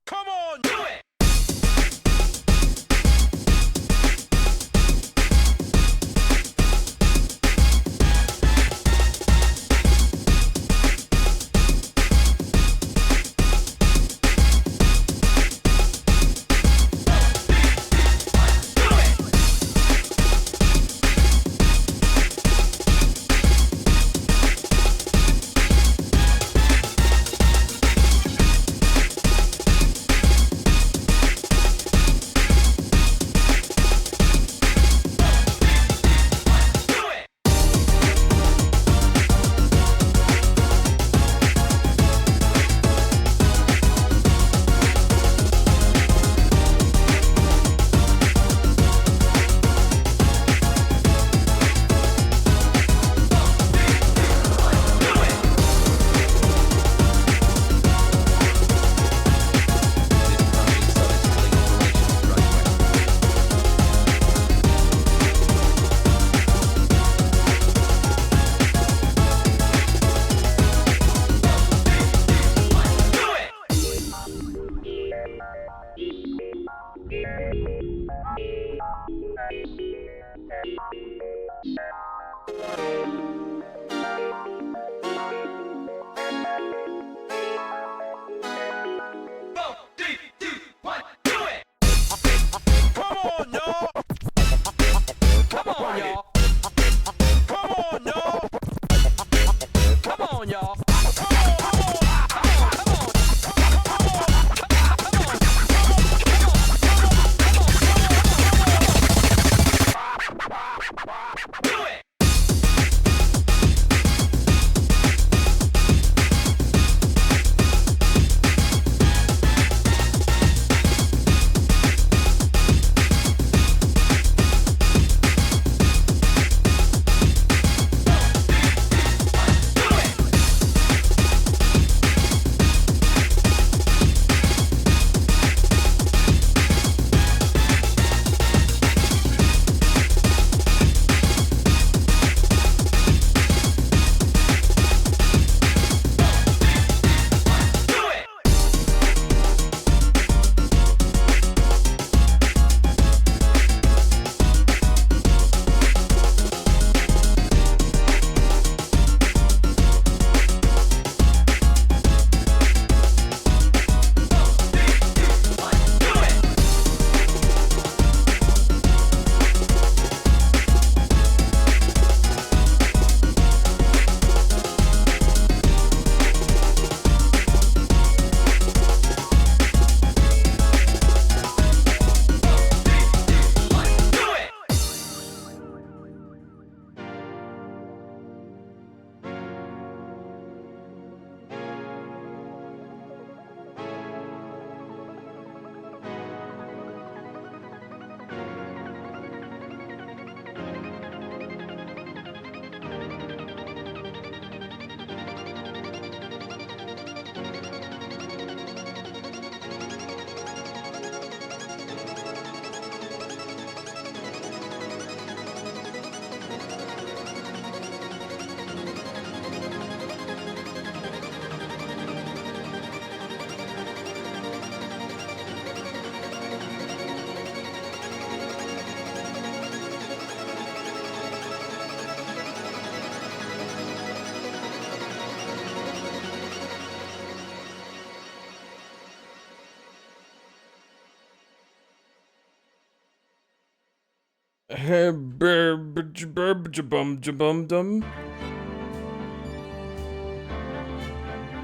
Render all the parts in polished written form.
Come on, do it!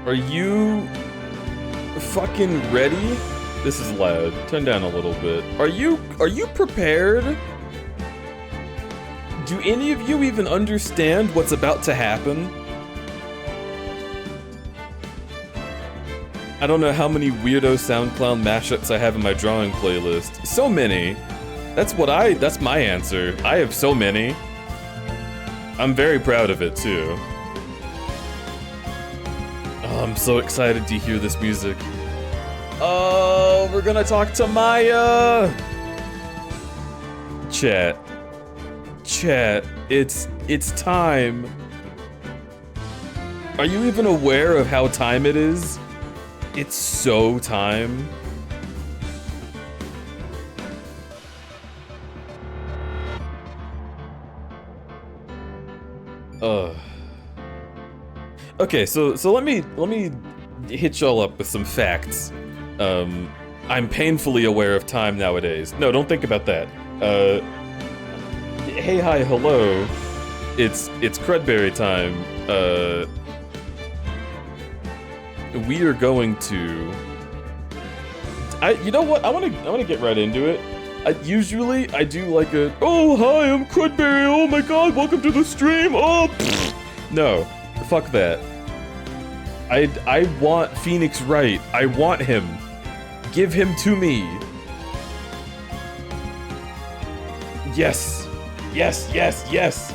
Are you fucking ready? This is loud. Turn down a little bit. Are you prepared? Do any of you even understand what's about to happen? I don't know how many weirdo SoundCloud mashups I have in my drawing playlist. So many. That's my answer. I have so many. I'm very proud of it too. Oh, I'm so excited to hear this music. Oh, we're gonna talk to Maya! Chat, it's time. Are you even aware of how time it is? It's so time. Okay, so let me hit y'all up with some facts. I'm painfully aware of time nowadays. No, don't think about that. Hey, hi, hello. It's crudberry time. We are going to. You know what? I wanna get right into it. Usually I do like a. Oh, hi, I'm crudberry. Oh my God, welcome to the stream. Oh, pfft. No, fuck that. I want Phoenix right. I want him. Give him to me. Yes. Yes, yes, yes.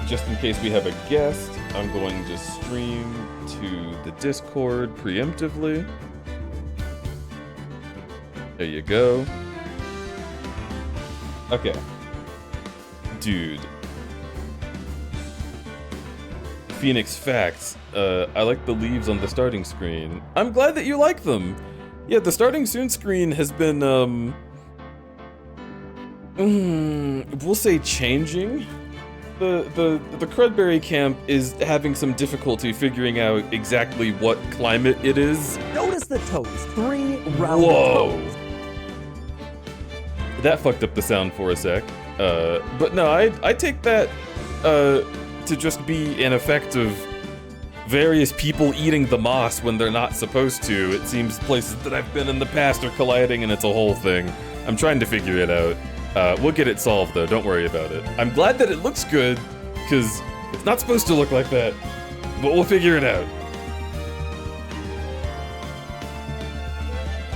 Just in case we have a guest, I'm going to stream to the Discord preemptively. There you go. Okay. Dude. Phoenix facts. I like the leaves on the starting screen. I'm glad that you like them. Yeah, the starting soon screen has been, we'll say changing. The crudberry camp is having some difficulty figuring out exactly what climate it is. Notice the toes, 3 rounded toes. That fucked up the sound for a sec. But no, I take that to just be an effect of various people eating the moss when they're not supposed to. It seems places that I've been in the past are colliding and it's a whole thing. I'm trying to figure it out. We'll get it solved though, don't worry about it. I'm glad that it looks good, because it's not supposed to look like that, but we'll figure it out.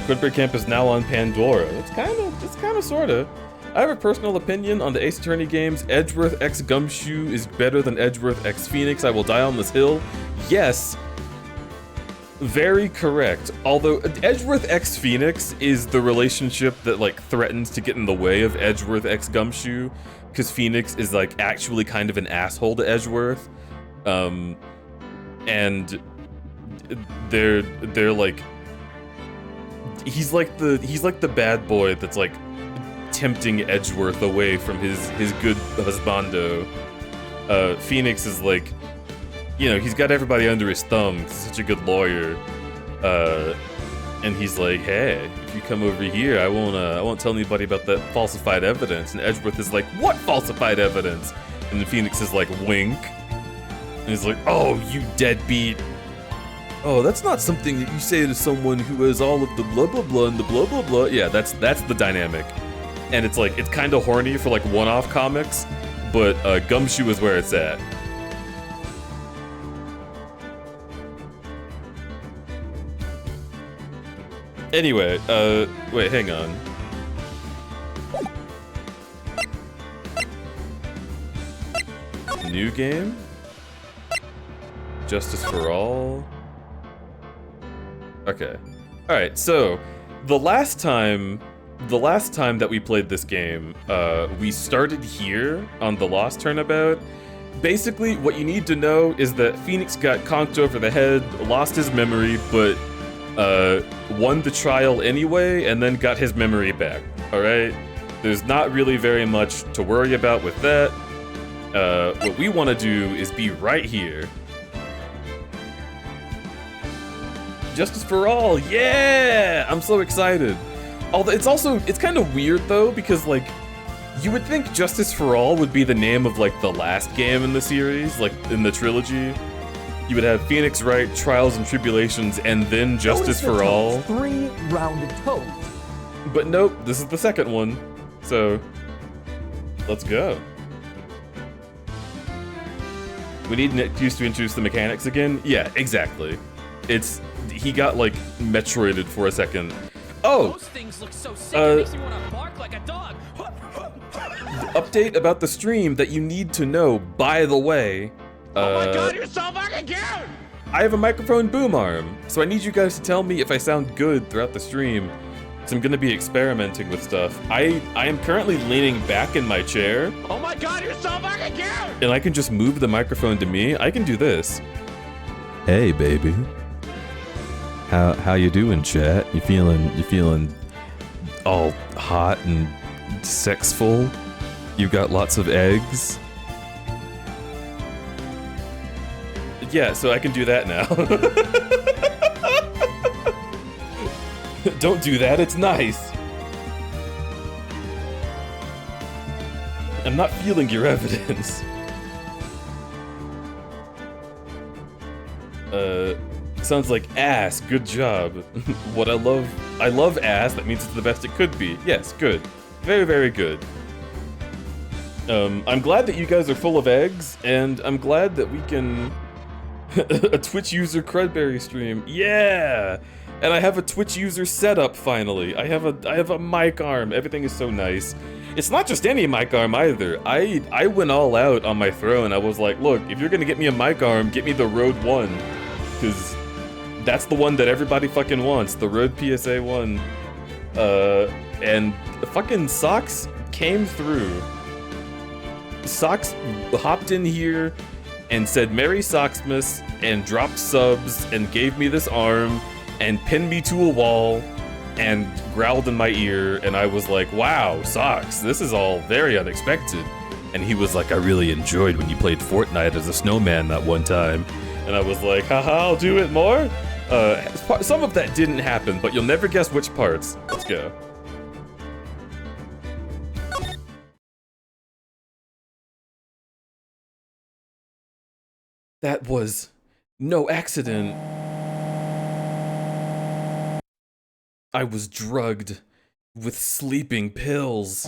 Crudberry Camp is now on Pandora. It's kind of, sorta. I have a personal opinion on the Ace Attorney games. Edgeworth x Gumshoe is better than Edgeworth x Phoenix. I will die on this hill. Yes. Very correct. Although Edgeworth x Phoenix is the relationship that like threatens to get in the way of Edgeworth x Gumshoe, because Phoenix is like actually kind of an asshole to Edgeworth. And they're like he's like the bad boy that's like tempting Edgeworth away from his good husbando. Phoenix is like, you know, he's got everybody under his thumb. He's such a good lawyer, and he's like, hey, if you come over here, I won't tell anybody about that falsified evidence. And Edgeworth is like, what falsified evidence? And then Phoenix is like, wink, and he's like, oh, you deadbeat. Oh, that's not something that you say to someone who has all of the blah blah blah and the blah blah blah. Yeah, that's the dynamic. And it's like, it's kind of horny for like one-off comics, but Gumshoe is where it's at. Anyway, wait, hang on. New game? Justice for All? Okay. Alright, so, the last time that we played this game, we started here on the Lost Turnabout. Basically, what you need to know is that Phoenix got conked over the head, lost his memory, but won the trial anyway, and then got his memory back, alright? There's not really very much to worry about with that. What we want to do is be right here. Justice for All, yeah! I'm so excited. Although it's kind of weird though, because like, you would think Justice for All would be the name of like the last game in the series, like in the trilogy. You would have Phoenix Wright, Trials and Tribulations, and then Justice for All. 3 rounded toes. But nope, this is the second one. So, let's go. We need Nick Hughes to introduce the mechanics again? Yeah, exactly. He got like Metroided for a second. Oh! Those things look so sick, it makes me want to bark like a dog. Update about the stream that you need to know, by the way. Oh my god, you're so fucking cute! I have a microphone boom arm, so I need you guys to tell me if I sound good throughout the stream, because I'm gonna be experimenting with stuff. I am currently leaning back in my chair. Oh my god, you're so fucking cute! And I can just move the microphone to me. I can do this. Hey, baby. How you doing, chat? You feeling all hot and sexful? You got lots of eggs? Yeah, so I can do that now. Don't do that, it's nice. I'm not feeling your evidence. Sounds like ass, good job. What I love ass, that means it's the best it could be. Yes, good. Very, very good. I'm glad that you guys are full of eggs, and I'm glad that we can... a Twitch user crudberry stream. Yeah! And I have a Twitch user setup finally. I have a mic arm. Everything is so nice. It's not just any mic arm either. I went all out on my throne. I was like, look, if you're gonna get me a mic arm, get me the Rode 1. Because that's the one that everybody fucking wants. The Rode PSA 1. And the fucking Socks came through. Socks hopped in here and said Merry Socksmas and dropped subs and gave me this arm and pinned me to a wall and growled in my ear, and I was like, wow, Socks, this is all very unexpected. And he was like, I really enjoyed when you played Fortnite as a snowman that one time. And I was like, haha, I'll do it more? Some of that didn't happen, but you'll never guess which parts. Let's go. That was no accident. I was drugged with sleeping pills.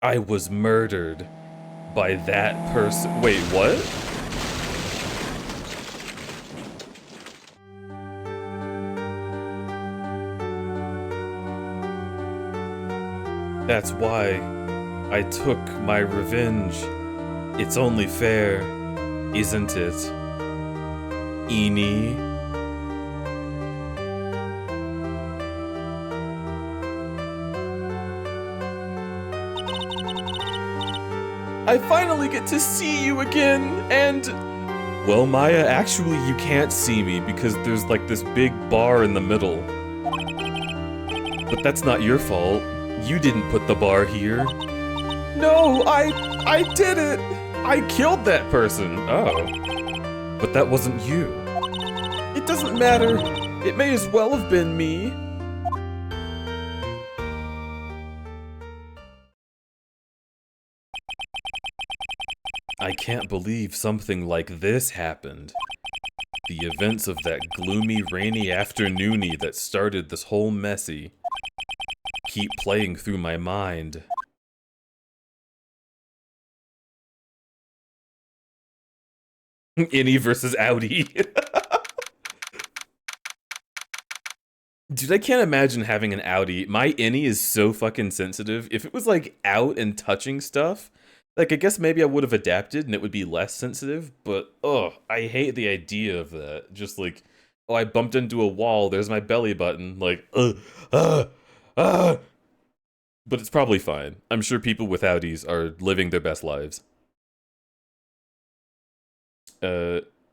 I was murdered by that person. Wait, what? That's why I took my revenge. It's only fair, isn't it? Eenie? I finally get to see you again, and... Well, Maya, actually you can't see me because there's like this big bar in the middle. But that's not your fault. You didn't put the bar here. No, I did it! I killed that person! Oh. But that wasn't you. It doesn't matter. It may as well have been me. I can't believe something like this happened. The events of that gloomy, rainy afternoony that started this whole messy keep playing through my mind. Innie versus Audi. Dude, I can't imagine having an Audi. My Innie is so fucking sensitive. If it was like out and touching stuff, like I guess maybe I would have adapted and it would be less sensitive, but ugh, I hate the idea of that. Just like, oh, I bumped into a wall, there's my belly button, like, But it's probably fine. I'm sure people with Audis are living their best lives.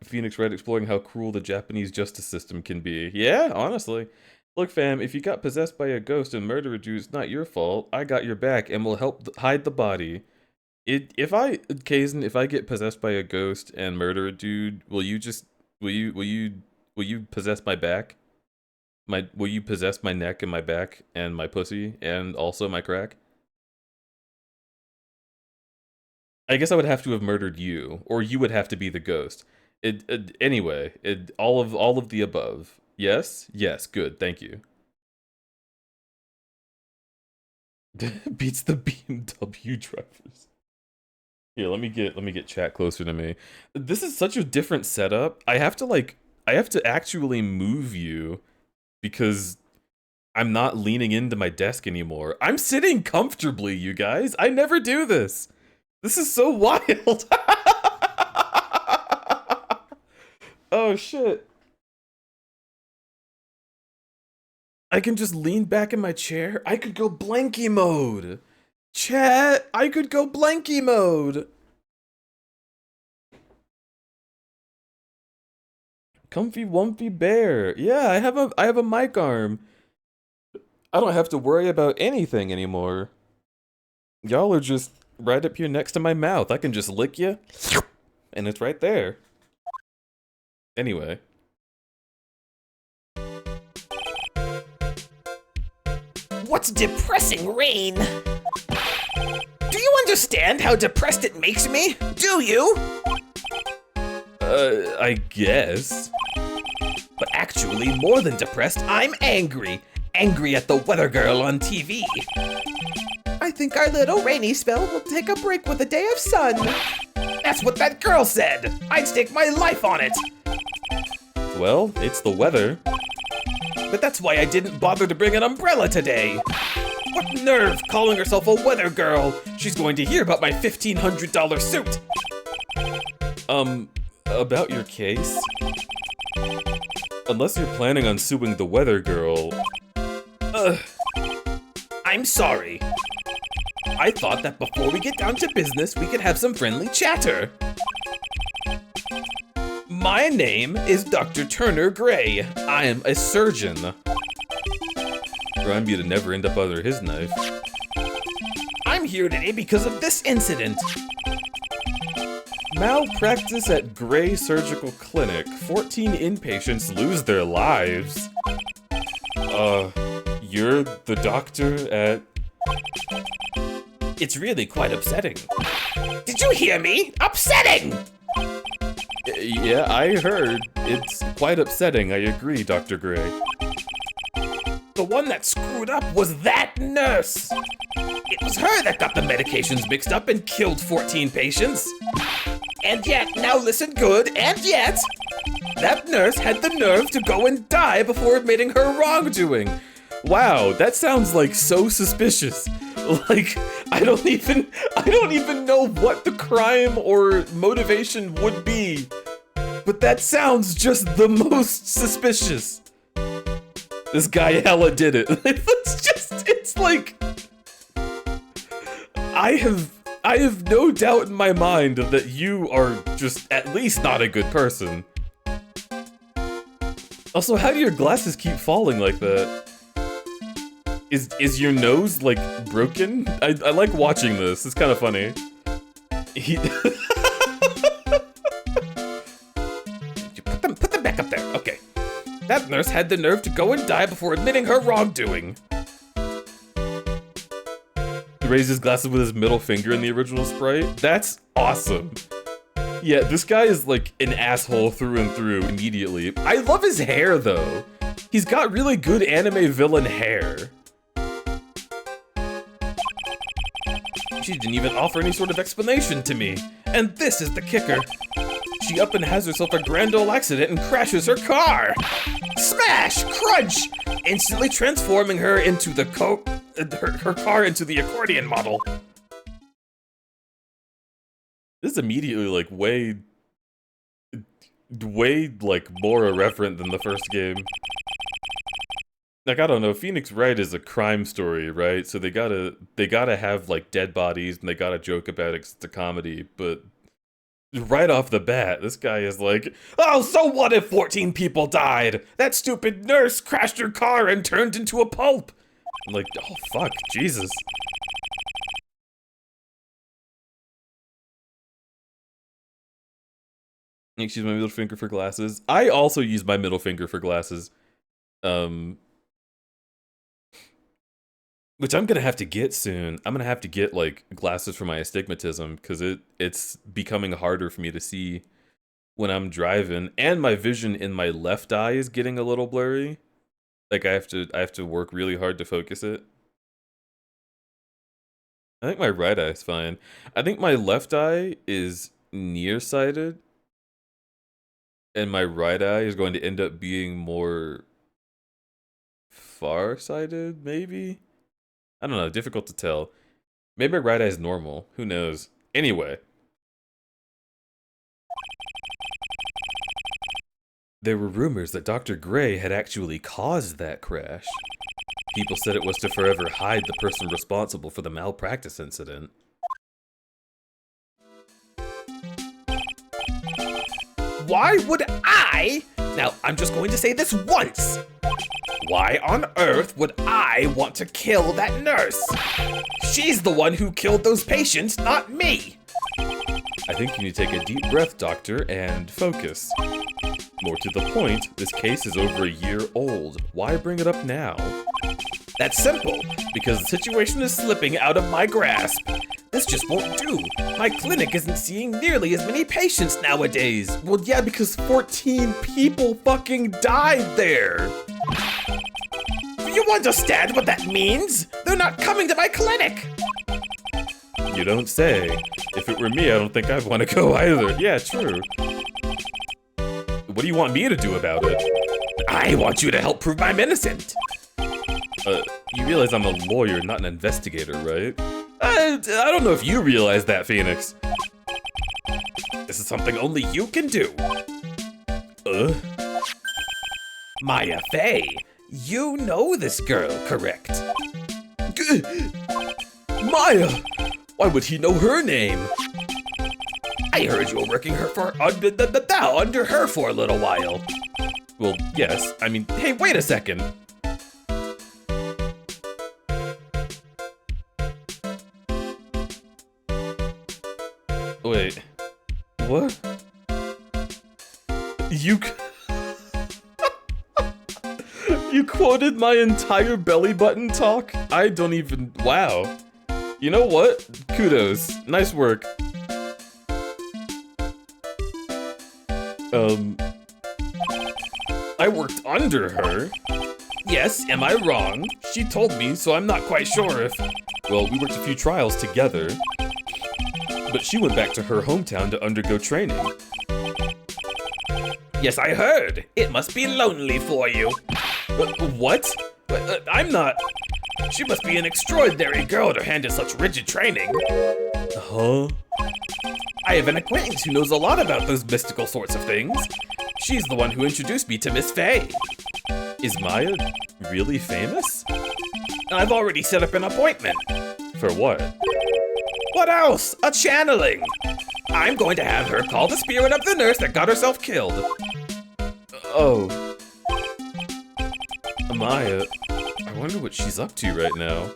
Phoenix Red exploring how cruel the Japanese justice system can be. Yeah, honestly. Look, fam, if you got possessed by a ghost and murder a Jew, it's not your fault. I got your back and will help hide the body. If I get possessed by a ghost and murder a dude, will you possess my back? Will you possess my neck and my back and my pussy and also my crack? I guess I would have to have murdered you, or you would have to be the ghost. Anyway, all of the above. Yes? Yes, good, thank you. Beats the BMW drivers. Here, let me get chat closer to me. This is such a different setup. I have to actually move you because I'm not leaning into my desk anymore. I'm sitting comfortably, you guys. I never do this. This is so wild. Oh shit. I can just lean back in my chair. I could go blanky mode. Chat, I could go blanky mode. Comfy Wumpy Bear. Yeah, I have a mic arm. I don't have to worry about anything anymore. Y'all are just right up here next to my mouth. I can just lick you, and it's right there. Anyway. What's depressing, Rain? Do you understand how depressed it makes me? Do you? I guess. But actually, more than depressed, I'm angry. Angry at the weather girl on TV. I think our little rainy spell will take a break with a day of sun. That's what that girl said. I'd stake my life on it. Well, it's the weather. But that's why I didn't bother to bring an umbrella today. What nerve calling herself a weather girl? She's going to hear about my $1,500 suit. About your case? Unless you're planning on suing the weather girl. I'm sorry. I thought that before we get down to business, we could have some friendly chatter. My name is Dr. Turner Gray. I am a surgeon. Remind you to never end up under his knife. I'm here today because of this incident. Malpractice at Gray Surgical Clinic. 14 inpatients lose their lives. You're the doctor at... It's really quite upsetting. Did you hear me? Upsetting! Yeah, I heard. It's quite upsetting, I agree, Dr. Gray. The one that screwed up was that nurse. It was her that got the medications mixed up and killed 14 patients. And yet, now listen good, and yet, that nurse had the nerve to go and die before admitting her wrongdoing. Wow, that sounds like so suspicious. Like, I don't even know what the crime or motivation would be. But that sounds just the most suspicious. This guy hella did it. It's like... I have no doubt in my mind that you are just at least not a good person. Also, how do your glasses keep falling like that? Is your nose, like, broken? I like watching this. It's kind of funny. Put them back up there. Okay. That nurse had the nerve to go and die before admitting her wrongdoing. He raised his glasses with his middle finger in the original sprite. That's awesome. Yeah, this guy is like an asshole through and through immediately. I love his hair, though. He's got really good anime villain hair. She didn't even offer any sort of explanation to me. And this is the kicker. She up and has herself a grand ol' accident and crashes her car. Smash! Crunch! Instantly transforming her into the her car into the accordion model. This is immediately like way like more irreverent than the first game. Like, I don't know, Phoenix Wright is a crime story, right? So they gotta have like dead bodies and they gotta joke about it 'cause it's a comedy, but right off the bat, this guy is like, oh, so what if 14 people died? That stupid nurse crashed her car and turned into a pulp. I'm like, oh fuck, Jesus. Excuse my middle finger for glasses. I also use my middle finger for glasses. Which I'm gonna have to get soon. I'm gonna have to get like glasses for my astigmatism because it's becoming harder for me to see when I'm driving, and my vision in my left eye is getting a little blurry. Like I have to work really hard to focus it. I think my right eye is fine. I think my left eye is nearsighted, and my right eye is going to end up being more farsighted, maybe? I don't know, difficult to tell. Maybe my right eye is normal, who knows? Anyway. There were rumors that Dr. Gray had actually caused that crash. People said it was to forever hide the person responsible for the malpractice incident. Why would I Now, I'm just going to say this once. Why on earth would I want to kill that nurse? She's the one who killed those patients, not me. I think you need to take a deep breath, Doctor, and focus. More to the point, this case is over a year old. Why bring it up now? That's simple, because the situation is slipping out of my grasp. This just won't do. My clinic isn't seeing nearly as many patients nowadays. Well, yeah, because 14 people fucking died there. Do you understand what that means? They're not coming to my clinic. You don't say. If it were me, I don't think I'd want to go either. Yeah, true. What do you want me to do about it? I want you to help prove I'm innocent. You realize I'm a lawyer, not an investigator, right? I don't know if you realize that, Phoenix. This is something only you can do. Maya Fey, you know this girl, correct? Maya! Why would he know her name? I heard you were working under her for a little while. Well, yes. I mean, hey, wait a second. Wait. What? You You quoted my entire belly button talk? I don't even... Wow. You know what? Kudos. Nice work. I worked under her? Yes, am I wrong? She told me, so I'm not quite sure if... Well, we worked a few trials together. But she went back to her hometown to undergo training. Yes, I heard. It must be lonely for you. What? I'm not... She must be an extraordinary girl to handle such rigid training. Huh? I have an acquaintance who knows a lot about those mystical sorts of things. She's the one who introduced me to Miss Fey. Is Maya really famous? I've already set up an appointment. For what? What else? A channeling. I'm going to have her call the spirit of the nurse that got herself killed. Oh. Maya, I wonder what she's up to right now.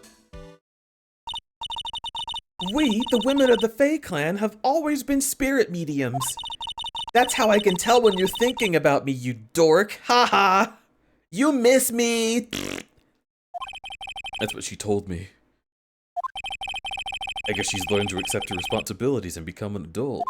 We, the women of the Fey clan, have always been spirit mediums. That's how I can tell when you're thinking about me, you dork. Haha. You miss me. That's what she told me. I guess she's learned to accept her responsibilities and become an adult.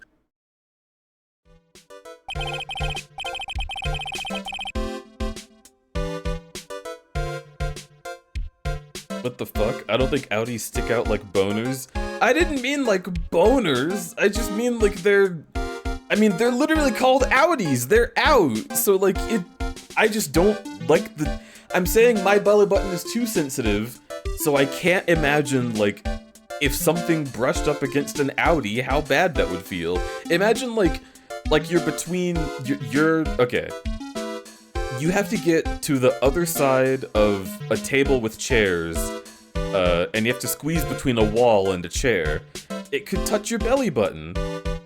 What the fuck? I don't think outies stick out like boners. I didn't mean like boners. I just mean like they're literally called outies. They're out. So like I just don't like the... I'm saying my belly button is too sensitive, so I can't imagine like if something brushed up against an outie, how bad that would feel. Imagine like you're between... Okay. You have to get to the other side of a table with chairs, and you have to squeeze between a wall and a chair. It could touch your belly button.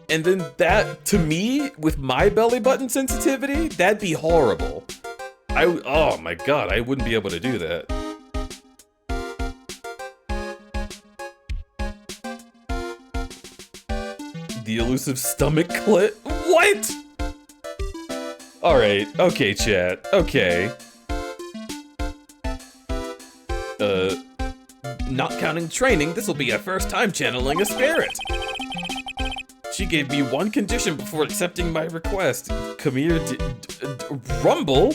And then that, to me, with my belly button sensitivity, that'd be horrible. Oh my god, I wouldn't be able to do that. The elusive stomach clit? What? Alright, okay, chat, okay. Not counting training, this will be our first time channeling a spirit. She gave me one condition before accepting my request. Come here, Rumble?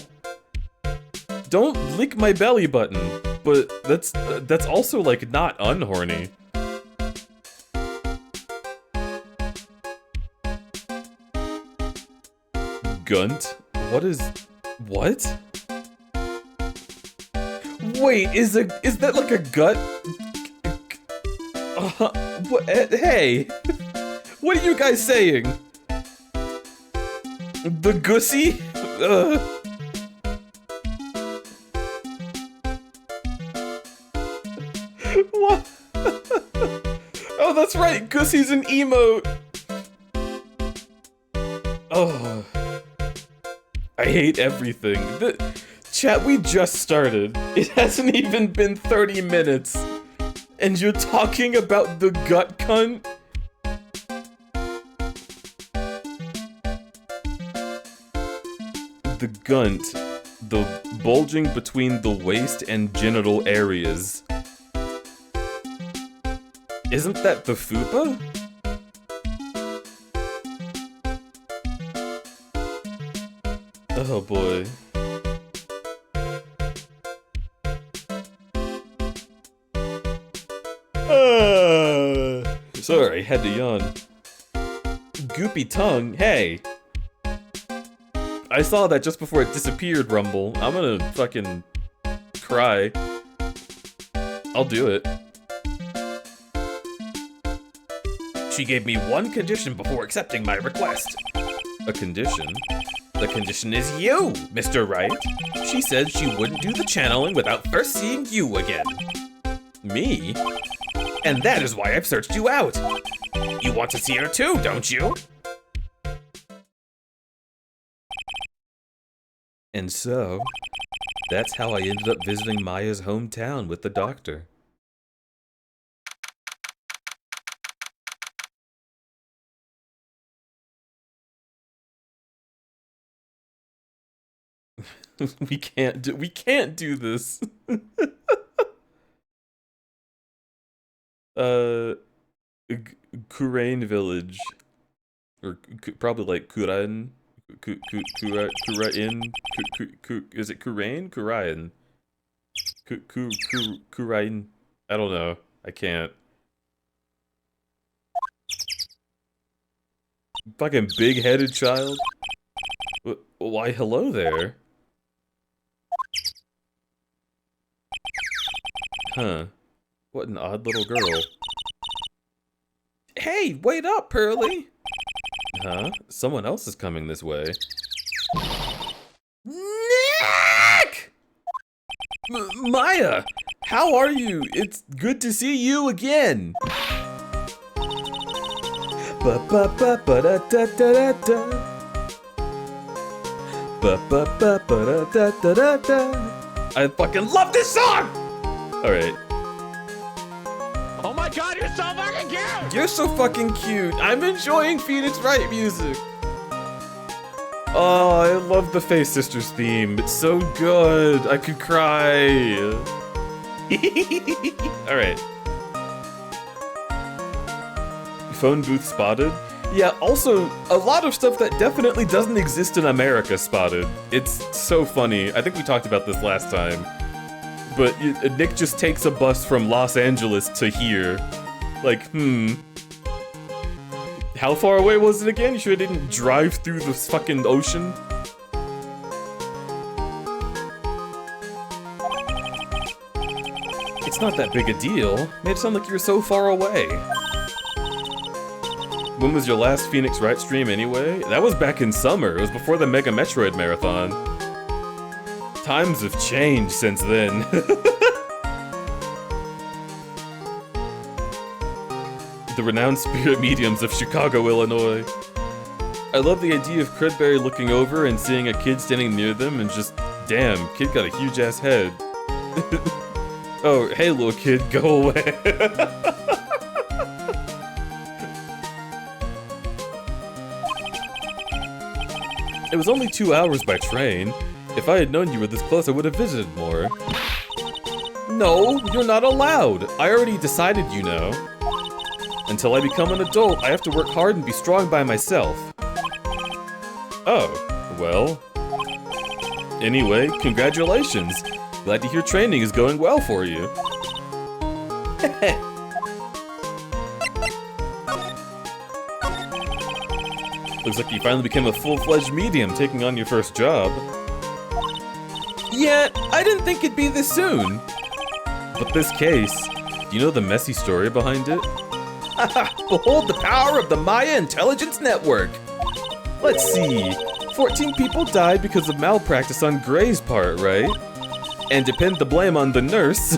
Don't lick my belly button, but that's also like not unhorny. Gunt? What? Wait, is that like a gut? What, hey, what are you guys saying? The gussy? What? Oh, that's right, gussy's an emote. Oh. I hate everything. Chat, we just started. It hasn't even been 30 minutes. And you're talking about the gut cunt? The gunt. The bulging between the waist and genital areas. Isn't that the fupa? Oh boy. Sorry, had to yawn. Goopy tongue, hey! I saw that just before it disappeared, Rumble. I'm gonna fucking cry. I'll do it. She gave me one condition before accepting my request. A condition? The condition is you, Mr. Right. She said she wouldn't do the channeling without first seeing you again. Me? And that is why I've searched you out. You want to see her too, don't you? And so, that's how I ended up visiting Maya's hometown with the doctor. We can't do this. Kurain village. Or probably like Kurain. Kurain? Is it Kurain? Kurain. Kurain. I don't know. I can't. Fucking big-headed child? Why, hello there. Huh. What an odd little girl. Hey, wait up, Pearly! Huh? Someone else is coming this way. Nick! Maya! How are you? It's good to see you again! I fucking love this song! Alright. Oh my god, you're so fucking cute! You're so fucking cute. I'm enjoying Phoenix Wright music. Oh, I love the Faye Sisters theme. It's so good. I could cry. Alright. Phone booth spotted? Yeah, also, a lot of stuff that definitely doesn't exist in America spotted. It's so funny. I think we talked about this last time. But Nick just takes a bus from Los Angeles to here. Like, How far away was it again? You sure it didn't drive through the fucking ocean? It's not that big a deal. Made it sound like you were so far away. When was your last Phoenix Wright stream anyway? That was back in summer. It was before the Mega Metroid Marathon. Times have changed since then. The renowned spirit mediums of Chicago, Illinois. I love the idea of Crudberry looking over and seeing a kid standing near them and just, damn, kid got a huge ass head. Oh, hey little kid, go away. It was only 2 hours by train. If I had known you were this close, I would have visited more. No, you're not allowed. I already decided, you know. Until I become an adult, I have to work hard and be strong by myself. Oh, well. Anyway, congratulations. Glad to hear training is going well for you. Looks like you finally became a full-fledged medium taking on your first job. Yeah, I didn't think it'd be this soon. But this case, do you know the messy story behind it? Behold the power of the Maya Intelligence Network! Let's see. 14 people died because of malpractice on Gray's part, right? And to pin the blame on the nurse,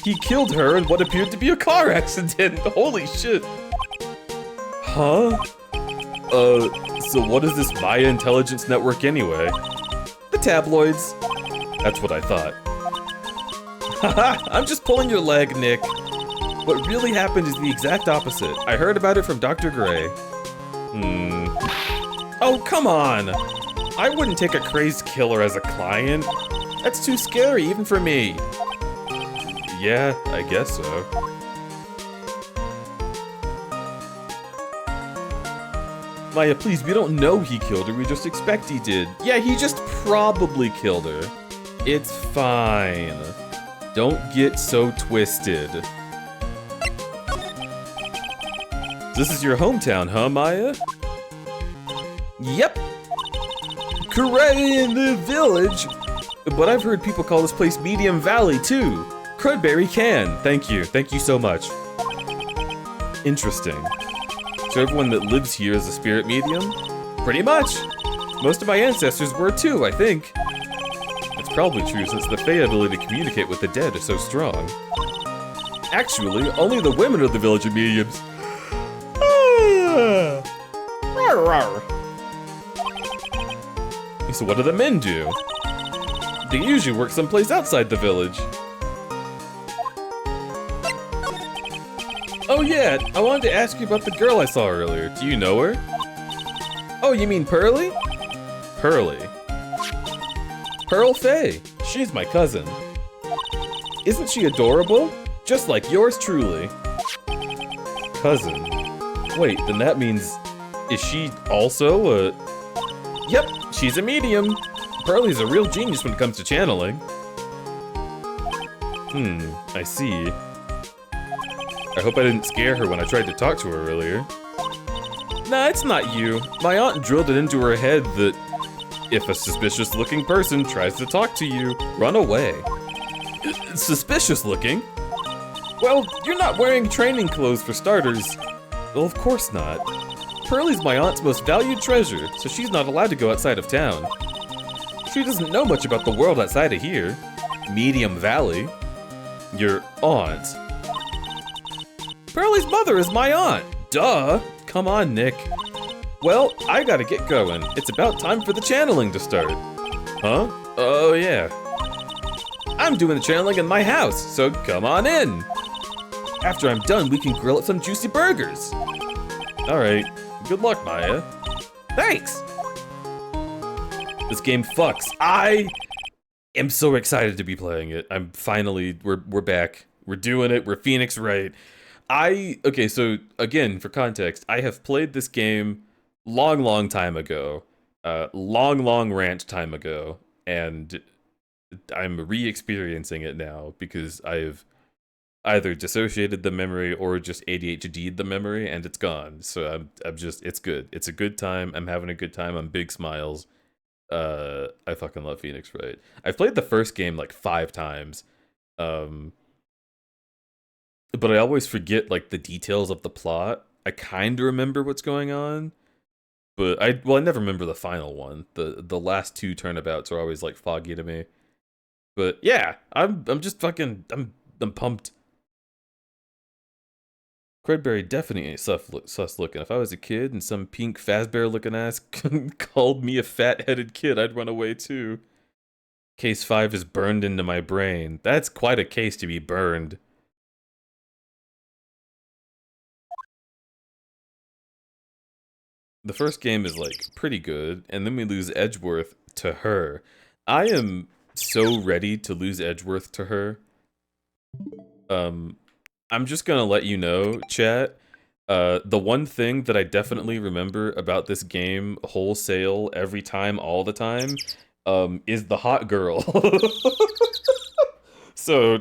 he killed her in what appeared to be a car accident. Holy shit. Huh? So what is this Maya Intelligence Network anyway? The tabloids. That's what I thought. Haha, I'm just pulling your leg, Nick. What really happened is the exact opposite. I heard about it from Dr. Gray. Oh, come on! I wouldn't take a crazed killer as a client. That's too scary, even for me. Yeah, I guess so. Maya, please, we don't know he killed her, we just expect he did. Yeah, he just probably killed her. It's fine. Don't get so twisted. This is your hometown, huh, Maya? Yep. Correct in the village. But I've heard people call this place Medium Valley, too. Crudberry can. Thank you. Thank you so much. Interesting. So everyone that lives here is a spirit medium? Pretty much. Most of my ancestors were too, I think. That's probably true since the Fae ability to communicate with the dead is so strong. Actually, only the women of the village are mediums. So what do the men do? They usually work someplace outside the village. Oh yeah, I wanted to ask you about the girl I saw earlier. Do you know her? Oh, you mean Pearly? Pearly. Pearl Faye. She's my cousin. Isn't she adorable? Just like yours truly. Cousin. Wait, then that means... Is she also a... Yep, she's a medium. Pearly's a real genius when it comes to channeling. I see. I hope I didn't scare her when I tried to talk to her earlier. Nah, it's not you. My aunt drilled it into her head that if a suspicious-looking person tries to talk to you, run away. Suspicious-looking? Well, you're not wearing training clothes for starters. Well, of course not. Pearly's my aunt's most valued treasure, so she's not allowed to go outside of town. She doesn't know much about the world outside of here. Medium Valley. Your aunt. Pearly's mother is my aunt. Duh. Come on, Nick. Well, I gotta get going. It's about time for the channeling to start. Huh? Oh, yeah. I'm doing the channeling in my house, so come on in. After I'm done, we can grill up some juicy burgers. Alright. Good luck, Maya. Thanks! This game fucks. I am so excited to be playing it. I'm finally, we're back. We're doing it. We're Phoenix Wright. Okay, so again, for context, I have played this game long time ago. Long rant time ago. And I'm re-experiencing it now because I've either dissociated the memory or just ADHD'd the memory and it's gone. So I'm just, it's good. It's a good time. I'm having a good time. I'm big smiles. I fucking love Phoenix Wright. I've played the first game like 5 times. But I always forget like the details of the plot. I kind of remember what's going on. But I never remember the final one. The last 2 turnabouts are always like foggy to me. But yeah, I'm just fucking I'm pumped. Crudberry definitely ain't sus looking. If I was a kid and some pink Fazbear looking ass called me a fat-headed kid, I'd run away too. Case 5 is burned into my brain. That's quite a case to be burned. The first game is like pretty good, and then we lose Edgeworth to her. I am so ready to lose Edgeworth to her. I'm just gonna let you know, chat, the one thing that I definitely remember about this game wholesale every time, all the time, is the hot girl. So,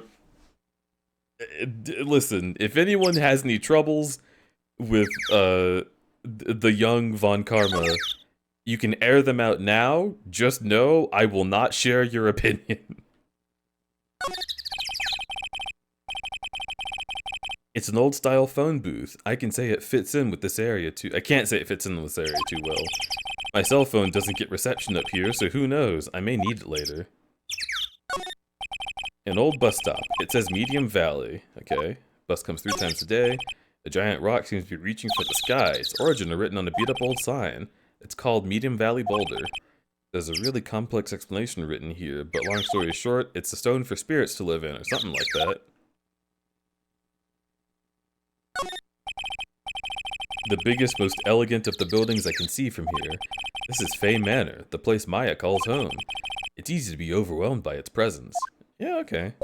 listen, if anyone has any troubles with, the young Von Karma, you can air them out now. Just know I will not share your opinion. It's an old-style phone booth. I can say it fits in with this area too. I can't say it fits in with this area too well. My cell phone doesn't get reception up here, so who knows? I may need it later. An old bus stop. It says Medium Valley. Okay. Bus comes 3 times a day. A giant rock seems to be reaching for the sky. Its origin are written on a beat-up old sign. It's called Medium Valley Boulder. There's a really complex explanation written here, but long story short, it's a stone for spirits to live in, or something like that. The biggest, most elegant of the buildings I can see from here. This is Fey Manor, the place Maya calls home. It's easy to be overwhelmed by its presence. Yeah, okay.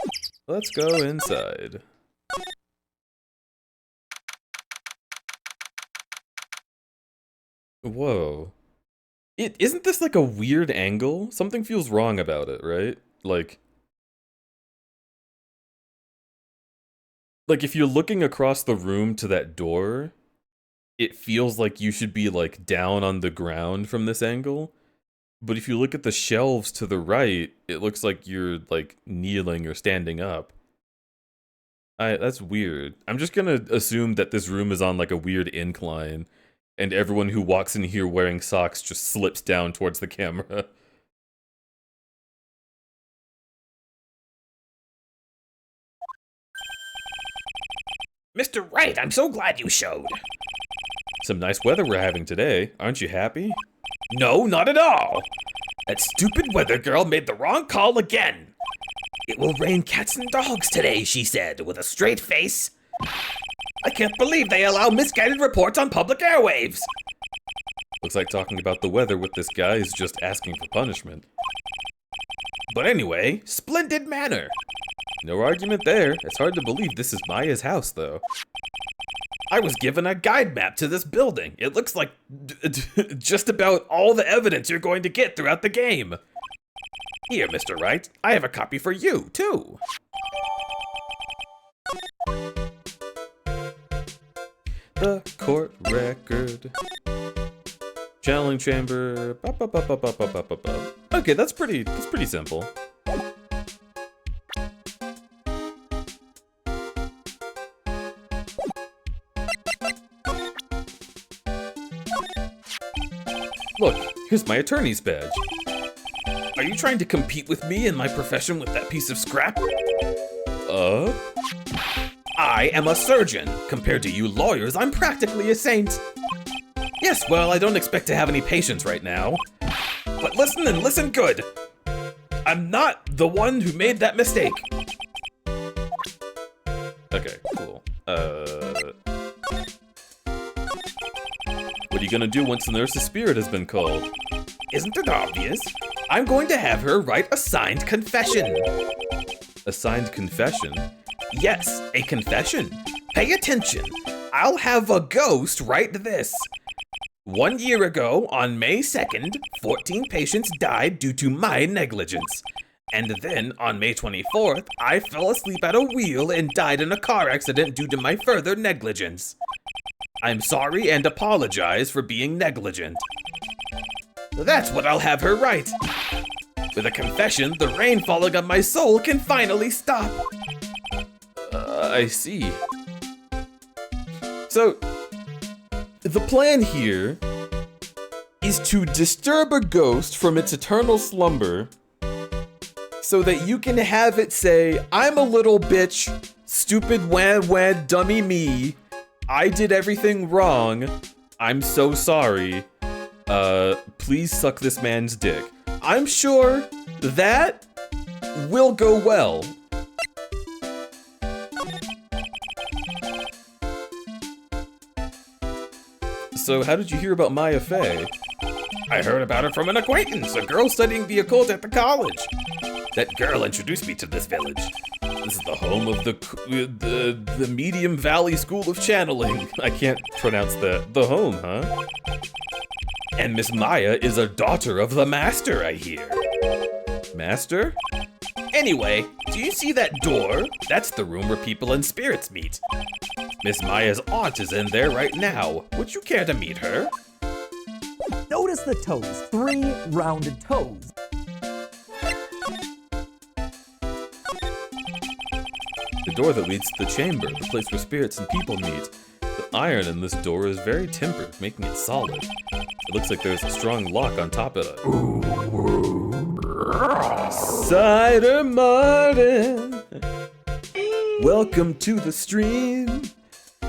Let's go inside. Whoa. Isn't this like a weird angle? Something feels wrong about it, right? Like if you're looking across the room to that door, it feels like you should be like down on the ground from this angle. But if you look at the shelves to the right, it looks like you're like kneeling or standing up. That's weird. I'm just gonna assume that this room is on like a weird incline, and everyone who walks in here wearing socks just slips down towards the camera. Mr. Wright, I'm so glad you showed. Some nice weather we're having today. Aren't you happy? No, not at all. That stupid weather girl made the wrong call again. It will rain cats and dogs today, she said, with a straight face. I can't believe they allow misguided reports on public airwaves. Looks like talking about the weather with this guy is just asking for punishment. But anyway, splendid manor. No argument there. It's hard to believe this is Maya's house, though. I was given a guide map to this building. It looks like just about all the evidence you're going to get throughout the game. Here, Mr. Wright, I have a copy for you, too. The court record. Channeling chamber. Okay, that's pretty simple. Look, here's my attorney's badge. Are you trying to compete with me in my profession with that piece of scrap? I am a surgeon. Compared to you lawyers, I'm practically a saint. Yes, well, I don't expect to have any patients right now. But listen and listen good. I'm not the one who made that mistake. Okay, cool. What are you gonna do once the nurse's spirit has been called? Isn't it obvious? I'm going to have her write a signed confession. A signed confession? Yes, a confession. Pay attention. I'll have a ghost write this. 1 year ago, on May 2nd, 14 patients died due to my negligence. And then, on May 24th, I fell asleep at a wheel and died in a car accident due to my further negligence. I'm sorry and apologize for being negligent. That's what I'll have her write. With a confession, the rain falling on my soul can finally stop. I see. So, the plan here is to disturb a ghost from its eternal slumber so that you can have it say, I'm a little bitch, stupid wah dummy me, I did everything wrong, I'm so sorry, please suck this man's dick. I'm sure that will go well. So how did you hear about Maya Fey? I heard about her from an acquaintance, a girl studying the occult at the college. That girl introduced me to this village. This is the home of the Medium Valley School of Channeling. I can't pronounce that. The home, huh? And Miss Maya is a daughter of the master, I hear. Master? Anyway, do you see that door? That's the room where people and spirits meet. Miss Maya's aunt is in there right now. Would you care to meet her? Notice the toes, 3 rounded toes. The door that leads to the chamber, the place where spirits and people meet. The iron in this door is very tempered, making it solid. It looks like there's a strong lock on top of it. Cider Martin! Welcome to the stream.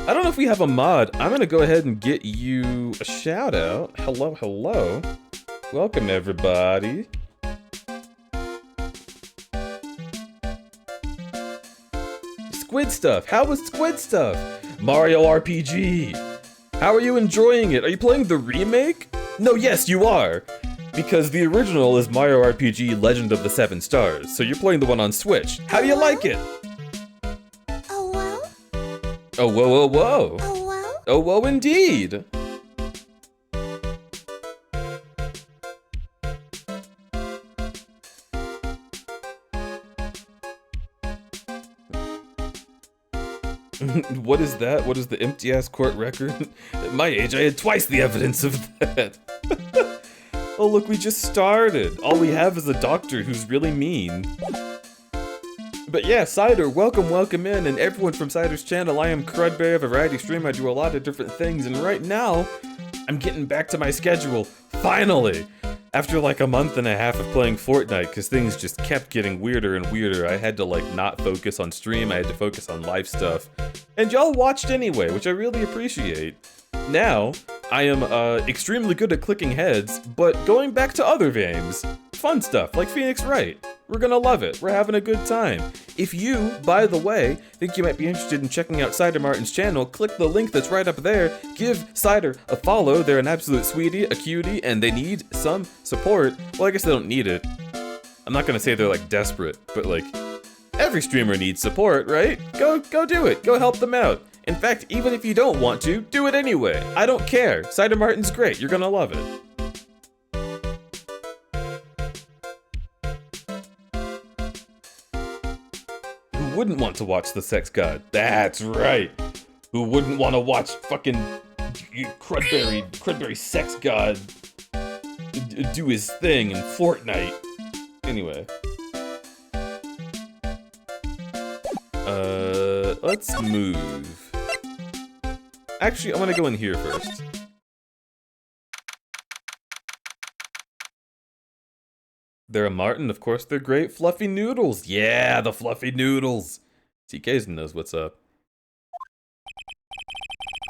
I don't know if we have a mod. I'm gonna go ahead and get you a shout out. Hello, hello. Welcome, everybody. Squid Stuff. How was Squid Stuff? Mario RPG. How are you enjoying it? Are you playing the remake? No, yes, you are. Because the original is Mario RPG Legend of the Seven Stars, so you're playing the one on Switch. How do you like it? Oh, well? Oh, whoa, whoa, whoa. Oh, well? Oh, whoa, indeed. What is that? What is the empty-ass court record? At my age, I had twice the evidence of that. Oh, look, we just started. All we have is a doctor who's really mean. But yeah, Cider, welcome, welcome in, and everyone from Cider's channel. I am crudberry, a variety stream. I do a lot of different things, and right now, I'm getting back to my schedule. Finally! After like a month and a half of playing Fortnite, because things just kept getting weirder and weirder, I had to like not focus on stream, I had to focus on live stuff. And y'all watched anyway, which I really appreciate. Now, I am extremely good at clicking heads, but going back to other games. Fun stuff, like Phoenix Wright. We're gonna love it, we're having a good time. If you, by the way, think you might be interested in checking out Cider Martin's channel, click the link that's right up there, give Cider a follow, they're an absolute sweetie, a cutie, and they need some support. Well, I guess they don't need it. I'm not gonna say they're like desperate, but like, every streamer needs support, right? Go do it, go help them out. In fact, even if you don't want to, do it anyway. I don't care, Cider Martin's great, you're gonna love it. Who wouldn't want to watch the sex god? That's right. Who wouldn't want to watch fucking crudberry sex god do his thing in Fortnite? Anyway. Let's move. Actually, I'm gonna go in here first. They're a Martin, of course they're great. Fluffy noodles, yeah, the fluffy noodles. TK knows what's up.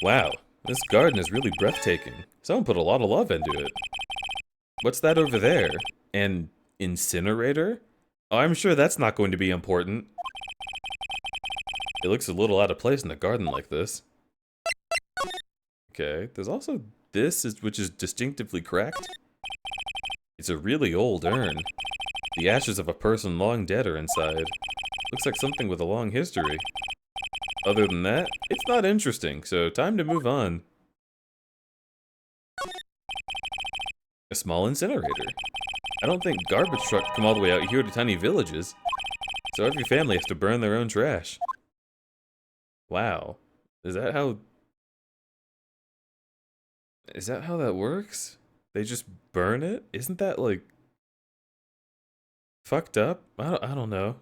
Wow, this garden is really breathtaking. Someone put a lot of love into it. What's that over there? An incinerator? Oh, I'm sure that's not going to be important. It looks a little out of place in a garden like this. Okay, there's also this, which is distinctively cracked. It's a really old urn. The ashes of a person long dead are inside. Looks like something with a long history. Other than that, it's not interesting, so time to move on. A small incinerator. I don't think garbage trucks come all the way out here to tiny villages. So every family has to burn their own trash. Wow. Is that how that works? They just burn it? Isn't that like fucked up? I don't know.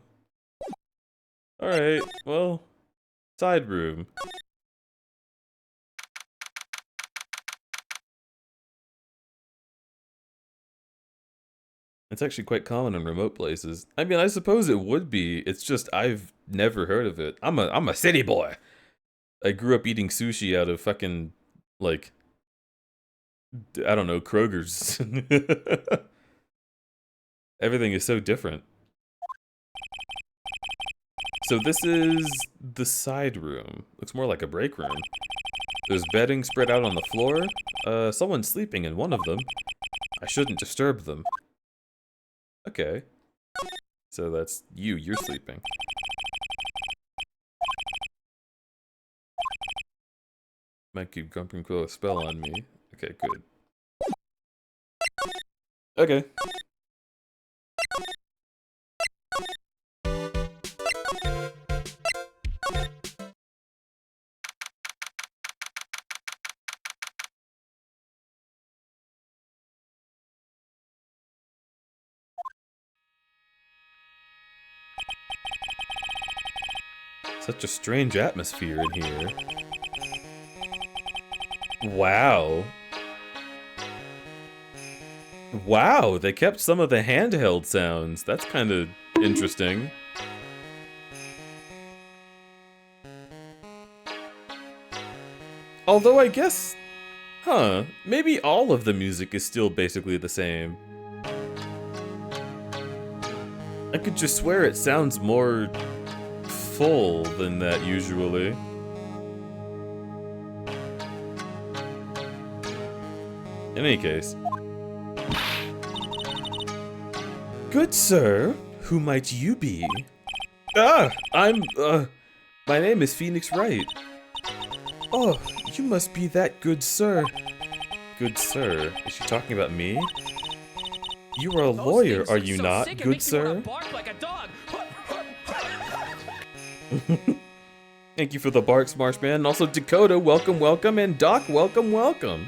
Alright, well, side room. It's actually quite common in remote places. I mean, I suppose it would be. It's just I've never heard of it. I'm a city boy. I grew up eating sushi out of fucking like I don't know, Kroger's. Everything is so different. So this is the side room. Looks more like a break room. There's bedding spread out on the floor. Someone's sleeping in one of them. I shouldn't disturb them. Okay. So that's you, you're sleeping. Might keep Grumpy Quill a spell on me. Okay, good. Okay. Such a strange atmosphere in here. Wow. Wow, they kept some of the handheld sounds. That's kind of interesting. Although I guess, maybe all of the music is still basically the same. I could just swear it sounds more full than that usually. In any case. Good sir, who might you be? My name is Phoenix Wright. Oh, you must be that good sir. Good sir? Is she talking about me? You are a lawyer, are you not, good sir? Thank you for the barks, Marshman. And also Dakota, welcome, welcome, and Doc, welcome, welcome.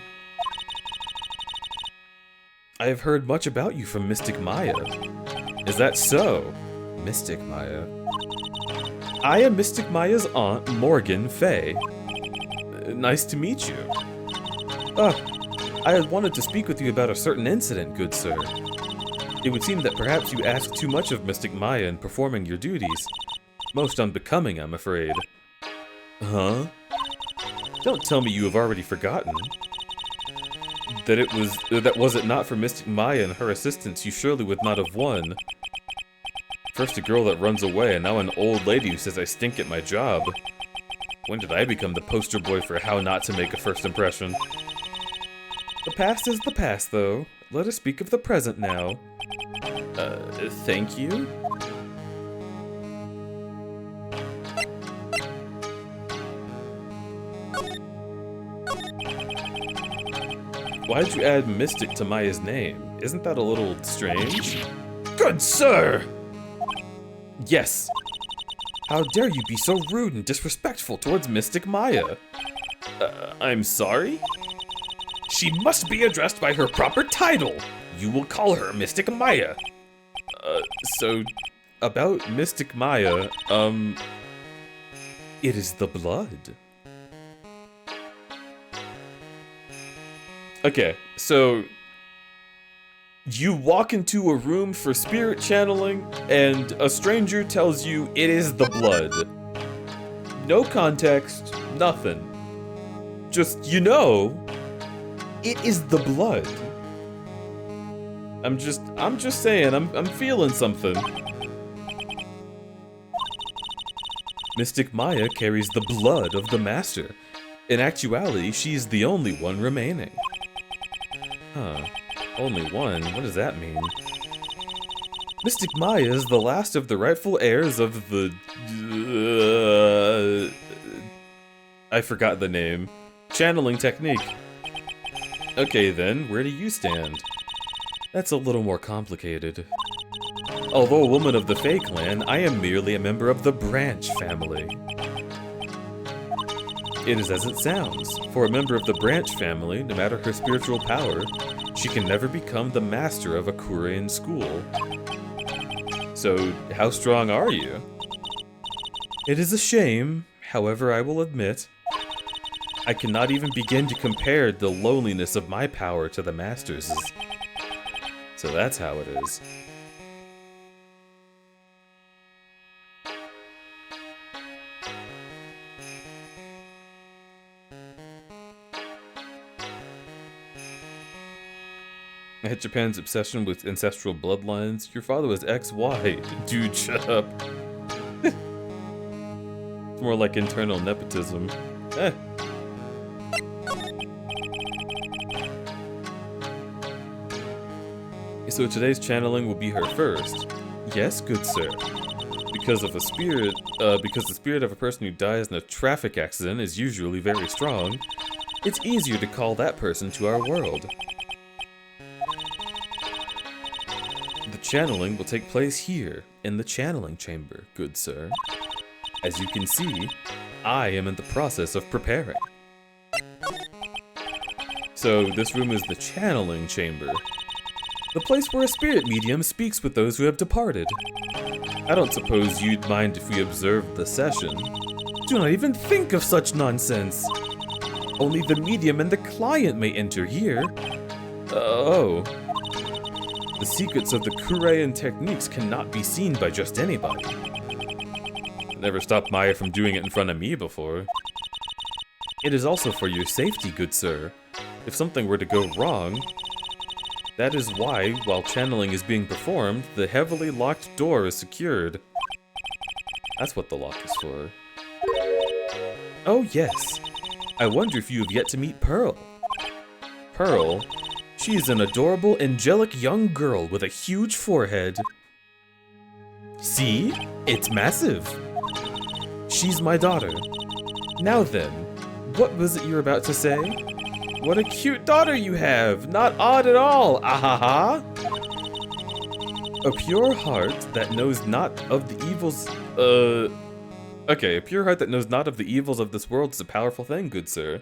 I have heard much about you from Mystic Maya. Is that so? Mystic Maya. I am Mystic Maya's aunt, Morgan Fay. Nice to meet you. I had wanted to speak with you about a certain incident, good sir. It would seem that perhaps you asked too much of Mystic Maya in performing your duties. Most unbecoming, I'm afraid. Huh? Don't tell me you have already forgotten. That was it not for Mystic Maya and her assistants, you surely would not have won. First a girl that runs away, and now an old lady who says I stink at my job. When did I become the poster boy for how not to make a first impression? The past is the past, though. Let us speak of the present now. Thank you? Why'd you add Mystic to Maya's name? Isn't that a little strange? Good sir! Yes. How dare you be so rude and disrespectful towards Mystic Maya? I'm sorry? She must be addressed by her proper title. You will call her Mystic Maya. So, about Mystic Maya, it is the blood. Okay, so you walk into a room for spirit channeling, and a stranger tells you it is the blood. No context, nothing. Just, you know, it is the blood. I'm just saying, I'm feeling something. Mystic Maya carries the blood of the Master. In actuality, she's the only one remaining. Huh. Only one? What does that mean? Mystic Maya is the last of the rightful heirs of the... I forgot the name. Channeling technique. Okay then, where do you stand? That's a little more complicated. Although a woman of the Fae clan, I am merely a member of the Branch family. It is as it sounds. For a member of the Branch family, no matter her spiritual power, she can never become the master of a Kurian school. So, how strong are you? It is a shame, however I will admit. I cannot even begin to compare the loneliness of my power to the Master's. So that's how it is. I hate Japan's obsession with ancestral bloodlines. Your father was XY. Dude, shut up. It's more like internal nepotism. So today's channeling will be her first. Yes, good sir. Because the spirit of a person who dies in a traffic accident is usually very strong, it's easier to call that person to our world. The channeling will take place here, in the channeling chamber, good sir. As you can see, I am in the process of preparing. So this room is the channeling chamber. The place where a spirit medium speaks with those who have departed. I don't suppose you'd mind if we observed the session. Do not even think of such nonsense. Only the medium and the client may enter here. Oh. The secrets of the Kurian techniques cannot be seen by just anybody. Never stopped Maya from doing it in front of me before. It is also for your safety, good sir. If something were to go wrong, that is why, while channeling is being performed, the heavily locked door is secured. That's what the lock is for. Oh yes, I wonder if you have yet to meet Pearl. Pearl? She is an adorable, angelic young girl with a huge forehead. See? It's massive. She's my daughter. Now then, what was it you were about to say? What a cute daughter you have! Not odd at all! Ahaha! A pure heart that knows not of the evils... Okay, a pure heart that knows not of the evils of this world is a powerful thing, good sir.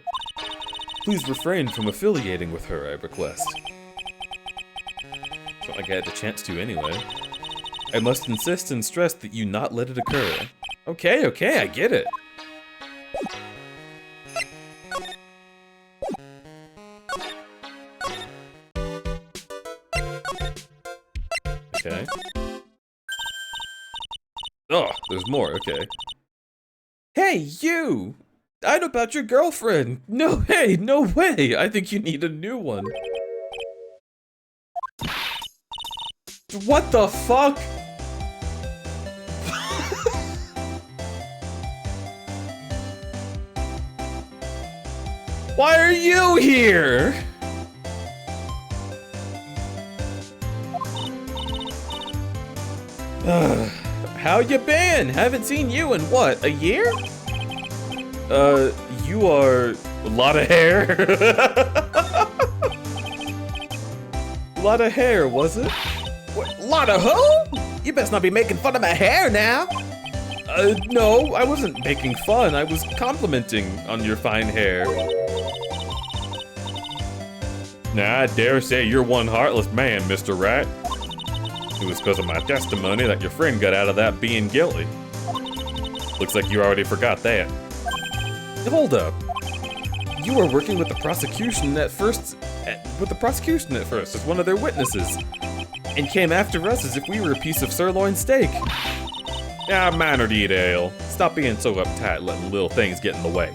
Please refrain from affiliating with her, I request. It's not like I had the chance to anyway. I must insist and stress that you not let it occur. Okay, I get it. Okay. Oh, there's more, okay. Hey, you! I know about your girlfriend! No, hey, no way! I think you need a new one. What the fuck? Why are you here? How you been? Haven't seen you in what, a year? You are a lot of hair. A lot of hair, was it? What, lot of who? You best not be making fun of my hair now. No, I wasn't making fun. I was complimenting on your fine hair. Now, I dare say you're one heartless man, Mr. Rat. It was because of my testimony that your friend got out of that being guilty. Looks like you already forgot that. Hold up. You were working with the prosecution at first as one of their witnesses, and came after us as if we were a piece of sirloin steak. Ah, minor detail. Stop being so uptight, letting little things get in the way.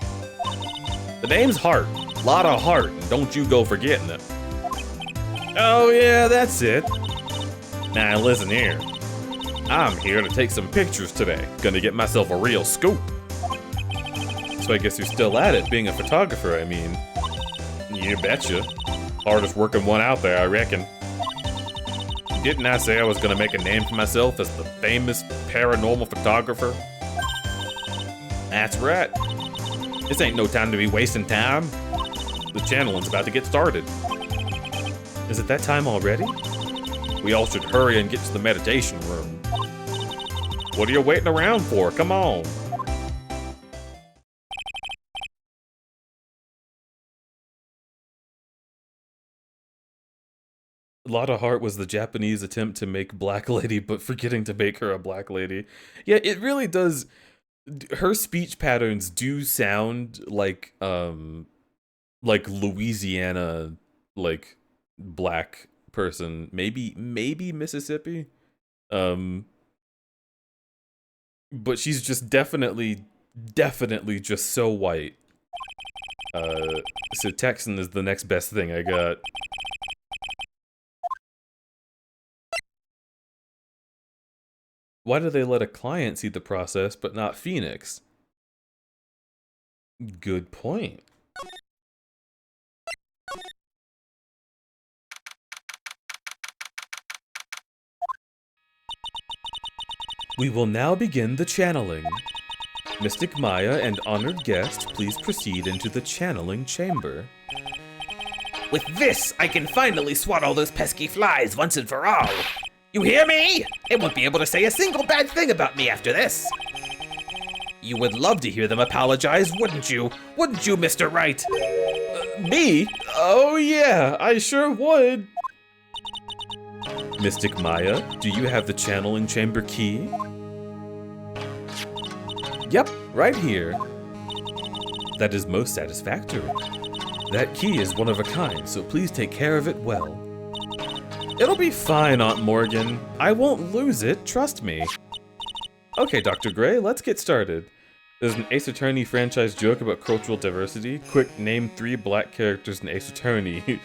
The name's Hart. Lot of heart, and don't you go forgetting it. Oh yeah, that's it. Now listen here. I'm here to take some pictures today. Gonna get myself a real scoop. So I guess you're still at it, being a photographer, I mean. You betcha. Hardest working one out there, I reckon. Didn't I say I was gonna make a name for myself as the famous paranormal photographer? That's right. This ain't no time to be wasting time. The channeling's about to get started. Is it that time already? We all should hurry and get to the meditation room. What are you waiting around for? Come on. Lotta Heart was the Japanese attempt to make Black Lady, but forgetting to make her a Black Lady. Yeah, it really does. Her speech patterns do sound like Louisiana, like black person, maybe Mississippi, but she's just definitely just so white. So Texan is the next best thing I got. Why do they let a client see the process but not Phoenix? Good point. We will now begin the channeling. Mystic Maya and honored guest, please proceed into the channeling chamber. With this, I can finally swat all those pesky flies once and for all. You hear me? They won't be able to say a single bad thing about me after this. You would love to hear them apologize, wouldn't you? Wouldn't you, Mr. Right? Me? Oh yeah, I sure would. Mystic Maya, do you have the channeling chamber key? Yep, right here. That is most satisfactory. That key is one of a kind, so please take care of it well. It'll be fine, Aunt Morgan. I won't lose it, trust me. Okay, Dr. Gray, let's get started. There's an Ace Attorney franchise joke about cultural diversity. Quick, name 3 black characters in Ace Attorney.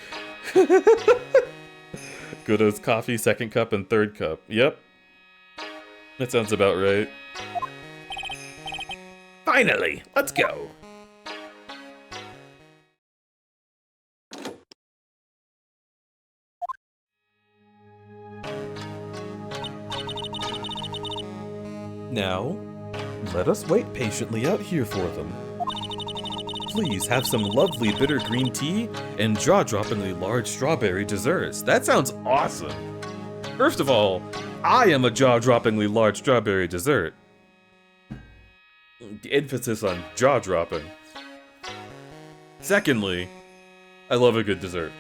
Goodo's coffee, second cup, and third cup. Yep. That sounds about right. Finally, let's go. Now, let us wait patiently out here for them. Please have some lovely bitter green tea and jaw-droppingly large strawberry desserts. That sounds awesome. First of all, I am a jaw-droppingly large strawberry dessert. Emphasis on jaw-dropping. Secondly, I love a good dessert.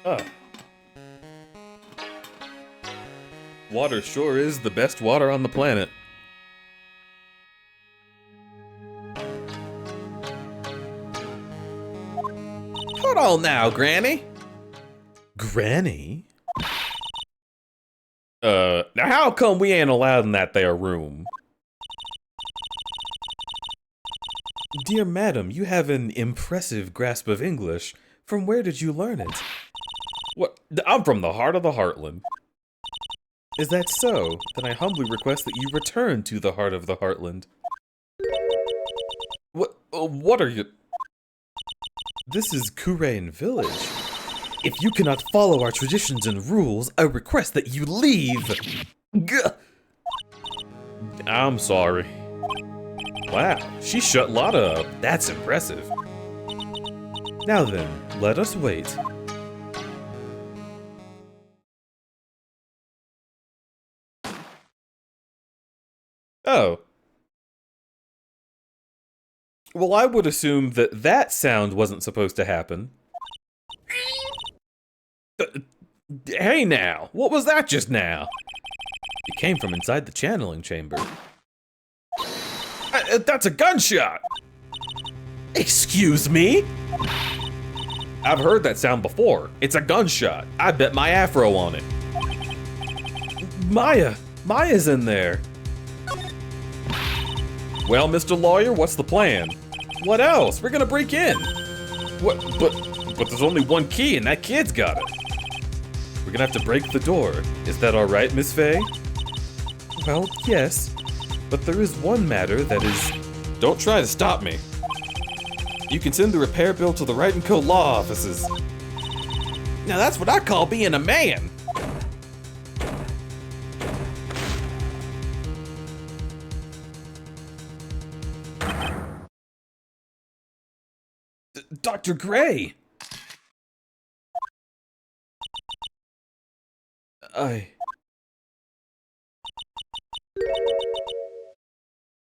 Ah. Water sure is the best water on the planet. Hold on now, Granny. Granny? Now how come we ain't allowed in that there room? Dear madam, you have an impressive grasp of English. From where did you learn it? What? I'm from the heart of the Heartland. Is that so? Then I humbly request that you return to the heart of the Heartland. What are you? This is Kurain Village. If you cannot follow our traditions and rules, I request that you leave. Gah. I'm sorry. Wow, she shut Lotta up. That's impressive. Now then, let us wait. Oh. Well, I would assume that that sound wasn't supposed to happen. Hey now, what was that just now? It came from inside the channeling chamber. That's a gunshot! Excuse me? I've heard that sound before. It's a gunshot. I bet my afro on it. Maya's in there. Well, Mr. Lawyer, what's the plan? What else? We're gonna break in. What? But there's only one key and that kid's got it. We're gonna have to break the door. Is that all right, Miss Faye? Well, yes. But there is one matter that is... Don't try to stop me. You can send the repair bill to the Right and Co. law offices. Now that's what I call being a man. Dr. Gray!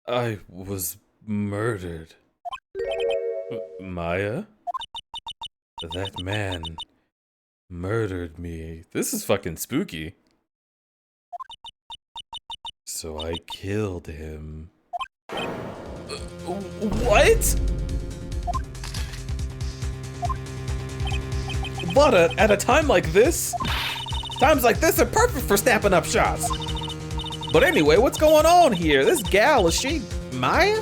I was murdered. Maya? That man murdered me. This is fucking spooky. So I killed him. What? Lotta, at a time like this? Times like this are perfect for snapping up shots. But anyway, what's going on here? This gal, is she Maya?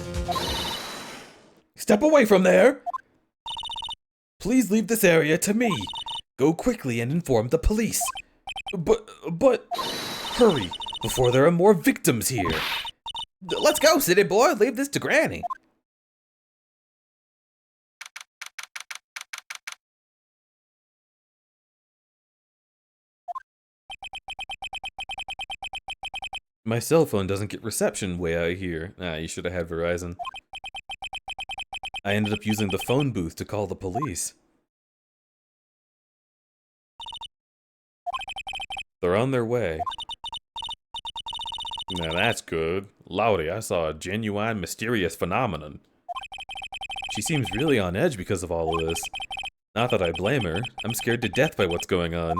Step away from there! Please leave this area to me. Go quickly and inform the police. But... Hurry, before there are more victims here. Let's go, city boy. Leave this to Granny. My cell phone doesn't get reception way out here. You should have had Verizon. I ended up using the phone booth to call the police. They're on their way. Now that's good. Lowdy, I saw a genuine, mysterious phenomenon. She seems really on edge because of all of this. Not that I blame her. I'm scared to death by what's going on.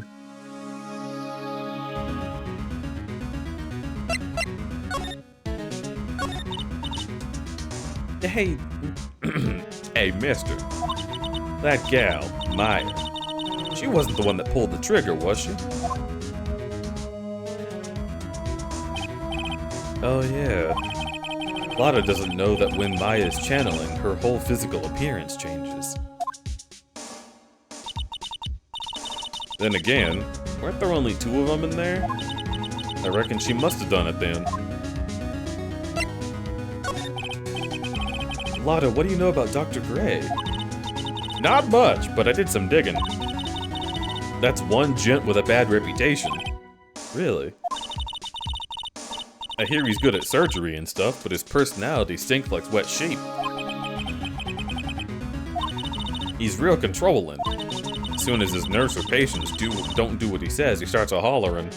Hey, hey, mister. That gal, Maya, She wasn't the one that pulled the trigger, was she? Oh yeah. Lotta doesn't know that when Maya is channeling, her whole physical appearance changes. Then again, weren't there only 2 of them in there? I reckon she must have done it then. Lotta, what do you know about Dr. Gray? Not much, but I did some digging. That's one gent with a bad reputation. Really? I hear he's good at surgery and stuff, but his personality stinks like wet sheep. He's real controlling. As soon as his nurse or patients don't do what he says, he starts a hollering.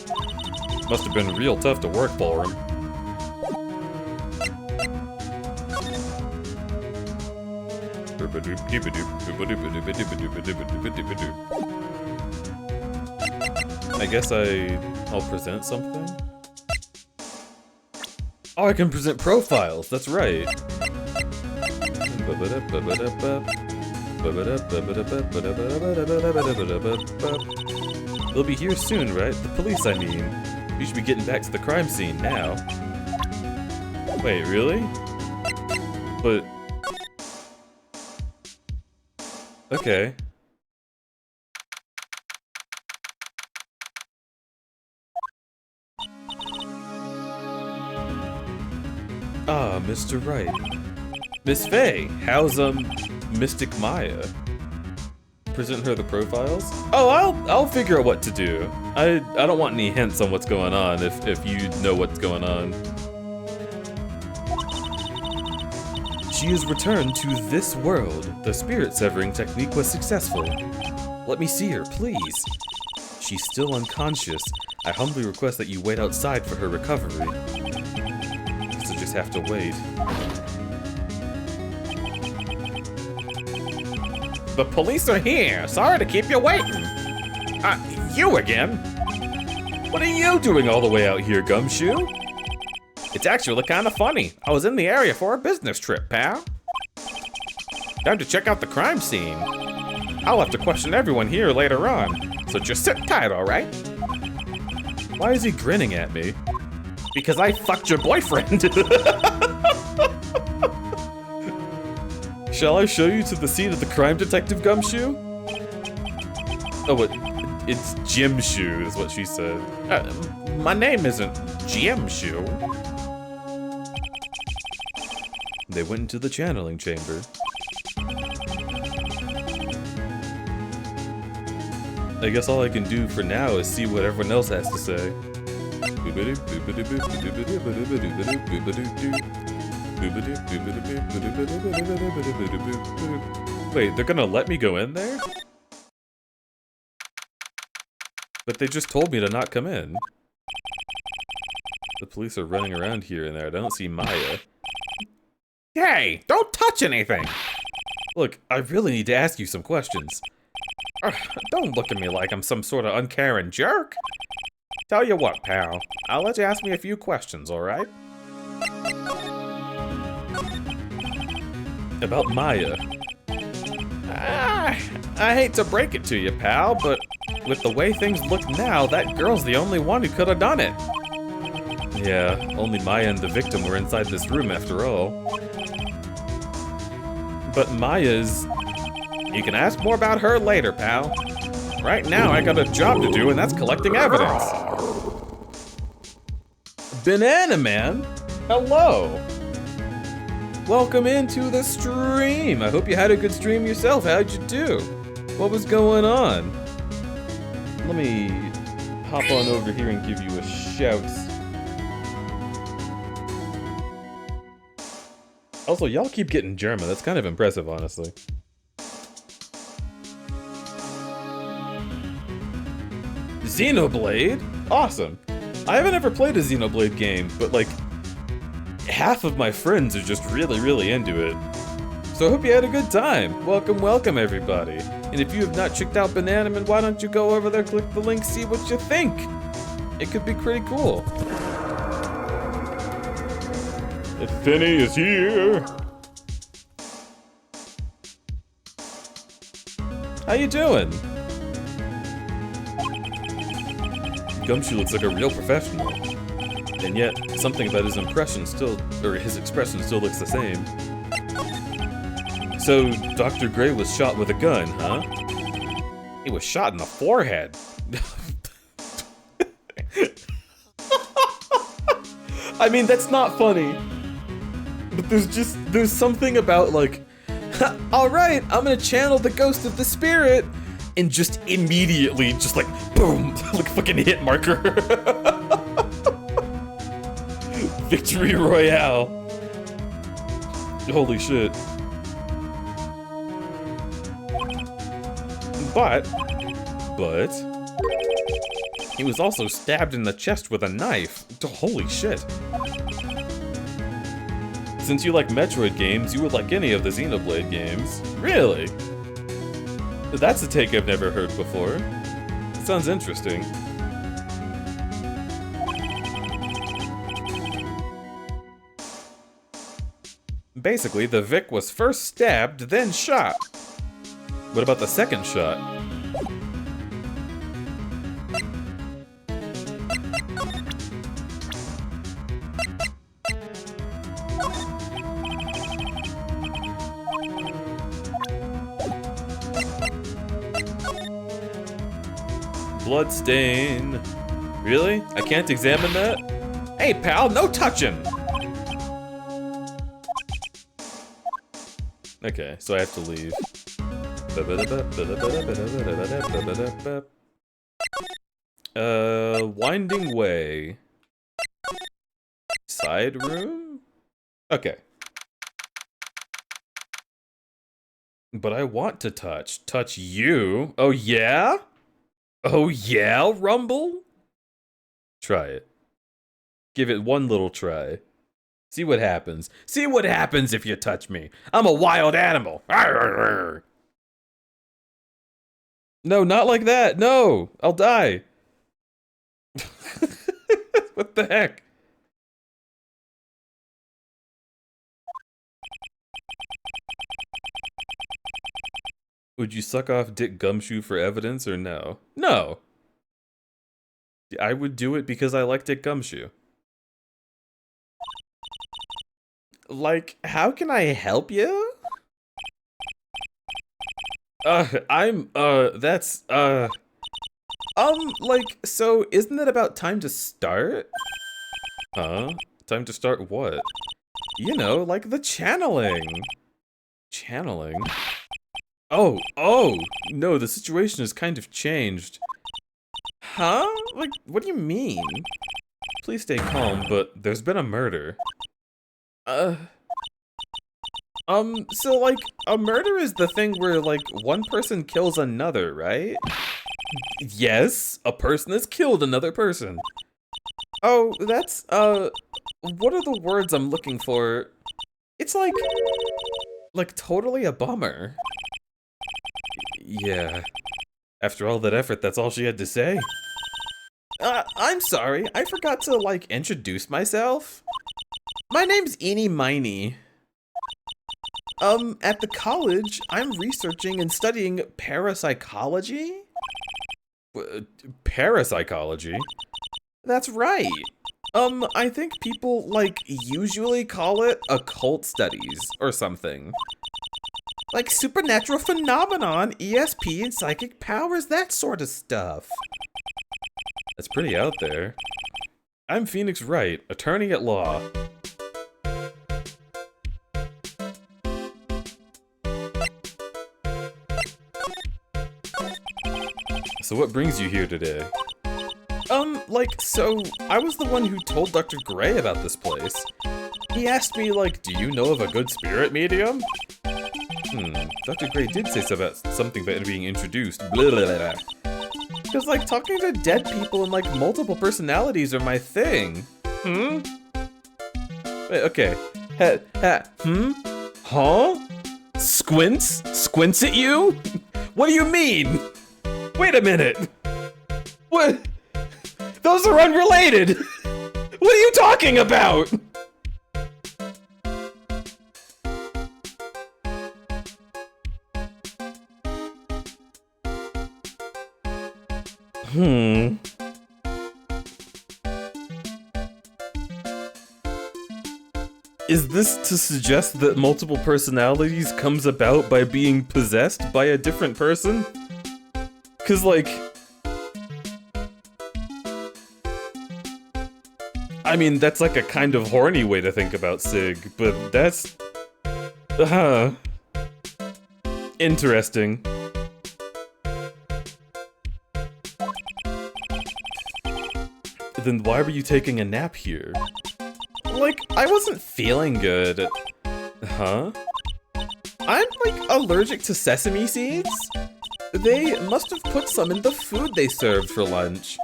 Must have been real tough to work for him. I guess I'll present something? Oh, I can present profiles, that's right. They'll be here soon, right? The police, I mean. You should be getting back to the crime scene now. Wait, really? But... okay. Ah, Mr. Wright. Miss Faye, how's, Mystic Maya? Present her the profiles? Oh, I'll figure out what to do. I don't want any hints on what's going on if you know what's going on. She has returned to this world. The spirit severing technique was successful. Let me see her, please. She's still unconscious. I humbly request that you wait outside for her recovery. Guess I just have to wait. The police are here. Sorry to keep you waiting. You again? What are you doing all the way out here, Gumshoe? It's actually kind of funny. I was in the area for a business trip, pal. Time to check out the crime scene. I'll have to question everyone here later on, so just sit tight, alright? Why is he grinning at me? Because I fucked your boyfriend. Shall I show you to the scene of the crime, Detective Gumshoe? Oh, it's Jim Shoe, is what she said. My name isn't Jim Shoe. They went into the channeling chamber. I guess all I can do for now is see what everyone else has to say. Wait, they're gonna let me go in there? But they just told me to not come in. The police are running around here and there. I don't see Maya. Hey, don't touch anything! Look, I really need to ask you some questions. Don't look at me like I'm some sort of uncaring jerk. Tell you what, pal. I'll let you ask me a few questions, alright? About Maya. I hate to break it to you, pal, but with the way things look now, that girl's the only one who could have done it. Yeah, only Maya and the victim were inside this room after all. But Maya's... You can ask more about her later, pal. Right now, I got a job to do, and that's collecting evidence. Banana Man? Hello! Welcome into the stream! I hope you had a good stream yourself. How'd you do? What was going on? Let me hop on over here and give you a shout. Also, y'all keep getting German. That's kind of impressive, honestly. Xenoblade? Awesome. I haven't ever played a Xenoblade game, but like, half of my friends are just really into it. So I hope you had a good time. Welcome everybody. And if you have not checked out Banana Man, why don't you go over there, click the link, see what you think. It could be pretty cool. And Finny is here. How you doing? Gumshoe looks like a real professional. And yet, something about his impression his expression still looks the same. So, Dr. Gray was shot with a gun, huh? He was shot in the forehead. I mean, that's not funny. But there's something about like, alright, I'm gonna channel the ghost of the spirit, and just immediately, just like, boom, like fucking hit marker. Victory Royale. Holy shit. But, he was also stabbed in the chest with a knife. Holy shit. Since you like Metroid games, you would like any of the Xenoblade games. Really? That's a take I've never heard before. It sounds interesting. Basically, the Vic was first stabbed, then shot. What about the second shot? Bloodstain. Really? I can't examine that? Hey, pal, no touching! Okay, so I have to leave. Winding way. Side room? Okay. But I want to touch. Touch you? Oh yeah? Oh yeah, Rumble? Try it. Give it one little try. See what happens. See what happens if you touch me. I'm a wild animal. No, not like that. No, I'll die. What the heck? Would you suck off Dick Gumshoe for evidence or no? No. I would do it because I like Dick Gumshoe. Like, how can I help you? Like, so isn't it about time to start? Huh? Time to start what? You know, like the channeling. Channeling? Oh, no, the situation has kind of changed. Huh? Like, what do you mean? Please stay calm, but there's been a murder. So, like, a murder is the thing where, like, one person kills another, right? Yes, a person has killed another person. Oh, that's, what are the words I'm looking for? It's like, totally a bummer. Yeah. After all that effort, that's all she had to say. I'm sorry, I forgot to, like, introduce myself. My name's Eenie Miney. At the college, I'm researching and studying parapsychology? Parapsychology? That's right. I think people, like, usually call it occult studies or something. Like supernatural phenomenon, ESP, and psychic powers, that sort of stuff. That's pretty out there. I'm Phoenix Wright, attorney at law. So what brings you here today? So I was the one who told Dr. Gray about this place. He asked me, like, do you know of a good spirit medium? Dr. Gray did say something about being introduced. Blah, blah, blah. Because, like, talking to dead people and, like, multiple personalities are my thing. Wait, okay. Huh? Squints? Squints at you? What do you mean? Wait a minute. What? Those are unrelated. What are you talking about? Is this to suggest that multiple personalities comes about by being possessed by a different person? 'Cause, like... I mean, that's like a kind of horny way to think about Sig, but that's... Interesting. Then why were you taking a nap here? Like, I wasn't feeling good. Huh? I'm, like, allergic to sesame seeds? They must have put some in the food they served for lunch.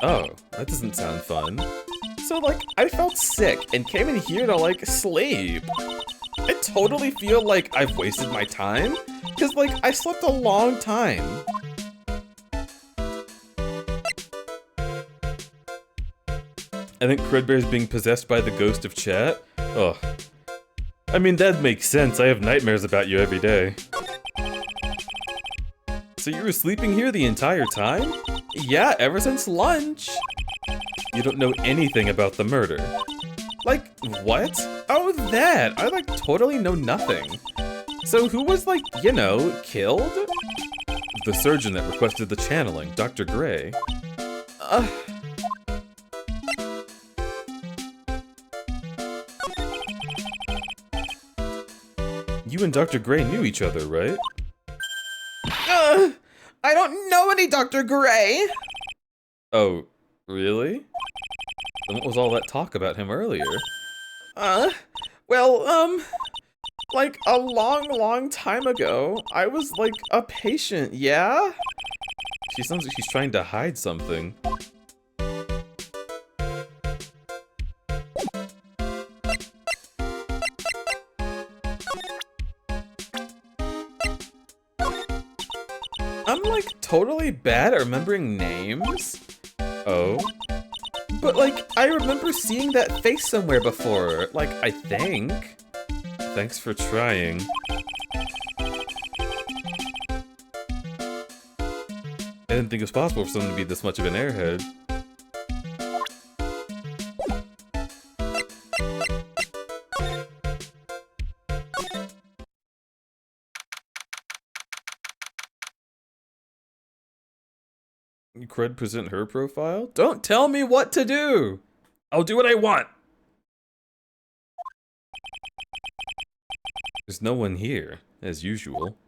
Oh, that doesn't sound fun. So, like, I felt sick and came in here to, like, sleep. I totally feel like I've wasted my time, because, like, I slept a long time. I think Crudberry's being possessed by the ghost of chat? Ugh. I mean, that makes sense. I have nightmares about you every day. So you were sleeping here the entire time? Yeah, ever since lunch. You don't know anything about the murder. Like, what? Oh, that! I, like, totally know nothing. So who was, like, you know, killed? The surgeon that requested the channeling, Dr. Gray. You and Dr. Gray knew each other, right? I don't know any Dr. Gray! Oh, really? Then what was all that talk about him earlier? Well, like a long time ago, I was like a patient, yeah? She sounds like she's trying to hide something. I'm like totally bad at remembering names. Oh? But like, I remember seeing that face somewhere before, like, I think. Thanks for trying. I didn't think it was possible for someone to be this much of an airhead. Cred present her profile? Don't tell me what to do! I'll do what I want! There's no one here, as usual.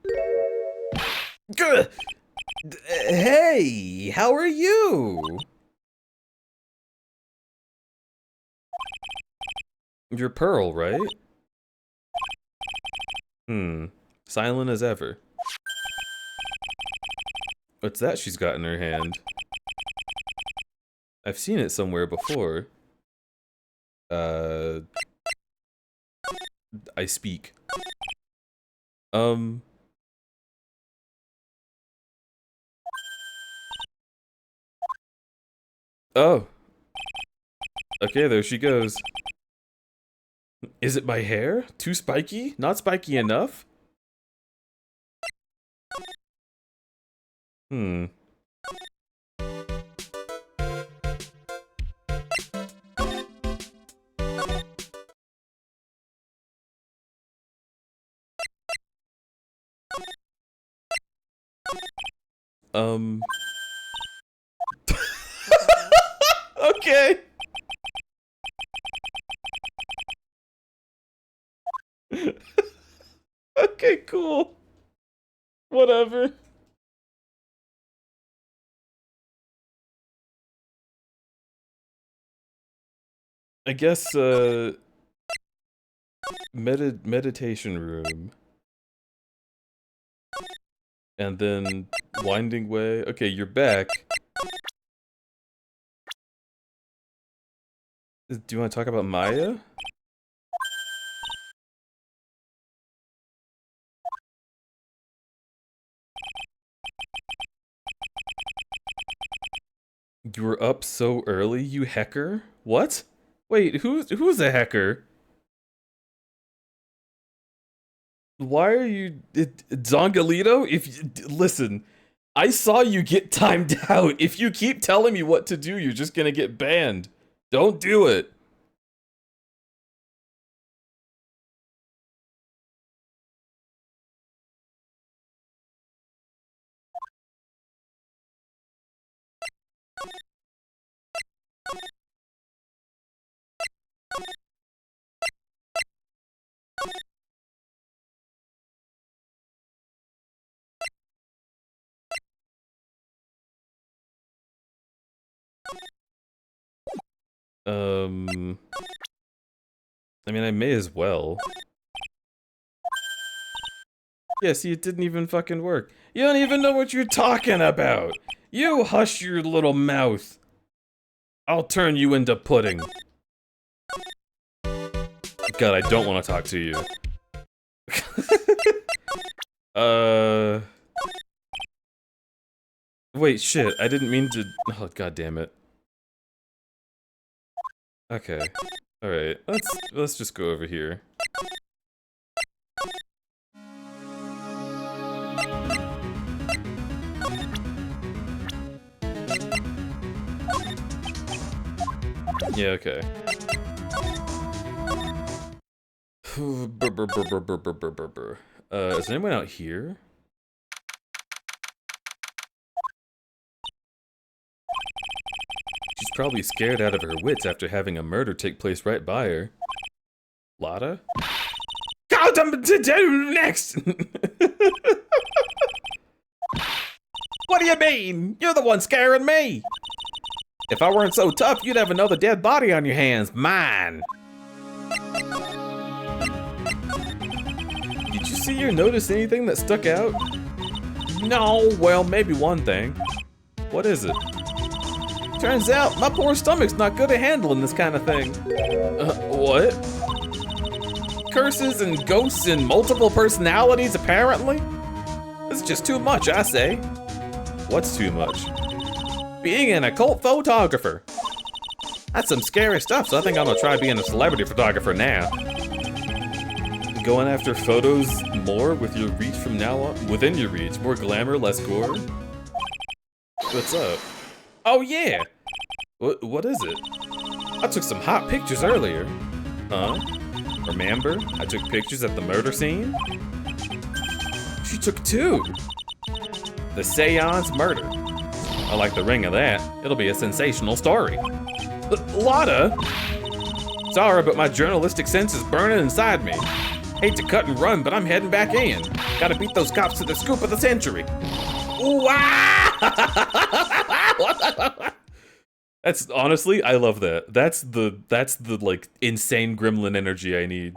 Gah! Hey, how are you? You're Pearl, right? Silent as ever. What's that she's got in her hand? I've seen it somewhere before. I speak. Oh. Okay, there she goes. Is it my hair? Too spiky? Not spiky enough? Okay. Okay, cool. Whatever. I guess, meditation room. And then winding way. Okay, you're back. Do you want to talk about Maya? You were up so early, you hecker? What? Wait, who's a hecker? Why are you Zongalito? Listen, I saw you get timed out. If you keep telling me what to do, you're just gonna get banned. Don't do it. I mean, I may as well. Yeah, see, it didn't even fucking work. You don't even know what you're talking about. You hush your little mouth. I'll turn you into pudding. God, I don't want to talk to you. Wait, shit, I didn't mean to... Oh, god damn it. Okay. Alright, let's just go over here. Yeah, okay. Is anyone out here? She's probably scared out of her wits after having a murder take place right by her. Lotta? Go to do next! What do you mean? You're the one scaring me. If I weren't so tough, you'd have another dead body on your hands. Mine. Did you see or notice anything that stuck out? No, well, maybe one thing. What is it? Turns out, my poor stomach's not good at handling this kind of thing. What? Curses and ghosts and multiple personalities, apparently? This is just too much, I say. What's too much? Being an occult photographer. That's some scary stuff, so I think I'm gonna try being a celebrity photographer now. Going after photos more with your reach from now on? Within your reach? More glamour, less gore? What's up? Oh yeah! What is it? I took some hot pictures earlier. Huh? Remember? I took pictures at the murder scene? She took two. The Seance murder. I like the ring of that. It'll be a sensational story. Lotta! Sorry, but my journalistic sense is burning inside me. Hate to cut and run, but I'm heading back in. Gotta beat those cops to the scoop of the century. Wow! That's honestly, I love that. That's the like insane gremlin energy I need.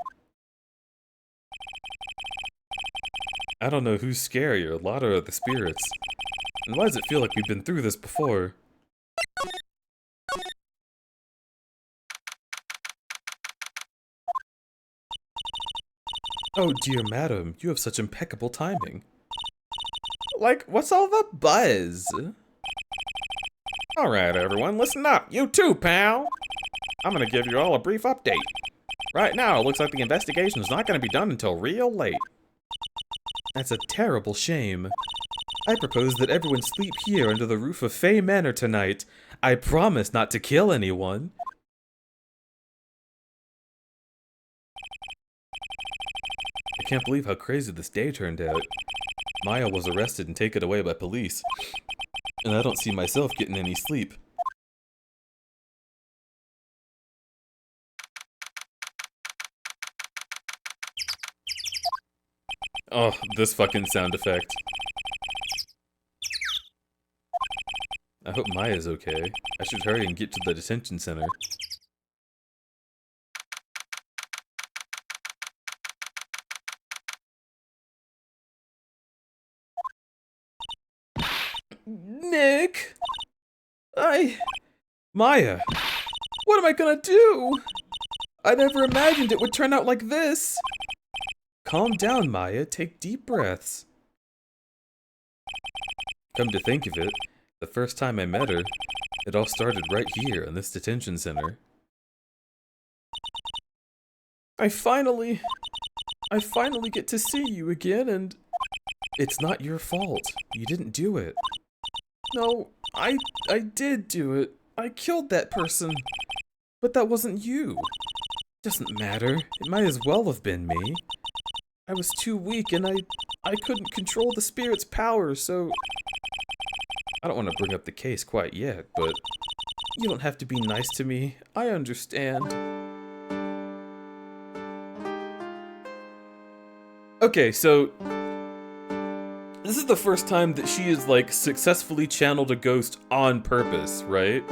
I don't know who's scarier, Lotta or the spirits. And why does it feel like we've been through this before? Oh dear madam, you have such impeccable timing. Like, what's all the buzz? Alright everyone, listen up. You too, pal. I'm gonna give you all a brief update. Right now, it looks like the investigation is not gonna be done until real late. That's a terrible shame. I propose that everyone sleep here under the roof of Fay Manor tonight. I promise not to kill anyone. I can't believe how crazy this day turned out. Maya was arrested and taken away by police. And I don't see myself getting any sleep. Oh, this fucking sound effect. I hope Maya's okay. I should hurry and get to the detention center. Nick! Maya! What am I gonna do? I never imagined it would turn out like this! Calm down, Maya. Take deep breaths. Come to think of it, the first time I met her, it all started right here in this detention center. I finally get to see you again, and it's not your fault. You didn't do it. no, I did do it. I killed that person. But that wasn't you. Doesn't matter. It might as well have been me. I was too weak and I couldn't control the spirit's power, so I don't want to bring up the case quite yet, but you don't have to be nice to me. I understand. Okay, so this is the first time that she has, like, successfully channeled a ghost on purpose, right?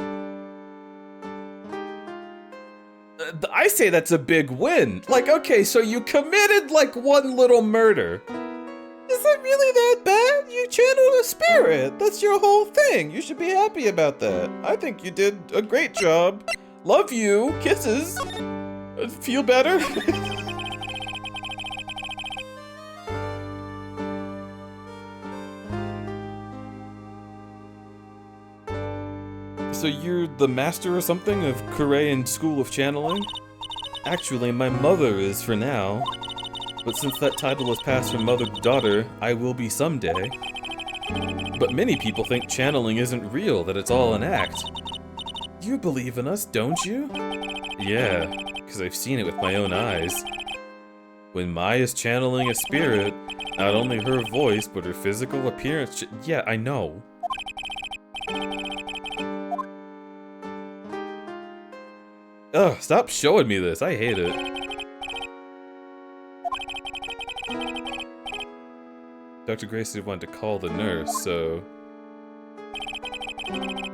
I say that's a big win. Like, okay, so you committed, like, one little murder. Is it really that bad? You channeled a spirit. That's your whole thing. You should be happy about that. I think you did a great job. Love you. Kisses. Feel better? So you're the master or something of Korean School of Channeling? Actually, my mother is for now. But since that title has passed from mother to daughter, I will be someday. But many people think channeling isn't real, that it's all an act. You believe in us, don't you? Yeah, because I've seen it with my own eyes. When Maya's channeling a spirit, not only her voice, but her physical appearance. Yeah, I know. Ugh, stop showing me this. I hate it. Dr. Gracie wanted to call the nurse, so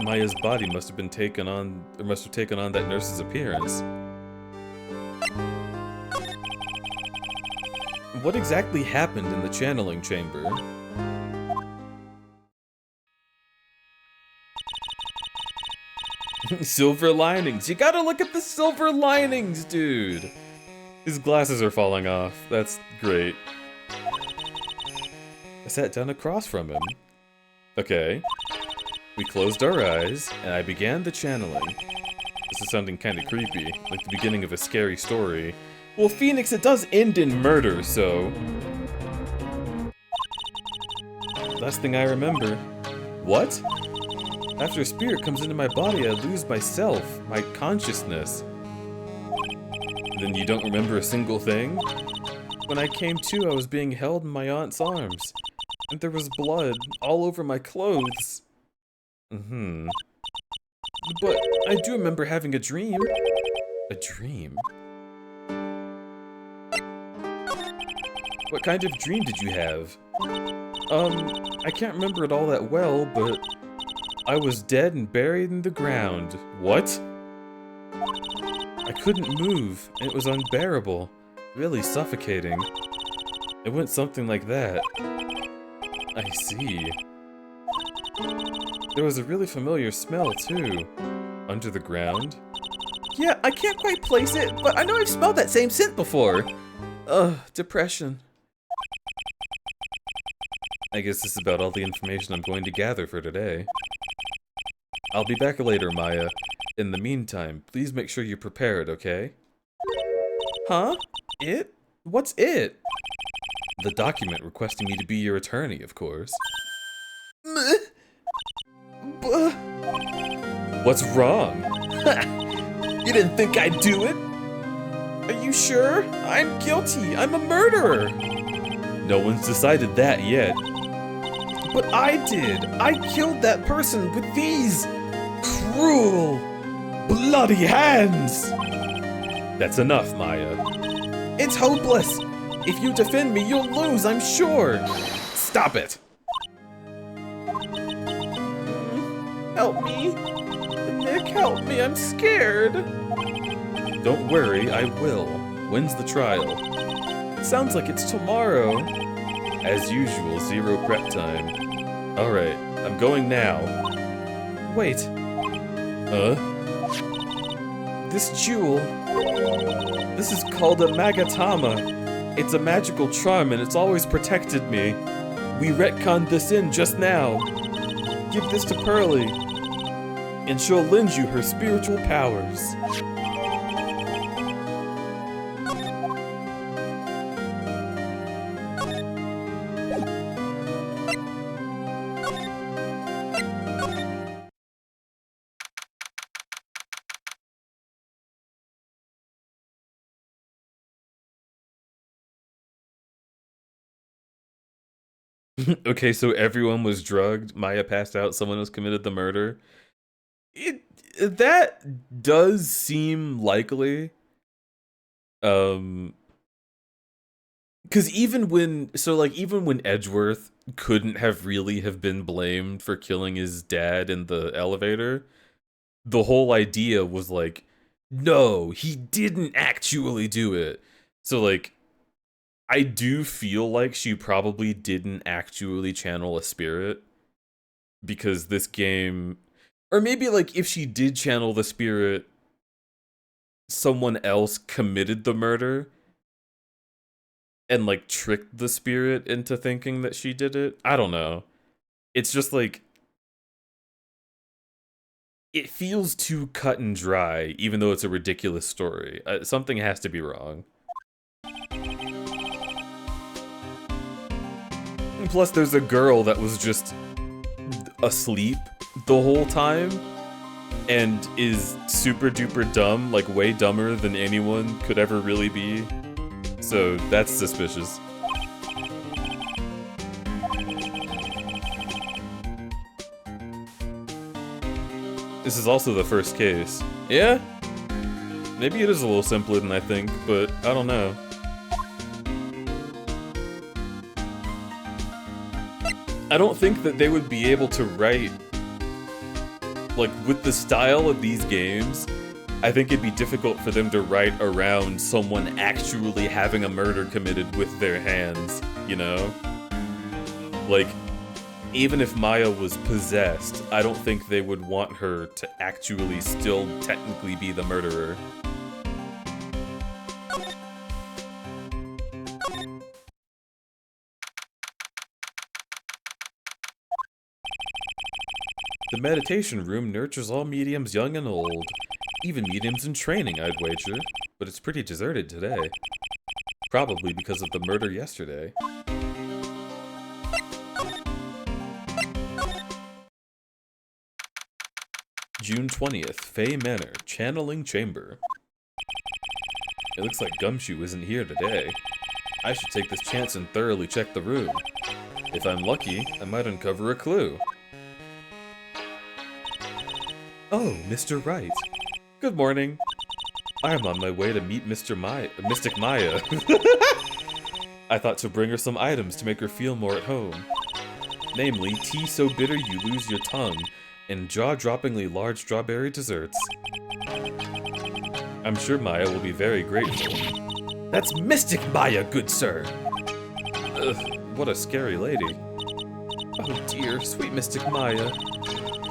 Maya's body must have taken on that nurse's appearance. What exactly happened in the channeling chamber? Silver linings. You gotta look at the silver linings, dude. His glasses are falling off. That's great. I sat down across from him. Okay. We closed our eyes, and I began the channeling. This is sounding kinda creepy, like the beginning of a scary story. Well, Phoenix, it does end in murder, so... Last thing I remember. What? After a spirit comes into my body, I lose myself, my consciousness. Then you don't remember a single thing? When I came to, I was being held in my aunt's arms. And there was blood all over my clothes. But I do remember having a dream. A dream? What kind of dream did you have? I can't remember it all that well, but I was dead and buried in the ground. What? I couldn't move, and it was unbearable. Really suffocating. It went something like that. I see. There was a really familiar smell, too. Under the ground? Yeah, I can't quite place it, but I know I've smelled that same scent before. Ugh, depression. I guess this is about all the information I'm going to gather for today. I'll be back later, Maya. In the meantime, please make sure you're prepared, okay? Huh? It? What's it? The document requesting me to be your attorney, of course. What's wrong? You didn't think I'd do it? Are you sure? I'm guilty. I'm a murderer. No one's decided that yet. But I did. I killed that person with these cruel, bloody hands. That's enough, Maya. It's hopeless. If you defend me, you'll lose, I'm sure. Stop it. Help me. Nick, help me. I'm scared. Don't worry, I will. When's the trial? It sounds like it's tomorrow. As usual, zero prep time. Alright, I'm going now. Wait. This jewel. This is called a Magatama. It's a magical charm and it's always protected me. We retconned this in just now. Give this to Pearly, and she'll lend you her spiritual powers. Okay, so everyone was drugged, Maya passed out, someone else committed the murder. That does seem likely. Because even when Edgeworth couldn't have really have been blamed for killing his dad in the elevator, the whole idea was like, no, he didn't actually do it. So like, I do feel like she probably didn't actually channel a spirit, because this game, or maybe like if she did channel the spirit, someone else committed the murder and like tricked the spirit into thinking that she did it. I don't know. It's just like, it feels too cut and dry, even though it's a ridiculous story. Something has to be wrong. And plus, there's a girl that was just asleep the whole time and is super duper dumb, like way dumber than anyone could ever really be. So that's suspicious. This is also the first case. Yeah? Maybe it is a little simpler than I think, but I don't know. I don't think that they would be able to write, like, with the style of these games, I think it'd be difficult for them to write around someone actually having a murder committed with their hands, you know? Like, even if Maya was possessed, I don't think they would want her to actually still technically be the murderer. The meditation room nurtures all mediums young and old. Even mediums in training, I'd wager. But it's pretty deserted today. Probably because of the murder yesterday. June 20th, Fay Manor, Channeling Chamber. It looks like Gumshoe isn't here today. I should take this chance and thoroughly check the room. If I'm lucky, I might uncover a clue. Oh, Mr. Wright. Good morning. I am on my way to meet Mystic Maya. I thought to bring her some items to make her feel more at home. Namely, tea so bitter you lose your tongue, and jaw-droppingly large strawberry desserts. I'm sure Maya will be very grateful. That's Mystic Maya, good sir! Ugh, what a scary lady. Oh dear, sweet Mystic Maya.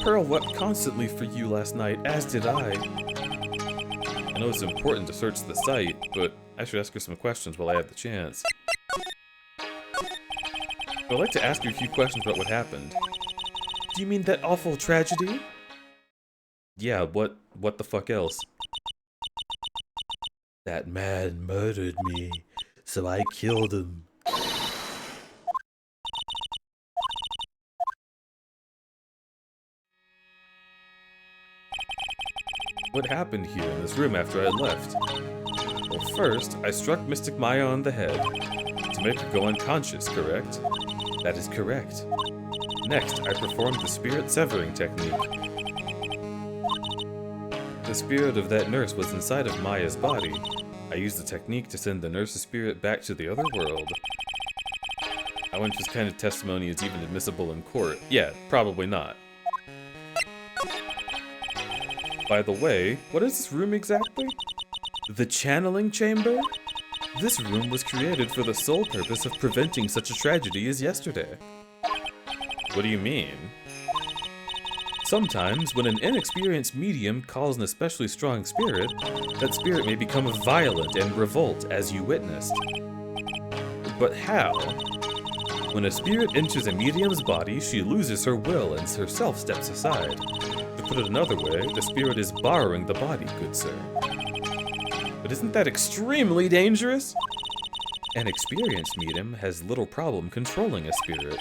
Pearl wept constantly for you last night, as did I. I know it's important to search the site, but I should ask her some questions while I have the chance. I'd like to ask you a few questions about what happened. Do you mean that awful tragedy? Yeah, what the fuck else? That man murdered me, so I killed him. What happened here in this room after I left? Well, first, I struck Mystic Maya on the head to make her go unconscious, correct? That is correct. Next, I performed the spirit severing technique. The spirit of that nurse was inside of Maya's body. I used the technique to send the nurse's spirit back to the other world. I wonder if this kind of testimony is even admissible in court. Yeah, probably not. By the way, what is this room exactly? The channeling chamber? This room was created for the sole purpose of preventing such a tragedy as yesterday. What do you mean? Sometimes, when an inexperienced medium calls an especially strong spirit, that spirit may become violent and revolt, as you witnessed. But how? When a spirit enters a medium's body, she loses her will and herself steps aside. To put it another way, the spirit is borrowing the body, good sir. But isn't that extremely dangerous? An experienced medium has little problem controlling a spirit.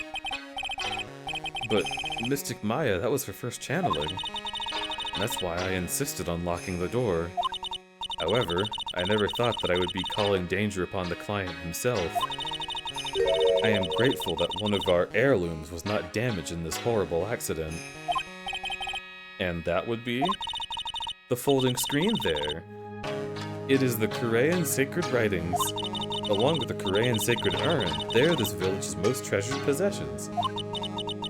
But Mystic Maya, that was her first channeling. And that's why I insisted on locking the door. However, I never thought that I would be calling danger upon the client himself. I am grateful that one of our heirlooms was not damaged in this horrible accident. And that would be the folding screen there. It is the Korean sacred writings. Along with the Korean sacred urn, they are this village's most treasured possessions.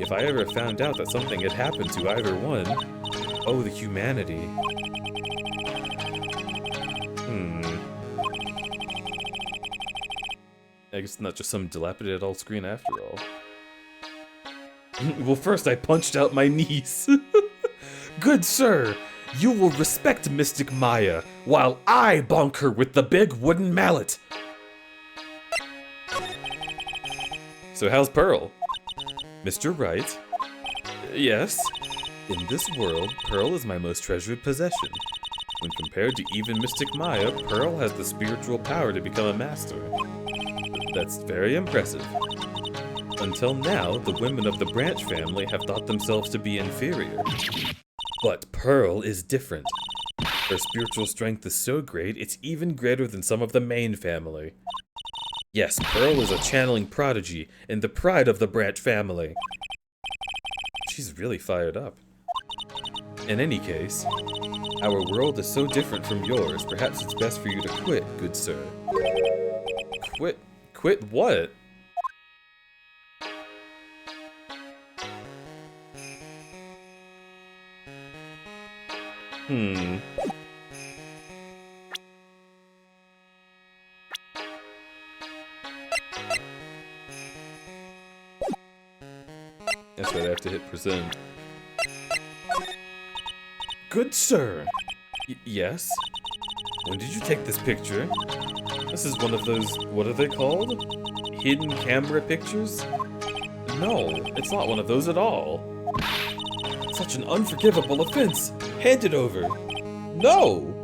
If I ever found out that something had happened to either one, oh, the humanity. I guess not just some dilapidated old screen after all. Well, first I punched out my niece. Good sir, you will respect Mystic Maya, while I bonk her with the big wooden mallet. So how's Pearl? Mr. Wright? Yes? In this world, Pearl is my most treasured possession. When compared to even Mystic Maya, Pearl has the spiritual power to become a master. That's very impressive. Until now, the women of the Branch family have thought themselves to be inferior. But Pearl is different. Her spiritual strength is so great, it's even greater than some of the main family. Yes, Pearl is a channeling prodigy and the pride of the Branch family. She's really fired up. In any case, our world is so different from yours, perhaps it's best for you to quit, good sir. Quit? Quit what? That's right, I have to hit present. Good sir! Yes? When did you take this picture? This is one of those, what are they called? Hidden camera pictures? No, it's not one of those at all. Such an unforgivable offense! Hand it over! No!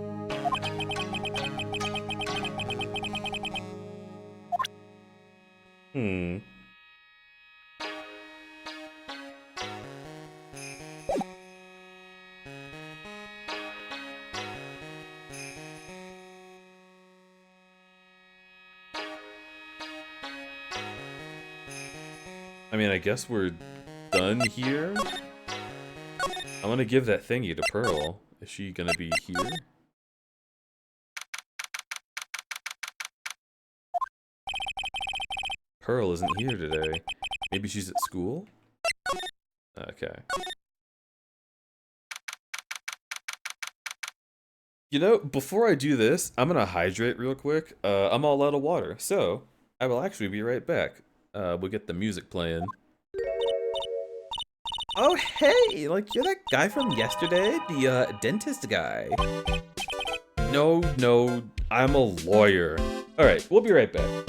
I mean, I guess we're done here. I'm gonna give that thingy to Pearl. Is she gonna be here? Pearl isn't here today. Maybe she's at school? Okay. You know, before I do this, I'm gonna hydrate real quick. I'm all out of water, so I will actually be right back. We'll get the music playing. Oh, hey! Like, you're that guy from yesterday? The, dentist guy. No, I'm a lawyer. Alright, we'll be right back.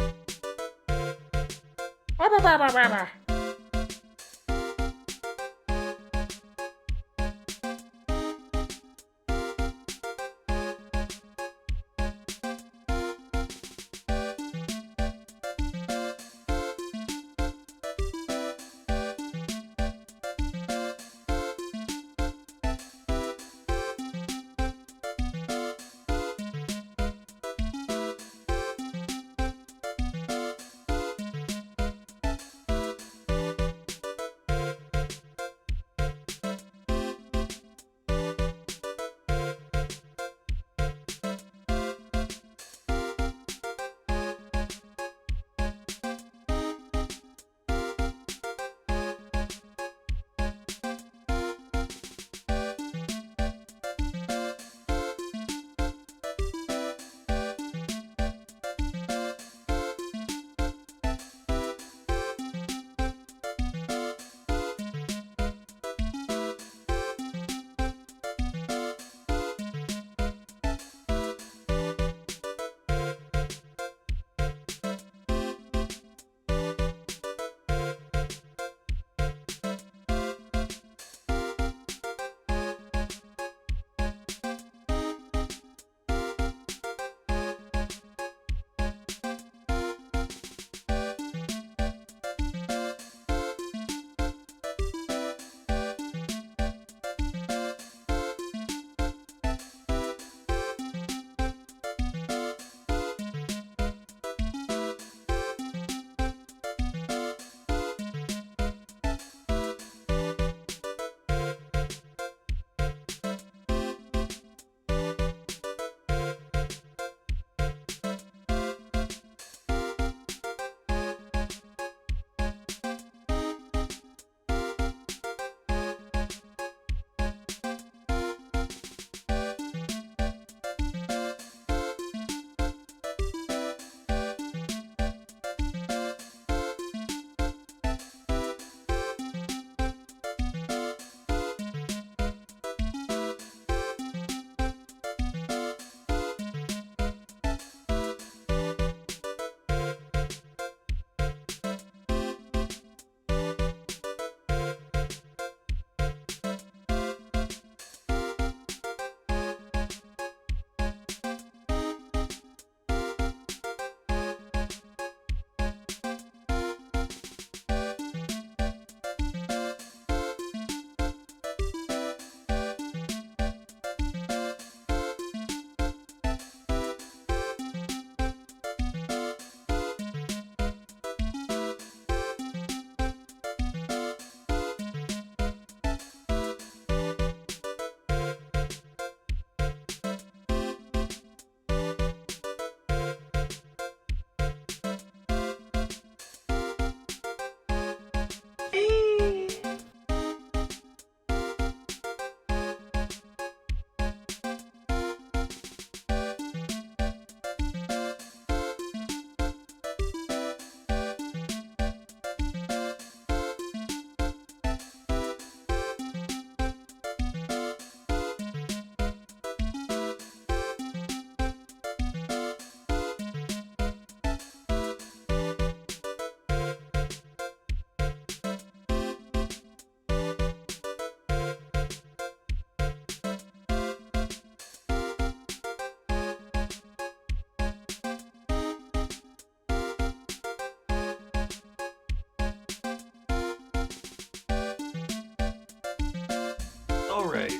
Alright.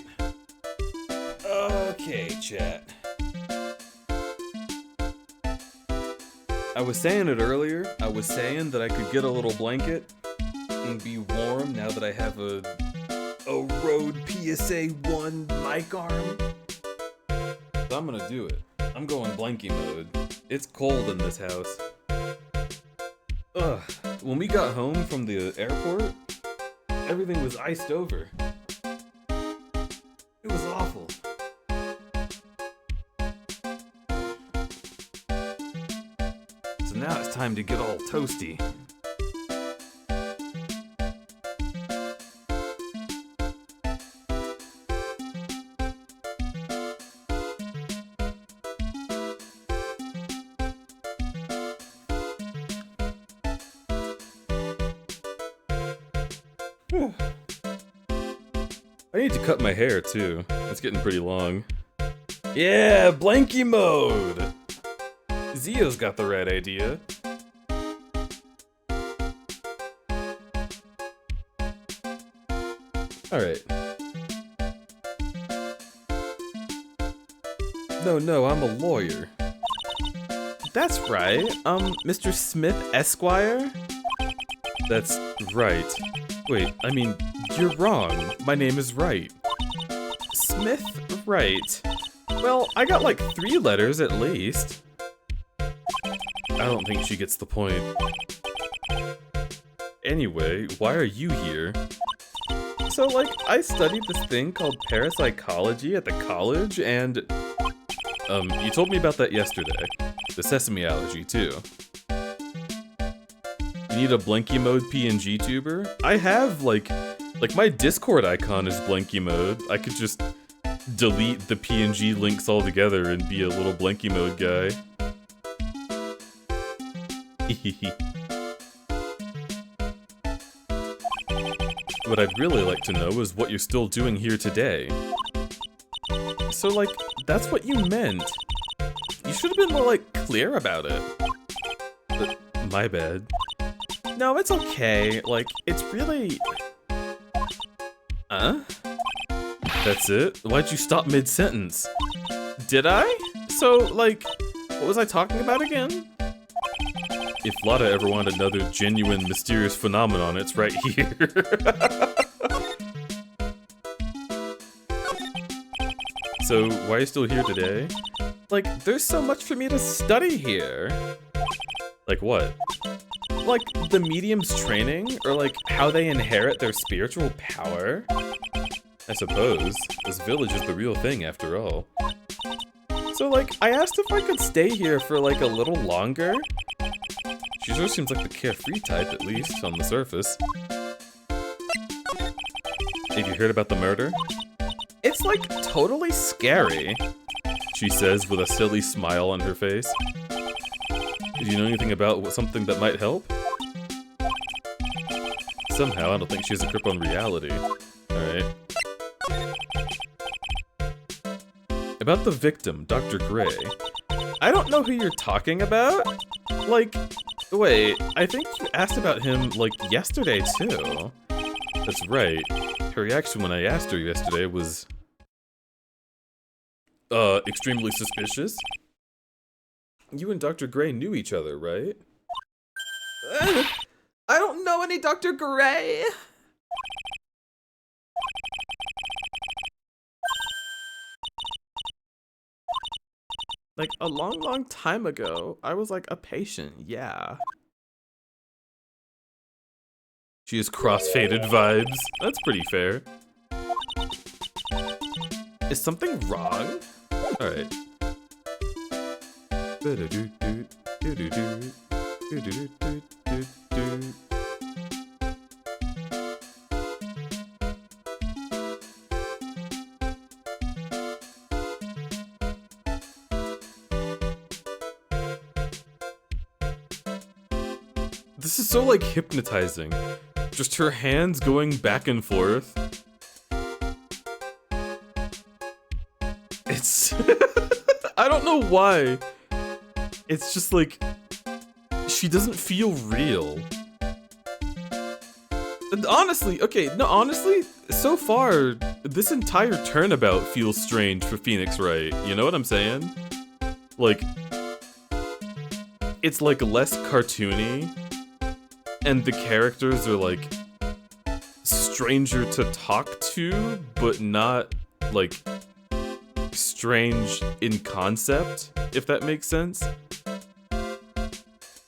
Okay, chat. I was saying it earlier. I was saying that I could get a little blanket and be warm now that I have a Rode PSA 1 mic arm. So I'm gonna do it. I'm going blankie mode. It's cold in this house. Ugh. When we got home from the airport, everything was iced over. It was awful. So now it's time to get all toasty. I need to cut my hair too. It's getting pretty long. Yeah, blankie mode! Zio's got the right idea. Alright. No, I'm a lawyer. That's right. Mr. Smith Esquire? That's right. Wait, I mean, you're wrong. My name is Wright. Smith Wright. Well, I got like 3 letters at least. I don't think she gets the point. Anyway, why are you here? So, like, I studied this thing called parapsychology at the college, and you told me about that yesterday. The sesame allergy, too. You need a blankie mode PNG tuber? I have, like my Discord icon is blankie mode. I could just delete the PNG links altogether and be a little blankie mode guy. What I'd really like to know is what you're still doing here today. So, like, that's what you meant. You should have been more, like, clear about it. But, my bad. No, it's okay. Like, it's really... Huh? That's it? Why'd you stop mid-sentence? Did I? So, like, what was I talking about again? If Lotta ever wanted another genuine, mysterious phenomenon, it's right here. So, why are you still here today? Like, there's so much for me to study here. Like what? Like, the medium's training? Or like, how they inherit their spiritual power? I suppose. This village is the real thing, after all. So, like, I asked if I could stay here for, like, a little longer. She sure seems like the carefree type, at least, on the surface. Have you heard about the murder? It's, like, totally scary, she says with a silly smile on her face. Do you know anything about something that might help? Somehow, I don't think she has a grip on reality. Alright. About the victim, Dr. Gray. I don't know who you're talking about. Like, wait, I think you asked about him, like, yesterday, too. That's right. Her reaction when I asked her yesterday was... extremely suspicious? You and Dr. Gray knew each other, right? I don't know any Dr. Gray! Like, a long, long time ago, I was like a patient, yeah. She has cross-faded vibes. That's pretty fair. Is something wrong? Alright. This is so, like, hypnotizing. Just her hands going back and forth. It's... I don't know why. It's just, like... She doesn't feel real. And honestly, okay, no, honestly, so far, this entire turnabout feels strange for Phoenix Wright. You know what I'm saying? Like, it's like less cartoony, and the characters are like stranger to talk to, but not like strange in concept, if that makes sense.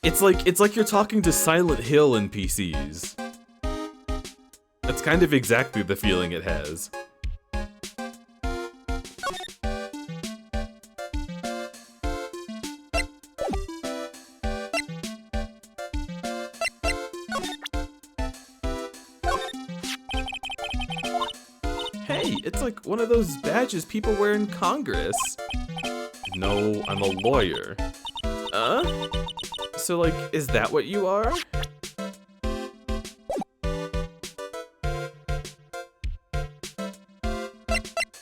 It's like you're talking to Silent Hill NPCs. That's kind of exactly the feeling it has. Hey, it's like one of those badges people wear in Congress. No, I'm a lawyer. So, like, is that what you are?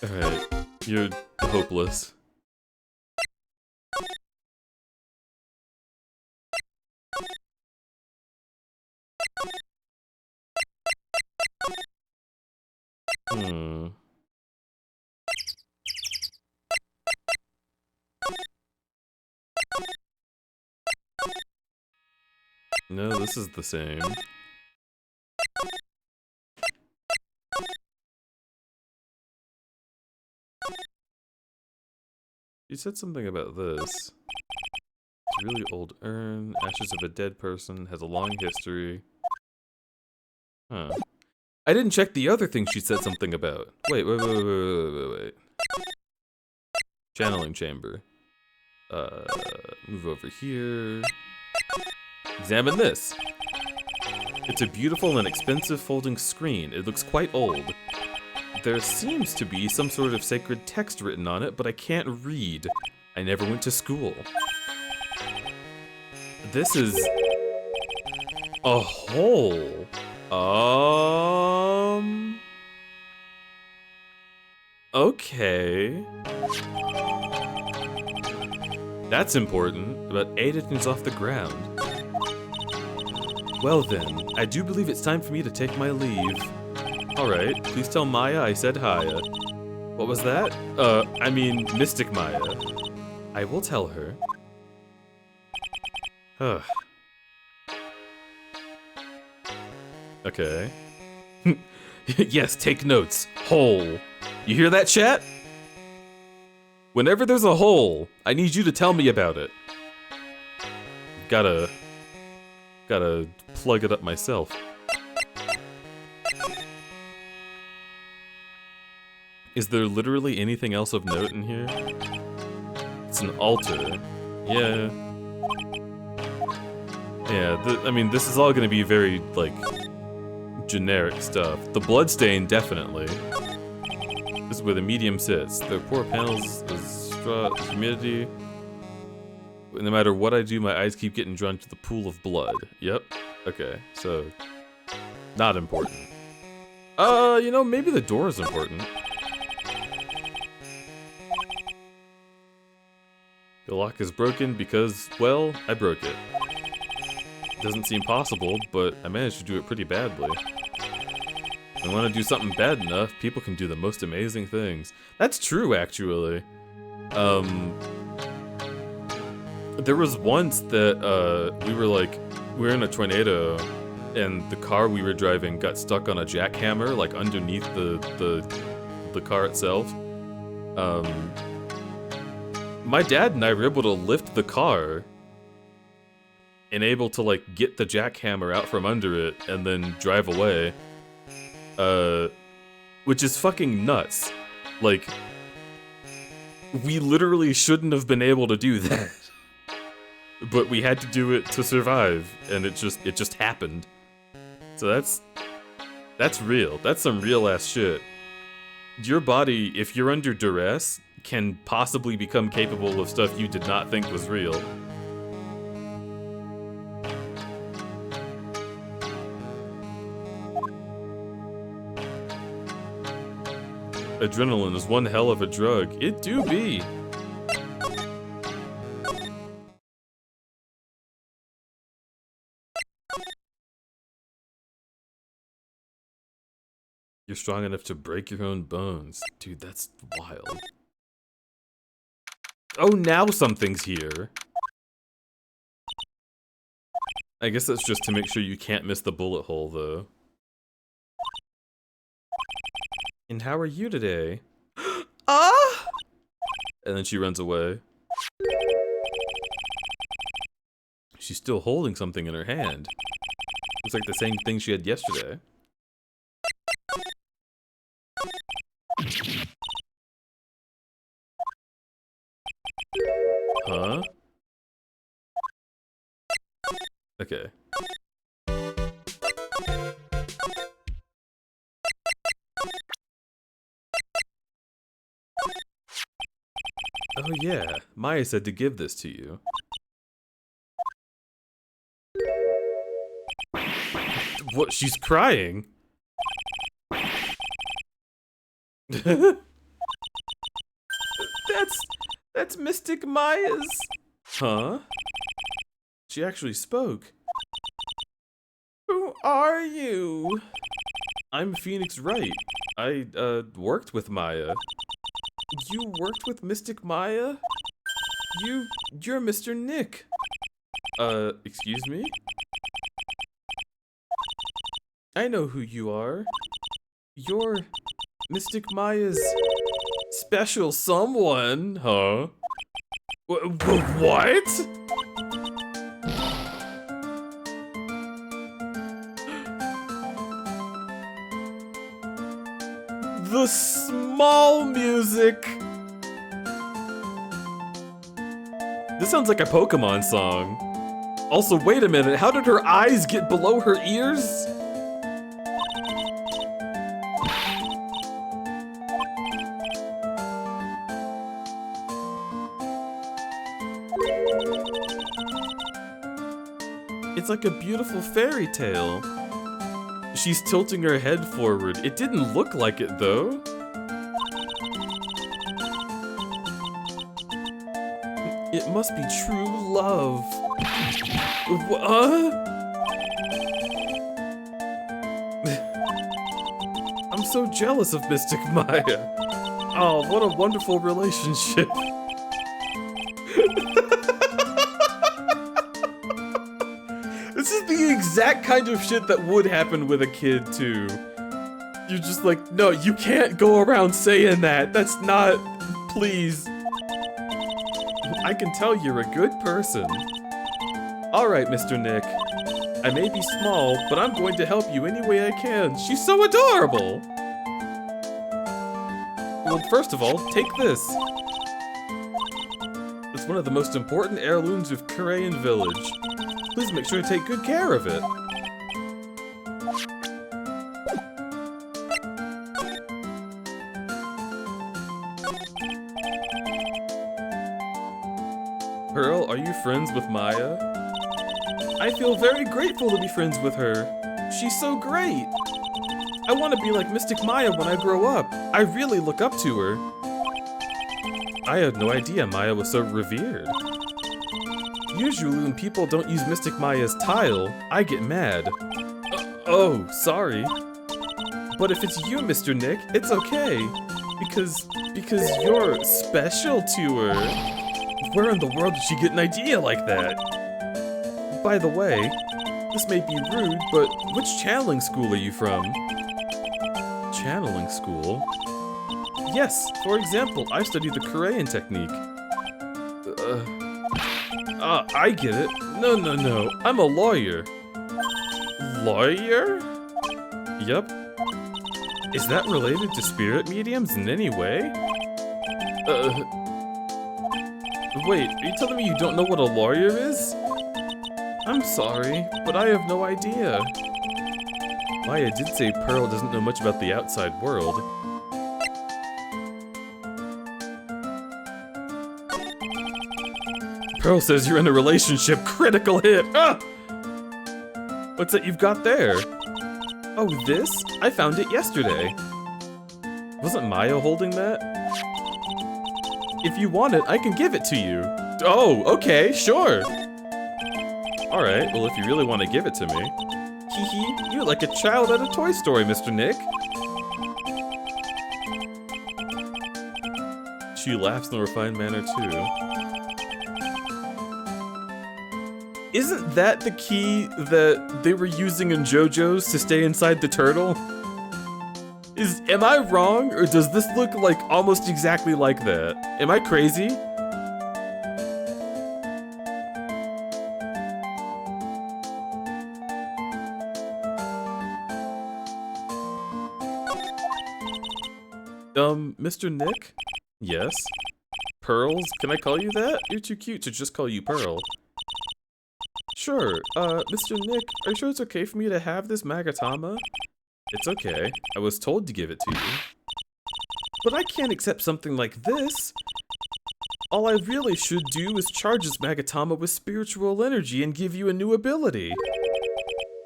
Alright, you're hopeless. No, this is the same. You said something about this. It's a really old urn, ashes of a dead person, has a long history. Huh. I didn't check the other thing she said something about. Wait. Channeling chamber. Move over here. Examine this. It's a beautiful and expensive folding screen. It looks quite old. There seems to be some sort of sacred text written on it, but I can't read. I never went to school. This is a hole. Okay. That's important, about 8 inches off the ground. Well then, I do believe it's time for me to take my leave. Alright, please tell Maya I said hi. What was that? I mean, Mystic Maya. I will tell her. Huh. Okay. Yes, take notes. Hole. You hear that, chat? Whenever there's a hole, I need you to tell me about it. Gotta plug it up myself. Is there literally anything else of note in here? It's an altar. Yeah. Yeah, I mean, this is all gonna be very, like, generic stuff. The bloodstain, definitely. This is where the medium sits. There are poor panels, straw, humidity. No matter what I do, my eyes keep getting drawn to the pool of blood. Yep. Okay, so... not important. You know, maybe the door is important. The lock is broken because, well, I broke it. Doesn't seem possible, but I managed to do it pretty badly. When I want to do something bad enough, people can do the most amazing things. That's true, actually. There was once that, we were in a tornado, and the car we were driving got stuck on a jackhammer, like, underneath the car itself. My dad and I were able to lift the car, and able to, like, get the jackhammer out from under it, and then drive away. Which is fucking nuts. Like, we literally shouldn't have been able to do that. But we had to do it to survive, and it just happened. So that's real. That's some real ass shit. Your body, if you're under duress, can possibly become capable of stuff you did not think was real. Adrenaline is one hell of a drug. It do be. You're strong enough to break your own bones. Dude, that's wild. Oh, now something's here. I guess that's just to make sure you can't miss the bullet hole, though. And how are you today? Ah! And then she runs away. She's still holding something in her hand. Looks like the same thing she had yesterday. Huh? Okay. Oh yeah, Maya said to give this to you. What? She's crying? That's Mystic Maya's. Huh? She actually spoke. Who are you? I'm Phoenix Wright. I worked with Maya. You worked with Mystic Maya? You're Mr. Nick. Excuse me? I know who you are. You're Mystic Maya's special someone, huh? What? The small music. This sounds like a Pokemon song. Also, wait a minute, how did her eyes get below her ears? It's like a beautiful fairy tale. She's tilting her head forward. It didn't look like it, though. It must be true love. I'm so jealous of Mystic Maya. Oh, what a wonderful relationship. This is the exact kind of shit that would happen with a kid, too. You're just like, no, you can't go around saying that. That's not... Please. I can tell you're a good person. Alright, Mr. Nick. I may be small, but I'm going to help you any way I can. She's so adorable! Well, first of all, take this. It's one of the most important heirlooms of Korean Village. Please make sure to take good care of it. Pearl, are you friends with Maya? I feel very grateful to be friends with her. She's so great. I want to be like Mystic Maya when I grow up. I really look up to her. I had no idea Maya was so revered. Usually when people don't use Mystic Maya's tile, I get mad. Oh, sorry. But if it's you, Mr. Nick, it's okay. Because you're special to her. Where in the world did she get an idea like that? By the way, this may be rude, but which channeling school are you from? Channeling school? Yes, for example, I study the Korean technique. I get it. No, I'm a lawyer. Lawyer? Yep. Is that related to spirit mediums in any way? Wait, are you telling me you don't know what a lawyer is? I'm sorry, but I have no idea. Maya did say Pearl doesn't know much about the outside world. Pearl says you're in a relationship. Critical hit! Ah! What's that you've got there? Oh, this? I found it yesterday. Wasn't Maya holding that? If you want it, I can give it to you. Oh, okay, sure. Alright, well if you really want to give it to me. Hee hee, you're like a child at a toy story, Mr. Nick. she laughs in a refined manner too. Isn't that the key that they were using in JoJo's to stay inside the turtle? Am I wrong, or does this look like almost exactly like that? Am I crazy? Mr. Nick? Yes? Pearls? Can I call you that? You're too cute to just call you Pearl. Sure, Mr. Nick, are you sure it's okay for me to have this Magatama? It's okay. I was told to give it to you. But I can't accept something like this. All I really should do is charge this Magatama with spiritual energy and give you a new ability.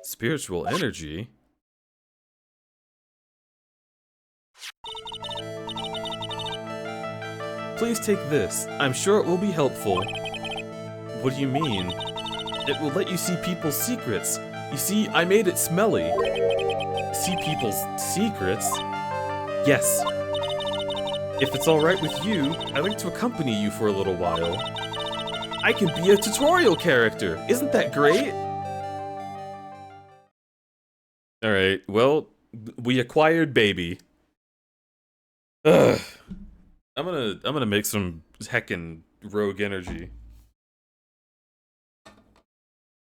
Spiritual energy? Please take this. I'm sure it will be helpful. What do you mean? It will let you see people's secrets. You see, I made it smelly. See people's secrets? Yes. If it's alright with you, I'd like to accompany you for a little while. I can be a tutorial character! Isn't that great? Alright, well, we acquired baby. Ugh. I'm gonna make some heckin' rogue energy. I'm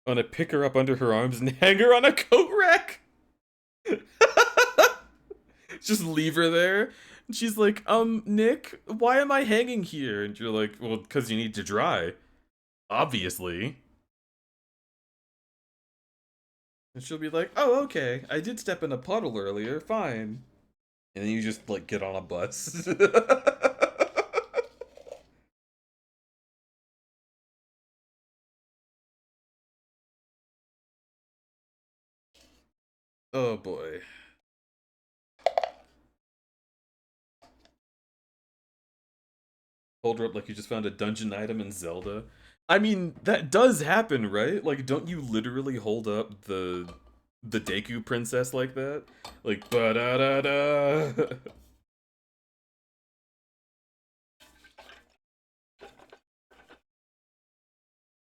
gonna pick her up under her arms and hang her on a coat rack! Just leave her there. And she's like, Nick, why am I hanging here? And you're like, well, because you need to dry. Obviously. And she'll be like, oh, okay. I did step in a puddle earlier, fine. And then you just, like, get on a bus. Oh, boy. Hold her up like you just found a dungeon item in Zelda. I mean, that does happen, right? Like, don't you literally hold up the Deku princess like that? Like, ba-da-da-da.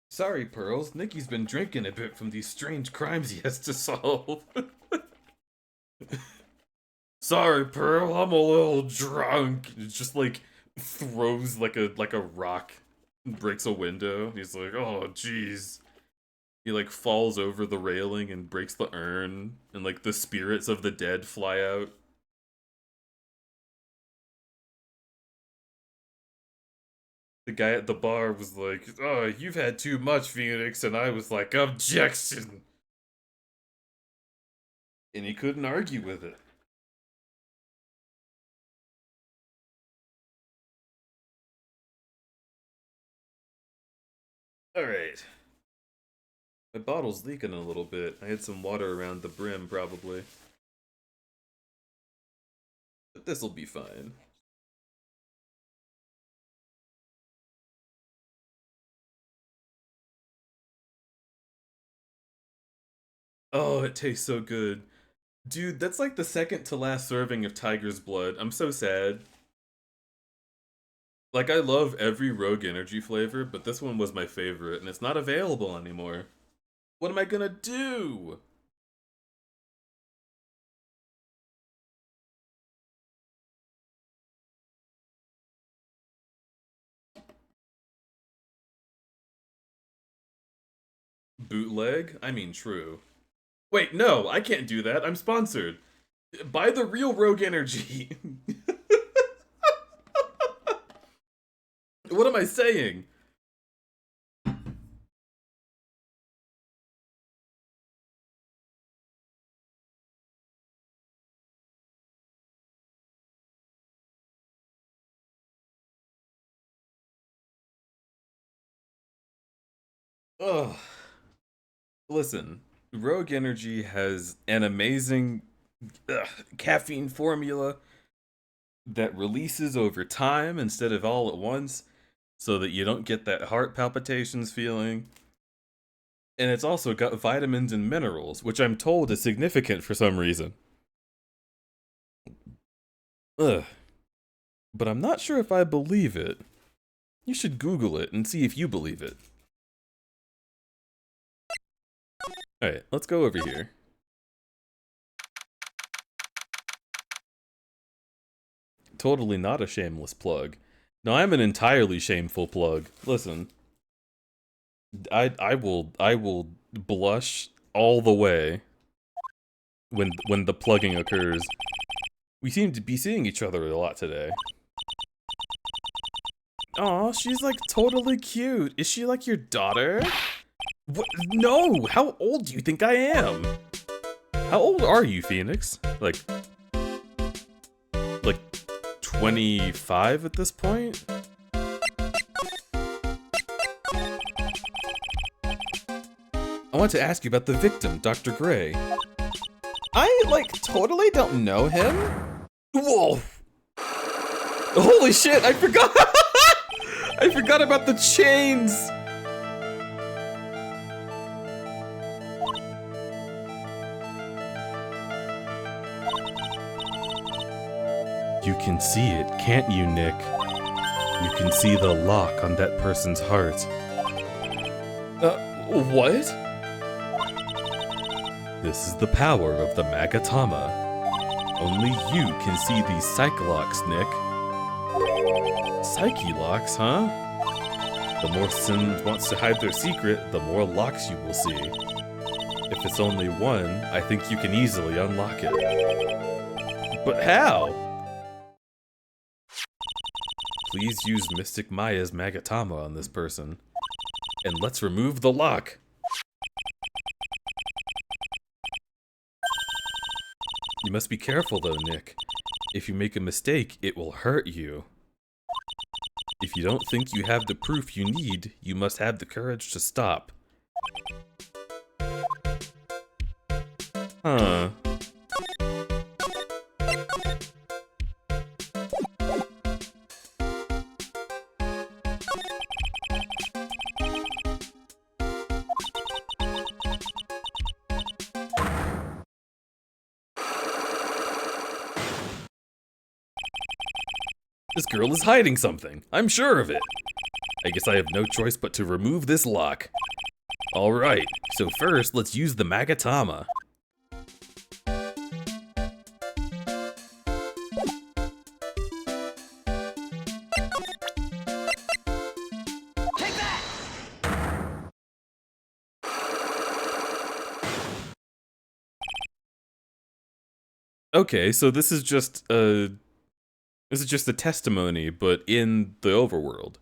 Sorry, Pearls. Nikki's been drinking a bit from these strange crimes he has to solve. Sorry, Pearl. I'm a little drunk. It's just like throws like a rock, breaks a window. He's like, oh, jeez. He like falls over the railing and breaks the urn, and like the spirits of the dead fly out. The guy at the bar was like, oh, you've had too much, Phoenix, and I was like, objection! And he couldn't argue with it. Alright. My bottle's leaking a little bit. I had some water around the brim, probably. But this'll be fine. Oh, it tastes so good. Dude, that's like the second to last serving of Tiger's Blood. I'm so sad. Like, I love every Rogue Energy flavor, but this one was my favorite, and it's not available anymore. What am I gonna do? Bootleg? I mean, true. Wait, no, I can't do that. I'm sponsored. Buy the real Rogue Energy. What am I saying? Ugh. Listen, Rogue Energy has an amazing caffeine formula that releases over time instead of all at once, so that you don't get that heart palpitations feeling. And it's also got vitamins and minerals, which I'm told is significant for some reason. Ugh. but I'm not sure if I believe it. You should Google it and see if you believe it. Alright, let's go over here. Totally not a shameless plug. No, I'm an entirely shameful plug. Listen. I will blush all the way when the plugging occurs. We seem to be seeing each other a lot today. Aw, she's like totally cute. Is she like your daughter? What? No! How old do you think I am? How old are you, Phoenix? Like 25 at this point? I want to ask you about the victim, Dr. Gray. I, like, totally don't know him. Whoa! Holy shit, I forgot! I forgot about the chains! You can see it, can't you, Nick? You can see the lock on that person's heart. What? This is the power of the Magatama. Only you can see these psyche locks, Nick. Psyche locks, huh? The more Sin wants to hide their secret, the more locks you will see. If it's only one, I think you can easily unlock it. But how? Please use Mystic Maya's Magatama on this person. And let's remove the lock. You must be careful though, Nick. If you make a mistake, it will hurt you. If you don't think you have the proof you need, you must have the courage to stop. Huh. This girl is hiding something. I'm sure of it. I guess I have no choice but to remove this lock. Alright, so first let's use the Magatama. Okay, so this is just a testimony, but in the overworld.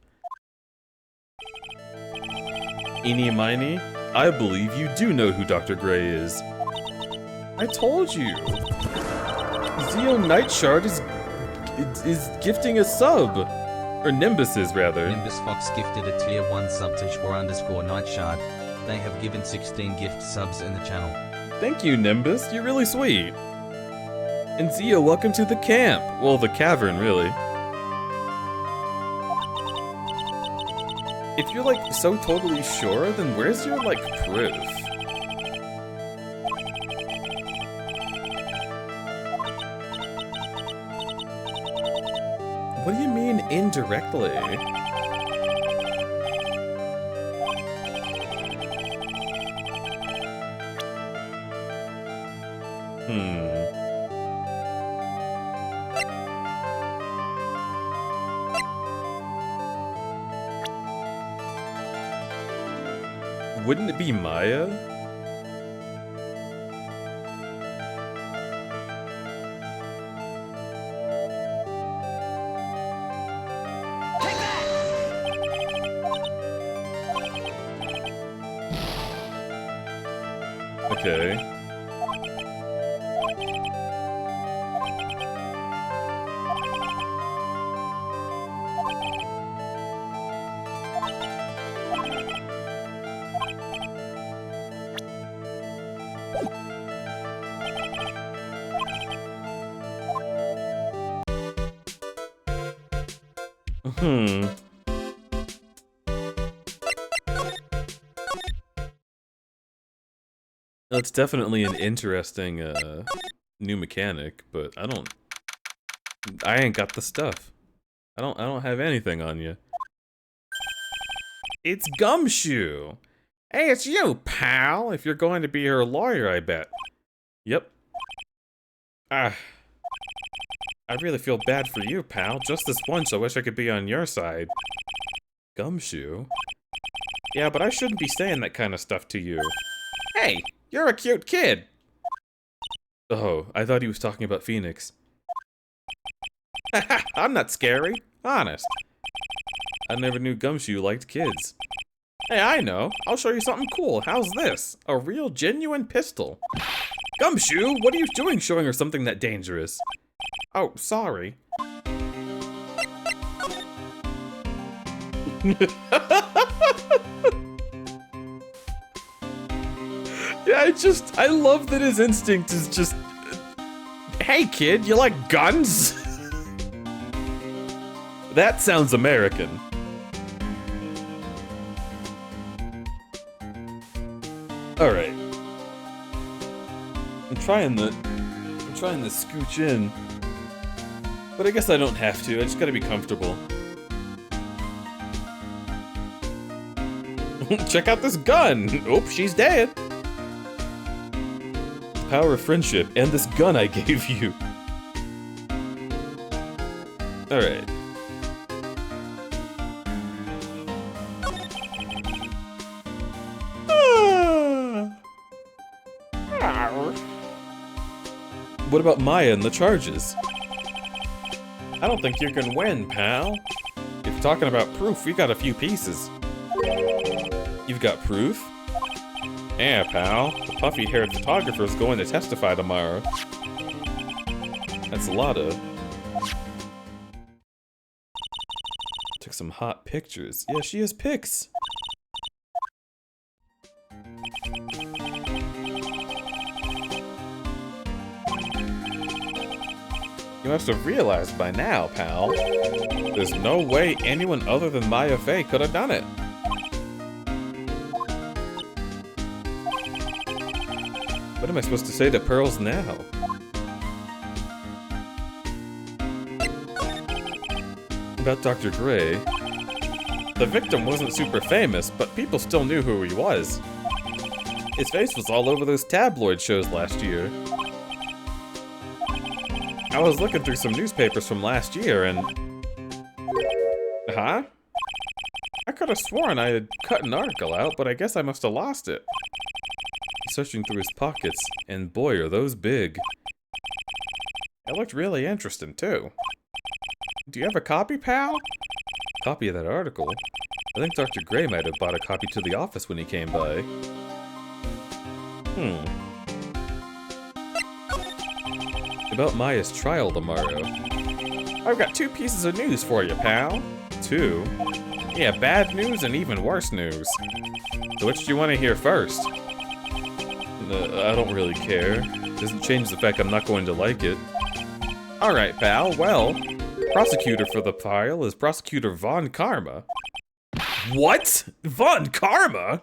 Eenie Miney, I believe you do know who Dr. Gray is. I told you. Zeo Nightshard is gifting a sub. Or Nimbus is, rather. Nimbus Fox gifted a tier 1 sub to _Nightshard. They have given 16 gift subs in the channel. Thank you, Nimbus. You're really sweet. And Zeo, welcome to the camp. Well, the cavern, really. If you're, like, so totally sure, then where's your, like, proof? What do you mean, indirectly? Wouldn't it be Maya? Okay. That's definitely an interesting new mechanic, but I ain't got the stuff. I don't have anything on you. It's Gumshoe. Hey, it's you, pal. If you're going to be her lawyer, I bet. Yep. I really feel bad for you, pal. Just this once, I wish I could be on your side. Gumshoe? Yeah, but I shouldn't be saying that kind of stuff to you. Hey, you're a cute kid. Oh, I thought he was talking about Phoenix. I'm not scary. Honest. I never knew Gumshoe liked kids. Hey, I know. I'll show you something cool. How's this? A real, genuine pistol. Gumshoe, what are you doing showing her something that dangerous? Oh, sorry. Yeah, I love that his instinct is just... Hey, kid, you like guns? That sounds American. Alright. I'm trying to scooch in. But I guess I don't have to, I just gotta be comfortable. Check out this gun! Oops, she's dead! The power of friendship and this gun I gave you. Alright. What about Maya and the charges? I don't think you can win, pal. If you're talking about proof, we got a few pieces. You've got proof? Yeah, pal. The puffy-haired photographer's going to testify tomorrow. That's a lot of... Took some hot pictures. Yeah, she has pics. You must have realized by now, pal. There's no way anyone other than Maya Fey could have done it. What am I supposed to say to Pearls now? About Dr. Gray. The victim wasn't super famous, but people still knew who he was. His face was all over those tabloid shows last year. I was looking through some newspapers from last year and... Huh? I could have sworn I had cut an article out, but I guess I must have lost it. Searching through his pockets, and boy are those big. It looked really interesting too. Do you have a copy, pal? Copy of that article? I think Dr. Gray might have bought a copy to the office when he came by. About Maya's trial tomorrow. I've got 2 pieces of news for you, pal. 2? Yeah, bad news and even worse news. So which do you want to hear first? I don't really care. Doesn't change the fact I'm not going to like it. Alright, pal, well, prosecutor for the file is Prosecutor Von Karma. What? Von Karma?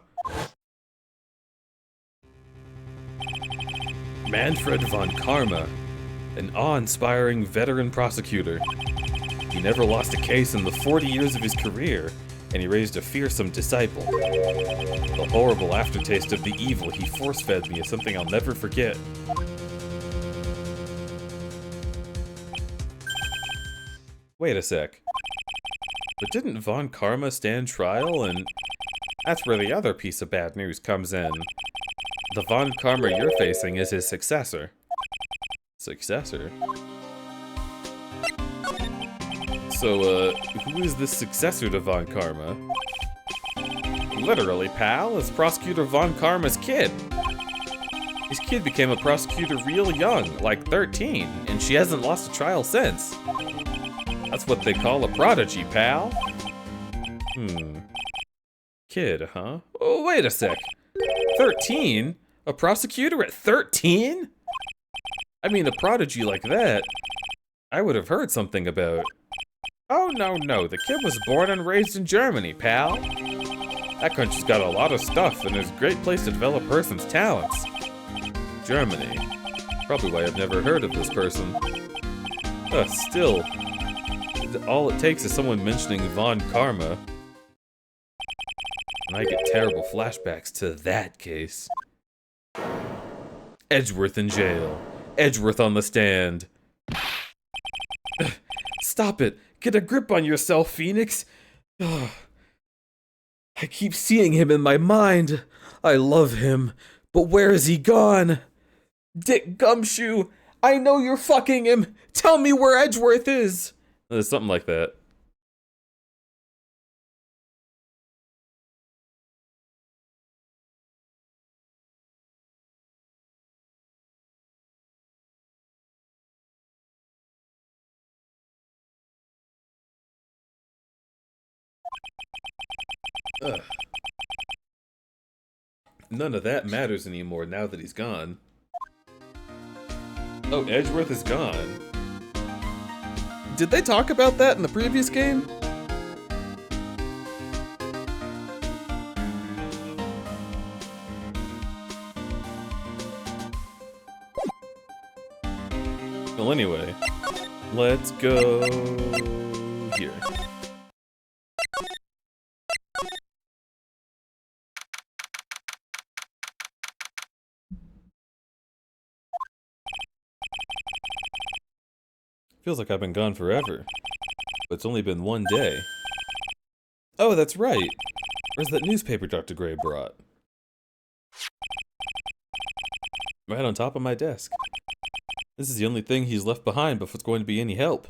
Manfred Von Karma, an awe-inspiring veteran prosecutor. He never lost a case in the 40 years of his career, and he raised a fearsome disciple. The horrible aftertaste of the evil he force-fed me is something I'll never forget. Wait a sec. But didn't Von Karma stand trial, and that's where the other piece of bad news comes in. The Von Karma you're facing is his successor. Successor? So, who is this successor to Von Karma? Literally, pal, it's Prosecutor Von Karma's kid. His kid became a prosecutor real young, like 13, and she hasn't lost a trial since. That's what they call a prodigy, pal. Kid, huh? Oh, wait a sec. 13? A prosecutor at 13? I mean, a prodigy like that, I would have heard something about. Oh, no, the kid was born and raised in Germany, pal. That country's got a lot of stuff, and is a great place to develop a person's talents. Germany. Probably why I've never heard of this person. Still. all it takes is someone mentioning Von Karma. And I get terrible flashbacks to that case. Edgeworth in jail. Edgeworth on the stand. Stop it. Get a grip on yourself, Phoenix. I keep seeing him in my mind. I love him. But where is he gone? Dick Gumshoe, I know you're fucking him. Tell me where Edgeworth is. Something like that. Ugh. None of that matters anymore now that he's gone. Oh, Edgeworth is gone. Did they talk about that in the previous game? Well, anyway, let's go here. Feels like I've been gone forever, but it's only been one day. Oh, that's right. Where's that newspaper Dr. Gray brought? Right on top of my desk. This is the only thing he's left behind before it's going to be any help.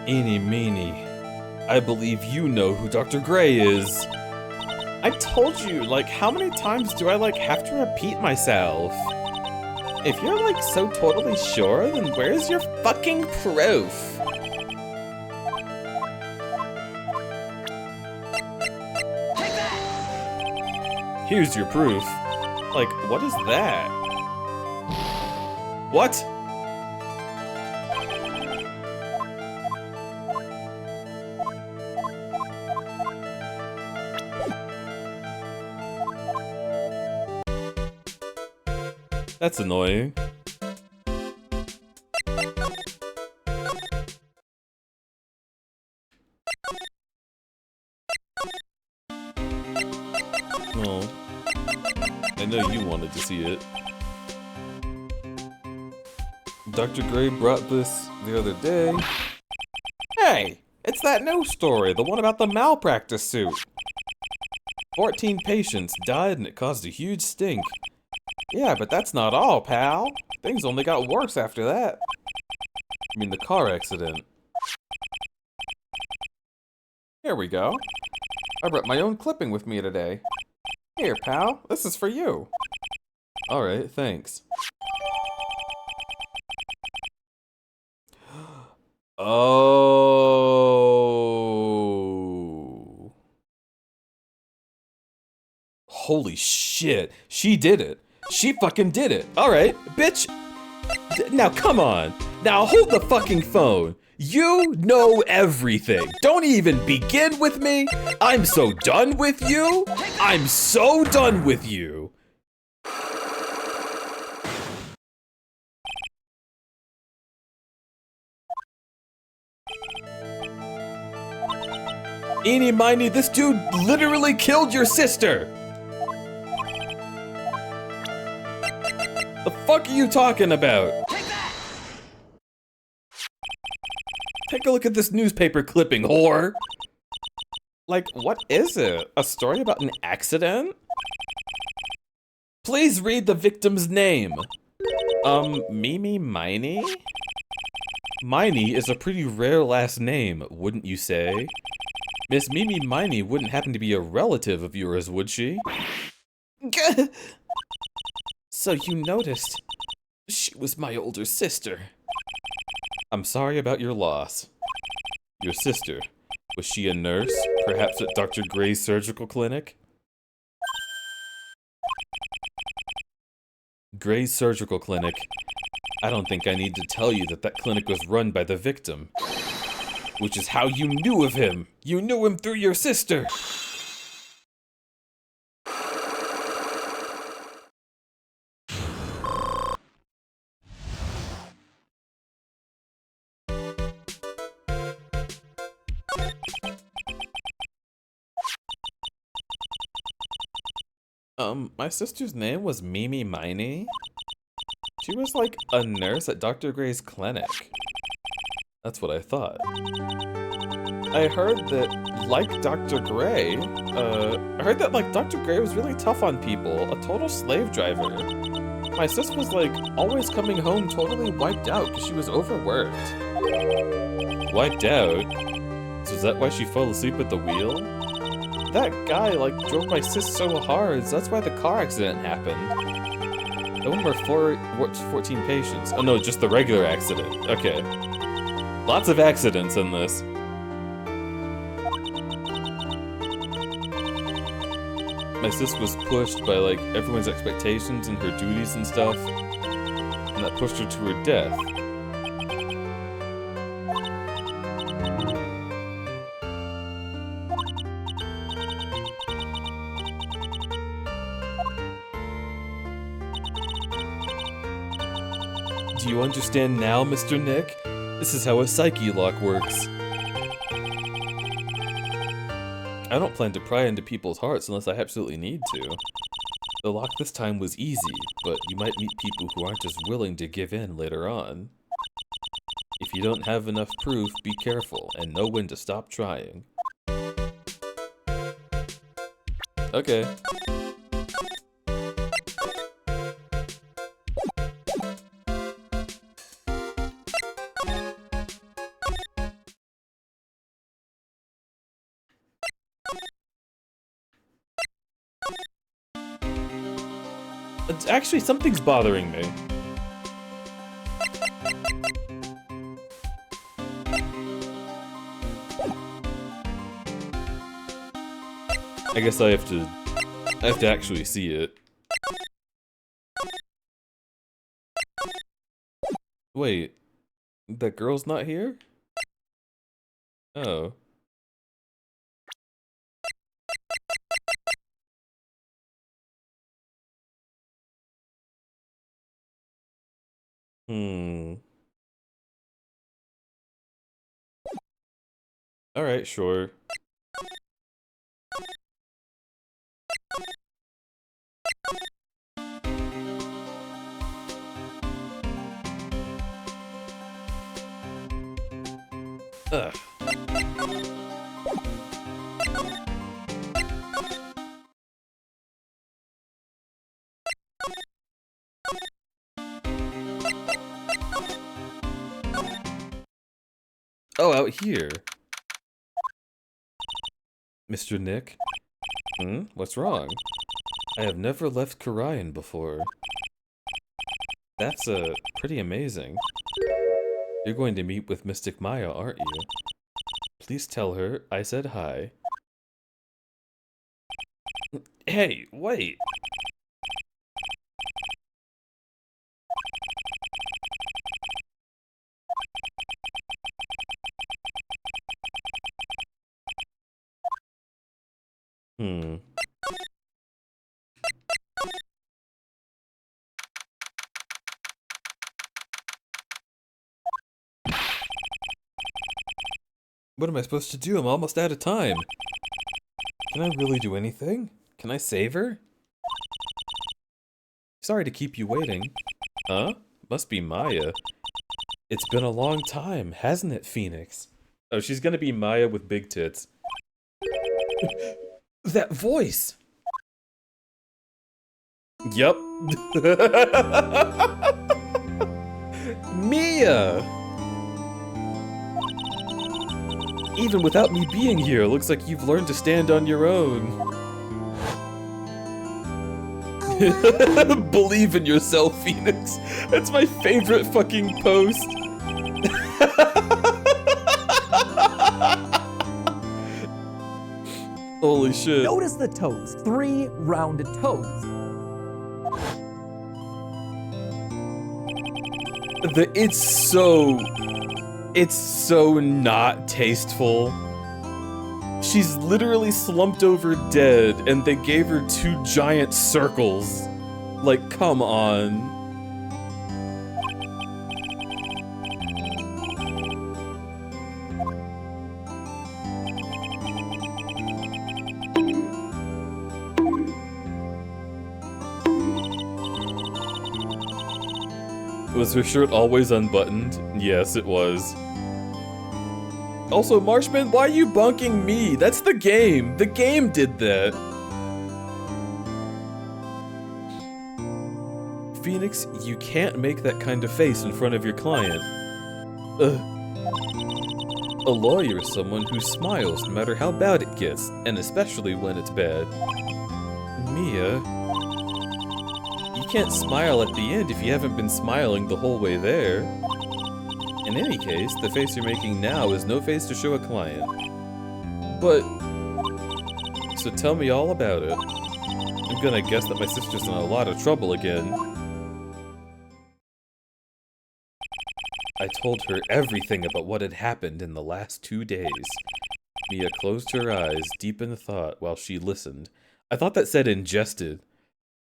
Eeny meeny. I believe you know who Dr. Gray is. I told you, like, how many times do I, like, have to repeat myself? If you're, like, so totally sure, then where's your fucking proof? Here's your proof. Like, what is that? What? That's annoying. Oh, I know you wanted to see it. Dr. Gray brought this the other day. Hey, it's that news story, the one about the malpractice suit. 14 patients died and it caused a huge stink. Yeah, but that's not all, pal. Things only got worse after that. I mean, the car accident. Here we go. I brought my own clipping with me today. Here, pal. This is for you. Alright, thanks. Oh. Holy shit. She did it. She fucking did it. Alright, bitch. Now come on. Now hold the fucking phone. You know everything. Don't even begin with me. I'm so done with you. I'm so done with you. Eeny miny, this dude literally killed your sister. The fuck are you talking about? Take a look at this newspaper clipping, whore. Like, what is it? A story about an accident? Please read the victim's name. Mimi Miney? Miney is a pretty rare last name, wouldn't you say? Miss Mimi Miney wouldn't happen to be a relative of yours, would she? So you noticed. She was my older sister. I'm sorry about your loss. Your sister, was she a nurse? Perhaps at Dr. Gray's surgical clinic? Gray's surgical clinic. I don't think I need to tell you that that clinic was run by the victim. Which is how you knew of him. You knew him through your sister. My sister's name was Mimi Miney. She was like a nurse at Dr. Gray's clinic. That's what I thought. I heard that, like Dr. Gray, Dr. Gray was really tough on people, a total slave driver. My sis was like always coming home totally wiped out because she was overworked. Wiped out? So is that why she fell asleep at the wheel? That guy like drove my sis so hard, so that's why the car accident happened. That one were 14 patients. Oh no, just the regular accident. Okay. Lots of accidents in this. My sis was pushed by like everyone's expectations and her duties and stuff, and that pushed her to her death. Do you understand now, Mr. Nick? This is how a psyche lock works. I don't plan to pry into people's hearts unless I absolutely need to. The lock this time was easy, but you might meet people who aren't as willing to give in later on. If you don't have enough proof, be careful and know when to stop trying. Okay. Actually, something's bothering me. I guess I have to actually see it. Wait, that girl's not here? Oh. Alright, sure. Ugh. Oh, out here. Mr. Nick? What's wrong? I have never left Karayan before. That's, pretty amazing. You're going to meet with Mystic Maya, aren't you? Please tell her I said hi. Hey, wait! What am I supposed to do? I'm almost out of time. Can I really do anything? Can I save her? Sorry to keep you waiting. Huh? Must be Maya. It's been a long time, hasn't it, Phoenix? Oh, she's gonna be Maya with big tits. That voice! Yup. Mia! Even without me being here, looks like you've learned to stand on your own. Believe in yourself, Phoenix. That's my favorite fucking post. Holy shit. Notice the toes. 3 rounded toes. It's so not tasteful. She's literally slumped over dead, and they gave her 2 giant circles. Like, come on. Was her shirt always unbuttoned? Yes, it was. Also, Marshman, why are you bunking me? That's the game. The game did that. Phoenix, you can't make that kind of face in front of your client. A lawyer is someone who smiles no matter how bad it gets, and especially when it's bad. Mia, you can't smile at the end if you haven't been smiling the whole way there. In any case, the face you're making now is no face to show a client. But... so tell me all about it. I'm gonna guess that my sister's in a lot of trouble again. I told her everything about what had happened in the last 2 days. Mia closed her eyes, deep in thought, while she listened. I thought that said ingested.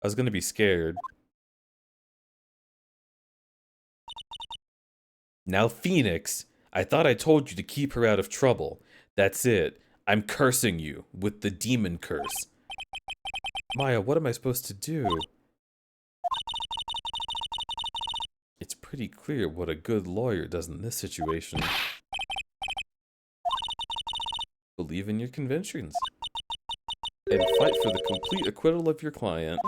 I was gonna be scared. Now, Phoenix, I thought I told you to keep her out of trouble. That's it. I'm cursing you with the demon curse. Maya, what am I supposed to do? It's pretty clear what a good lawyer does in this situation. Believe in your convictions. And fight for the complete acquittal of your client.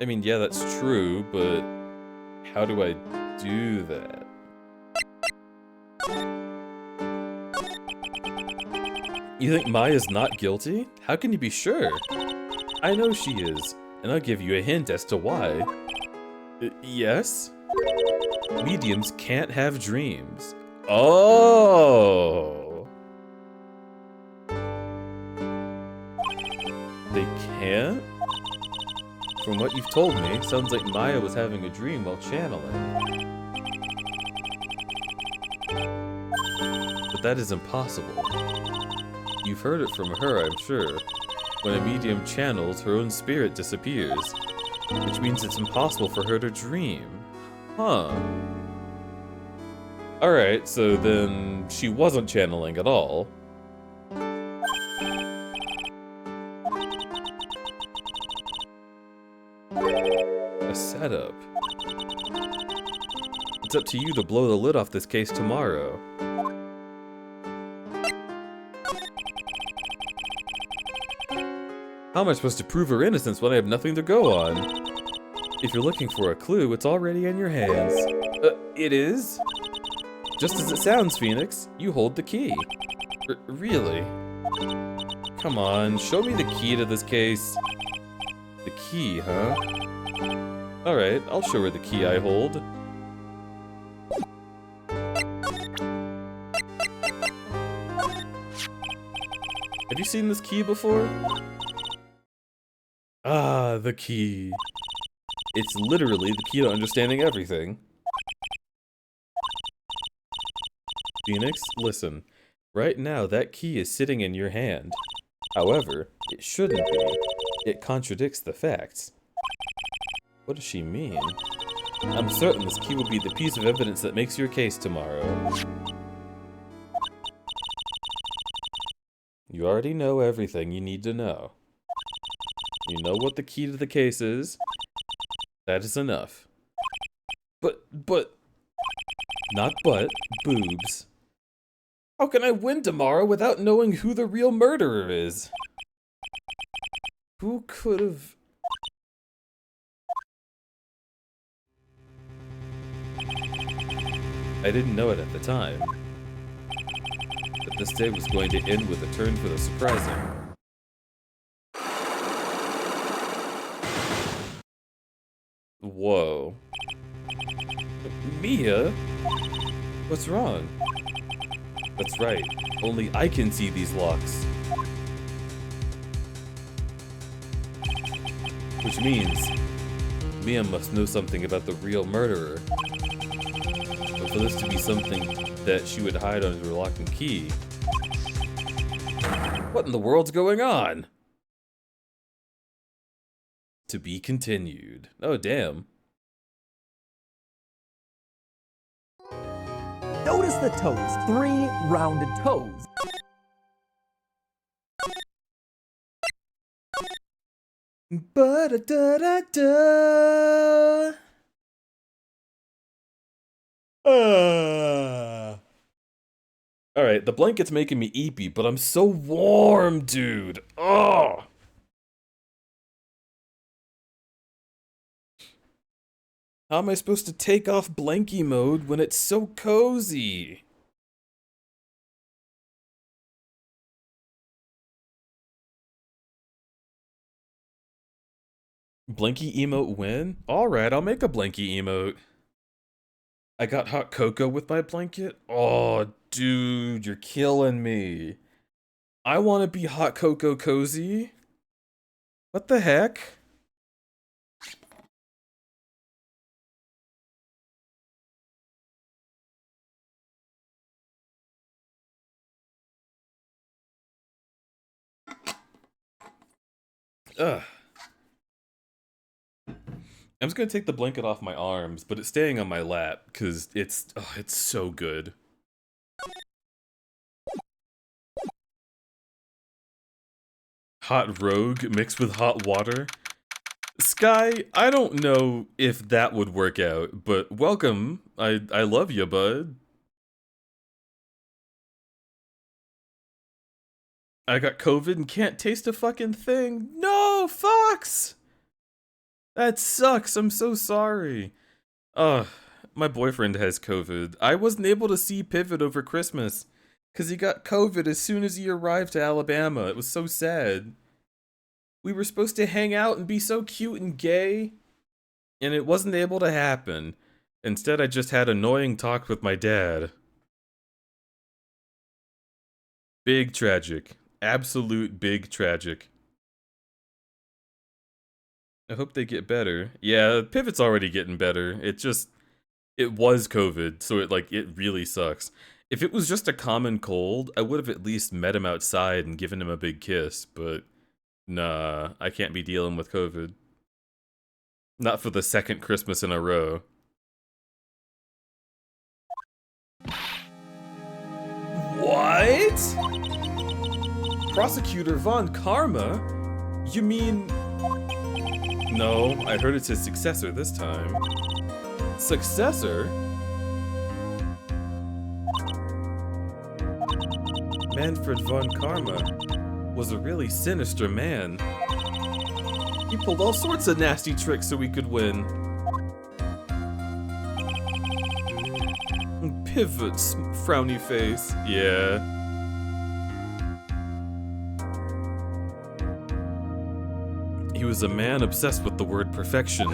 I mean, yeah, that's true, but how do I do that? You think Maya's not guilty? How can you be sure? I know she is, and I'll give you a hint as to why. Yes? Mediums can't have dreams. Oh! They can't? From what you've told me, sounds like Maya was having a dream while channeling. But that is impossible. You've heard it from her, I'm sure. When a medium channels, her own spirit disappears. Which means it's impossible for her to dream. Huh. Alright, so then she wasn't channeling at all. A setup. It's up to you to blow the lid off this case tomorrow. How am I supposed to prove her innocence when I have nothing to go on? If you're looking for a clue, it's already in your hands. It is? Just as it sounds, Phoenix. You hold the key. Really? Come on, show me the key to this case. The key, huh? Alright, I'll show her the key I hold. Have you seen this key before? Ah, the key. It's literally the key to understanding everything. Phoenix, listen. Right now, that key is sitting in your hand. However, it shouldn't be. It contradicts the facts. What does she mean? I'm certain this key will be the piece of evidence that makes your case tomorrow. You already know everything you need to know. You know what the key to the case is. That is enough. Not but, boobs. How can I win tomorrow without knowing who the real murderer is? Who could have... I didn't know it at the time. But this day was going to end with a turn for the surprising. Whoa. Mia? What's wrong? That's right. Only I can see these locks. Which means Mia must know something about the real murderer. But for this to be something that she would hide under lock and key... What in the world's going on? To be continued. Oh, damn. Notice the toes. 3 rounded toes. Ba-da-da-da-da. Alright, the blanket's making me eepy, but I'm so warm, dude. Oh. How am I supposed to take off blankie mode when it's so cozy? Blankie emote win? Alright, I'll make a blankie emote. I got hot cocoa with my blanket? Oh, dude, you're killing me. I want to be hot cocoa cozy. What the heck? Ugh. I'm just gonna take the blanket off my arms, but it's staying on my lap because it's so good. Hot Rogue mixed with hot water. Sky, I don't know if that would work out, but welcome. I love you, bud. I got COVID and can't taste a fucking thing. No, Fox! That sucks, I'm so sorry. Ugh, my boyfriend has COVID. I wasn't able to see Pivot over Christmas, because he got COVID as soon as he arrived to Alabama. It was so sad. We were supposed to hang out and be so cute and gay, and it wasn't able to happen. Instead, I just had annoying talk with my dad. Big tragic. Absolute big tragic. I hope they get better. Yeah, Pivot's already getting better. It was COVID, so it really sucks. If it was just a common cold, I would have at least met him outside and given him a big kiss, but nah, I can't be dealing with COVID. Not for the second Christmas in a row. What? Prosecutor Von Karma? You mean... No, I heard it's his successor this time. Successor? Manfred Von Karma was a really sinister man. He pulled all sorts of nasty tricks so we could win. Pivot's frowny face, yeah. He was a man obsessed with the word perfection.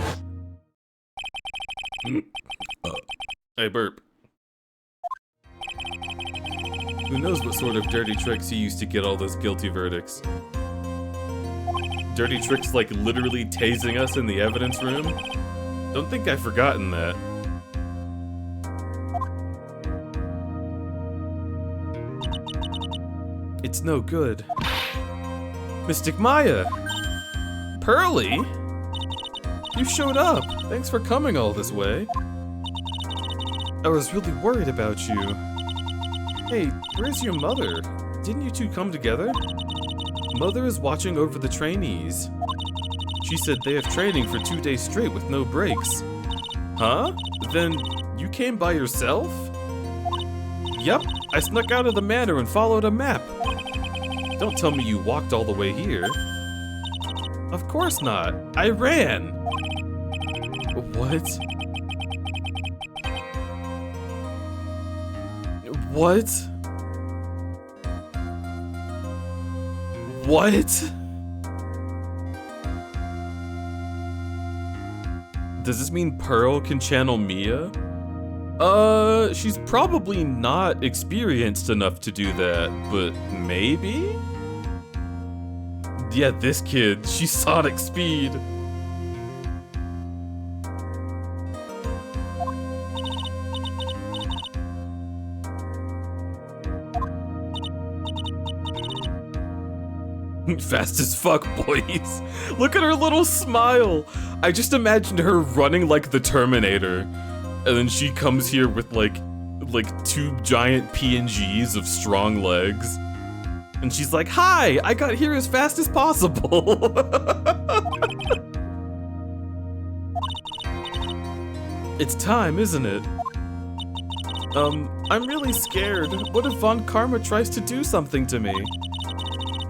I burp. Who knows what sort of dirty tricks he used to get all those guilty verdicts? Dirty tricks like literally tasing us in the evidence room? Don't think I've forgotten that. It's no good. Mystic Maya! Pearly? You showed up! Thanks for coming all this way. I was really worried about you. Hey, where's your mother? Didn't you two come together? Mother is watching over the trainees. She said they have training for 2 days straight with no breaks. Huh? Then you came by yourself? Yup, I snuck out of the manor and followed a map. Don't tell me you walked all the way here. Of course not. I ran. What? What? What? Does this mean Pearl can channel Mia? She's probably not experienced enough to do that, but maybe? Yeah, this kid, she's Sonic Speed. Fast as fuck, boys. Look at her little smile. I just imagined her running like the Terminator. And then she comes here with like 2 giant PNGs of strong legs. And she's like, "Hi, I got here as fast as possible." It's time, isn't it? I'm really scared. What if Von Karma tries to do something to me?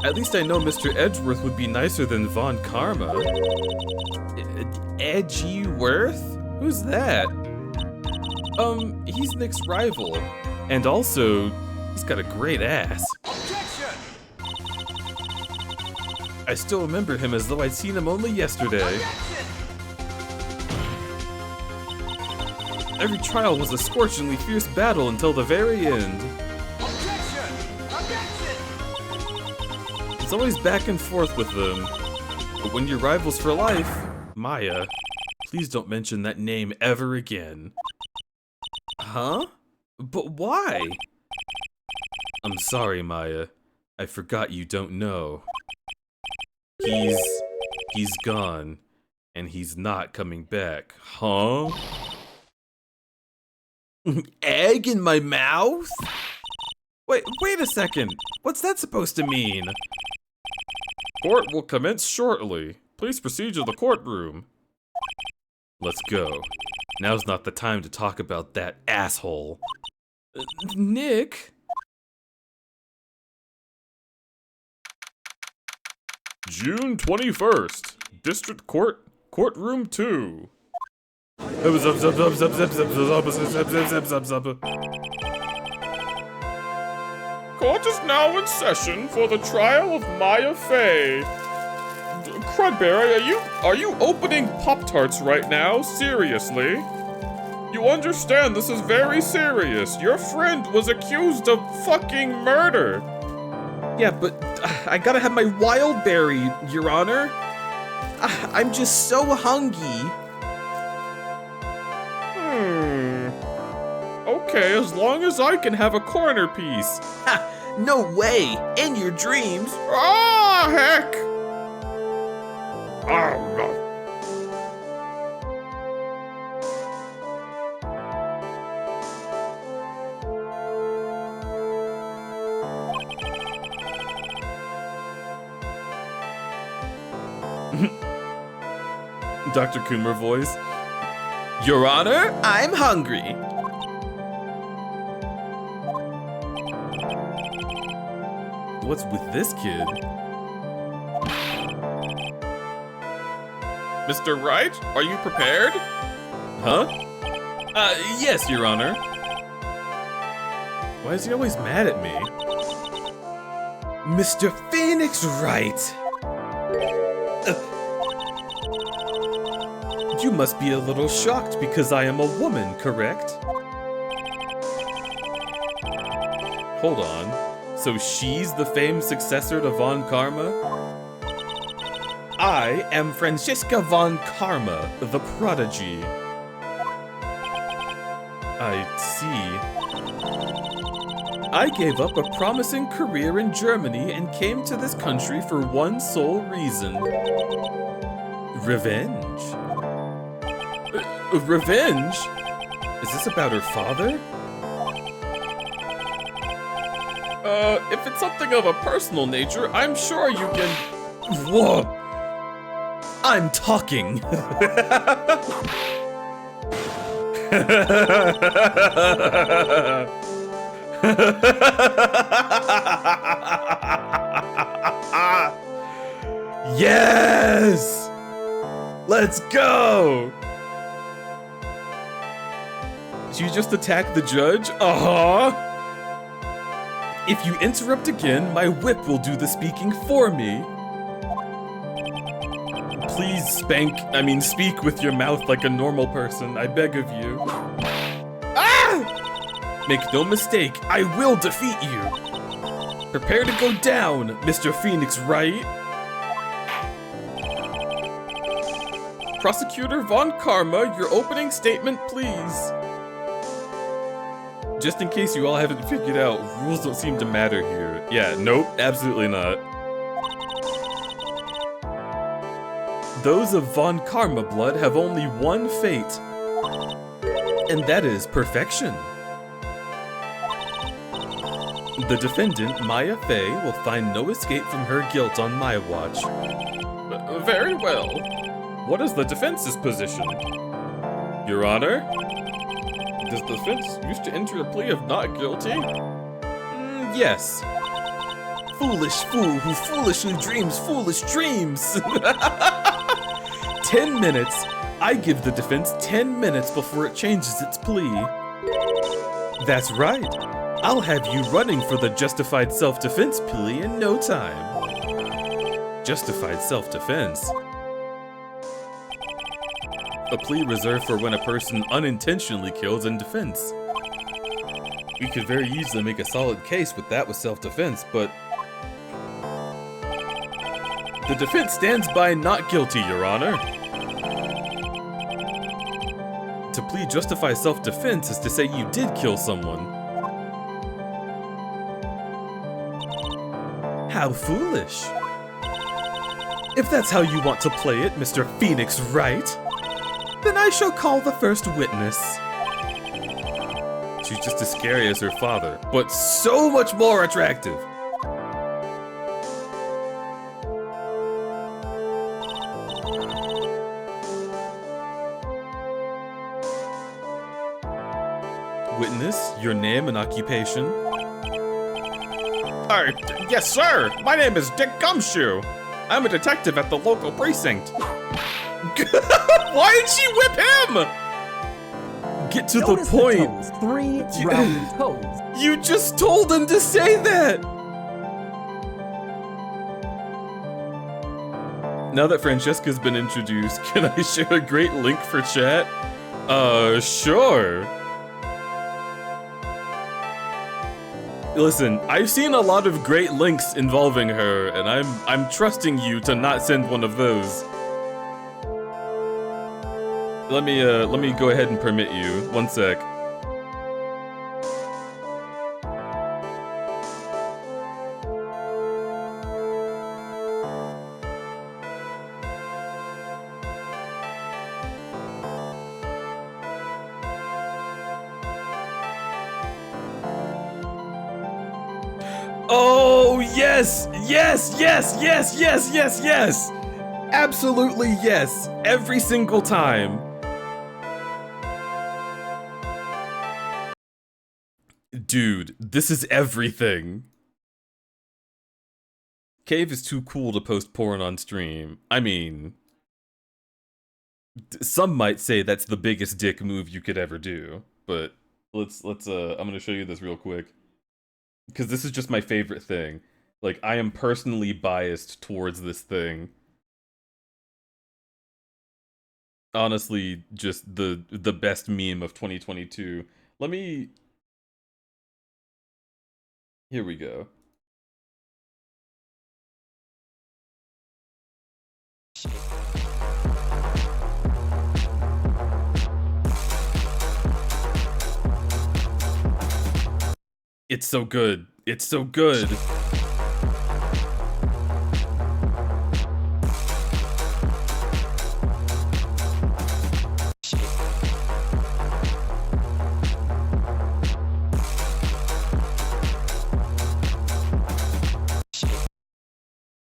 At least I know Mr. Edgeworth would be nicer than Von Karma. Edgeworth? Who's that? He's Nick's rival. And also, he's got a great ass. Objection! I still remember him as though I'd seen him only yesterday. Objection! Every trial was a scorchingly fierce battle until the very end. Objection! Objection! It's always back and forth with them. But when you're rivals for life, Maya, please don't mention that name ever again. Huh? But why? I'm sorry, Maya. I forgot you don't know. He's gone. And he's not coming back. Huh? Egg in my mouth? Wait a second. What's that supposed to mean? Court will commence shortly. Please proceed to the courtroom. Let's go. Now's not the time to talk about that asshole. Nick? June 21st. District Court, Courtroom 2. Court is now in session for the trial of Maya Fey. Crudberry, are you opening Pop-Tarts right now? Seriously? You understand this is very serious. Your friend was accused of fucking murder. Yeah, but I gotta have my wild berry, Your Honor. I'm just so hungry. Okay, as long as I can have a corner piece. Ha! No way! In your dreams! Ah, heck! Oh, no. Dr. Coomer voice. Your Honor, I'm hungry. What's with this kid? Mr. Wright, are you prepared? Huh? Yes, Your Honor. Why is he always mad at me? Mr. Phoenix Wright! You must be a little shocked because I am a woman, correct? Hold on. So she's the famed successor to Von Karma? I am Franziska Von Karma, the prodigy. I see. I gave up a promising career in Germany and came to this country for one sole reason. Revenge. Revenge? Is this about her father? If it's something of a personal nature, I'm sure you can... Whoa! I'm talking! Yes! Let's go! Did you just attack the judge? Uh-huh! If you interrupt again, my whip will do the speaking for me. Please speak with your mouth like a normal person, I beg of you. Ah! Make no mistake, I will defeat you. Prepare to go down, Mr. Phoenix Wright. Prosecutor Von Karma, your opening statement, please. Just in case you all haven't figured out, rules don't seem to matter here. Yeah, nope, absolutely not. Those of Von Karma blood have only one fate, and that is perfection. The defendant, Maya Fey, will find no escape from her guilt on my watch. Very well. What is the defense's position? Your Honor? Does the defense wish to enter a plea of not guilty? Yes. Foolish fool who foolishly dreams foolish dreams! 10 minutes. I give the defense 10 minutes before it changes its plea. That's right. I'll have you running for the justified self-defense plea in no time. Justified self-defense. A plea reserved for when a person unintentionally kills in defense. We could very easily make a solid case with that with self-defense, but the defense stands by not guilty, Your Honor. To plead justify self-defense is to say you did kill someone. How foolish. If that's how you want to play it, Mr. Phoenix Wright, then I shall call the first witness. She's just as scary as her father, but so much more attractive. Witness, your name and occupation. Yes, sir. My name is Dick Gumshoe. I'm a detective at the local precinct. Why did she whip him? Get to Notice the point. toes, 3 rounded toes. You just told him to say that. Now that Francesca's been introduced, can I share a great link for chat? Sure. Listen, I've seen a lot of great links involving her, and I'm trusting you to not send one of those. Let me go ahead and permit you. One sec. Oh, yes! Yes, yes, yes, yes, yes, yes! Absolutely yes! Every single time! Dude, this is everything. Cave is too cool to post porn on stream. I mean, some might say that's the biggest dick move you could ever do, but let's I'm gonna show you this real quick. Because this is just my favorite thing. Like, I am personally biased towards this thing. Honestly, just the best meme of 2022. Let me... Here we go. It's so good. It's so good.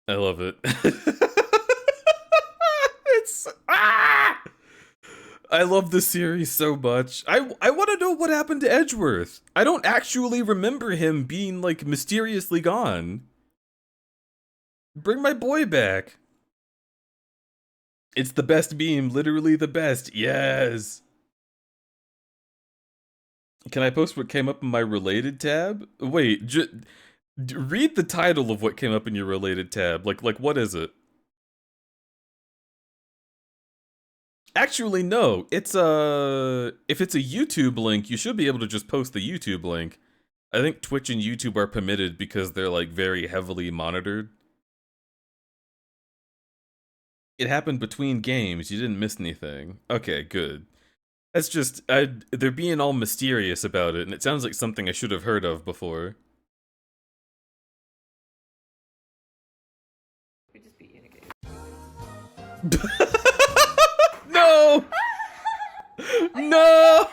I love it. It's I love this series so much. I want to know what happened to Edgeworth. I don't actually remember him being, like, mysteriously gone. Bring my boy back. It's the best meme, literally the best. Yes. Can I post what came up in my related tab? Wait, read the title of what came up in your related tab. Like what is it? Actually, no. It's if it's a YouTube link, you should be able to just post the YouTube link. I think Twitch and YouTube are permitted because they're like very heavily monitored. It happened between games. You didn't miss anything. Okay, good. That's just they're being all mysterious about it, and it sounds like something I should have heard of before. We just beat you in a game. No! No!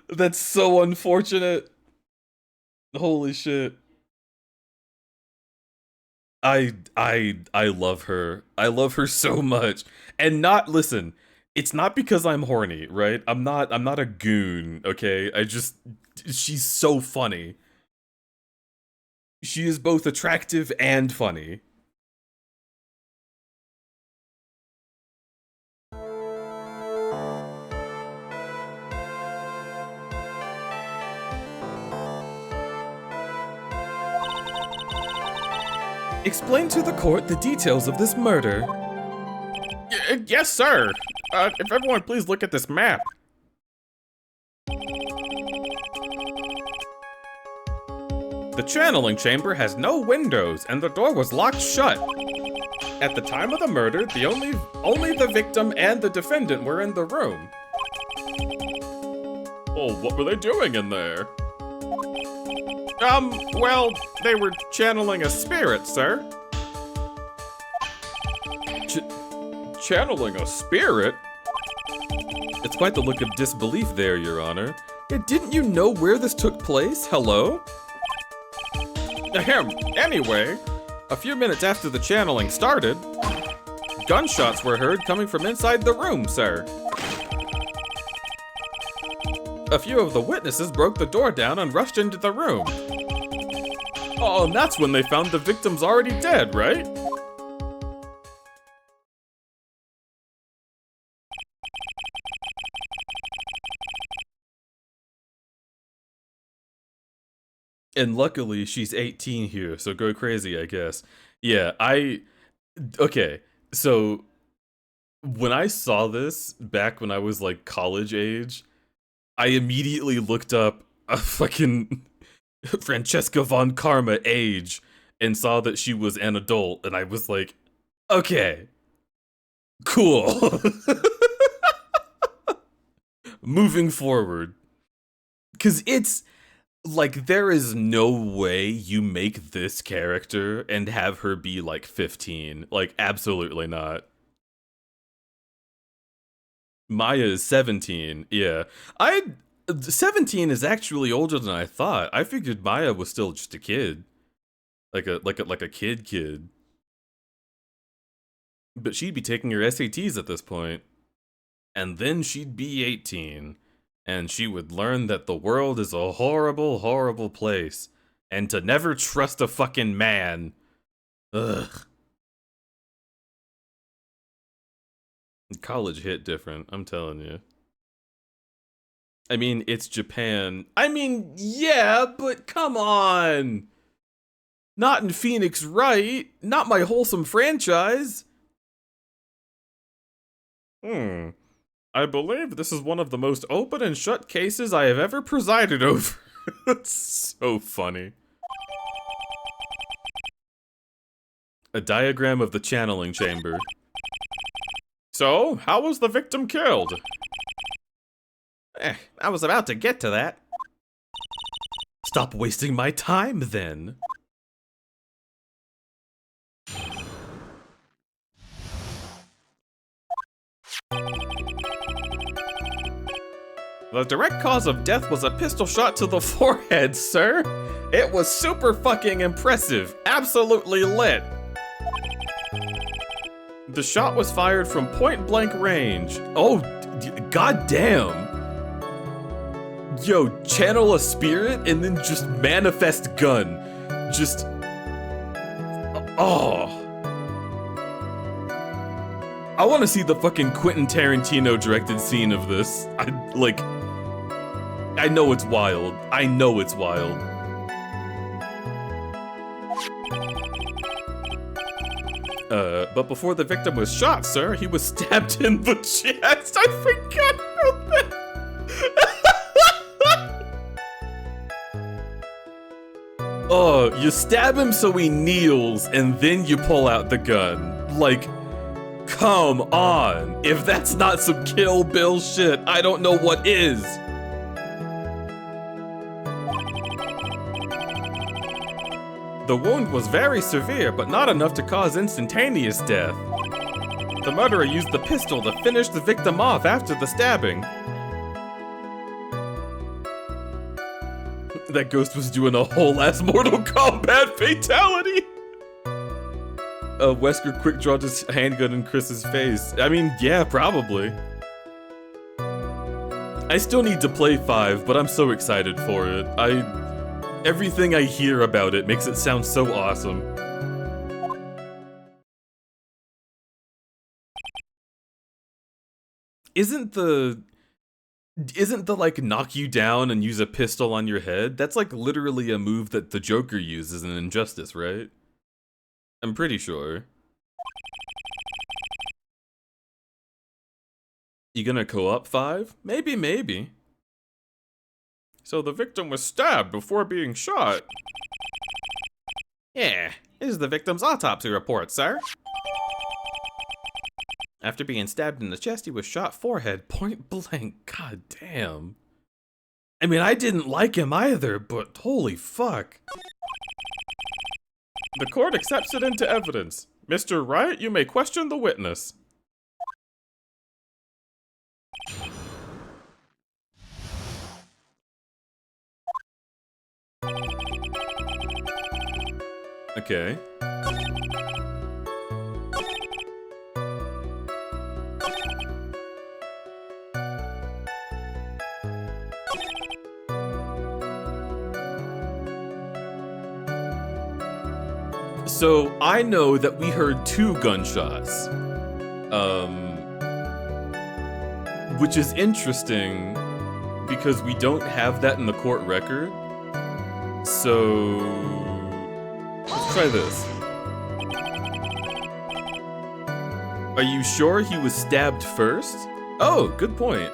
That's so unfortunate. Holy shit. I love her. I love her so much. And listen, it's not because I'm horny, right? I'm not a goon, okay? She's so funny. She is both attractive and funny. Explain to the court the details of this murder. Yes, sir. If everyone please look at this map. The channeling chamber has no windows, and the door was locked shut. At the time of the murder, only the victim and the defendant were in the room. Oh, what were they doing in there? Well, they were channeling a spirit, sir. Channeling a spirit? It's quite the look of disbelief there, Your Honor. Yeah, didn't you know where this took place? Hello? Ahem. Anyway, a few minutes after the channeling started, gunshots were heard coming from inside the room, sir. A few of the witnesses broke the door down and rushed into the room. Oh, and that's when they found the victims already dead, right? And luckily, she's 18 here, so go crazy, I guess. Yeah, okay, so when I saw this back when I was like college age, I immediately looked up a fucking Francesca von Karma age and saw that she was an adult, and I was like, okay, cool. Moving forward. Because it's, like, there is no way you make this character and have her be, like, 15. Like, absolutely not. Maya is 17, yeah. 17 is actually older than I thought. I figured Maya was still just a kid. Like a kid. But she'd be taking her SATs at this point. And then she'd be 18. And she would learn that the world is a horrible, horrible place. And to never trust a fucking man. Ugh. College hit different, I'm telling you. I mean, it's Japan. I mean, yeah, but come on. Not in Phoenix Wright. Not my wholesome franchise. I believe this is one of the most open and shut cases I have ever presided over. That's so funny. A diagram of the channeling chamber. So, how was the victim killed? I was about to get to that. Stop wasting my time, then. The direct cause of death was a pistol shot to the forehead, sir. It was super fucking impressive. Absolutely lit. The shot was fired from point blank range. Oh, goddamn. Yo, channel a spirit and then just manifest gun. Just... Oh. I want to see the fucking Quentin Tarantino directed scene of this. I know it's wild. I know it's wild. But before the victim was shot, sir, he was stabbed in the chest. I forgot about that. Oh, you stab him so he kneels, and then you pull out the gun. Like, come on. If that's not some Kill Bill shit, I don't know what is. The wound was very severe, but not enough to cause instantaneous death. The murderer used the pistol to finish the victim off after the stabbing. That ghost was doing a whole ass Mortal Kombat fatality! Wesker quick draws his handgun in Chris's face. I mean, yeah, probably. I still need to play 5, but I'm so excited for it. Everything I hear about it makes it sound so awesome. Isn't the like knock you down and use a pistol on your head? That's like literally a move that the Joker uses in Injustice, right? I'm pretty sure. You gonna co-op 5? Maybe. So the victim was stabbed before being shot. Yeah, this is the victim's autopsy report, sir. After being stabbed in the chest, he was shot forehead, point blank. God damn. I mean, I didn't like him either, but holy fuck. The court accepts it into evidence. Mr. Wright, you may question the witness. Okay. So, I know that we heard 2 gunshots. Which is interesting, because we don't have that in the court record. So, let's try this. Are you sure he was stabbed first? Oh, good point.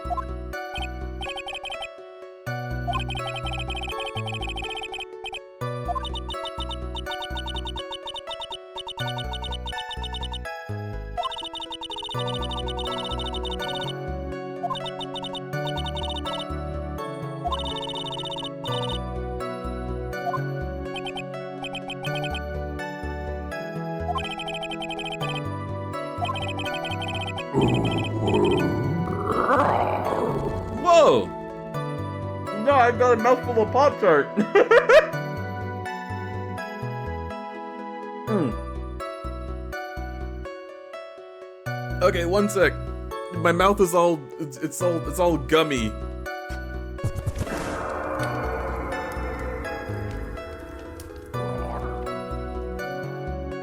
Whoa! No, I got a mouthful of Pop-Tart. Okay, one sec. My mouth is all it's all gummy.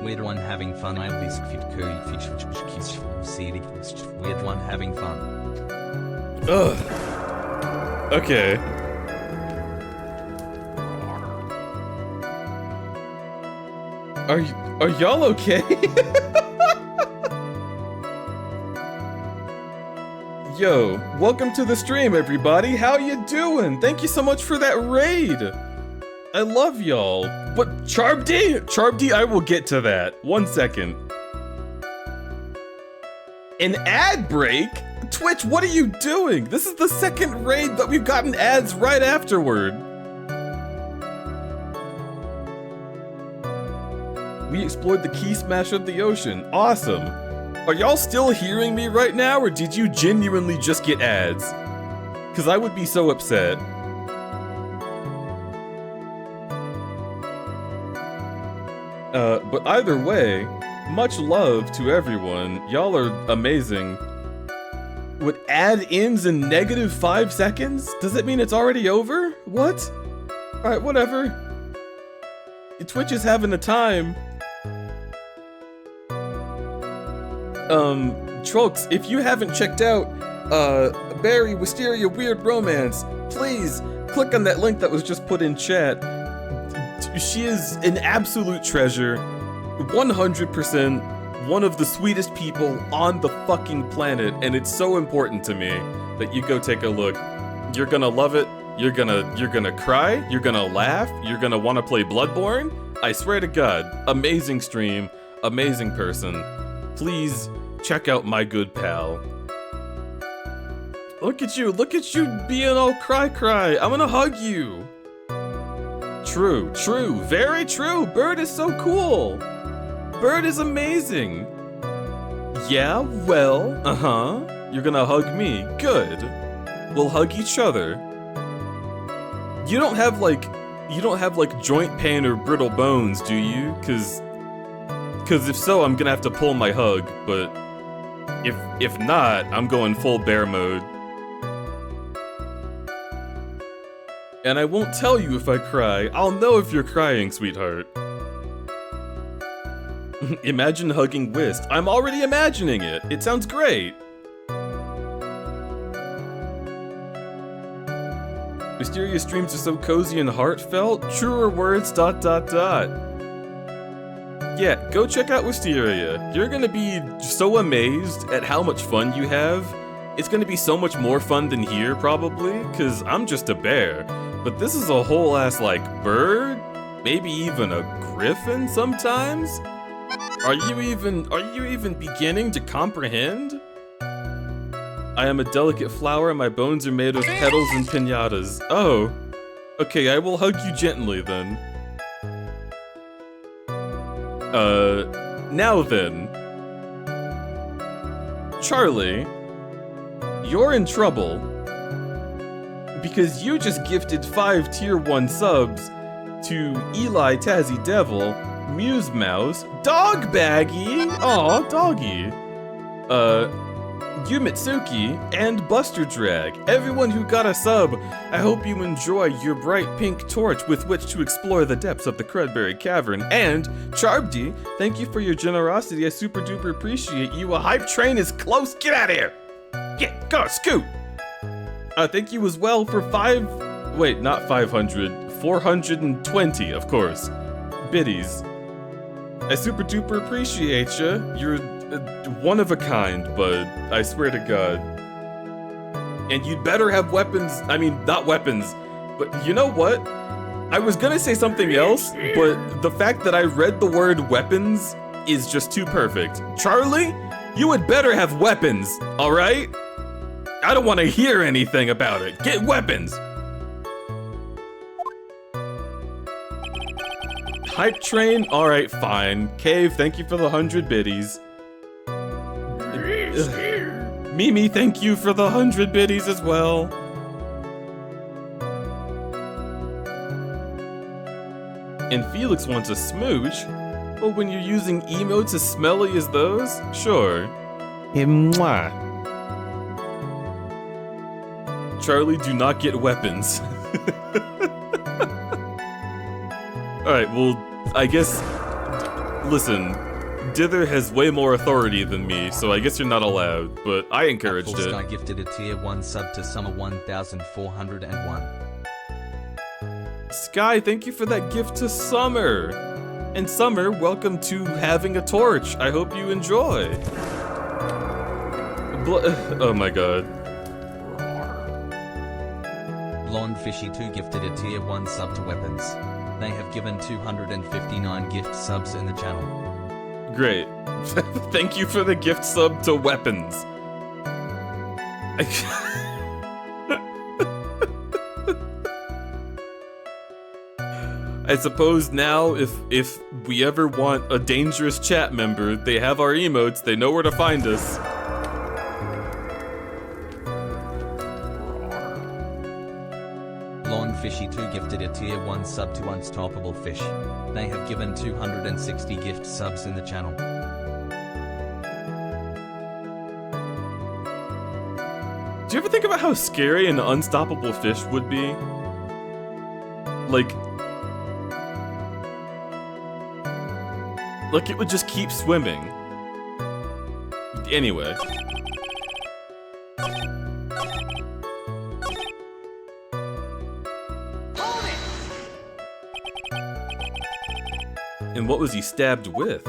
Weird one having fun. I biscuit curry fish weird one having fun. Ugh. Okay. Are y'all okay? Yo, welcome to the stream, everybody. How you doing? Thank you so much for that raid. I love y'all. What, Charbd? Charbd, I will get to that. 1 second. An ad break? Twitch, what are you doing? This is the second raid that we've gotten ads right afterward. We explored the key smash of the ocean. Awesome. Are y'all still hearing me right now, or did you genuinely just get ads? Because I would be so upset. But either way, much love to everyone. Y'all are amazing. What, ad ends in -5 seconds? Does it mean it's already over? What? Alright, whatever. Twitch is having a time. Trolks, if you haven't checked out Barry Wisteria Weird Romance, please click on that link that was just put in chat. She is an absolute treasure, 100% one of the sweetest people on the fucking planet, and it's so important to me that you go take a look. You're gonna love it. You're gonna cry. You're gonna laugh. You're gonna want to play Bloodborne. I swear to God, amazing stream, amazing person. Please check out my good pal. Look at you being all cry. I'm gonna hug you. True, very true. Bird is so cool. Bird is amazing. Yeah, well, you're gonna hug me. Good. We'll hug each other. You don't have like joint pain or brittle bones, do you? Cause if so, I'm gonna have to pull my hug, but if not, I'm going full bear mode. And I won't tell you if I cry. I'll know if you're crying, sweetheart. Imagine hugging Whist. I'm already imagining it. It sounds great. Wisteria streams are so cozy and heartfelt. Truer words, ... Yeah, go check out Wisteria. You're gonna be so amazed at how much fun you have. It's gonna be so much more fun than here, probably, cause I'm just a bear. But this is a whole ass, like, bird? Maybe even a griffin sometimes? Are you even beginning to comprehend? I am a delicate flower and my bones are made of petals and piñatas. Oh. Okay, I will hug you gently then. Now then. Charlie, you're in trouble. Because you just gifted 5 tier 1 subs to Eli Tazzy Devil, Muse Mouse, Dog Baggy, aw, doggy, Yumitsuki, and Buster Drag. Everyone who got a sub, I hope you enjoy your bright pink torch with which to explore the depths of the Crudberry Cavern. And Charbdi, thank you for your generosity. I super duper appreciate you. A hype train is close. Get out of here. Get, go, scoot. Thank you as well for 420, of course, biddies. I super duper appreciate you. You're one of a kind, bud. I swear to God. And you'd better have weapons. I mean, not weapons, but you know what? I was gonna say something else, but the fact that I read the word weapons is just too perfect. Charlie, you had better have weapons, all right? I don't want to hear anything about it. Get weapons! Hype train? Alright, fine. Cave, thank you for the 100 biddies. Mimi, thank you for the 100 biddies as well. And Felix wants a smooch? Well, when you're using emotes as smelly as those? Sure. Mwah. Charlie, do not get weapons. Alright, well, I guess... Listen, Dither has way more authority than me, so I guess you're not allowed, but I encouraged it. Sky gifted a tier 1 sub to Summer 1401. Sky, thank you for that gift to Summer! And Summer, welcome to having a torch. I hope you enjoy. Oh my god. Blonde Fishy 2 gifted a tier 1 sub to Weapons. They have given 259 gift subs in the channel. Great. Thank you for the gift sub to Weapons. I suppose now, if we ever want a dangerous chat member, they have our emotes, they know where to find us. Blonde Fishy 2 gifted a tier 1 sub to Unstoppable Fish. They have given 260 gift subs in the channel. Do you ever think about how scary an unstoppable fish would be? Like it would just keep swimming. Anyway. And what was he stabbed with?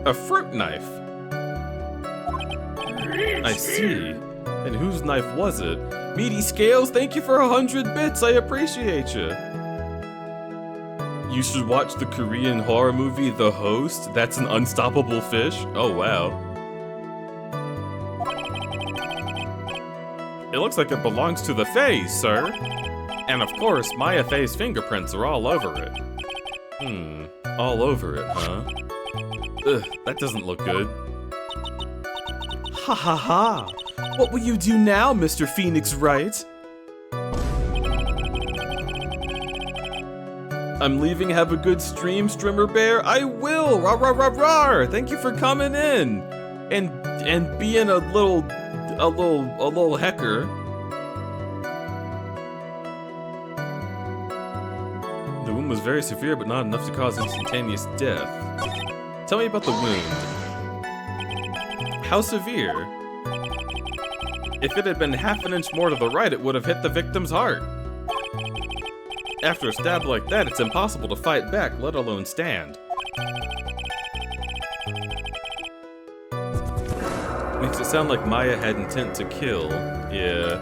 A fruit knife. I see. And whose knife was it? Meaty Scales, thank you for 100 bits. I appreciate you. You should watch the Korean horror movie The Host. That's an unstoppable fish. Oh, wow. It looks like it belongs to the Fae, sir. And of course, Maya Faye's fingerprints are all over it. All over it, huh? Ugh, that doesn't look good. Ha ha ha! What will you do now, Mr. Phoenix Wright? I'm leaving. Have a good stream, Strimmer Bear. I will. Rah rah rah rah. Thank you for coming in and being a little hecker. The wound was very severe, but not enough to cause instantaneous death. Tell me about the wound. How severe? If it had been half an inch more to the right, it would have hit the victim's heart. After a stab like that, it's impossible to fight back, let alone stand. Makes it sound like Maya had intent to kill. Yeah.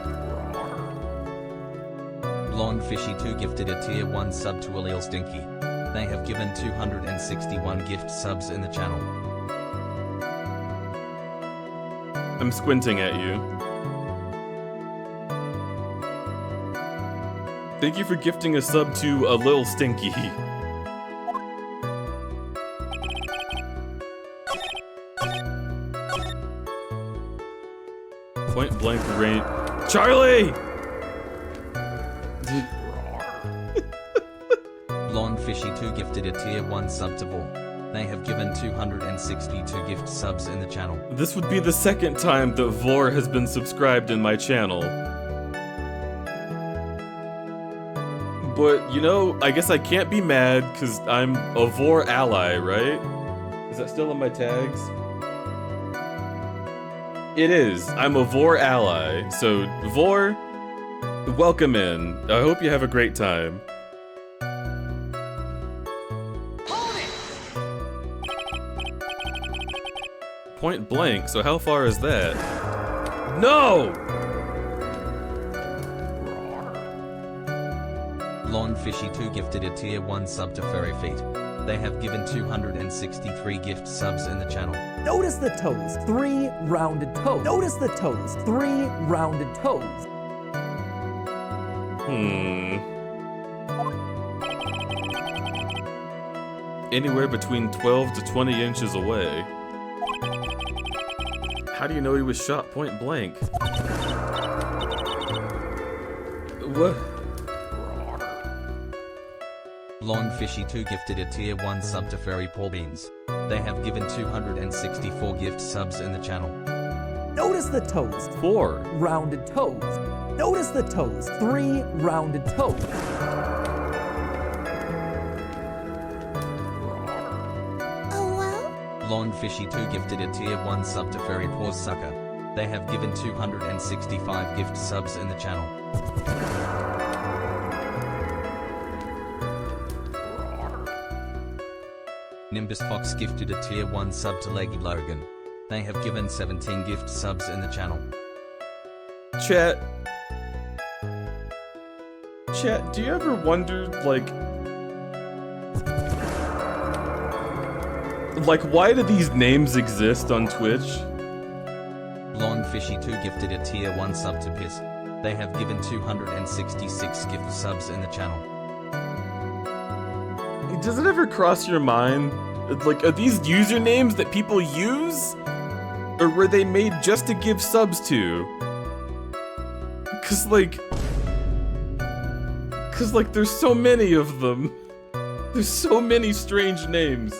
Blonde Fishy 2 gifted a tier 1 sub to Allele Stinky. They have given 261 gift subs in the channel. I'm squinting at you. Thank you for gifting a sub to a little Stinky. Point blank range. Charlie! Blonde Fishy 2 gifted a tier 1 sub to Vor. They have given 262 gift subs in the channel. This would be the second time that Vor has been subscribed in my channel. But, you know, I guess I can't be mad because I'm a Vor ally, right? Is that still in my tags? It is. I'm a Vor ally. So, Vor, welcome in. I hope you have a great time. Point blank, so how far is that? No! Blonde Fishy 2 gifted a tier 1 sub to Furry Feet. They have given 263 gift subs in the channel. Notice the toes. 3 rounded toes. Notice the toes. 3 rounded toes. Anywhere between 12 to 20 inches away. How do you know he was shot point blank? What? Blonde Fishy 2 gifted a tier 1 sub to Furry Paw Beans. They have given 264 gift subs in the channel. Notice the toes. 4 rounded toes. Notice the toes. 3 rounded toes. Oh well? Blonde Fishy 2 gifted a tier 1 sub to Furry Paws Sucker. They have given 265 gift subs in the channel. Nimbus Fox gifted a tier 1 sub to Leggy Logan. They have given 17 gift subs in the channel. Chat, do you ever wonder, like why do these names exist on Twitch? Blonde Fishy 2 gifted a tier 1 sub to Piss. They have given 266 gift subs in the channel. Does it ever cross your mind, like, are these usernames that people use? Or were they made just to give subs to? Cause like, there's so many of them. There's so many strange names.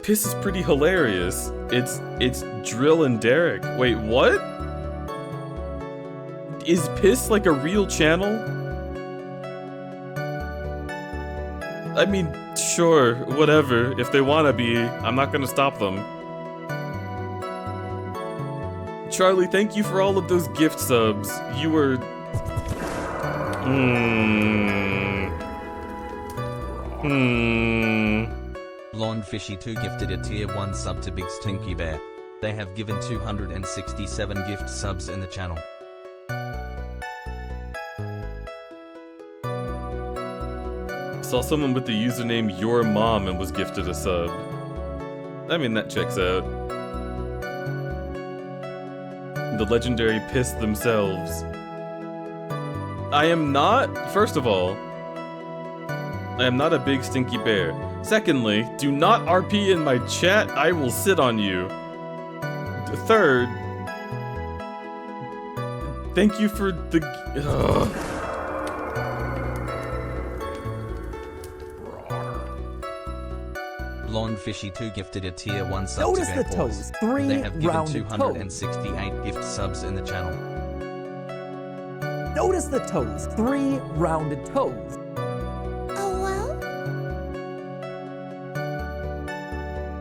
Piss is pretty hilarious. It's Drill and Derek. Wait, what? Is Piss like a real channel? I mean, Sure, whatever. If they wanna be, I'm not gonna stop them. Charlie, thank you for all of those gift subs. You were... Lawnfishy2 gifted a tier 1 sub to Big Stinky Bear. They have given 267 gift subs in the channel. Saw someone with the username Your Mom and was gifted a sub. I mean, that checks out. The legendary Piss themselves. I am not, first of all, I am not a big stinky bear. Secondly, do not RP in my chat, I will sit on you. Third, thank you for the... Lawnfishy2 gifted a tier 1 sub Notice to the Bear Paws. toes. 3 They have given rounded toes. 268 gift subs in the channel. Notice the toes. 3 rounded toes. Oh well?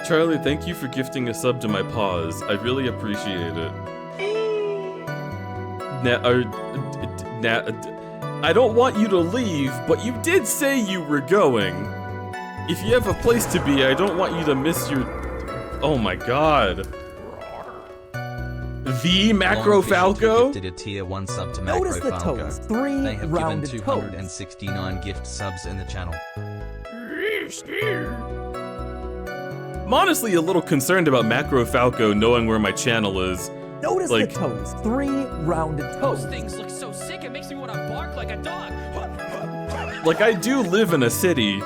Charlie, thank you for gifting a sub to my paws. I really appreciate it. I don't want you to leave, but you did say you were going. If you have a place to be, I don't want you to miss your... Oh my god. The Macro Falco? Gifted a tier 1 sub to Notice Macro the Falco. toes. 3 They have given rounded toes. 269 gift subs in the channel. I'm honestly a little concerned about Macro Falco knowing where my channel is. Notice Like- the toes. 3 rounded toes. Those things look so sick, it makes me want to bark like a dog. Like, I do live in a city.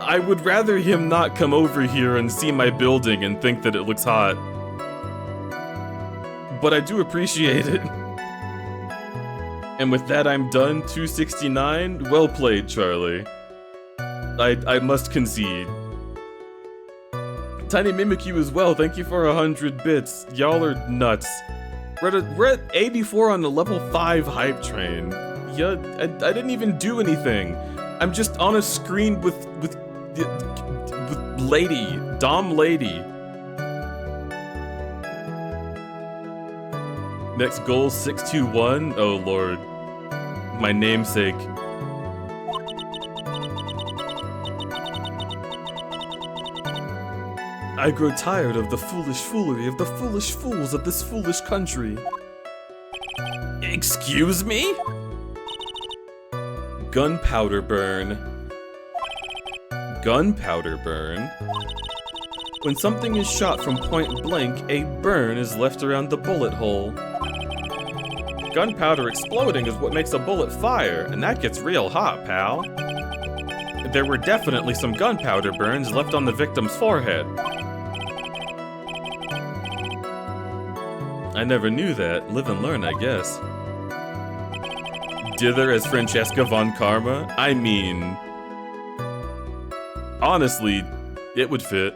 I would rather him not come over here and see my building and think that it looks hot. But I do appreciate it. And with that, I'm done. 269. Well played, Charlie. I must concede. Tiny Mimikyu as well. Thank you for 100 bits. Y'all are nuts. We're at 84 on the level 5 hype train. Yeah, I didn't even do anything. I'm just on a screen with lady, Dom lady. Next goal 621. Oh lord. My namesake. I grow tired of the foolish foolery of the foolish fools of this foolish country. Excuse me? Gunpowder burn. Gunpowder burn? When something is shot from point blank, a burn is left around the bullet hole. Gunpowder exploding is what makes a bullet fire, and that gets real hot, pal. There were definitely some gunpowder burns left on the victim's forehead. I never knew that. Live and learn, I guess. Dither as Francesca von Karma? I mean... honestly, it would fit.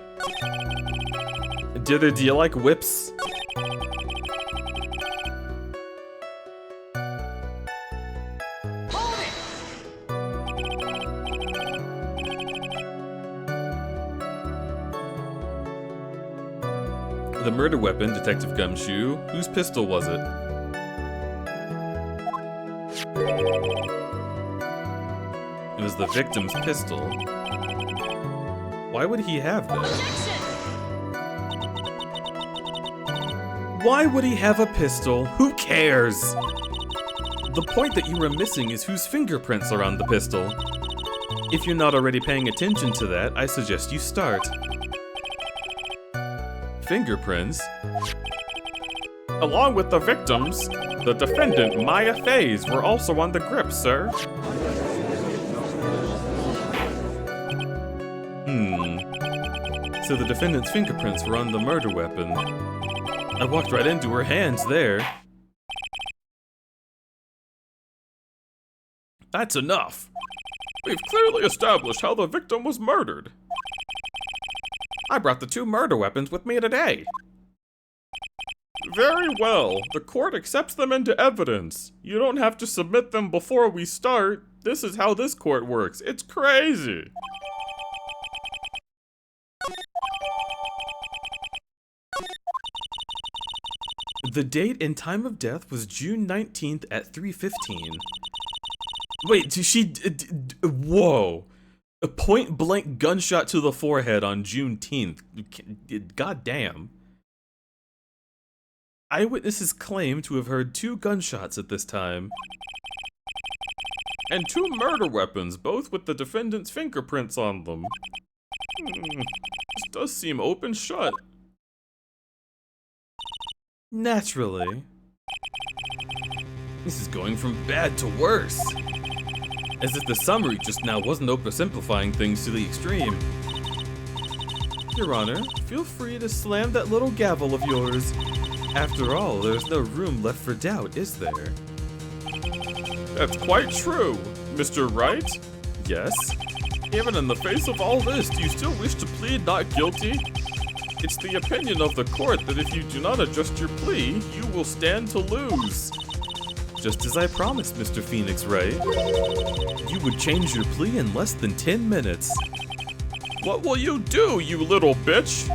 Dither, do you like whips? The murder weapon, Detective Gumshoe. Whose pistol was it? It was the victim's pistol. Why would he have that? Why would he have a pistol? Who cares? The point that you were missing is whose fingerprints are on the pistol. If you're not already paying attention to that, I suggest you start. Fingerprints? Along with the victims, the defendant, Maya Fays, were also on the grip, sir. So the defendant's fingerprints were on the murder weapon. I walked right into her hands there. That's enough. We've clearly established how the victim was murdered. I brought the 2 murder weapons with me today. Very well. The court accepts them into evidence. You don't have to submit them before we start. This is how this court works. It's crazy. The date and time of death was June 19th at 3:15. Wait, whoa. A point-blank gunshot to the forehead on Juneteenth. God damn. Eyewitnesses claim to have heard 2 gunshots at this time. And 2 murder weapons, both with the defendant's fingerprints on them. This does seem open shut. Naturally. This is going from bad to worse. As if the summary just now wasn't oversimplifying things to the extreme. Your Honor, feel free to slam that little gavel of yours. After all, there's no room left for doubt, is there? That's quite true, Mr. Wright. Yes? Even in the face of all this, do you still wish to plead not guilty? It's the opinion of the court that if you do not adjust your plea, you will stand to lose. Just as I promised, Mr. Phoenix Wright. You would change your plea in less than 10 minutes. What will you do, you little bitch?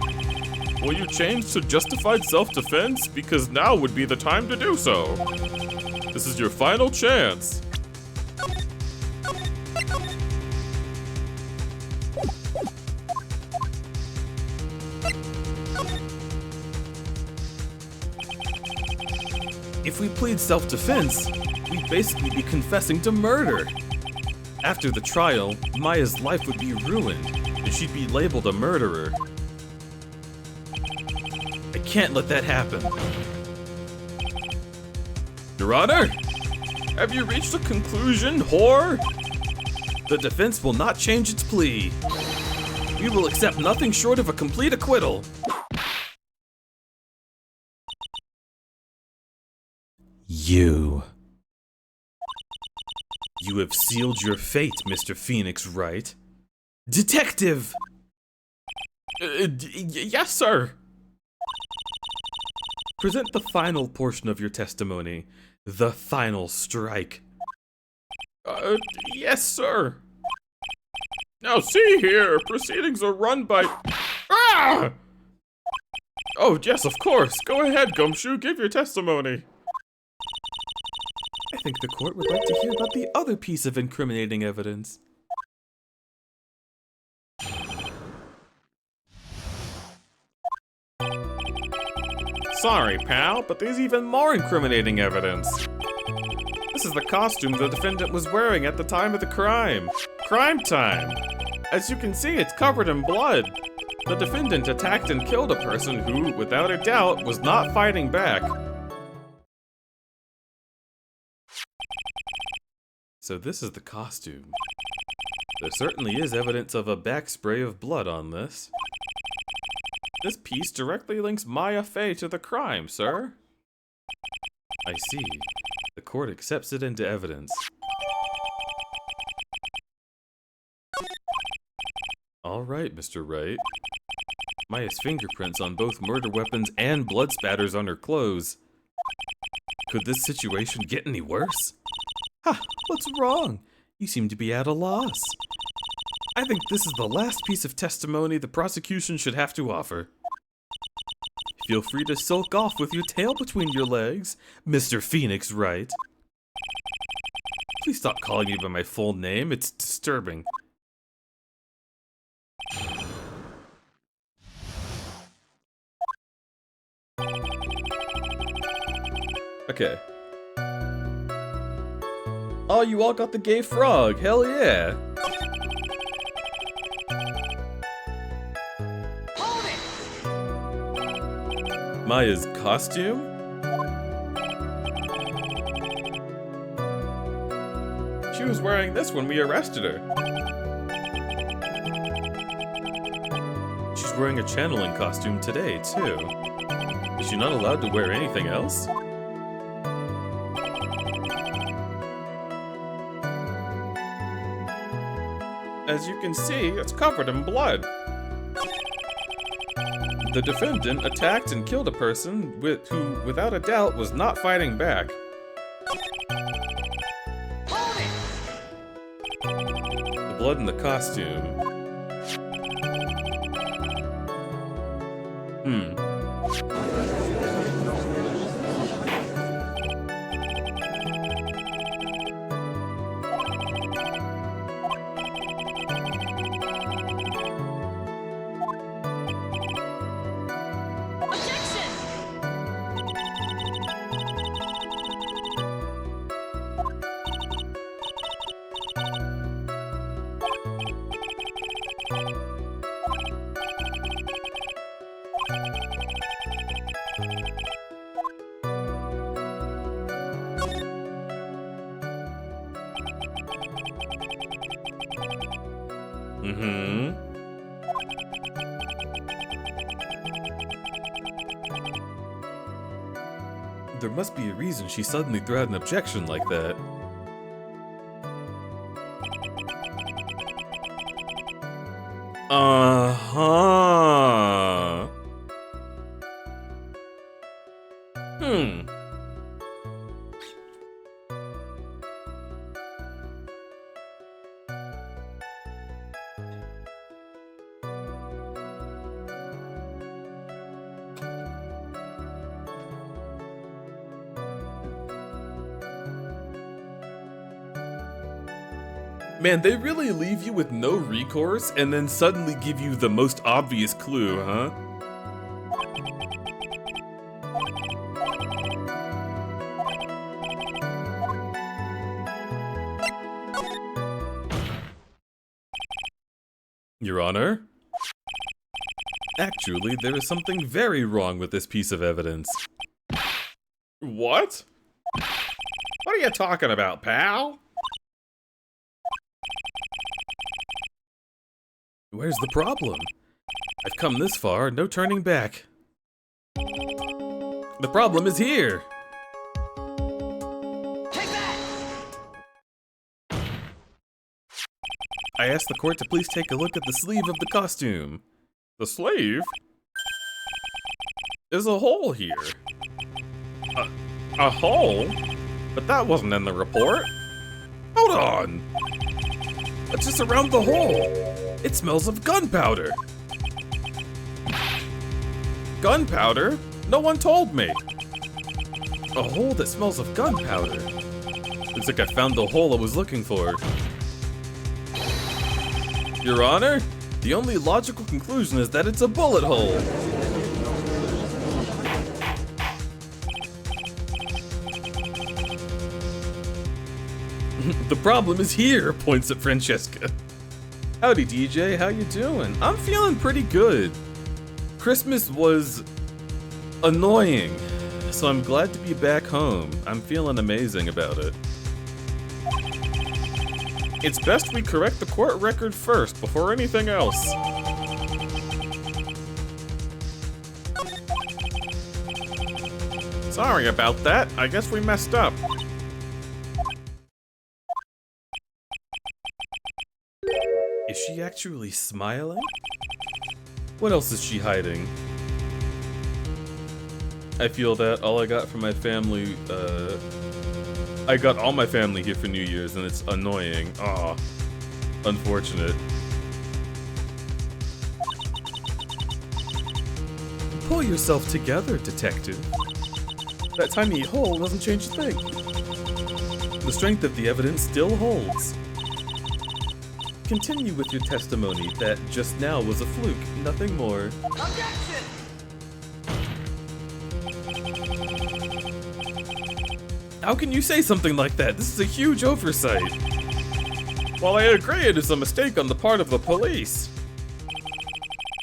Will you change to justified self-defense? Because now would be the time to do so. This is your final chance. If we plead self-defense, we'd basically be confessing to murder. After the trial, Maya's life would be ruined, and she'd be labeled a murderer. I can't let that happen. Your Honor, have you reached a conclusion, whore? The defense will not change its plea. We will accept nothing short of a complete acquittal. You have sealed your fate, Mr. Phoenix Wright. Detective! Yes, sir! Present the final portion of your testimony. The final strike. Yes, sir. Now see here, proceedings are run by... Ah! Oh, yes, of course. Go ahead, Gumshoe, give your testimony. I think the court would like to hear about the other piece of incriminating evidence. Sorry, pal, but there's even more incriminating evidence. This is the costume the defendant was wearing at the time of the crime. Crime time! As you can see, it's covered in blood. The defendant attacked and killed a person who, without a doubt, was not fighting back. So this is the costume. There certainly is evidence of a back spray of blood on this. This piece directly links Maya Fey to the crime, sir. I see. The court accepts it into evidence. All right, Mr. Wright. Maya's fingerprints on both murder weapons and blood spatters on her clothes. Could this situation get any worse? Ha! What's wrong? You seem to be at a loss. I think this is the last piece of testimony the prosecution should have to offer. Feel free to sulk off with your tail between your legs, Mr. Phoenix Wright. Please stop calling me by my full name, it's disturbing. Okay. Oh, you all got the gay frog, hell yeah! Maya's costume? She was wearing this when we arrested her. She's wearing a channeling costume today, too. Is she not allowed to wear anything else? As you can see, it's covered in blood. The defendant attacked and killed a person who, without a doubt, was not fighting back. blood in the costume. There must be a reason she suddenly threw out an objection like that. Uh-huh. Man, they really leave you with no recourse and then suddenly give you the most obvious clue, huh? Your Honor? Actually, there is something very wrong with this piece of evidence. What? What are you talking about, pal? Where's the problem? I've come this far, no turning back. The problem is here! Take that! I asked the court to please take a look at the sleeve of the costume. The sleeve? There's a hole here. A hole? But that wasn't in the report. Hold on! What's just around the hole? It smells of gunpowder. Gunpowder? No one told me. A hole that smells of gunpowder. Looks like I found the hole I was looking for. Your Honor, the only logical conclusion is that it's a bullet hole. The problem is here, points at Francesca. Howdy, DJ, how you doing? I'm feeling pretty good. Christmas was annoying, so I'm glad to be back home. I'm feeling amazing about it. It's best we correct the court record first, before anything else. Sorry about that. I guess we messed up. Is she actually smiling? What else is she hiding? I feel that all I got from my family, I got all my family here for New Year's and it's annoying. Aw, unfortunate. Pull yourself together, detective. That tiny hole doesn't change a thing. The strength of the evidence still holds. Continue with your testimony that just now was a fluke, nothing more. Objection! How can you say something like that? This is a huge oversight. While I agree it is a mistake on the part of the police.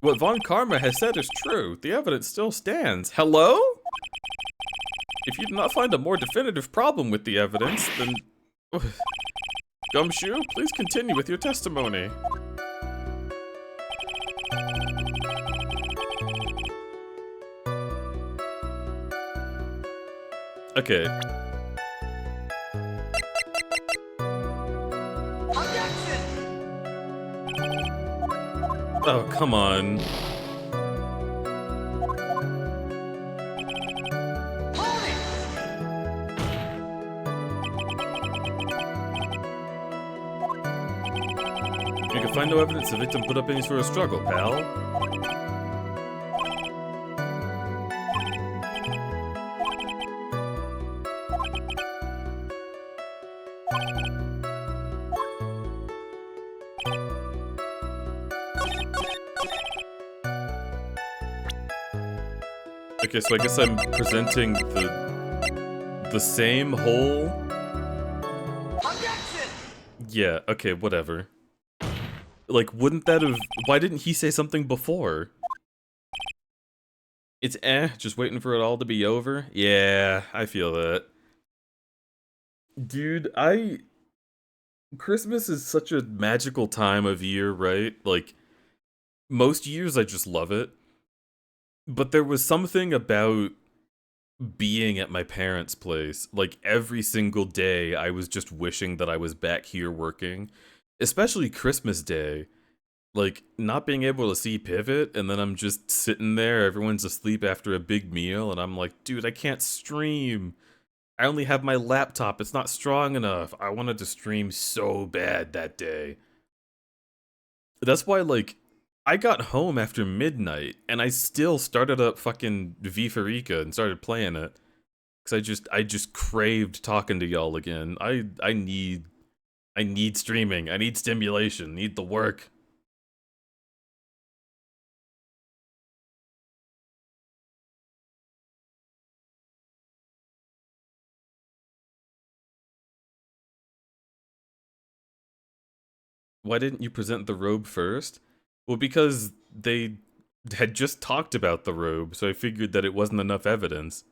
What Von Karma has said is true. The evidence still stands. Hello? If you do not find a more definitive problem with the evidence, then... Gumshoe, please continue with your testimony. Okay. Oh, come on. find no evidence the victim put up any sort of struggle, pal. Okay, so I guess I'm presenting the same whole. Objection! Yeah, okay, whatever. Like, wouldn't that have... Why didn't he say something before? It's just waiting for it all to be over? Yeah, I feel that. Dude, Christmas is such a magical time of year, right? Like, most years I just love it. But there was something about being at my parents' place. Like, every single day, I was just wishing that I was back here working. Especially Christmas Day. Like, not being able to see Pivot, and then I'm just sitting there, everyone's asleep after a big meal, and I'm like, dude, I can't stream. I only have my laptop, it's not strong enough. I wanted to stream so bad that day. That's why, like, I got home after midnight, and I still started up fucking V for Ica and started playing it. Cause I just craved talking to y'all again. I need streaming, I need stimulation, need the work. Why didn't you present the robe first? Well, because they had just talked about the robe, so I figured that it wasn't enough evidence.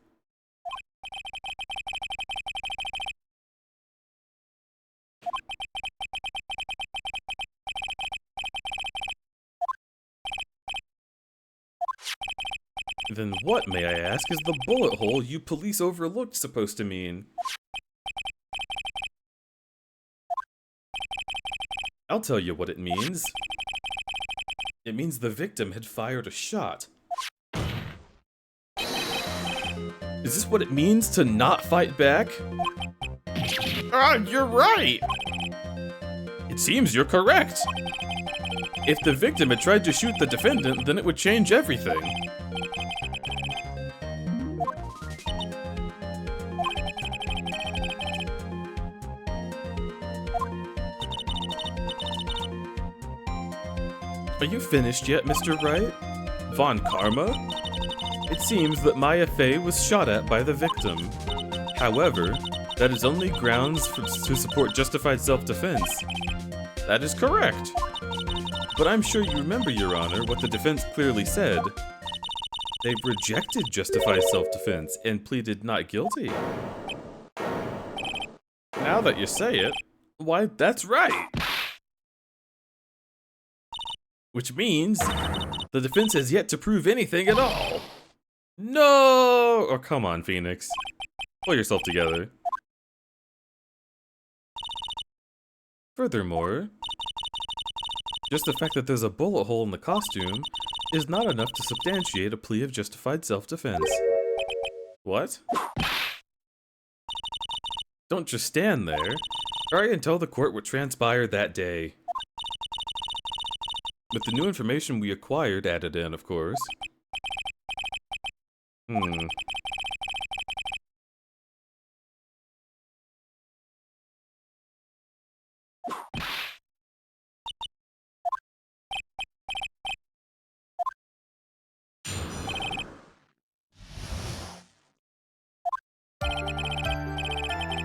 Then what, may I ask, is the bullet hole you police overlooked supposed to mean? I'll tell you what it means. It means the victim had fired a shot. Is this what it means to not fight back? You're right! It seems you're correct. If the victim had tried to shoot the defendant, then it would change everything. Are you finished yet, Mr. Wright? Von Karma? It seems that Maya Fey was shot at by the victim. However, that is only grounds to support justified self-defense. That is correct. But I'm sure you remember, Your Honor, what the defense clearly said. They rejected justified self-defense and pleaded not guilty. Now that you say it, why, that's right. Which means the defense has yet to prove anything at all. No! Oh, come on, Phoenix. Pull yourself together. Furthermore, just the fact that there's a bullet hole in the costume is not enough to substantiate a plea of justified self-defense. What? Don't just stand there. Hurry and tell the court what transpired that day. With the new information we acquired added in, of course.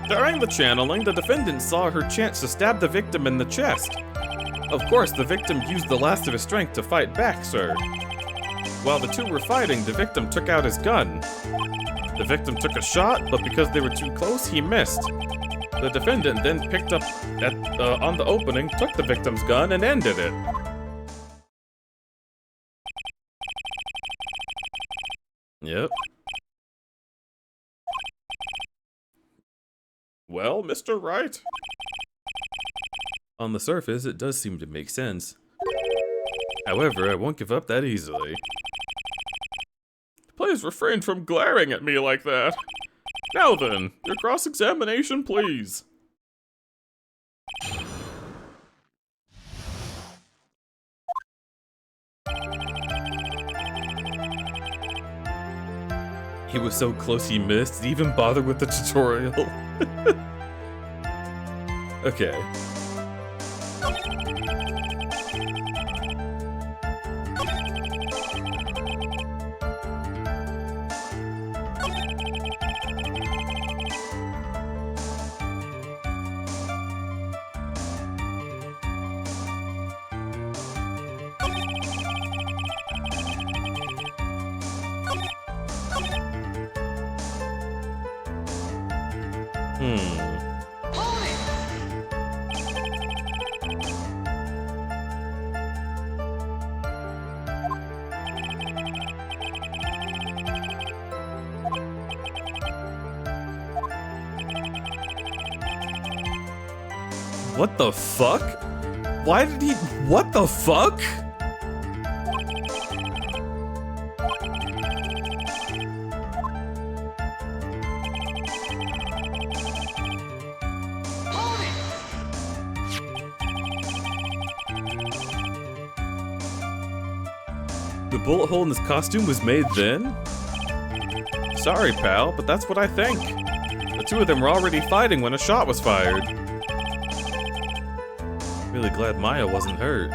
During the channeling, the defendant saw her chance to stab the victim in the chest. Of course, the victim used the last of his strength to fight back, sir. While the two were fighting, the victim took out his gun. The victim took a shot, but because they were too close, he missed. The defendant then picked up on the opening, took the victim's gun, and ended it. Yep. Well, Mr. Wright? On the surface, it does seem to make sense. However, I won't give up that easily. Please refrain from glaring at me like that. Now then, your cross-examination, please. He was so close he missed. Did he even bother with the tutorial? Okay. What the fuck? Why did he... What the fuck? The bullet hole in his costume was made then? Sorry, pal, but that's what I think. The two of them were already fighting when a shot was fired. Really glad Maya wasn't hurt.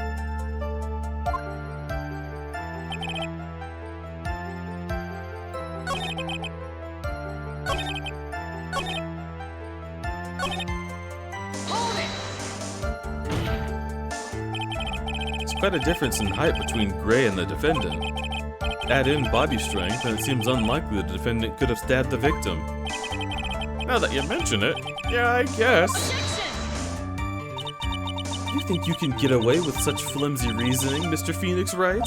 There's quite a difference in height between Gray and the defendant. Add in body strength, and it seems unlikely the defendant could have stabbed the victim. Now that you mention it, yeah, I guess. You think you can get away with such flimsy reasoning, Mr. Phoenix Wright?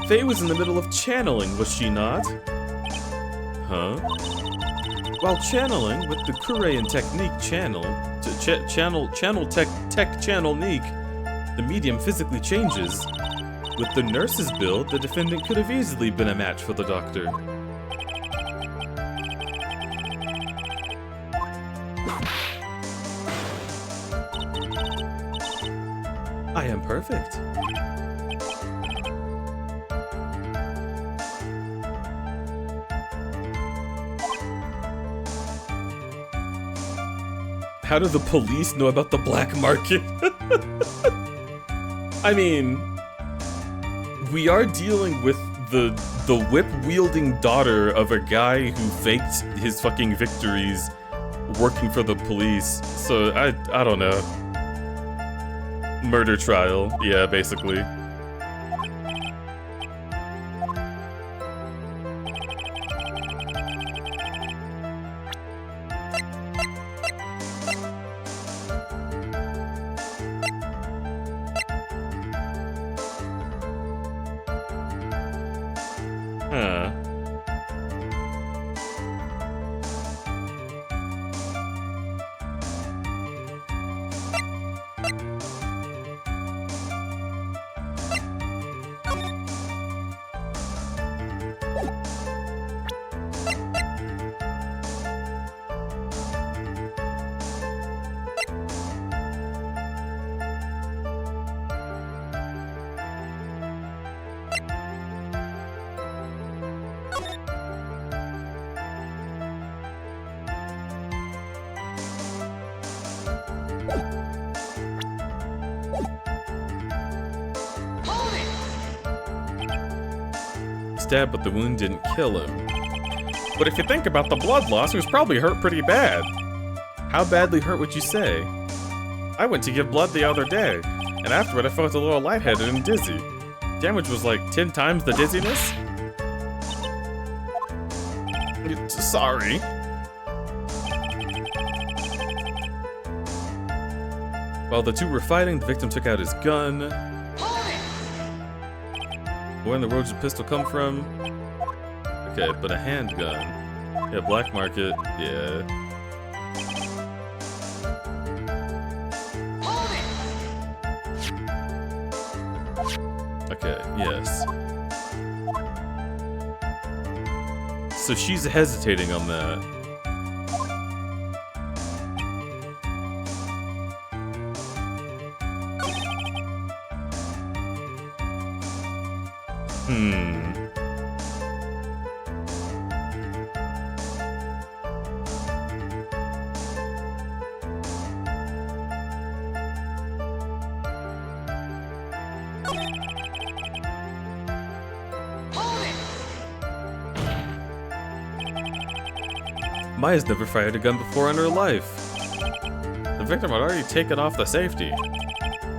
Faye was in the middle of channeling, was she not? Huh? While channeling with the Kurayan technique channel the medium physically changes. With the nurse's build, the defendant could have easily been a match for the doctor. I am perfect. How do the police know about the black market? I mean, we are dealing with the whip-wielding daughter of a guy who faked his fucking victories working for the police. So I don't know. Murder trial, yeah, basically. Huh. Stabbed, but the wound didn't kill him. But if you think about the blood loss, he was probably hurt pretty bad. How badly hurt would you say? I went to give blood the other day, and afterward I felt a little lightheaded and dizzy. Damage was like 10 times the dizziness? Sorry. While the two were fighting, the victim took out his gun. Where in the world did the pistol come from? Okay, but a handgun. Yeah, black market, yeah. Okay, yes. So she's hesitating on that. Maya's never fired a gun before in her life. The victim had already taken off the safety.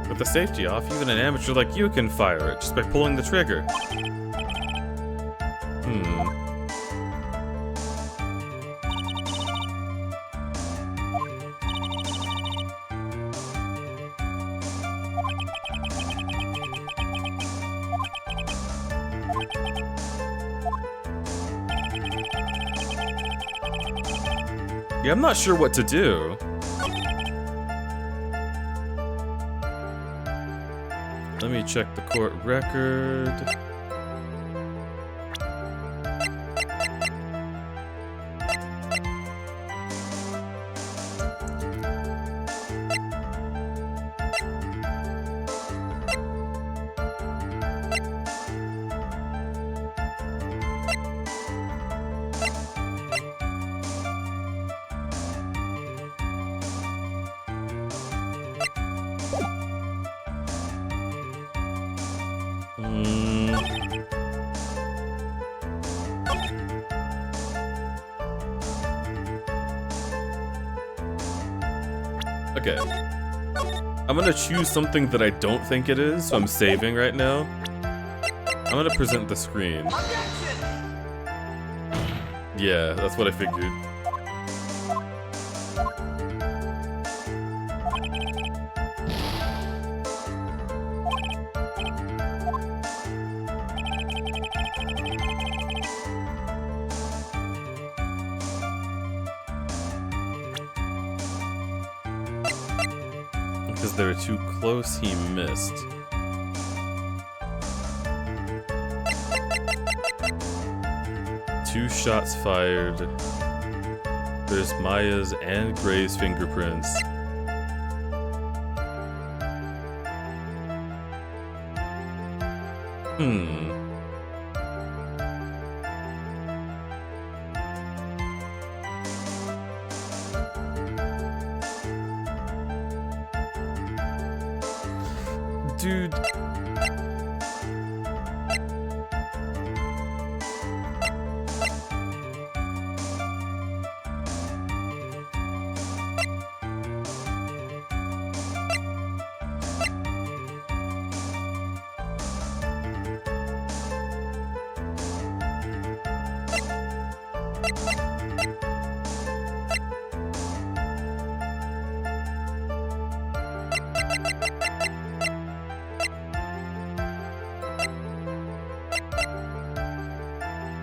With the safety off, even an amateur like you can fire it just by pulling the trigger. Yeah, I'm not sure what to do. Let me check the court record. Okay. I'm gonna choose something that I don't think it is, so I'm saving right now. I'm gonna present the screen. Yeah, that's what I figured. Because they were too close, he missed. Two shots fired. There's Maya's and Gray's fingerprints. Dude.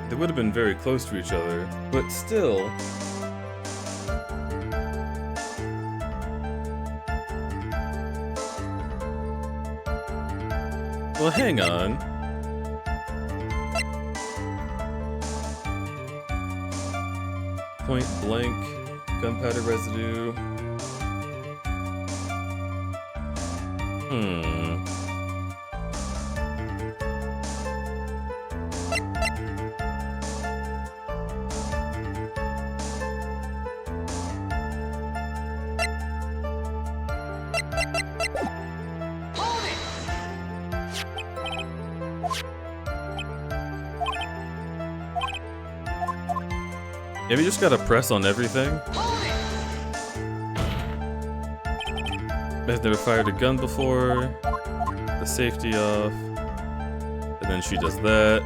They would have been very close to each other, but still. Well, hang on. Point blank, gunpowder residue. Maybe you just gotta press on everything. I've never fired a gun before. The safety off. And then she does that.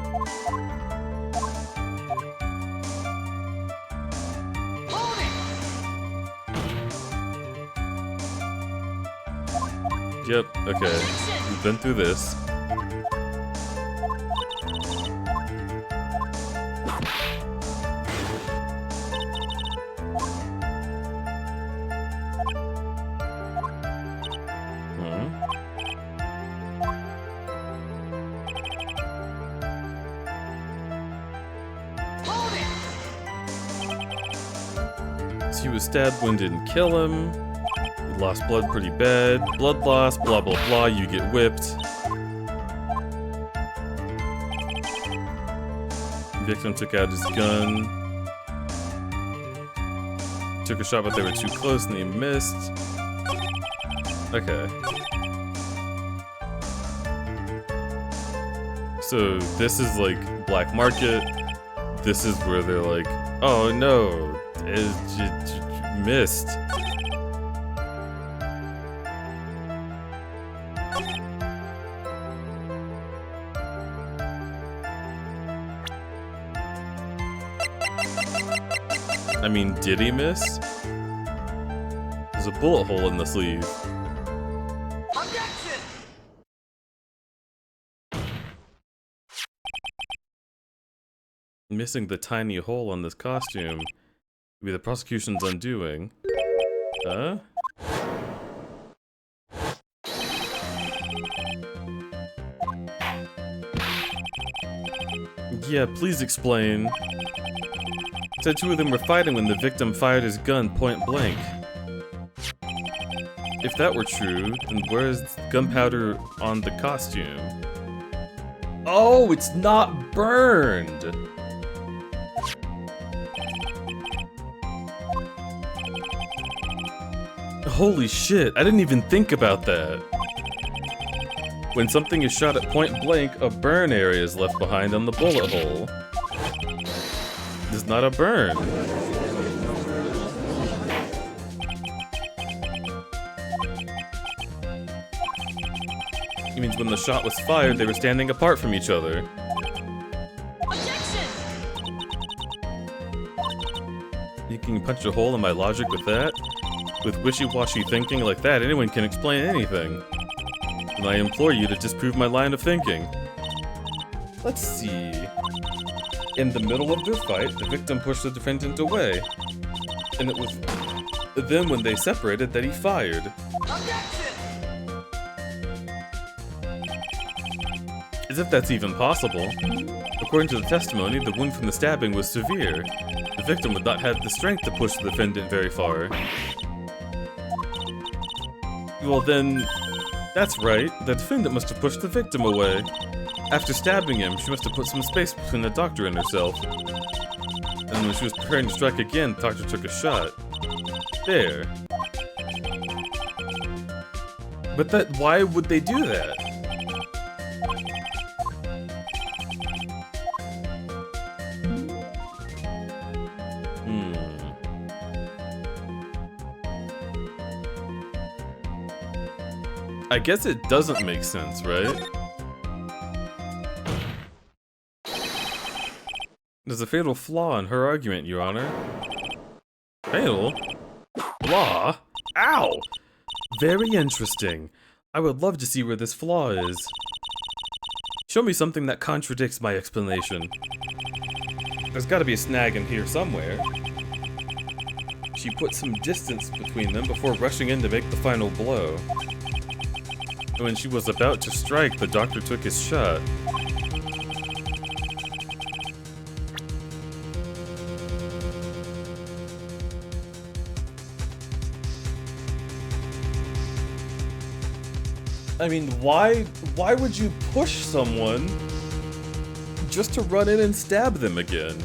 Yep, okay. We've been through this. So he was stabbed when didn't kill him. He lost blood pretty bad. Blood loss, blah blah blah, you get whipped. Victim took out his gun. Took a shot, but they were too close and he missed. Okay. So this is like black market. This is where they're like, oh no, it missed. I mean, did he miss? There's a bullet hole in the sleeve. Missing the tiny hole on this costume would be the prosecution's undoing. Huh? Yeah, please explain. Said two of them were fighting when the victim fired his gun point blank. If that were true, then where's gunpowder on the costume? Oh, it's not burned! Holy shit, I didn't even think about that. When something is shot at point blank, a burn area is left behind on the bullet hole. It's not a burn. It means when the shot was fired, they were standing apart from each other. Objection! You can punch a hole in my logic with that? With wishy-washy thinking like that, anyone can explain anything. And I implore you to disprove my line of thinking. Let's see. In the middle of their fight, the victim pushed the defendant away. And it was then when they separated that he fired. As if that's even possible. According to the testimony, the wound from the stabbing was severe. The victim would not have the strength to push the defendant very far. Well then, that's right. The defendant must have pushed the victim away. After stabbing him, she must have put some space between the doctor and herself. And when she was preparing to strike again, the doctor took a shot. There. But why would they do that? I guess it doesn't make sense, right? There's a fatal flaw in her argument, Your Honor. Fatal? Flaw? Ow! Very interesting. I would love to see where this flaw is. Show me something that contradicts my explanation. There's gotta be a snag in here somewhere. She put some distance between them before rushing in to make the final blow. And when she was about to strike, the doctor took his shot. I mean, why would you push someone just to run in and stab them again?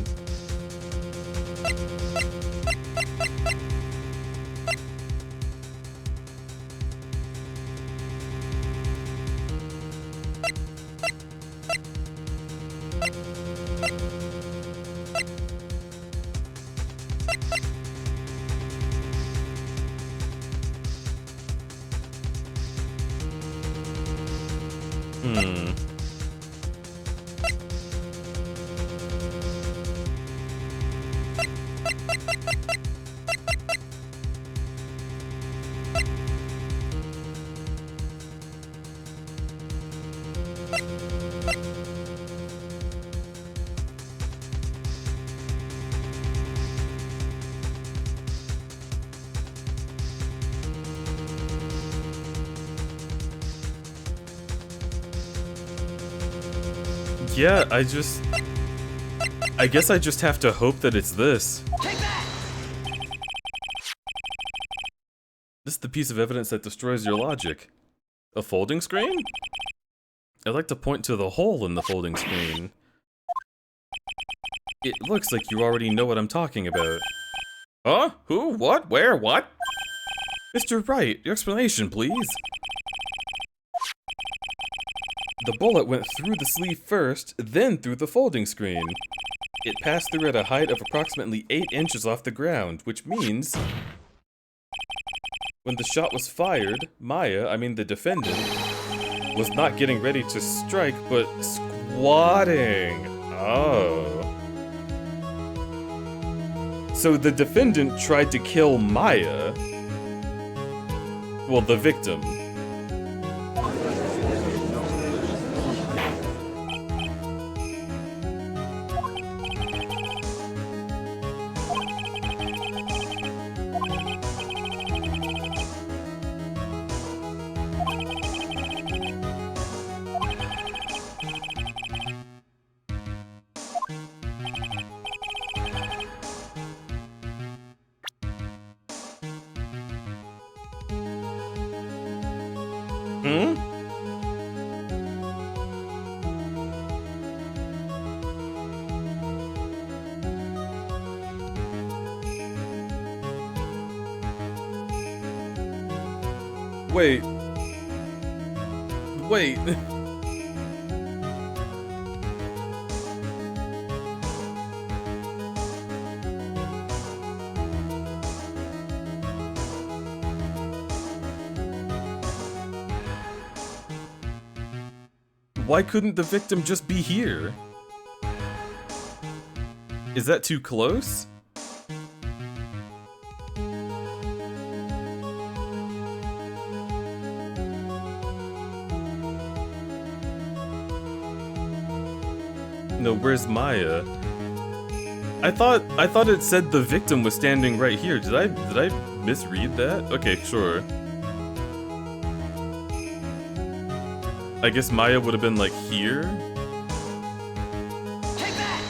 Yeah, I guess I just have to hope that it's this. This is the piece of evidence that destroys your logic. A folding screen? I'd like to point to the hole in the folding screen. It looks like you already know what I'm talking about. Huh? Who? What? Where? What? Mr. Wright, your explanation, please. The bullet went through the sleeve first, then through the folding screen. It passed through at a height of approximately 8 inches off the ground, which means when the shot was fired, the defendant, was not getting ready to strike, but squatting. Oh. So the defendant tried to kill Maya. Well, the victim. Hmm? Wait. Wait. Why couldn't the victim just be here? Is that too close? No, where's Maya? I thought it said the victim was standing right here. Did I misread that? Okay, sure. I guess Maya would have been like here. Take that!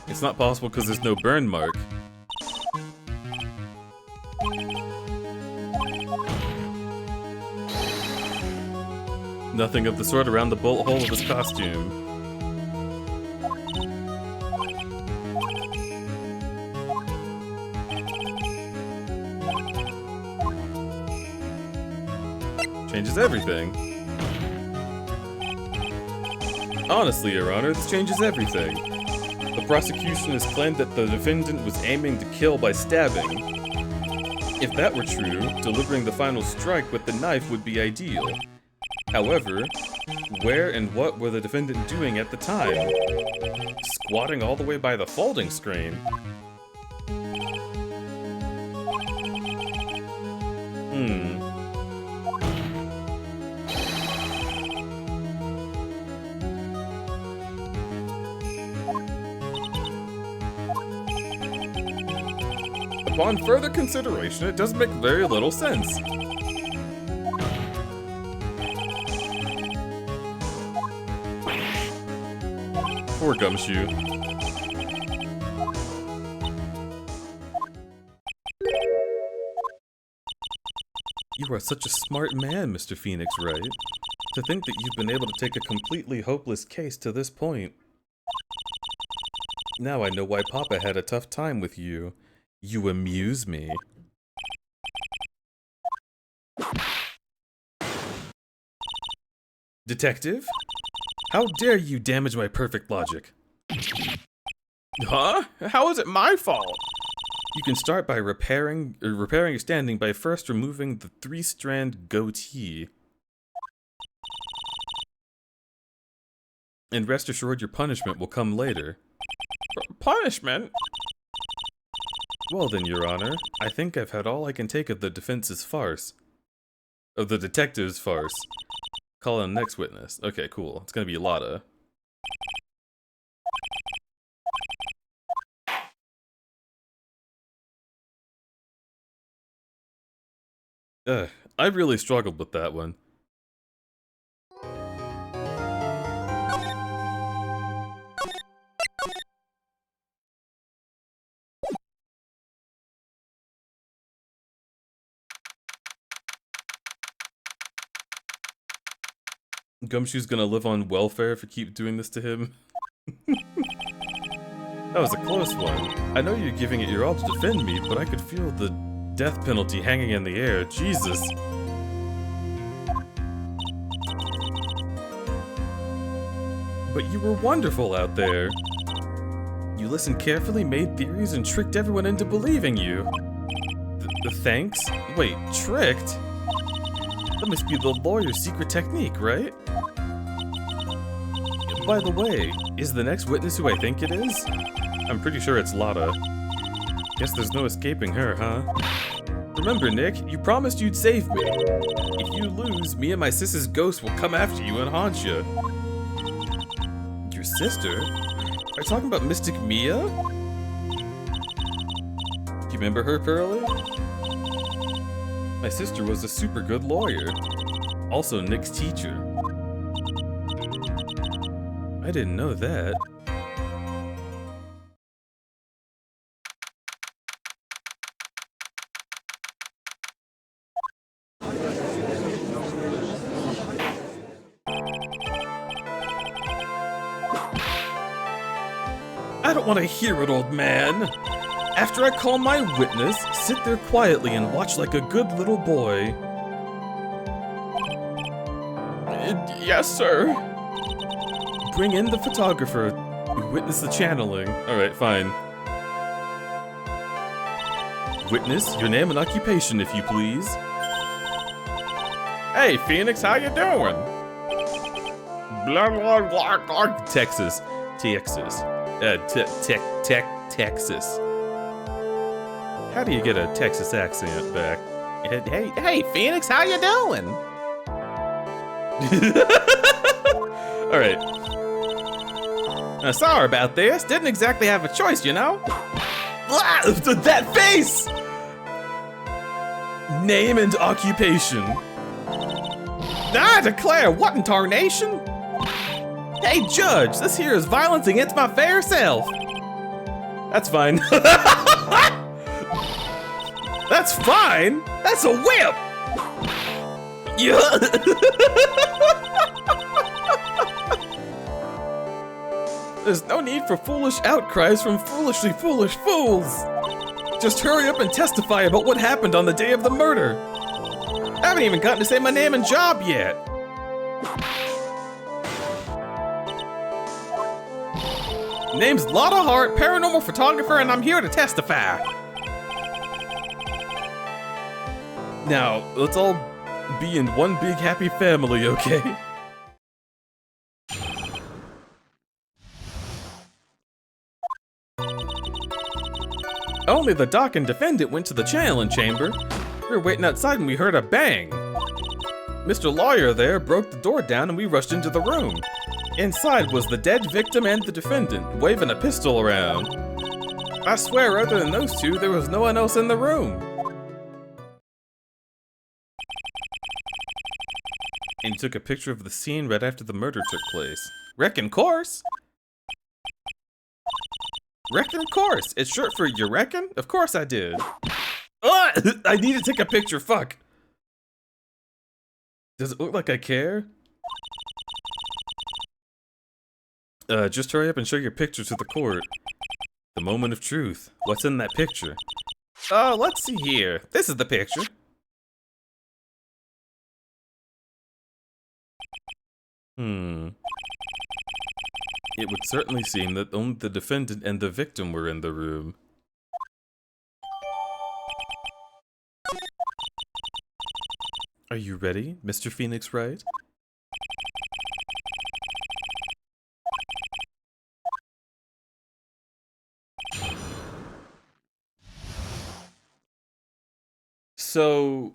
It's not possible because there's no burn mark. Nothing of the sort around the bullet hole of his costume. Changes everything. Honestly, Your Honor, this changes everything. The prosecution has claimed that the defendant was aiming to kill by stabbing. If that were true, delivering the final strike with the knife would be ideal. However, where and what were the defendant doing at the time? Squatting all the way by the folding screen? Upon further consideration, it does make very little sense. Poor Gumshoe. You are such a smart man, Mr. Phoenix Wright. To think that you've been able to take a completely hopeless case to this point. Now I know why Papa had a tough time with you. You amuse me. Detective? How dare you damage my perfect logic? Huh? How is it my fault? You can start by repairing your standing by first removing the 3-strand goatee. And rest assured your punishment will come later. Punishment? Well then, Your Honor, I think I've had all I can take of the defense's farce. Of the detective's farce. Call in the next witness. Okay, cool. It's gonna be Lotta. I really struggled with that one. Gumshoe's gonna live on welfare if we keep doing this to him. That was a close one. I know you're giving it your all to defend me, but I could feel the death penalty hanging in the air. Jesus. But you were wonderful out there. You listened carefully, made theories, and tricked everyone into believing you. Thanks? Wait, tricked? That must be the lawyer's secret technique, right? By the way, is the next witness who I think it is? I'm pretty sure it's Lotta. Guess there's no escaping her, huh? Remember, Nick, you promised you'd save me. If you lose, me and my sister's ghost will come after you and haunt you. Your sister? Are you talking about Mystic Mia? Do you remember her, Pearly? My sister was a super good lawyer. Also Nick's teacher. I didn't know that. I don't want to hear it, old man. After I call my witness, sit there quietly and watch like a good little boy. Yes, sir. Bring in the photographer who witnessed the channeling. Alright, fine. Witness, your name and occupation, if you please. Hey, Phoenix, how you doing? Blah, blah, blah, blah. Texas. Texas. Texas. How do you get a Texas accent back? Hey, Phoenix, how you doing? Alright. Sorry about this. Didn't exactly have a choice, you know? That face! Name and occupation. I declare, what in tarnation? Hey, Judge, this here is violence against my fair self. That's fine. That's fine. That's a whip. Yeah. There's no need for foolish outcries from foolishly foolish fools. Just hurry up and testify about what happened on the day of the murder. I haven't even gotten to say my name and job yet. Name's Lotta Hart, paranormal photographer, and I'm here to testify. Now, let's all be in one big happy family, okay? Only the doc and defendant went to the channeling chamber. We were waiting outside and we heard a bang. Mr. Lawyer there broke the door down and we rushed into the room. Inside was the dead victim and the defendant, waving a pistol around. I swear, other than those two, there was no one else in the room. And took a picture of the scene right after the murder took place. Reckon course? Reckon course. It's short for you reckon? Of course I did. I need to take a picture, fuck. Does it look like I care? Just hurry up and show your picture to the court. The moment of truth. What's in that picture? Let's see here. This is the picture. It would certainly seem that only the defendant and the victim were in the room. Are you ready, Mr. Phoenix Wright? So...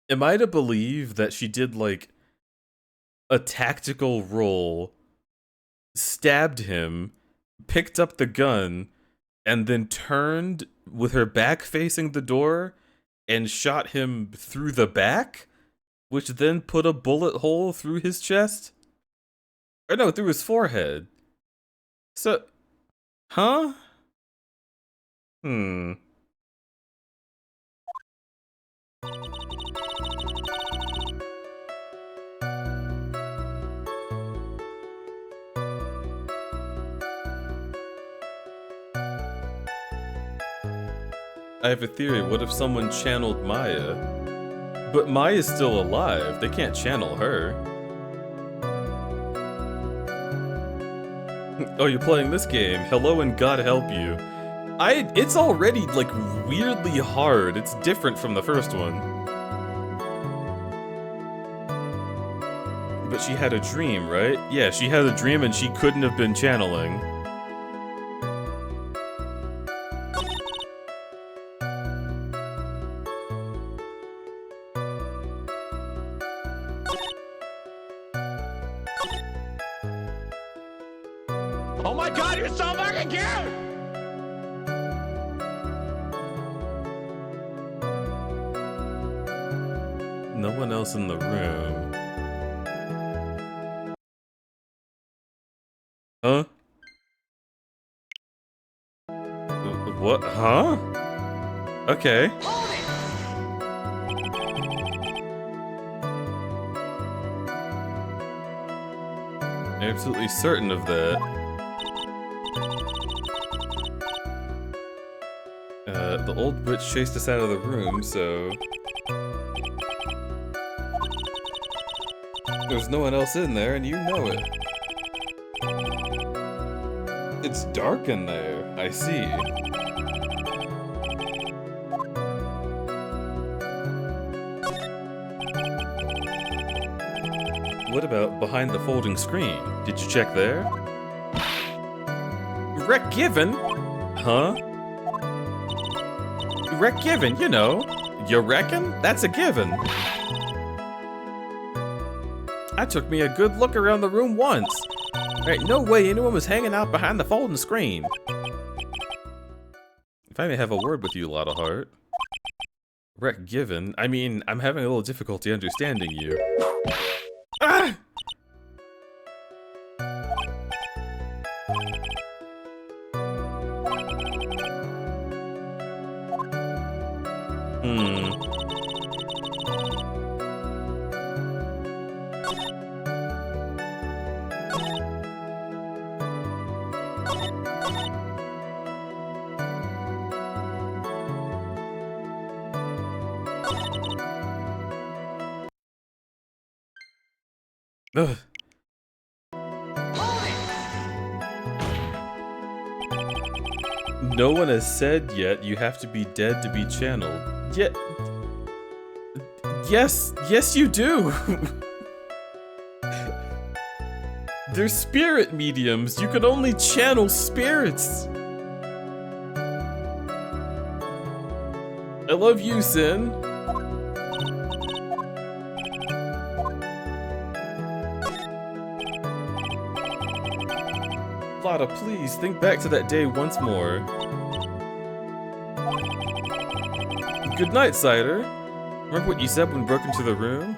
Am I to believe that she did, like, a tactical roll, stabbed him, picked up the gun, and then turned with her back facing the door and shot him through the back? Which then put a bullet hole through his chest? Or no, through his forehead. So, huh? I have a theory. What if someone channeled Maya? But Maya's still alive. They can't channel her. Oh, you're playing this game. Hello and God help you. It's already, like, weirdly hard. It's different from the first one. But she had a dream, right? Yeah, she had a dream and she couldn't have been channeling. Oh my god, you're so fucking cute! No one else in the room. Huh? What? Huh? Okay. Absolutely certain of that. The old witch chased us out of the room, so... There's no one else in there, and you know it. It's dark in there, I see. What about behind the folding screen? Did you check there? Rec given? Huh? Rec given, you know. You reckon? That's a given. I took me a good look around the room once. There ain't no way anyone was hanging out behind the folding screen. If I may have a word with you, Lotta Heart. Rec given? I mean, I'm having a little difficulty understanding you. Ah! Ugh. No one has said yet you have to be dead to be channeled. Yet... Yes you do! They're spirit mediums. You can only channel spirits. I love you, Sin. Lotta, please, think back to that day once more. Good night, Cider. Remember what you said when we broke into the room?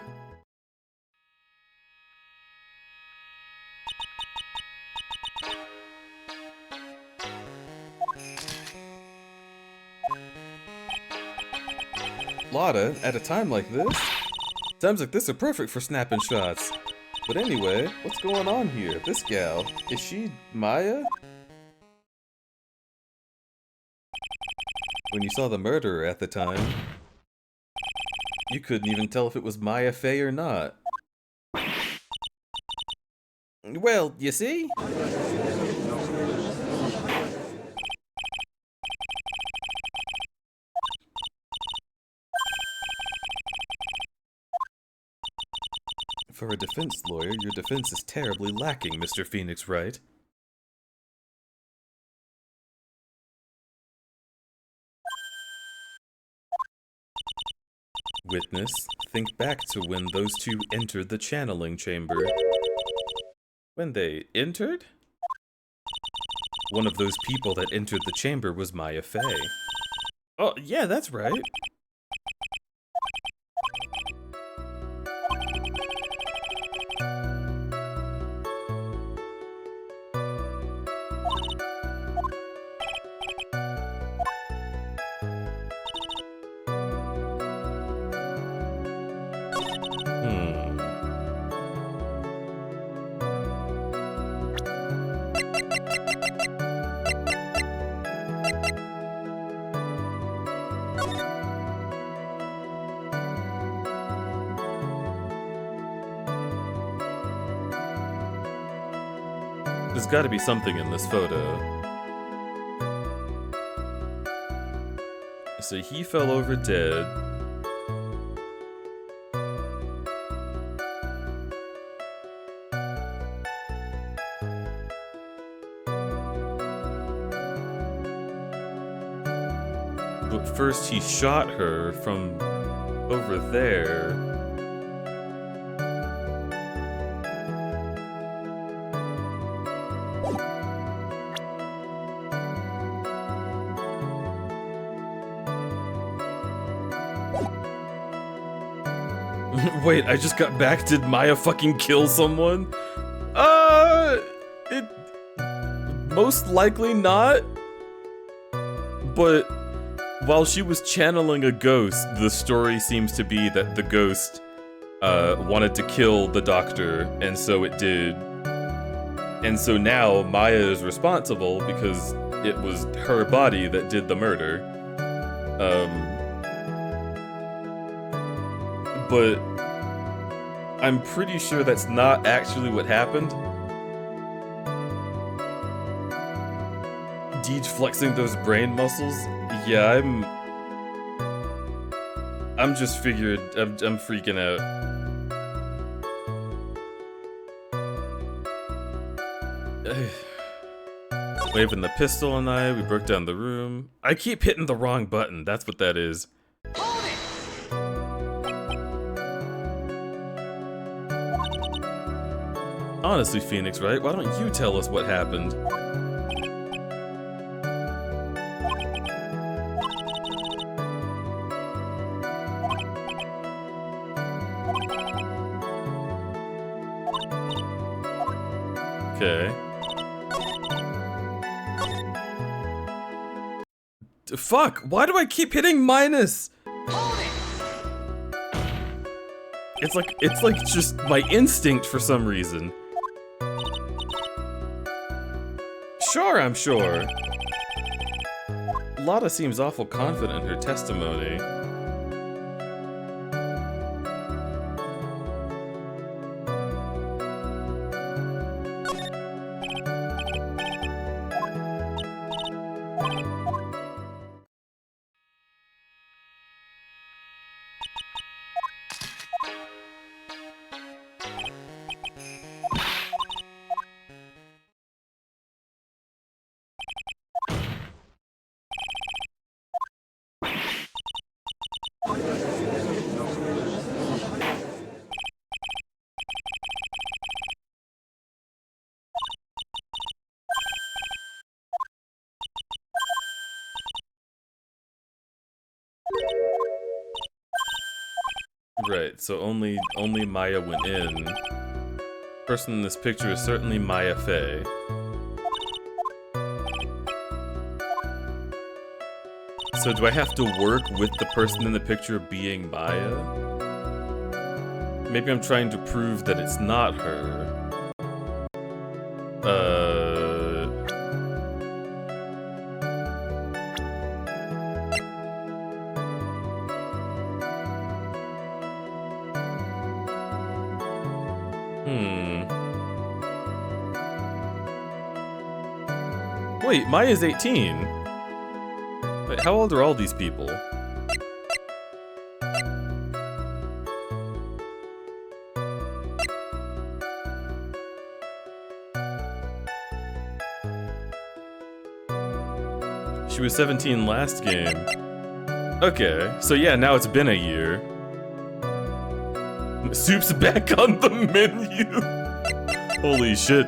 Lotta, at a time like this? Times like this are perfect for snapping shots. But anyway, what's going on here? This gal, is she Maya? When you saw the murderer at the time, you couldn't even tell if it was Maya Fey or not. Well, you see? For a defense lawyer, your defense is terribly lacking, Mr. Phoenix Wright. Witness, think back to when those two entered the channeling chamber. When they entered? One of those people that entered the chamber was Maya Fey. Oh, yeah, that's right. There's gotta be something in this photo. So he fell over dead. But first he shot her from over there. Wait, I just got back. Did Maya fucking kill someone? It most likely not. But while she was channeling a ghost, the story seems to be that the ghost wanted to kill the doctor, and so it did. And so now Maya is responsible because it was her body that did the murder. But I'm pretty sure that's not actually what happened. Deej flexing those brain muscles? Yeah, I'm just figured, I'm freaking out. Waving the pistol and we broke down the room. I keep hitting the wrong button, that's what that is. Honestly, Phoenix, right? Why don't you tell us what happened? Okay. Fuck! Why do I keep hitting minus? It's like just my instinct for some reason. Sure, I'm sure. Lotta seems awful confident in her testimony. Right, so only Maya went in. Person in this picture is certainly Maya Fey. So do I have to work with the person in the picture being Maya? Maybe I'm trying to prove that it's not her. Wait, Maya's 18. Wait, how old are all these people? She was 17 last game. Okay, so yeah, now it's been a year. Soup's back on the menu. Holy shit.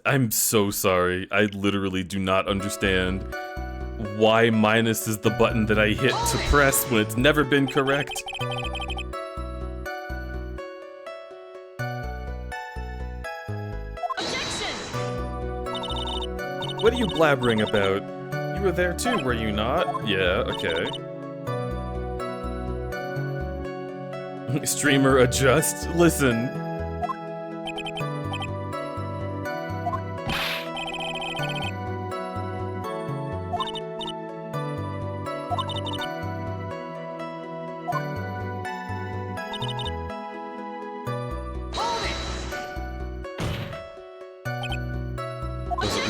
I'm so sorry. I literally do not understand why minus is the button that I hit to press when it's never been correct. Objection! What are you blabbering about? You were there too, were you not? Yeah, okay. Streamer adjust. Listen.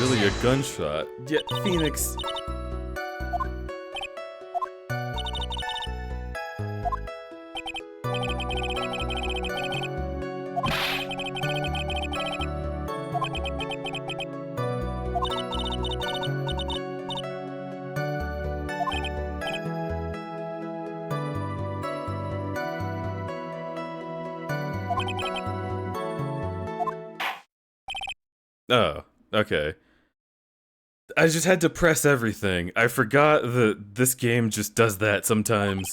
really a gunshot. Yeah, Phoenix. Oh, okay. I just had to press everything. I forgot that this game just does that sometimes.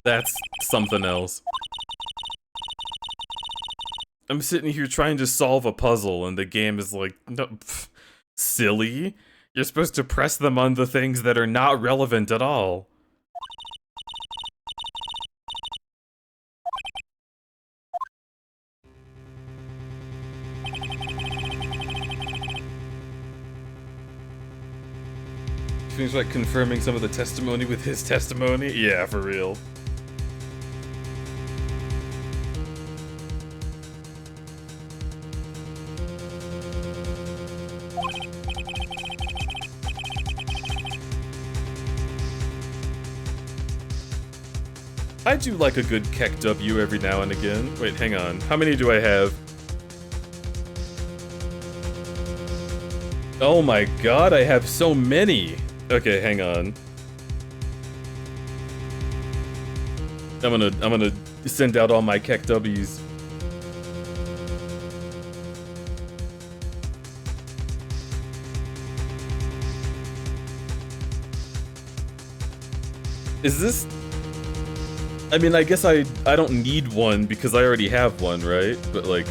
That's something else. I'm sitting here trying to solve a puzzle and the game is like, no, pff, silly. You're supposed to press them on the things that are not relevant at all. Seems like confirming some of the testimony with his testimony? Yeah, for real. I do like a good Keck W every now and again. Wait, hang on. How many do I have? Oh my god, I have so many! Okay, hang on. I'm gonna send out all my Keck W's. Is this... I mean, I guess I don't need one because I already have one, right? But like...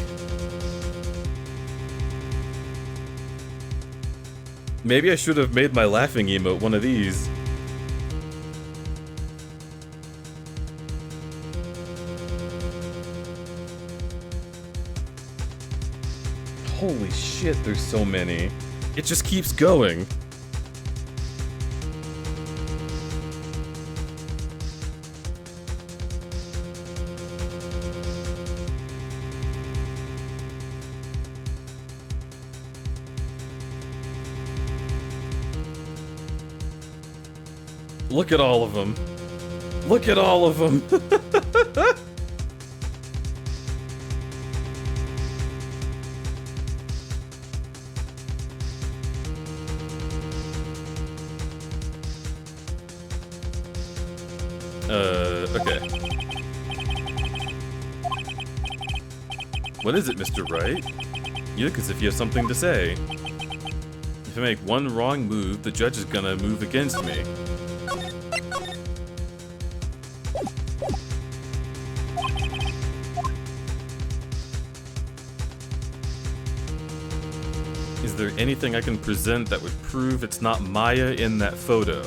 maybe I should have made my laughing emote one of these. Holy shit, there's so many. It just keeps going. Look at all of them. Look at all of them. Okay. What is it, Mr. Wright? You look as if you have something to say. If I make one wrong move, the judge is gonna move against me. Is there anything I can present that would prove it's not Maya in that photo?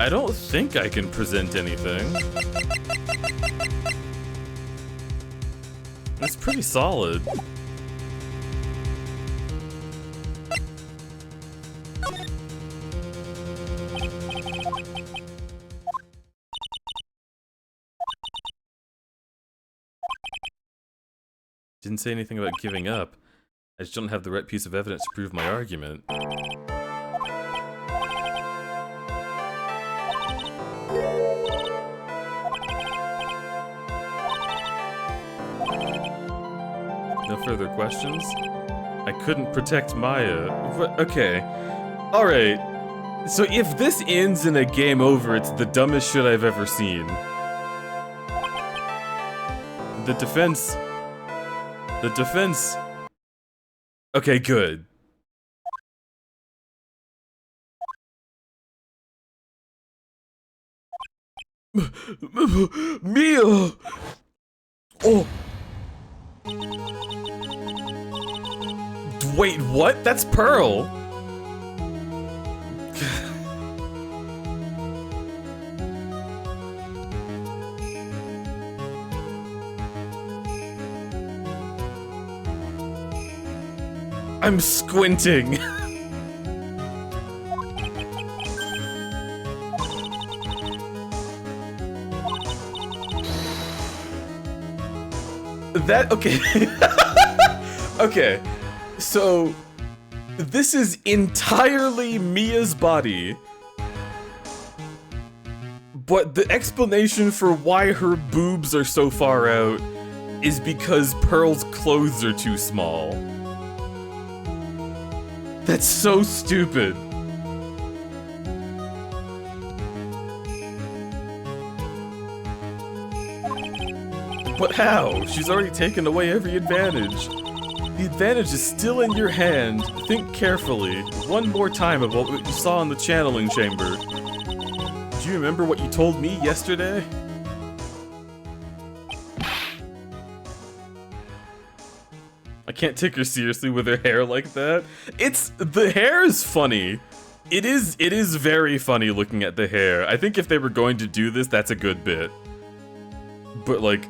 I don't think I can present anything. It's pretty solid. Didn't say anything about giving up. I just don't have the right piece of evidence to prove my argument. No further questions? I couldn't protect Maya. Okay. Alright. So if this ends in a game over, it's the dumbest shit I've ever seen. The defense... Okay, good. Mia! Oh! Wait, what? That's Pearl! I'm squinting. That, okay. Okay, so this is entirely Mia's body, but the explanation for why her boobs are so far out is because Pearl's clothes are too small. That's so stupid. But how? She's already taken away every advantage. The advantage is still in your hand. Think carefully. One more time about what you saw in the channeling chamber. Do you remember what you told me yesterday? I can't take her seriously with her hair like that. The hair is funny. It is very funny looking at the hair. I think if they were going to do this, that's a good bit. But like,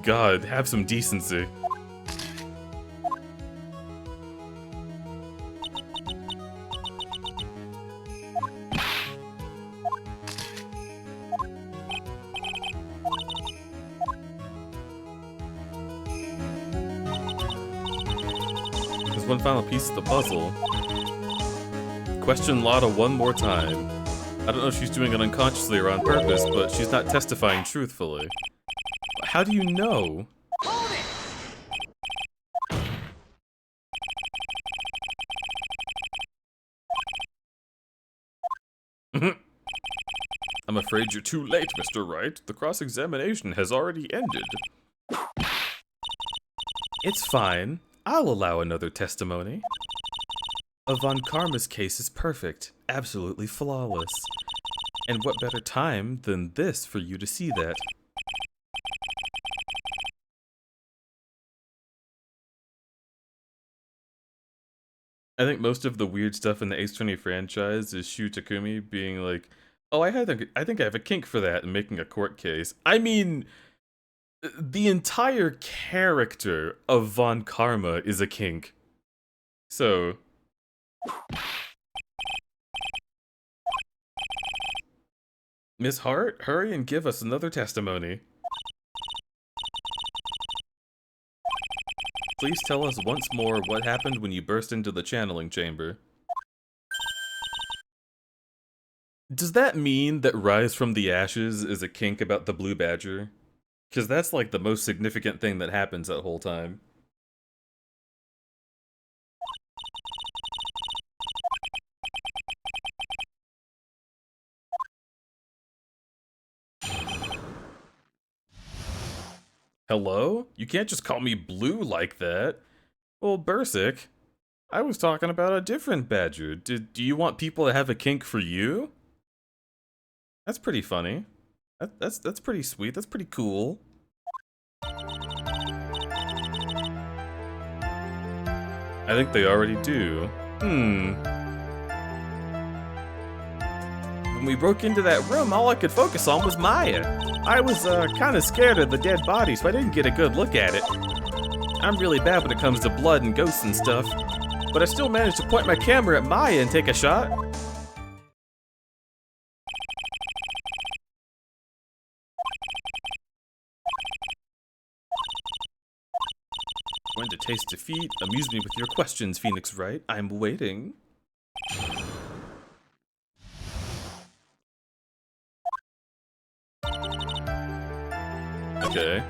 God, have some decency. There's one final piece of the puzzle. Question Lotta one more time. I don't know if she's doing it unconsciously or on purpose, but she's not testifying truthfully. How do you know? I'm afraid you're too late, Mr. Wright. The cross-examination has already ended. It's fine. I'll allow another testimony. Von Karma's case is perfect, absolutely flawless. And what better time than this for you to see that? I think most of the weird stuff in the Ace Attorney franchise is Shu Takumi being like, oh, I think I have a kink for that, and making a court case. I mean, the entire character of Von Karma is a kink. So... Miss Hart, hurry and give us another testimony. Please tell us once more what happened when you burst into the channeling chamber. Does that mean that Rise from the Ashes is a kink about the Blue Badger? Because that's like the most significant thing that happens that whole time. Hello? You can't just call me Blue like that. Well, Bursic, I was talking about a different badger. Do you want people to have a kink for you? That's pretty funny. That's pretty sweet. That's pretty cool. I think they already do. When we broke into that room, all I could focus on was Maya. I was kind of scared of the dead body, so I didn't get a good look at it. I'm really bad when it comes to blood and ghosts and stuff, but I still managed to point my camera at Maya and take a shot. Going to taste defeat. Amuse me with your questions, Phoenix Wright. I'm waiting. Okay.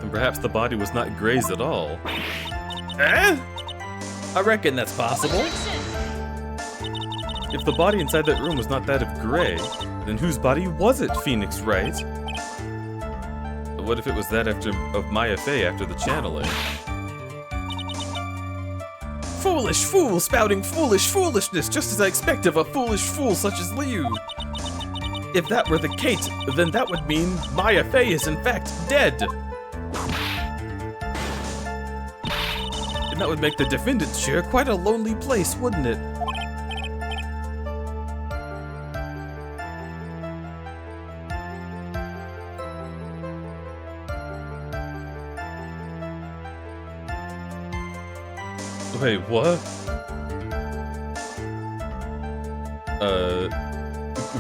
Then perhaps the body was not grazed at all. Eh? I reckon that's possible. If the body inside that room was not that of Gray, then whose body was it, Phoenix Wright? What if it was that of Maya Fey after the channeling? Foolish fool spouting foolish foolishness, just as I expect of a foolish fool such as Liu. If that were the case, then that would mean Maya Fey is in fact dead. And that would make the defendant's chair quite a lonely place, wouldn't it? Wait, what?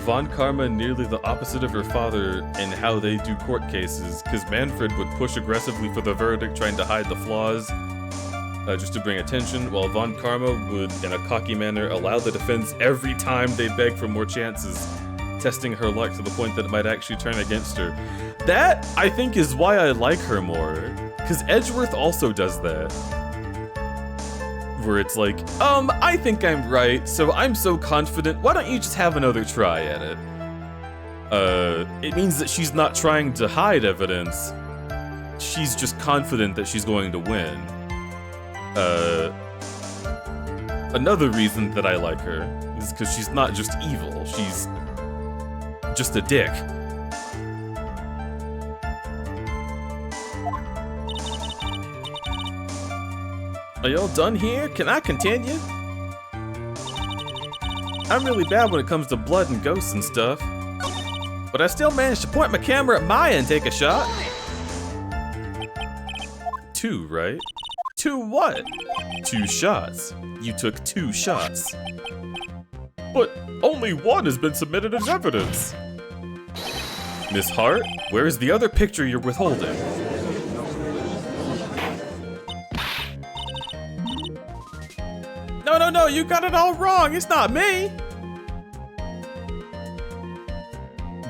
Von Karma nearly the opposite of her father in how they do court cases, because Manfred would push aggressively for the verdict, trying to hide the flaws, just to bring attention, while Von Karma would, in a cocky manner, allow the defense every time they beg for more chances, testing her luck to the point that it might actually turn against her. That, I think, is why I like her more, because Edgeworth also does that. Where it's like, I think I'm right, so I'm so confident, why don't you just have another try at it? It means that she's not trying to hide evidence, she's just confident that she's going to win. Another reason that I like her is because she's not just evil, she's just a dick. Are y'all done here? Can I continue? I'm really bad when it comes to blood and ghosts and stuff, but I still managed to point my camera at Maya and take a shot. 2, right? 2 what? 2 shots. You took 2 shots. But only 1 has been submitted as evidence. Miss Hart, where is the other picture you're withholding? No, you got it all wrong. It's not me.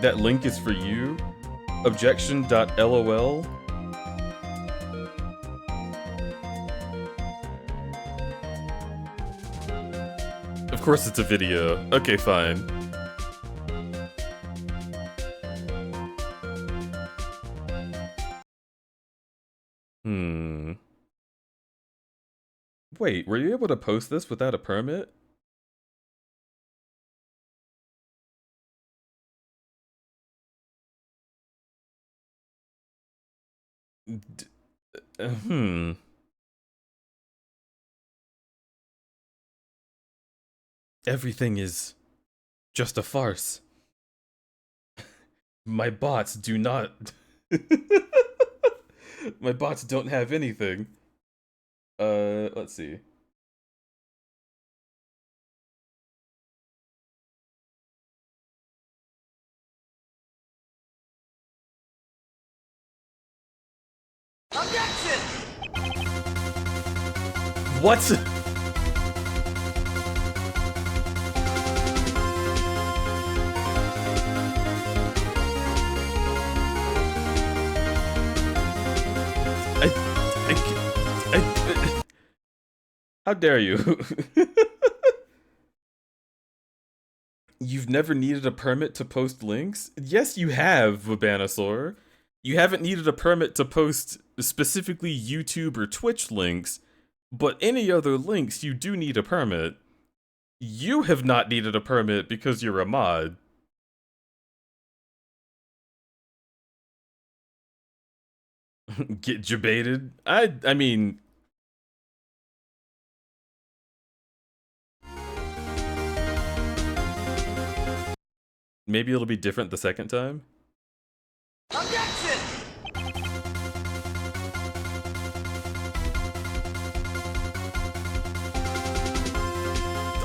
That link is for you. Objection.lol. Of course it's a video. Okay, fine. Wait, were you able to post this without a permit? Everything is just a farce. My bots do not... My bots don't have anything. Let's see. Objection! What? How dare you? You've never needed a permit to post links? Yes, you have, Vabanasaur. You haven't needed a permit to post specifically YouTube or Twitch links, but any other links you do need a permit. You have not needed a permit because you're a mod. Get debated? I mean... Maybe it'll be different the second time? Objection!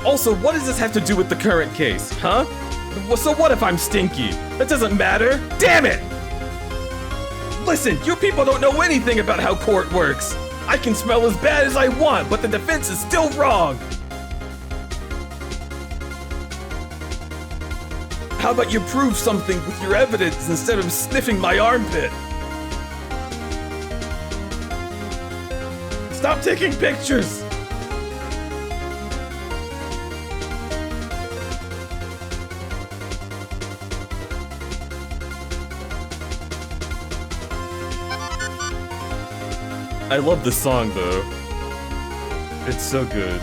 Also, what does this have to do with the current case, huh? So what if I'm stinky? That doesn't matter. Damn it! Listen, you people don't know anything about how court works. I can smell as bad as I want, but the defense is still wrong. How about you prove something with your evidence instead of sniffing my armpit? Stop taking pictures! I love this song though. It's so good.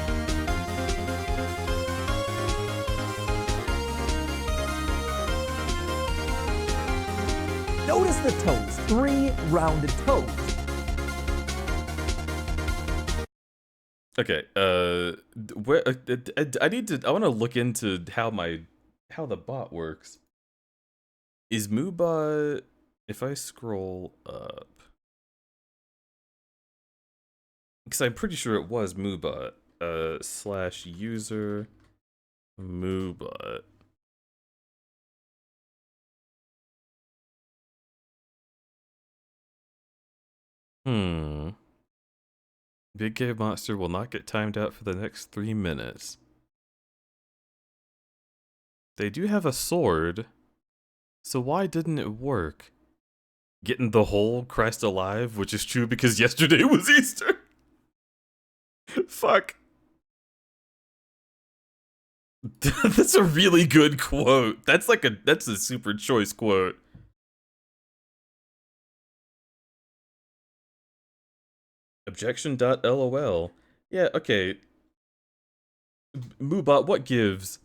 Notice the toes, 3 rounded toes. Okay, where I want to look into how the bot works. Is Moobot, if I scroll up, Because I'm pretty sure it was Moobot. / user Moobot. Big Game Monster will not get timed out for the next 3 minutes. They do have a sword, so why didn't it work? Getting the whole Christ alive, which is true because yesterday was Easter. Fuck. That's a really good quote. That's a super choice quote. Objection.lol. Yeah, okay. Moobot, what gives?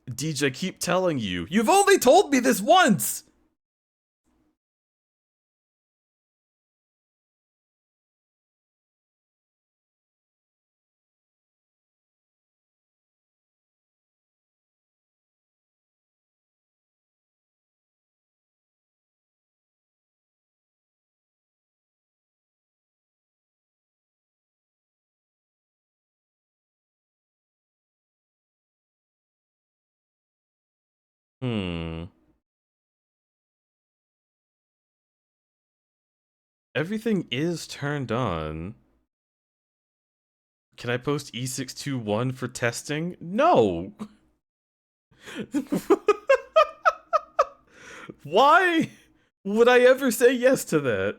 DJ, keep telling you. You've only told me this once! Everything is turned on. Can I post E621 for testing? No! Why would I ever say yes to that?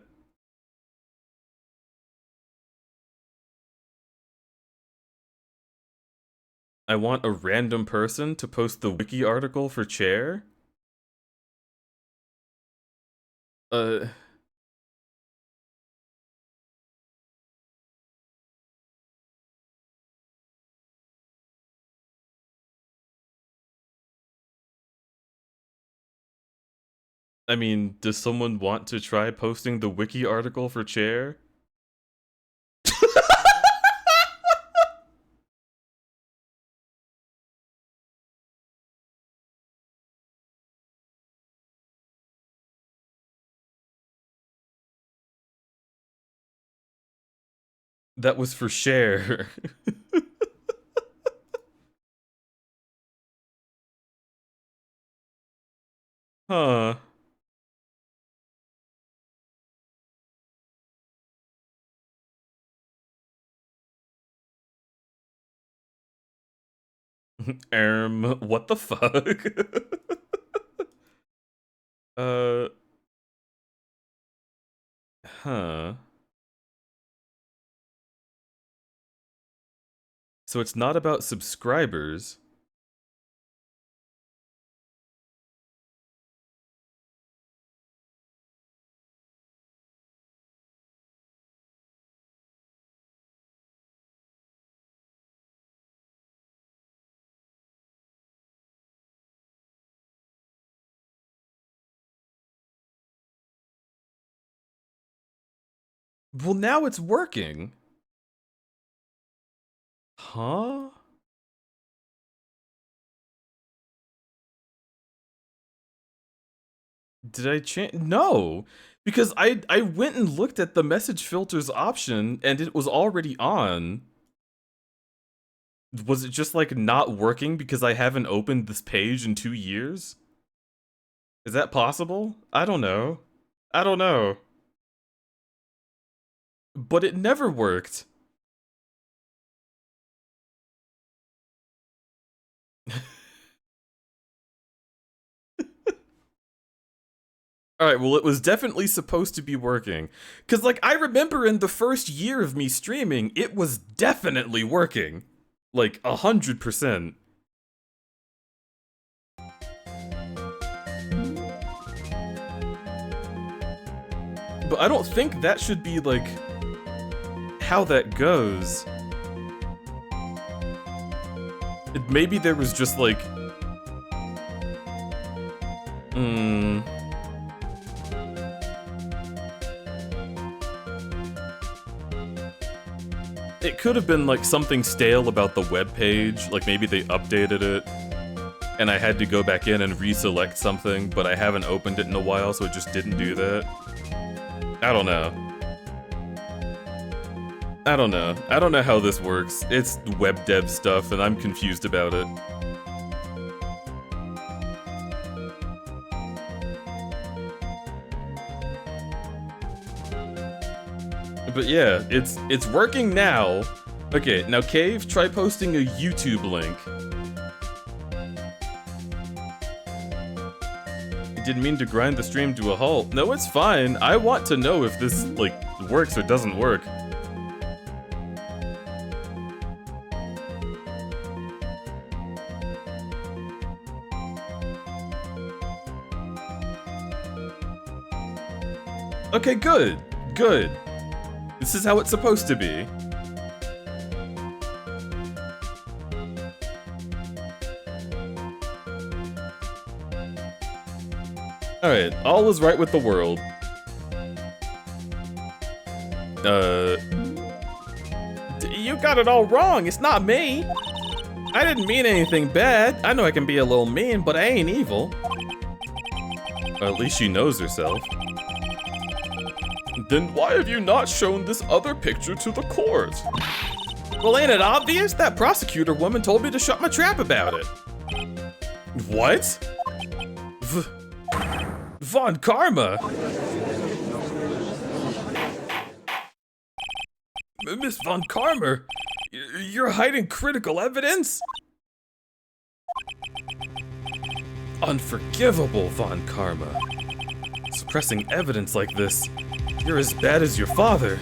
I want a random person to post the wiki article for chair? I mean, does someone want to try posting the wiki article for chair? That was for share. Huh. What the fuck? Huh. So it's not about subscribers. Well, now it's working. Huh? Did I change? No, because I went and looked at the message filters option and it was already on. Was it just like not working because I haven't opened this page in 2 years? Is that possible? I don't know. I don't know. But it never worked. Alright, well, it was definitely supposed to be working. Because, like, I remember in the first year of me streaming, it was definitely working. Like, 100%. But I don't think that should be, like, how that goes. Maybe there was just, like... It could have been like something stale about the web page, like maybe they updated it. and I had to go back in and reselect something, but I haven't opened it in a while, so it just didn't do that. I don't know. I don't know. I don't know how this works. It's web dev stuff, and I'm confused about it. But yeah, it's working now. Okay, now Cave, try posting a YouTube link. Didn't mean to grind the stream to a halt. No, it's fine. I want to know if this, like, works or doesn't work. Okay, good. Good. This is how it's supposed to be. Alright, all is right with the world. You got it all wrong, it's not me! I didn't mean anything bad. I know I can be a little mean, but I ain't evil. Or at least she knows herself. Then why have you not shown this other picture to the court? Well, ain't it obvious? That prosecutor woman told me to shut my trap about it. What? Von Karma? Miss Von Karma, you're hiding critical evidence? Unforgivable, Von Karma. Suppressing evidence like this, you're as bad as your father.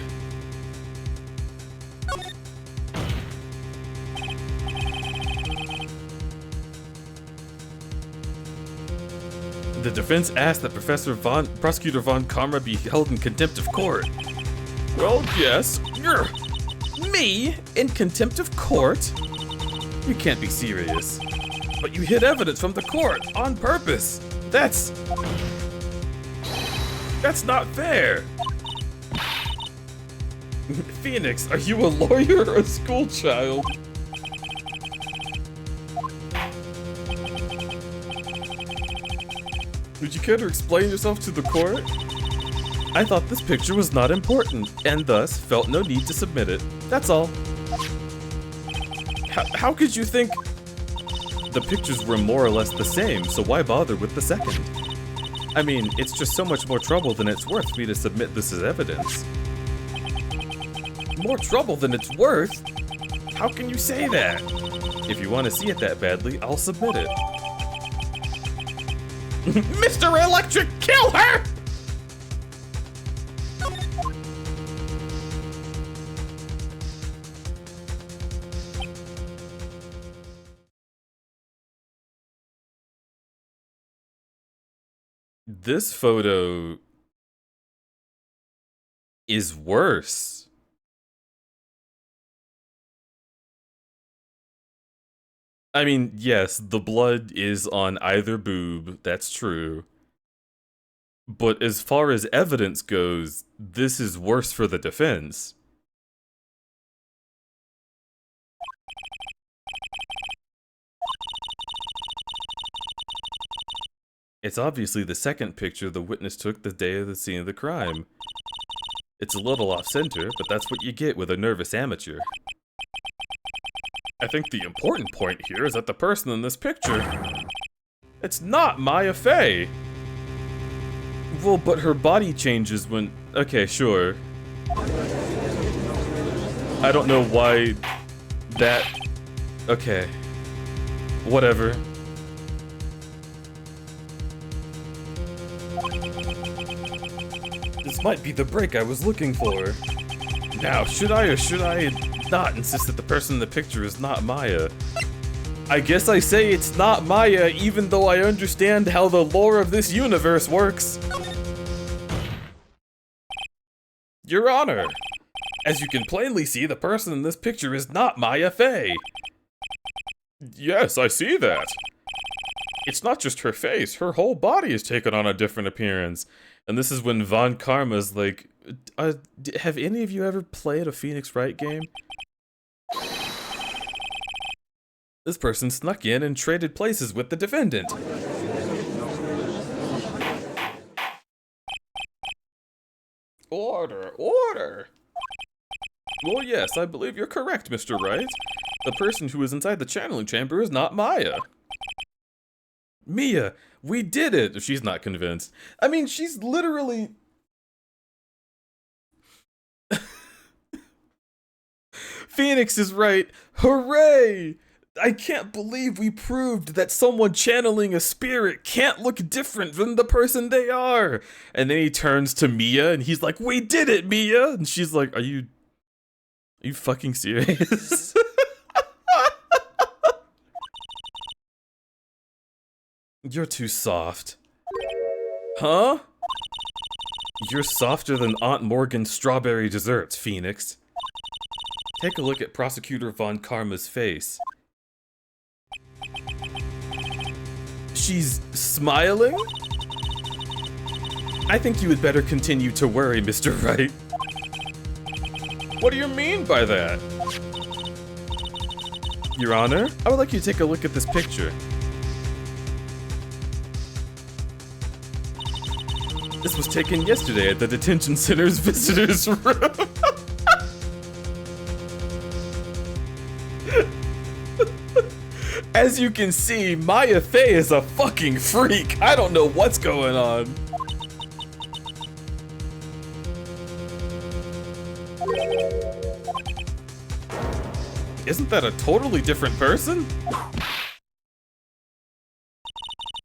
The defense asked that Prosecutor Von Karma be held in contempt of court. Well, yes. Me? In contempt of court? You can't be serious. But you hid evidence from the court on purpose. That's not fair. Phoenix, are you a lawyer or a school child? Would you care to explain yourself to the court? I thought this picture was not important, and thus felt no need to submit it. That's all. How could you think the pictures were more or less the same, so why bother with the second? I mean, it's just so much more trouble than it's worth for me to submit this as evidence. More trouble than it's worth? How can you say that? If you want to see it that badly, I'll submit it. Mr. Electric, kill her! This photo is worse. I mean, yes, the blood is on either boob, that's true. But as far as evidence goes, this is worse for the defense. It's obviously the second picture the witness took the day of the scene of the crime. It's a little off-center, but that's what you get with a nervous amateur. I think the important point here is that the person in this picture, it's not Maya Fey. Well, but her body changes when... Okay, sure. I don't know why that... Okay. Whatever. This might be the break I was looking for. Now, should I or should I not insist that the person in the picture is not Maya? I guess I say it's not Maya even though I understand how the lore of this universe works. Your Honor, as you can plainly see, the person in this picture is not Maya Fey. Yes, I see that. It's not just her face, her whole body has taken on a different appearance. And this is when Von Karma's like, have any of you ever played a Phoenix Wright game? This person snuck in and traded places with the defendant. Order, order! Well, yes, I believe you're correct, Mr. Wright. The person who is inside the channeling chamber is not Maya. Mia, we did it! She's not convinced. I mean, she's literally... Phoenix is right. Hooray! I can't believe we proved that someone channeling a spirit can't look different than the person they are. And then he turns to Mia and he's like, "We did it, Mia!" And she's like, Are you fucking serious? You're too soft. Huh? You're softer than Aunt Morgan's strawberry desserts, Phoenix. Take a look at Prosecutor Von Karma's face. She's smiling? I think you had better continue to worry, Mr. Wright. What do you mean by that? Your Honor, I would like you to take a look at this picture. This was taken yesterday at the detention center's visitors room. As you can see, Maya Fey is a fucking freak. I don't know what's going on. Isn't that a totally different person?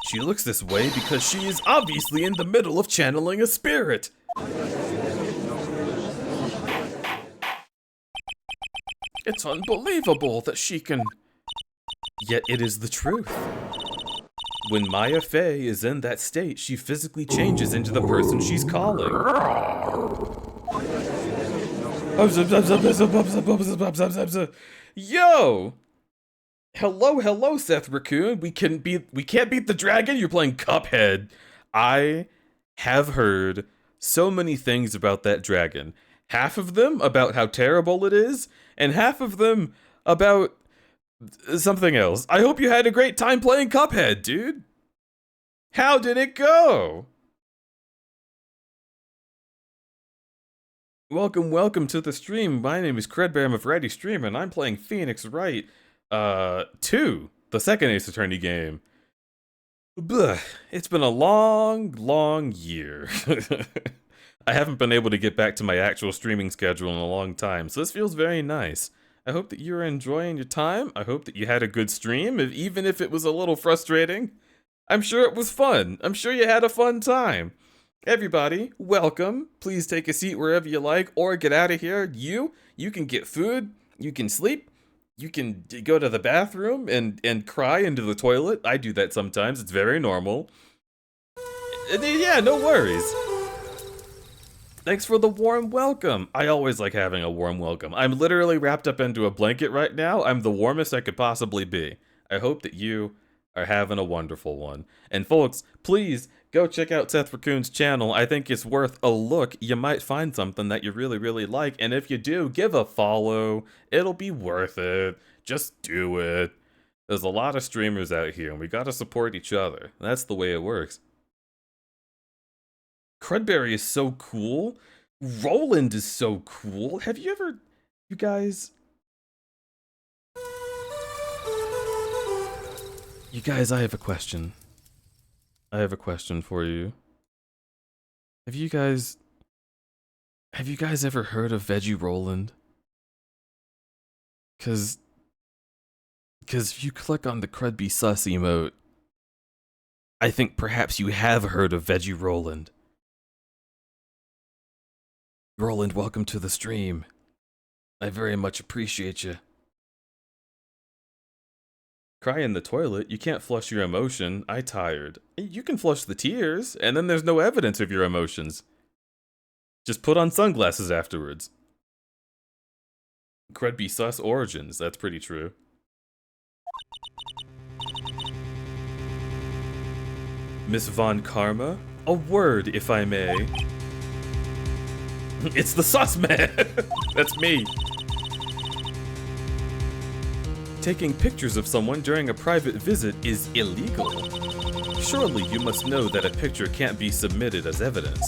She looks this way because she is obviously in the middle of channeling a spirit. It's unbelievable that she can... Yet it is the truth. When Maya Fey is in that state, she physically changes into the person she's calling. Yo! Hello, Seth Raccoon. We can't beat the dragon. You're playing Cuphead. I have heard so many things about that dragon. Half of them about how terrible it is, and half of them about something else. I hope you had a great time playing Cuphead, dude. How did it go? Welcome to the stream. My name is crudberry. I'm a variety streamer, and I'm playing Phoenix Wright 2, the second Ace Attorney game. Blech, it's been a long year. I haven't been able to get back to my actual streaming schedule in a long time, so this feels very nice. I hope that you're enjoying your time. I hope that you had a good stream, even if it was a little frustrating. I'm sure it was fun. I'm sure you had a fun time. Everybody, welcome. Please take a seat wherever you like or get out of here. You can get food, you can sleep, you can go to the bathroom and cry into the toilet. I do that sometimes. It's very normal. Yeah, no worries. Thanks for the warm welcome. I always like having a warm welcome. I'm literally wrapped up into a blanket right now. I'm the warmest I could possibly be. I hope that you are having a wonderful one. And folks, please go check out Seth Raccoon's channel. I think it's worth a look. You might find something that you really like. And if you do, give a follow. It'll be worth it. Just do it. There's a lot of streamers out here and we gotta support each other. That's the way it works. Crudberry is so cool. Roland is so cool. Have you ever... You guys... I have a question. I have a question for you. Have you guys ever heard of Veggie Roland? Cause if you click on the Crudby Sus emote, I think perhaps you have heard of Veggie Roland. Roland, welcome to the stream. I very much appreciate you. Cry in the toilet? You can't flush your emotion. I tired. You can flush the tears, and then there's no evidence of your emotions. Just put on sunglasses afterwards. Crudby Sus Origins, that's pretty true. Miss Von Karma? A word, if I may. It's the sus man! That's me. Taking pictures of someone during a private visit is illegal. Surely you must know that a picture can't be submitted as evidence.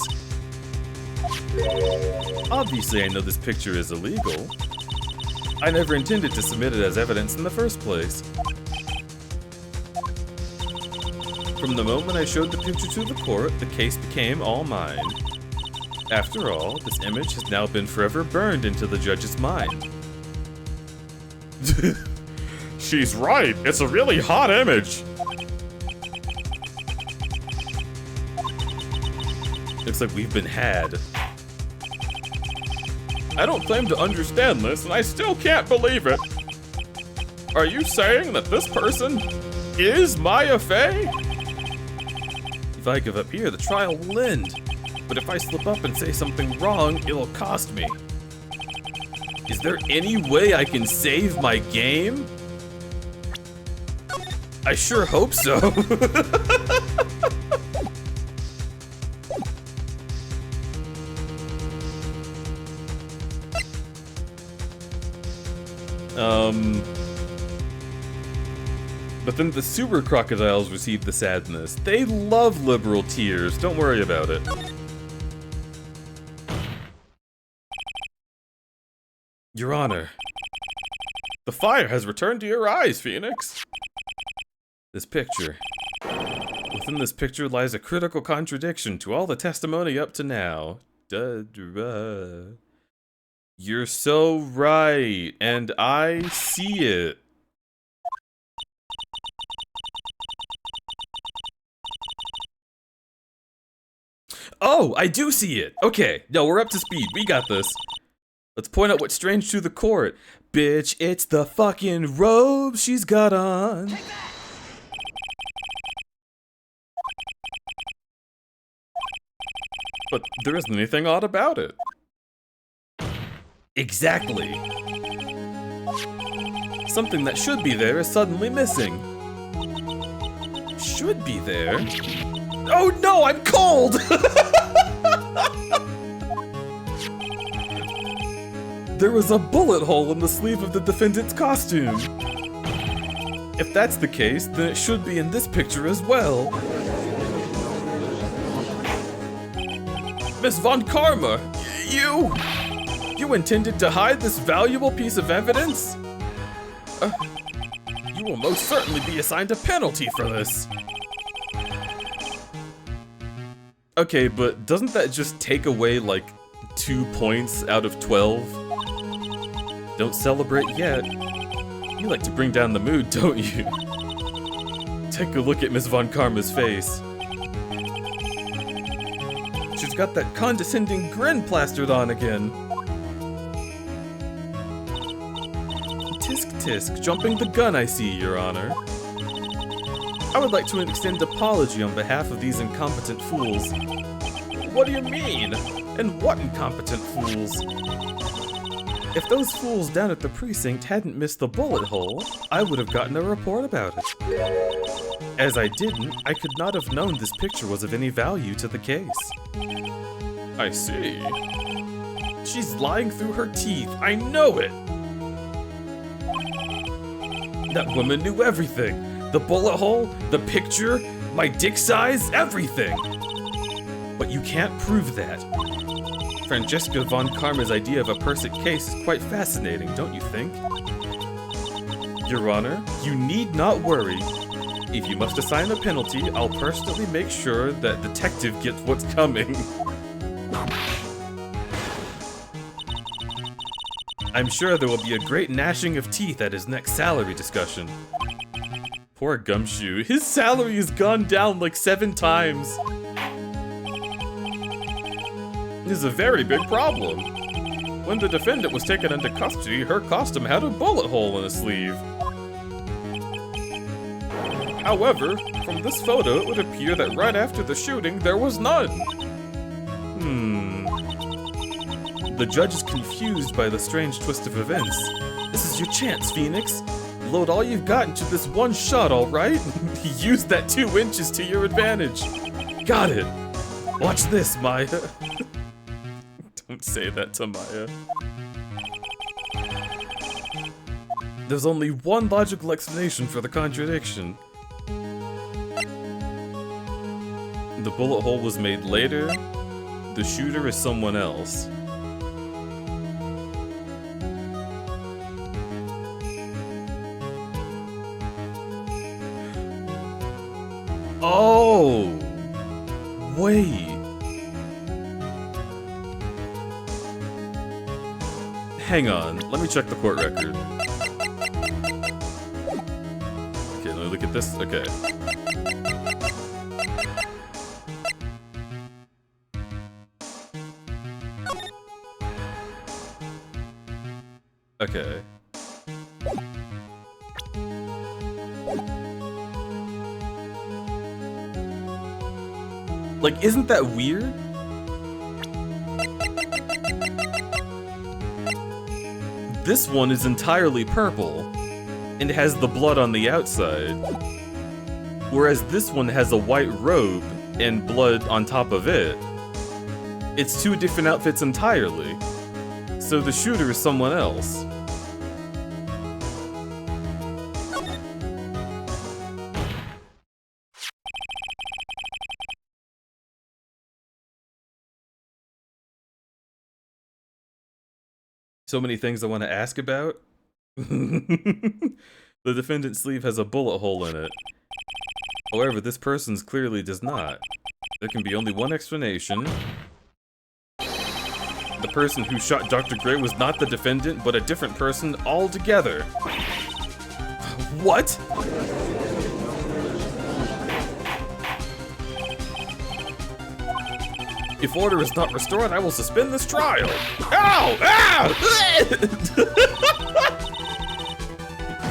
Obviously I know this picture is illegal. I never intended to submit it as evidence in the first place. From the moment I showed the picture to the court, the case became all mine. After all, this image has now been forever burned into the judge's mind. She's right. It's a really hot image. Looks like we've been had. I don't claim to understand this, and I still can't believe it. Are you saying that this person is Maya Fey? If I give up here, the trial will end. But if I slip up and say something wrong, it'll cost me. Is there any way I can save my game? I sure hope so. But then the sewer crocodiles receive the sadness. They love liberal tears, don't worry about it. Your Honor, The fire has returned to your eyes, Phoenix. this picture. Within this picture lies a critical contradiction to all the testimony up to now. You're so right, and I see it. Oh, I do see it. Okay, no, we're up to speed. We got this. Let's point out what's strange to the court. Bitch, it's the fucking robe she's got on. But there isn't anything odd about it. Exactly. Something that should be there is suddenly missing. Should be there? Oh no, I'm cold! There was a bullet hole in the sleeve of the defendant's costume. If that's the case, then it should be in this picture as well. Miss Von Karma, you intended to hide this valuable piece of evidence? You will most certainly be assigned a penalty for this. Okay, but doesn't that just take away like 2 points out of 12? Don't celebrate yet. You like to bring down the mood, don't you? Take a look at Miss Von Karma's face. She's got that condescending grin plastered on again. Tisk tisk, jumping the gun I see, Your Honor. I would like to extend apology on behalf of these incompetent fools. What do you mean? And what incompetent fools? If those fools down at the precinct hadn't missed the bullet hole, I would have gotten a report about it. As I didn't, I could not have known this picture was of any value to the case. I see. She's lying through her teeth. I know it. That woman knew everything. The bullet hole, the picture, my dick size, everything. But you can't prove that. Francesca Von Karma's idea of a perfect case is quite fascinating, don't you think? Your Honor, you need not worry. If you must assign a penalty, I'll personally make sure that detective gets what's coming. I'm sure there will be a great gnashing of teeth at his next salary discussion. Poor Gumshoe, his salary has gone down like 7 times. This is a very big problem. When the defendant was taken into custody, her costume had a bullet hole in the sleeve. However, from this photo, it would appear that right after the shooting, there was none. The judge is confused by the strange twist of events. This is your chance, Phoenix. Load all you've got into this one shot, alright? Use that 2 inches to your advantage. Got it. Watch this, Maya. Don't say that to Maya. There's only one logical explanation for the contradiction. The bullet hole was made later. The shooter is someone else. Oh! Wait. Hang on, let me check the court record. Okay, let me look at this. Okay. Okay. Like, isn't that weird? This one is entirely purple, and it has the blood on the outside. Whereas this one has a white robe and blood on top of it. It's two different outfits entirely. So the shooter is someone else. So many things I want to ask about. The defendant's sleeve has a bullet hole in it. However, this person's clearly does not. There can be only one explanation. The person who shot Dr. Gray was not the defendant, but a different person altogether. What? If order is not restored, I will suspend this trial. Ow! Ow!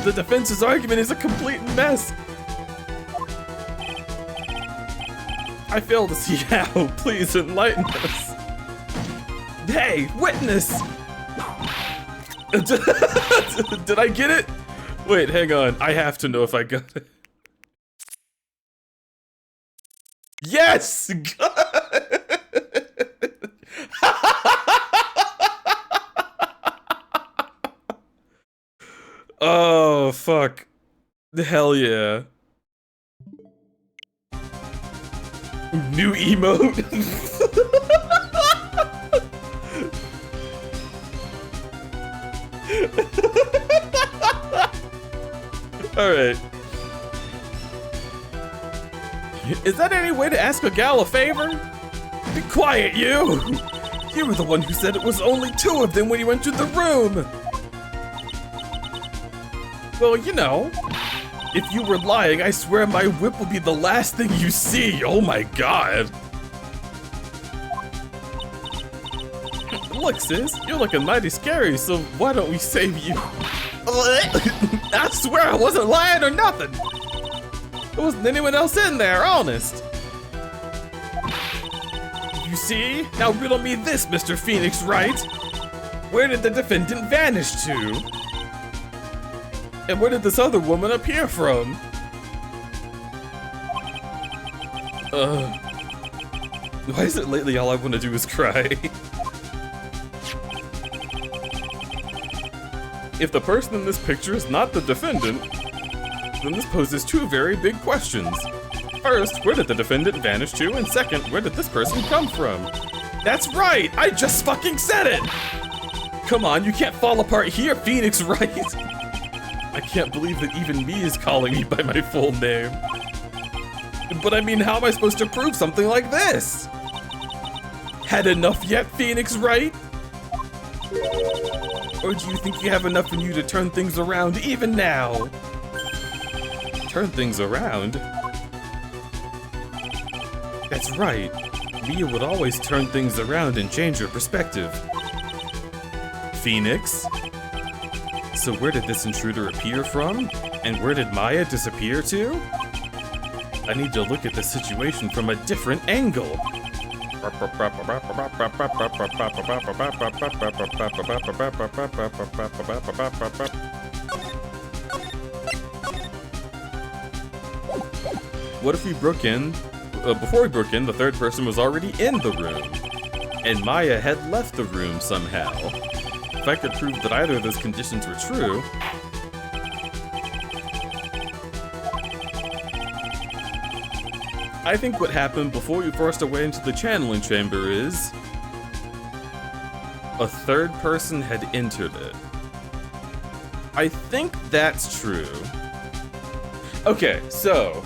The defense's argument is a complete mess. I fail to see how. Please enlighten us. Hey, witness! Did I get it? Wait, hang on. I have to know if I got it. Yes! Oh, fuck. Hell yeah. New emote? Alright. Is that any way to ask a gal a favor? Be quiet, you! You were the one who said it was only 2 of them when you entered the room! Well, you know, if you were lying, I swear my whip will be the last thing you see. Oh my god. Look, sis, you're looking mighty scary, so why don't we save you? I swear I wasn't lying or nothing. There wasn't anyone else in there, honest. You see? Now riddle me this, Mr. Phoenix Wright. Where did the defendant vanish to? And where did this other woman appear from? Why is it lately all I want to do is cry? If the person in this picture is not the defendant, then this poses 2 very big questions. First, where did the defendant vanish to? And second, where did this person come from? That's right! I just fucking said it! Come on, you can't fall apart here, Phoenix Wright! I can't believe that even me is calling me by my full name. But I mean, how am I supposed to prove something like this? Had enough yet, Phoenix Wright? Or do you think you have enough in you to turn things around even now? Turn things around? That's right. Mia would always turn things around and change her perspective. Phoenix? So where did this intruder appear from? And where did Maya disappear to? I need to look at the situation from a different angle. What if we broke in? Before we broke in, the third person was already in the room. And Maya had left the room somehow. If I could prove that either of those conditions were true, I think what happened before you forced our way into the channeling chamber is a third person had entered it. I think that's true. Okay, so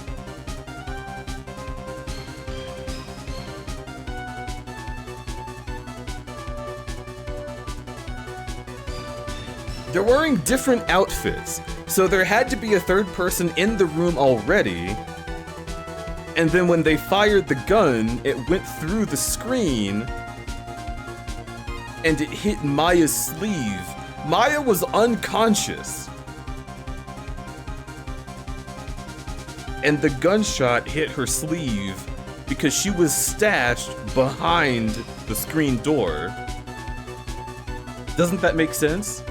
they're wearing different outfits, so there had to be a third person in the room already. And then when they fired the gun, it went through the screen and it hit Maya's sleeve. Maya was unconscious. And the gunshot hit her sleeve because she was stashed behind the screen door. Doesn't that make sense?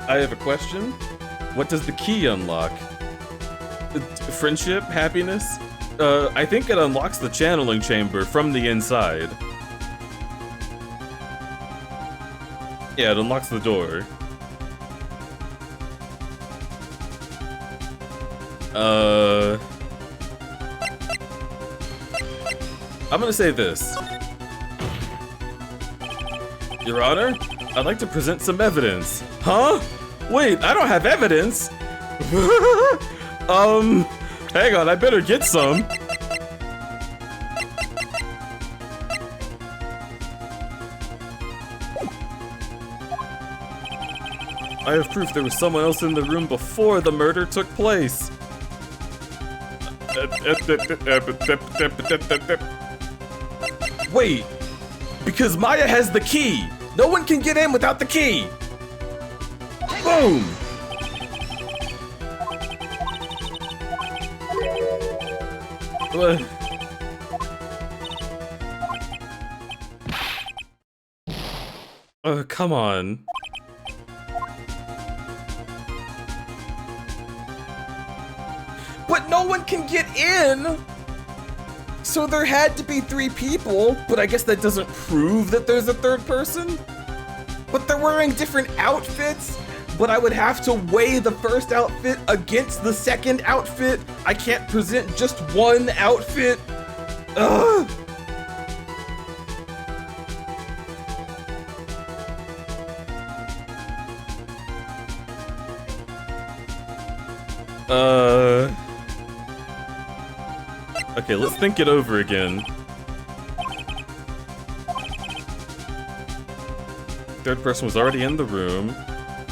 I have a question. What does the key unlock? Friendship? Happiness? I think it unlocks the channeling chamber from the inside. Yeah, it unlocks the door. I'm gonna say this. Your Honor, I'd like to present some evidence. Huh? Wait, I don't have evidence. Hang on, I better get some. I have proof there was someone else in the room before the murder took place. Wait, because Maya has the key. No one can get in without the key. Boom! Come on. But no one can get in! So there had to be 3 people, but I guess that doesn't prove that there's a third person? But they're wearing different outfits? But I would have to weigh the first outfit against the second outfit. I can't present just one outfit. Ugh. Okay, let's think it over again. Third person was already in the room.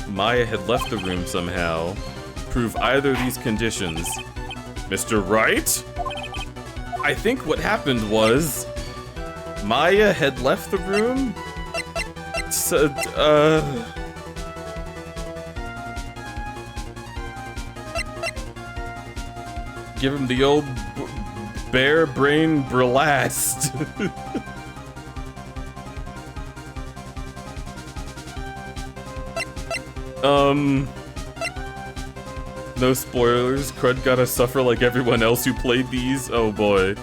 Maya had left the room somehow. Prove either of these conditions. Mr. Wright? I think what happened was Maya had left the room. So, give him the old bear brain blast. No spoilers. Crud gotta suffer like everyone else who played these. Oh boy.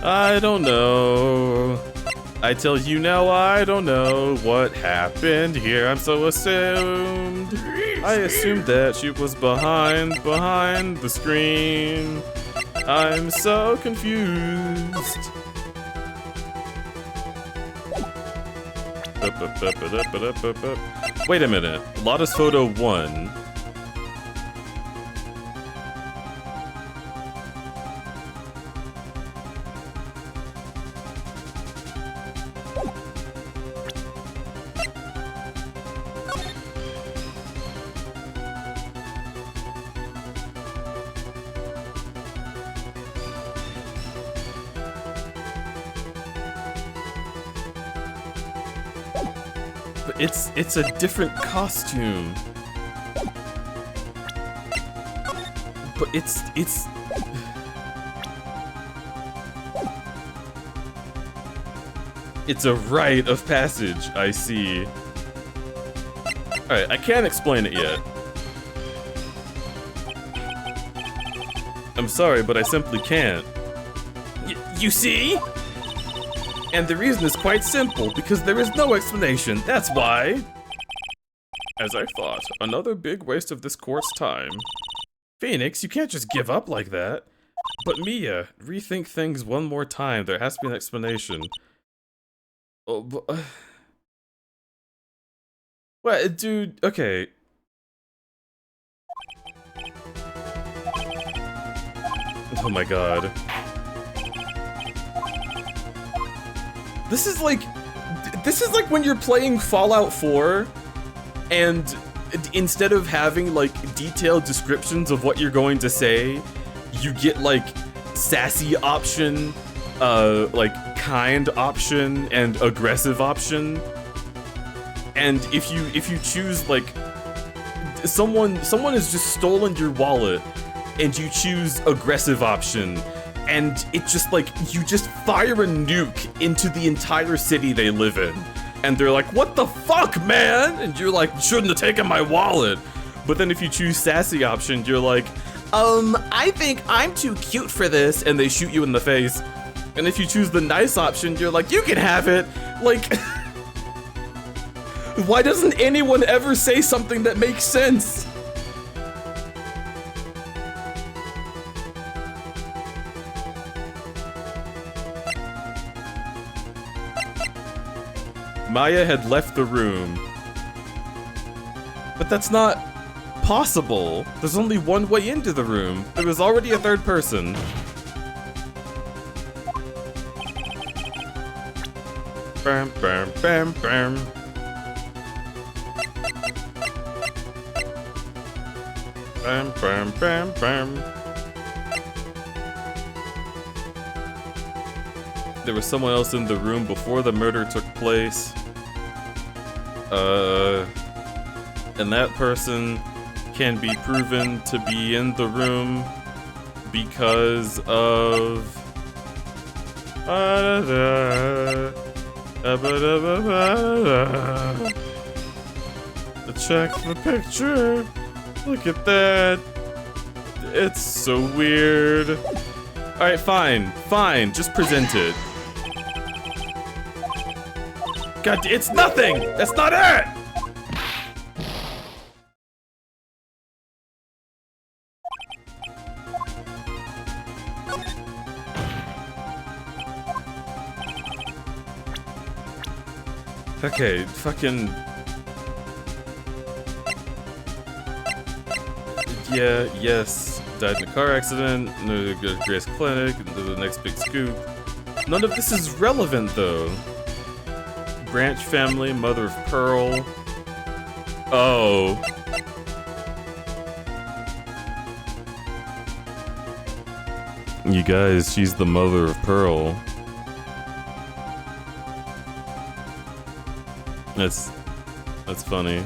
I don't know. I tell you now, I don't know what happened here. I'm so assumed. I assumed that she was behind the screen. I'm so confused. Wait a minute. Lotta's photo 1. But it's a different costume. But it's It's a rite of passage, I see. Alright, I can't explain it yet. I'm sorry, but I simply can't. You see? And the reason is quite simple, because there is no explanation, that's why. As I thought, another big waste of this court's time. Phoenix, you can't just give up like that. But Mia, rethink things one more time, there has to be an explanation. Oh, but, what, dude, okay. Oh my god. This is like when you're playing Fallout 4 and instead of having like detailed descriptions of what you're going to say, you get like sassy option, like kind option and aggressive option. And if you choose like someone has just stolen your wallet and you choose aggressive option, and it just like, you just fire a nuke into the entire city they live in. And they're like, what the fuck, man? And you're like, shouldn't have taken my wallet. But then if you choose sassy option, you're like, I think I'm too cute for this, and they shoot you in the face. And if you choose the nice option, you're like, you can have it. Like, why doesn't anyone ever say something that makes sense? Maya had left the room. But that's not possible. There's only one way into the room. There was already a third person. Bam, bam, bam, bam. Bam, bam, bam, bam. There was someone else in the room before the murder took place. And that person can be proven to be in the room because of... Check the picture. Look at that. It's so weird. Alright, fine. Fine. Just present it. God, it's nothing! That's not it! Okay, fucking... Yeah, yes. Died in a car accident, no go to Grace Clinic, the next big scoop. None of this is relevant, though. Branch family, mother of pearl. Oh. You guys, she's the mother of pearl. That's funny.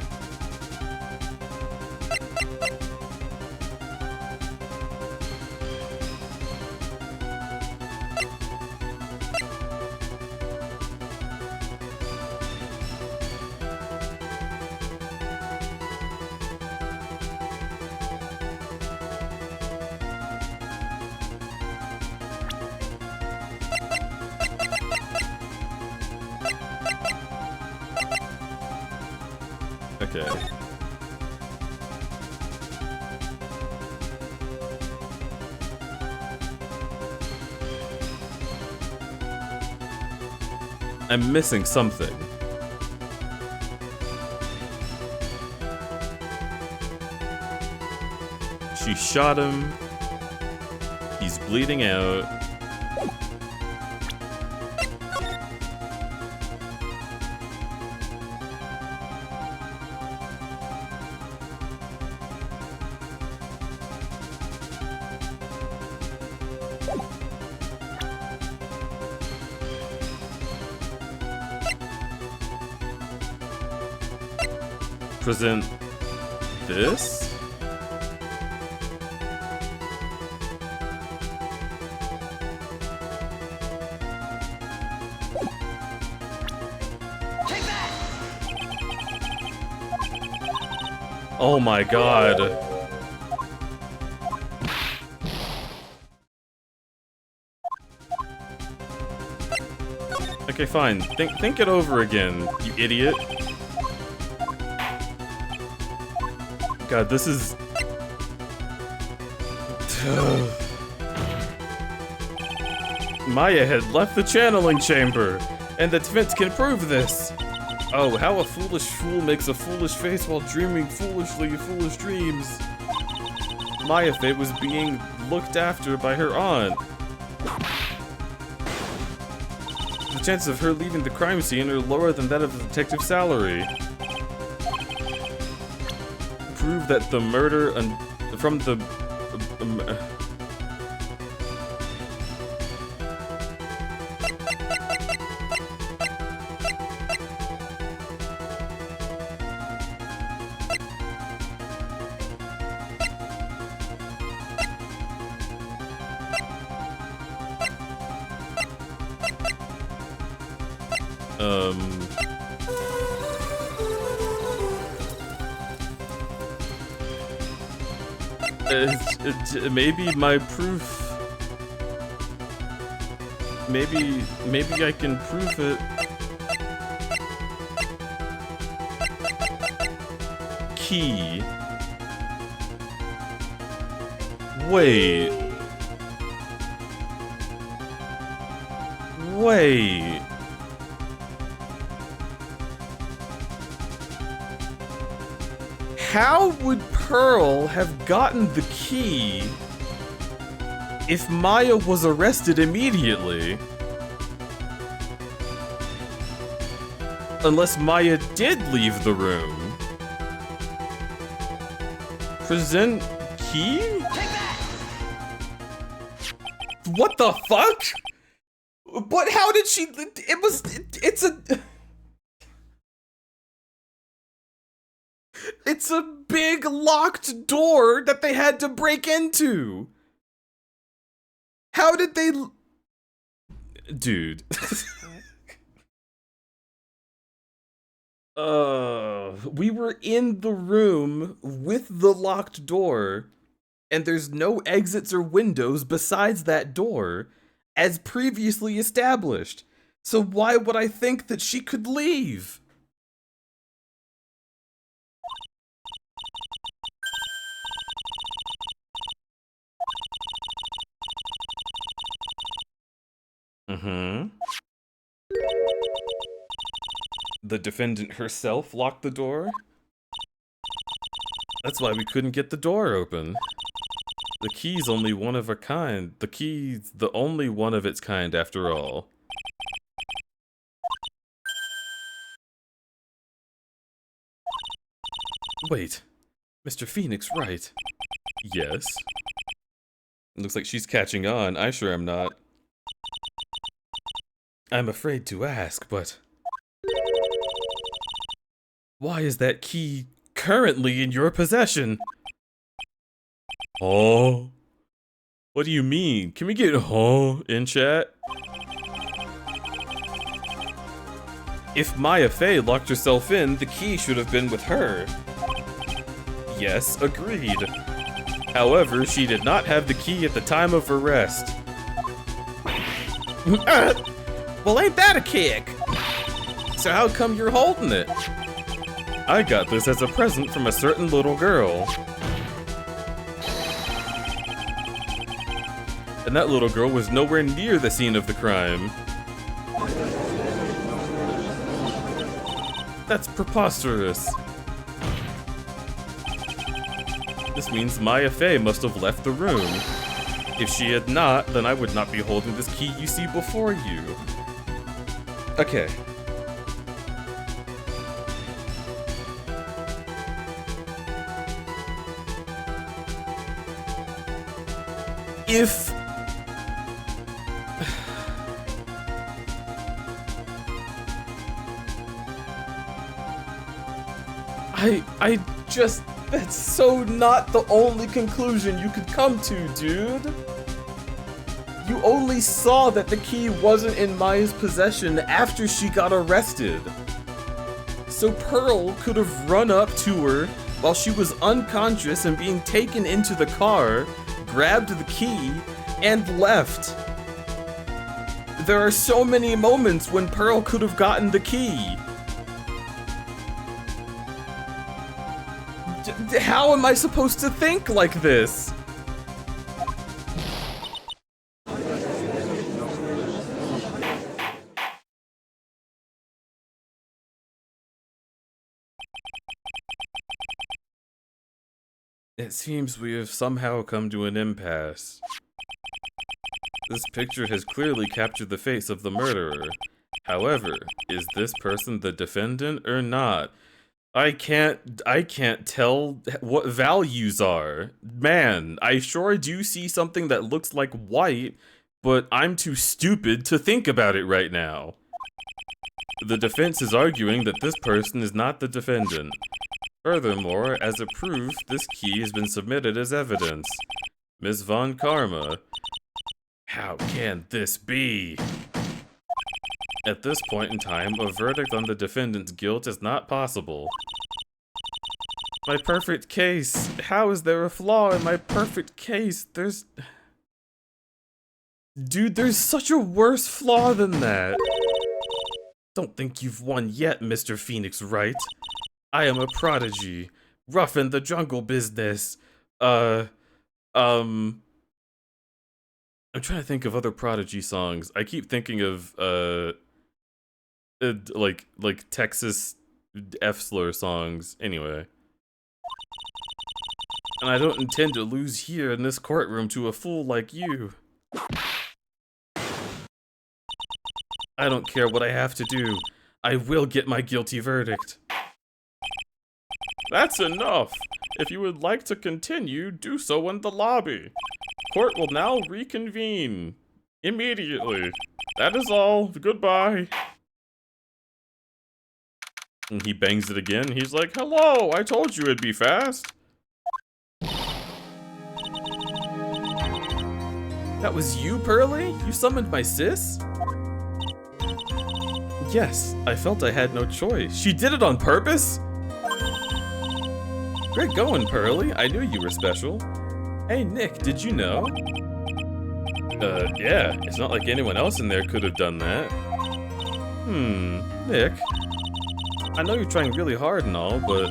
Okay. I'm missing something. She shot him. He's bleeding out. Present this? Oh my god. Okay, fine. Think it over again, you idiot. God, this is... Maya had left the channeling chamber, and the defense can prove this. Oh, how a foolish fool makes a foolish face while dreaming foolishly foolish dreams. Maya Fate was being looked after by her aunt. The chances of her leaving the crime scene are lower than that of the detective's salary. Prove that the murder from the... maybe my proof... Maybe I can prove it. Key. Wait. Wait. How would Pearl have gotten the key if Maya was arrested immediately? Unless Maya did leave the room. Present key? Take that! What the fuck? But how did she... It's a... It's a big locked door that they had to break into. How did they... Dude. We were in the room with the locked door, and there's no exits or windows besides that door, as previously established. So why would I think that she could leave? The defendant herself locked the door? That's why we couldn't get the door open. The key's only one of a kind. The key's the only one of its kind after all. Wait. Mr. Phoenix, right? Yes. It looks like she's catching on. I sure am not. I'm afraid to ask, but... why is that key currently in your possession? Oh? What do you mean? Can we get "huh" in chat? If Maya Fey locked herself in, the key should have been with her. Yes, agreed. However, she did not have the key at the time of arrest. Well, ain't that a kick? So how come you're holding it? I got this as a present from a certain little girl. And that little girl was nowhere near the scene of the crime. That's preposterous. This means Maya Fey must have left the room. If she had not, then I would not be holding this key you see before you. Okay. If... I just... That's so not the only conclusion you could come to, dude. You only saw that the key wasn't in Maya's possession after she got arrested. So Pearl could have run up to her, while she was unconscious and being taken into the car, grabbed the key, and left. There are so many moments when Pearl could have gotten the key. How am I supposed to think like this? It seems we have somehow come to an impasse. This picture has clearly captured the face of the murderer. However, is this person the defendant or not? I can't tell what values are. Man, I sure do see something that looks like white, but I'm too stupid to think about it right now. The defense is arguing that this person is not the defendant. Furthermore, as a proof, this key has been submitted as evidence. Ms. Von Karma. How can this be? At this point in time, a verdict on the defendant's guilt is not possible. My perfect case. How is there a flaw in my perfect case? Dude, there's such a worse flaw than that. Don't think you've won yet, Mr. Phoenix Wright. I am a prodigy. Rough in the jungle business. I'm trying to think of other Prodigy songs. I keep thinking of, like Texas F-slur songs. Anyway. And I don't intend to lose here in this courtroom to a fool like you. I don't care what I have to do. I will get my guilty verdict. That's enough. If you would like to continue, do so in the lobby. Court will now reconvene. Immediately. That is all. Goodbye. And he bangs it again. He's like, hello, I told you it'd be fast. That was you, Pearly? You summoned my sis? Yes, I felt I had no choice. She did it on purpose? Great going, Pearly. I knew you were special. Hey, Nick, did you know? Yeah, it's not like anyone else in there could have done that. Nick. I know you're trying really hard and all, but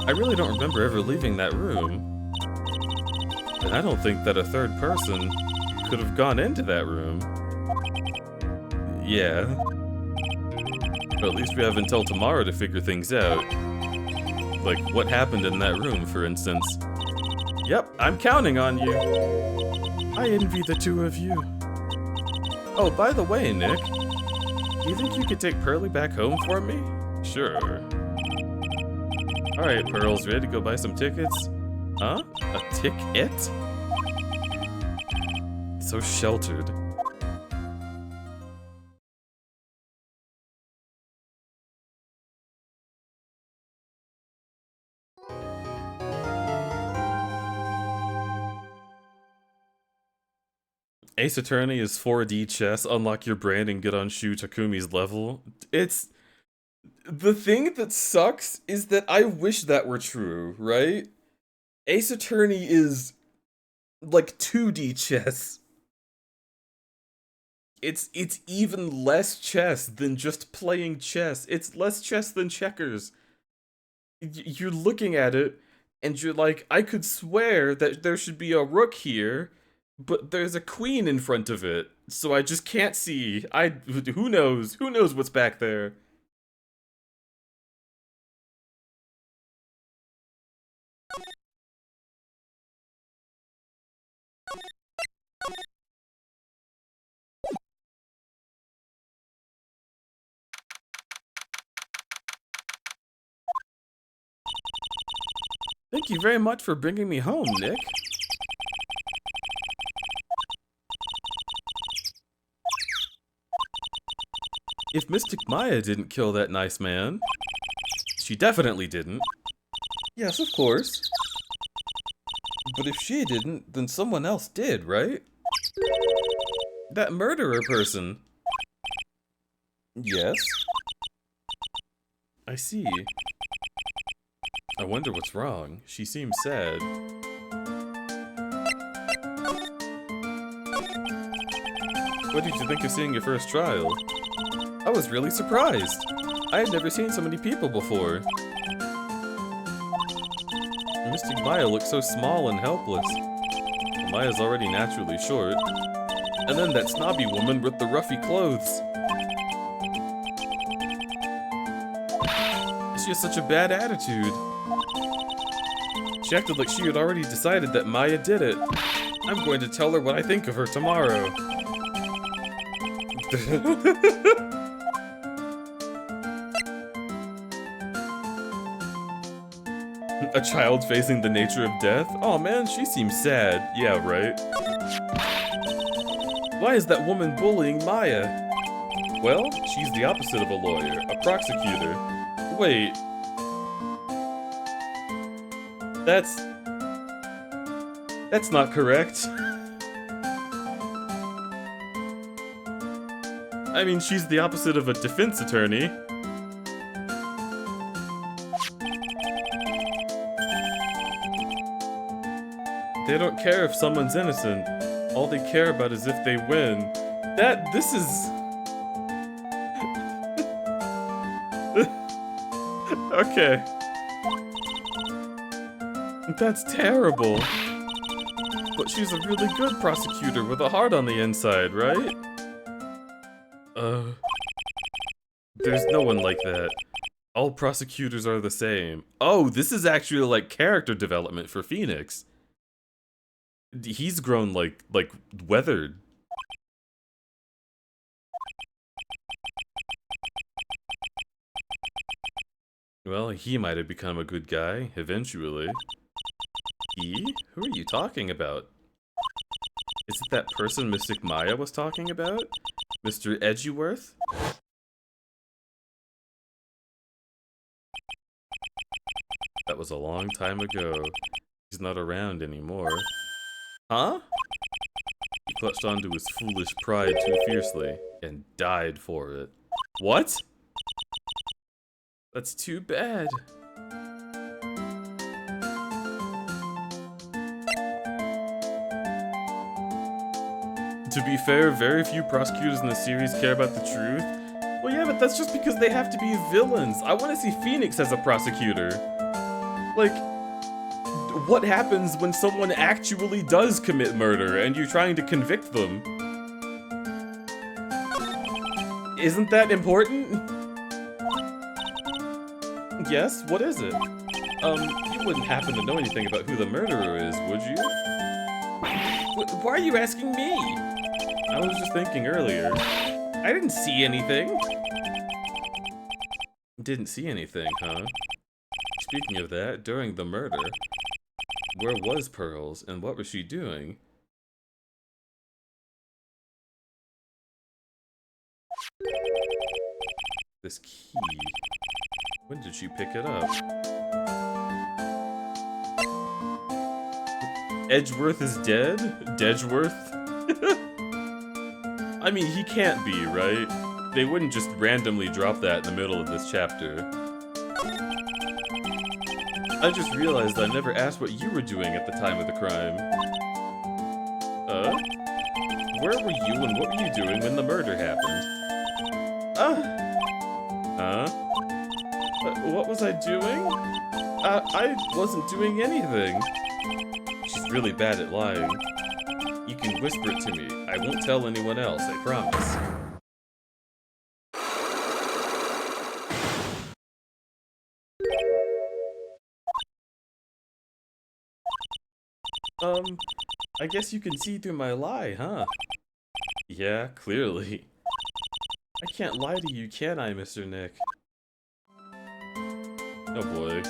I really don't remember ever leaving that room. And I don't think that a third person could have gone into that room. Yeah. But at least we have until tomorrow to figure things out. Like, what happened in that room, for instance. Yep, I'm counting on you. I envy the two of you. Oh, by the way, Nick, do you think you could take Pearly back home for me? Sure. Alright, Pearl's ready to go buy some tickets? Huh? A ticket? So sheltered. Ace Attorney is 4D chess, unlock your brand and get on Shu Takumi's level. It's... The thing that sucks is that I wish that were true, right? Ace Attorney is... like 2D chess. It's even less chess than just playing chess. It's less chess than checkers. You're looking at it, and you're like, I could swear that there should be a rook here, but there's a queen in front of it, so I just can't see. Who knows? Who knows what's back there? Thank you very much for bringing me home, Nick. If Mystic Maya didn't kill that nice man, she definitely didn't. Yes, of course. But if she didn't, then someone else did, right? That murderer person. Yes. I see. I wonder what's wrong. She seems sad. What did you think of seeing your first trial? I was really surprised. I had never seen so many people before. Mystic Maya looks so small and helpless. Maya's already naturally short. And then that snobby woman with the ruffy clothes. She has such a bad attitude. She acted like she had already decided that Maya did it. I'm going to tell her what I think of her tomorrow. A child facing the nature of death? Oh man, she seems sad. Yeah, right. Why is that woman bullying Maya? Well, she's the opposite of a lawyer, a prosecutor. Wait. That's not correct. I mean, she's the opposite of a defense attorney. They don't care if someone's innocent. All they care about is if they win. This is... Okay. That's terrible. But she's a really good prosecutor with a heart on the inside, right? There's no one like that. All prosecutors are the same. Oh, this is actually like character development for Phoenix. He's grown like weathered. Well, he might have become a good guy eventually. He? Who are you talking about? Is it that person Mystic Maya was talking about? Mr. Edgeworth? That was a long time ago. He's not around anymore. Huh? He clutched onto his foolish pride too fiercely and died for it. What? That's too bad. To be fair, very few prosecutors in the series care about the truth. Well, yeah, but that's just because they have to be villains. I want to see Phoenix as a prosecutor. Like, what happens when someone actually does commit murder and you're trying to convict them? Isn't that important? Yes, what is it? You wouldn't happen to know anything about who the murderer is, would you? Why are you asking me? I was just thinking earlier. I didn't see anything. Didn't see anything, huh? Speaking of that, during the murder, where was Pearls and what was she doing? This key. When did she pick it up? Edgeworth is dead? Dedgeworth? I mean, he can't be, right? They wouldn't just randomly drop that in the middle of this chapter. I just realized I never asked what you were doing at the time of the crime. Where were you and what were you doing when the murder happened? What was I doing? I wasn't doing anything. She's really bad at lying. You can whisper it to me. I won't tell anyone else, I promise. I guess you can see through my lie, huh? Yeah, clearly. I can't lie to you, can I, Mr. Nick? Oh boy.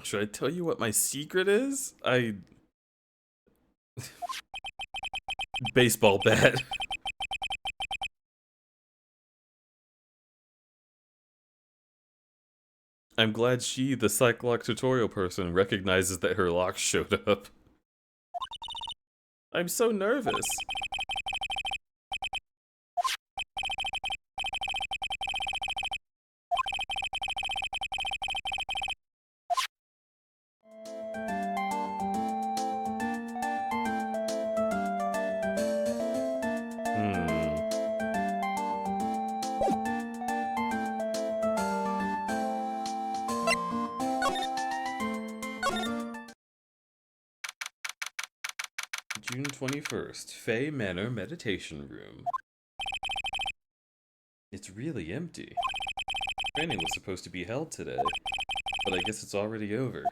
Should I tell you what my secret is? baseball bat. I'm glad she, the psych lock tutorial person, recognizes that her lock showed up. I'm so nervous. June 21st, Fay Manor Meditation Room. It's really empty. Training was supposed to be held today, but I guess it's already over.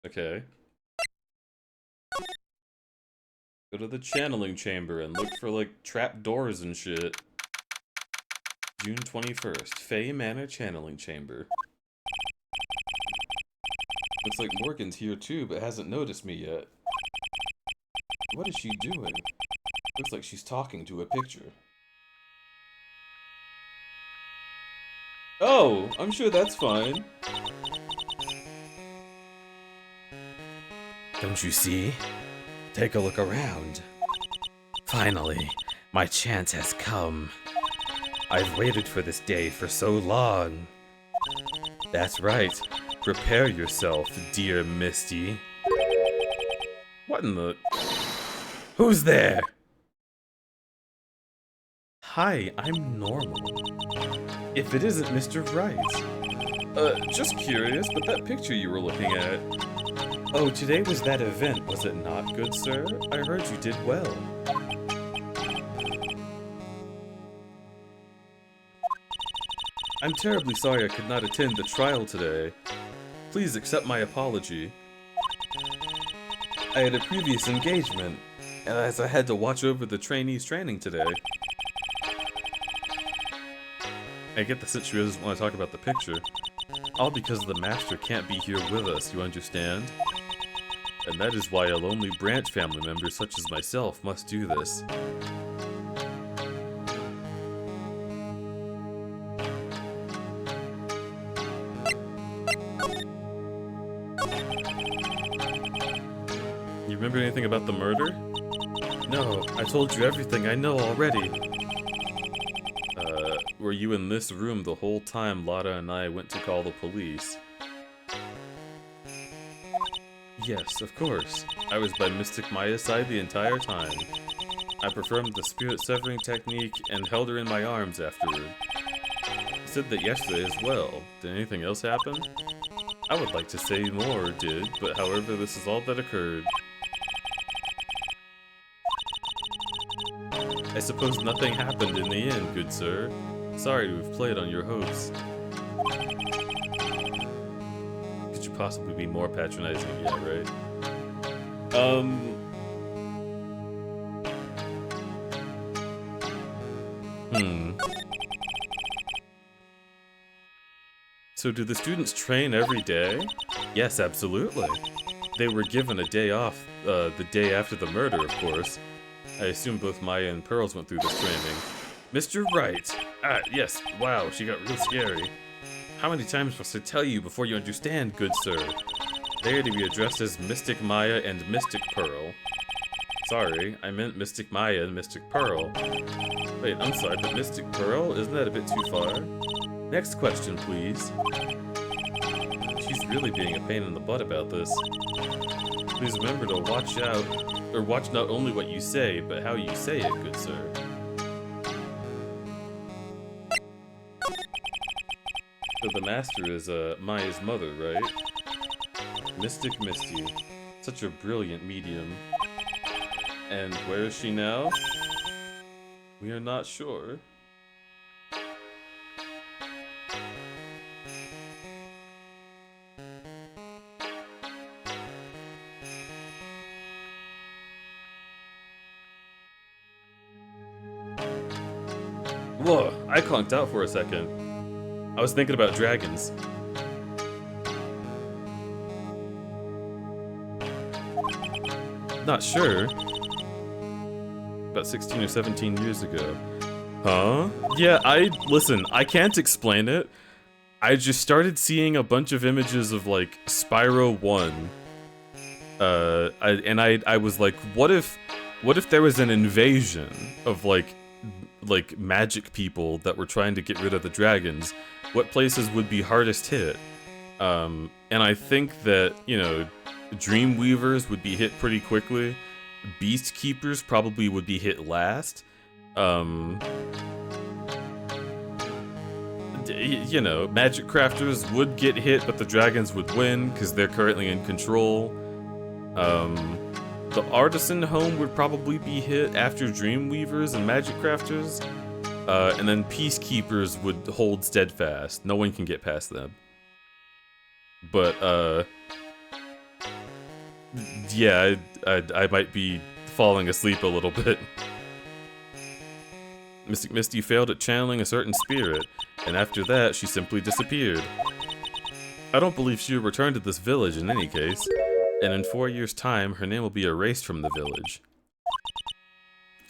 Okay. Go to the channeling chamber and look for, like, trap doors and shit. June 21st, Fay Manor Channeling Chamber. Looks like Morgan's here too, but hasn't noticed me yet. What is she doing? Looks like she's talking to a picture. Oh, I'm sure that's fine. Don't you see? Take a look around. Finally, my chance has come. I've waited for this day for so long. That's right. Prepare yourself, dear Misty. What in the... Who's there? Hi, I'm normal. If it isn't Mr. Right. Just curious, but that picture you were looking at... Oh, today was that event, was it not, good sir? I heard you did well. I'm terribly sorry I could not attend the trial today. Please accept my apology. I had a previous engagement, and as I had to watch over the trainees' training today. I get the since she doesn't want to talk about the picture. All because the master can't be here with us, you understand? And that is why a lonely branch family member such as myself must do this. You remember anything about the murder? No, I told you everything I know already. Were you in this room the whole time Lotta and I went to call the police? Yes, of course. I was by Mystic Maya's side the entire time. I performed the spirit severing technique and held her in my arms afterward. I said that yesterday as well. Did anything else happen? I would like to say more did, but however this is all that occurred. I suppose nothing happened in the end, good sir. Sorry to have played on your hopes. Could you possibly be more patronizing? Yeah, right? So do the students train every day? Yes, absolutely. They were given a day off, the day after the murder, of course. I assume both Maya and Pearls went through this training. Mr. Wright! Ah, yes, wow, she got real scary. How many times must I tell you before you understand, good sir? They are to be addressed as Mystic Maya and Mystic Pearl. Sorry, I meant Mystic Maya and Mystic Pearl. Wait, I'm sorry, but Mystic Pearl? Isn't that a bit too far? Next question, please. She's really being a pain in the butt about this. Please remember to watch out, or watch not only what you say, but how you say it, good sir. So the master is Maya's mother, right? Mystic Misty. Such a brilliant medium. And where is she now? We are not sure. Whoa, I conked out for a second. I was thinking about dragons. Not sure. about 16 or 17 years ago. Huh? Yeah, listen, I can't explain it. I just started seeing a bunch of images of, like, Spyro 1. I was like, what if there was an invasion of, like magic people that were trying to get rid of the dragons? What places would be hardest hit? And I think that, you know, Dreamweavers would be hit pretty quickly. Beast Keepers probably would be hit last. You know, Magic Crafters would get hit, but the dragons would win because they're currently in control. The Artisan Home would probably be hit after Dreamweavers and Magic Crafters. And then Peacekeepers would hold steadfast. No one can get past them. But, yeah, I might be falling asleep a little bit. Mystic Misty failed at channeling a certain spirit, and after that, she simply disappeared. I don't believe she will return to this village in any case, and in 4 years' time, her name will be erased from the village.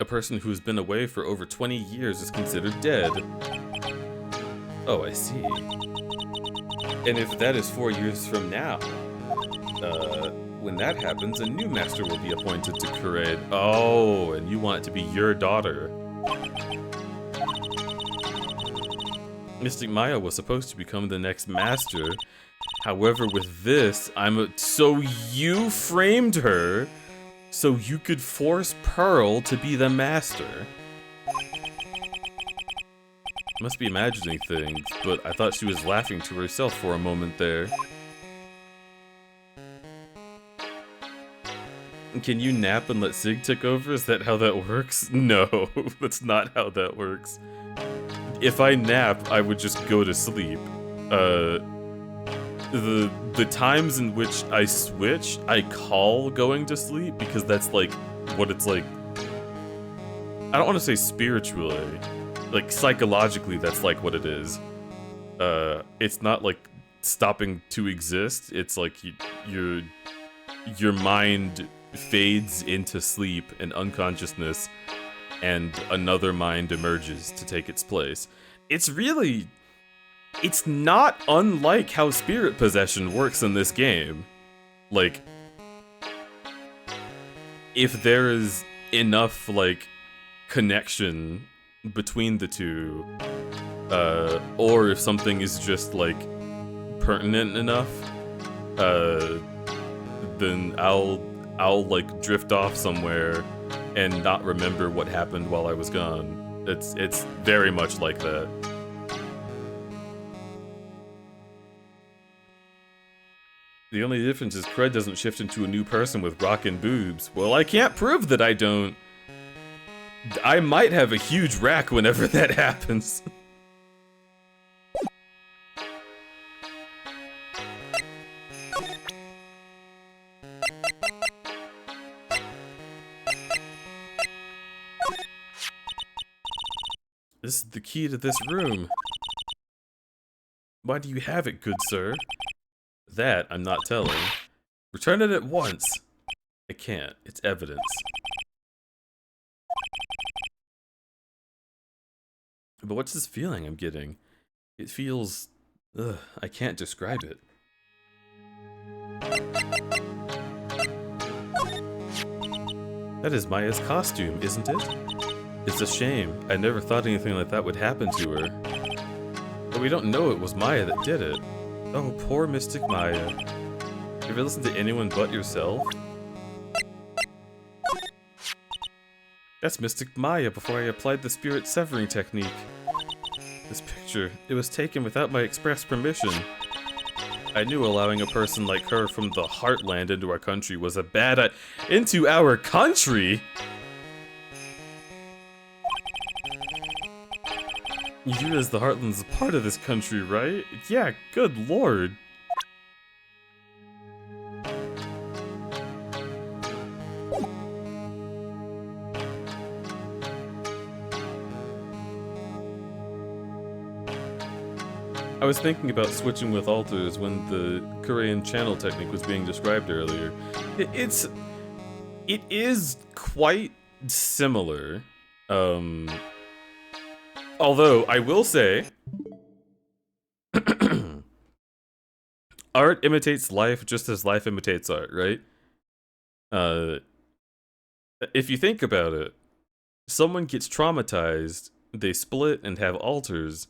A person who's been away for over 20 years is considered dead. Oh, I see. And if that is 4 years from now, when that happens, a new master will be appointed to Crud. Oh, and you want it to be your daughter. Mystic Maya was supposed to become the next master. However, with this, so you framed her so you could force Pearl to be the master. Must be imagining things, but I thought she was laughing to herself for a moment there. Can you nap and let Sig take over? Is that how that works? No, that's not how that works. If I nap, I would just go to sleep. The times in which I switch, I call going to sleep because that's like what it's like. I don't want to say spiritually, like psychologically, that's like what it is. It's not like stopping to exist. It's like your mind fades into sleep and unconsciousness, and another mind emerges to take its place. It's not unlike how spirit possession works in this game. Like, if there is enough, like, connection between the two, or if something is just, like, pertinent enough, then I'll like drift off somewhere and not remember what happened while I was gone. It's very much like that. The only difference is Crud doesn't shift into a new person with rockin' boobs. Well, I can't prove that I don't. I might have a huge rack whenever that happens. This is the key to this room. Why do you have it, good sir? That I'm not telling. Return it at once. I can't. It's evidence. But what's this feeling I'm getting? It feels... Ugh, I can't describe it. That is Maya's costume, isn't it? It's a shame. I never thought anything like that would happen to her. But we don't know it was Maya that did it. Oh, poor Mystic Maya. You ever listen to anyone but yourself? That's Mystic Maya before I applied the spirit severing technique. This picture, it was taken without my express permission. I knew allowing a person like her from the Heartland into our country was a bad into our country?! You as the Heartland's a part of this country, right? Yeah, good lord. I was thinking about switching with alters when the Korean channel technique was being described earlier. It is quite similar. Although I will say, art imitates life just as life imitates art, right? If you think about it, someone gets traumatized, they split and have alters,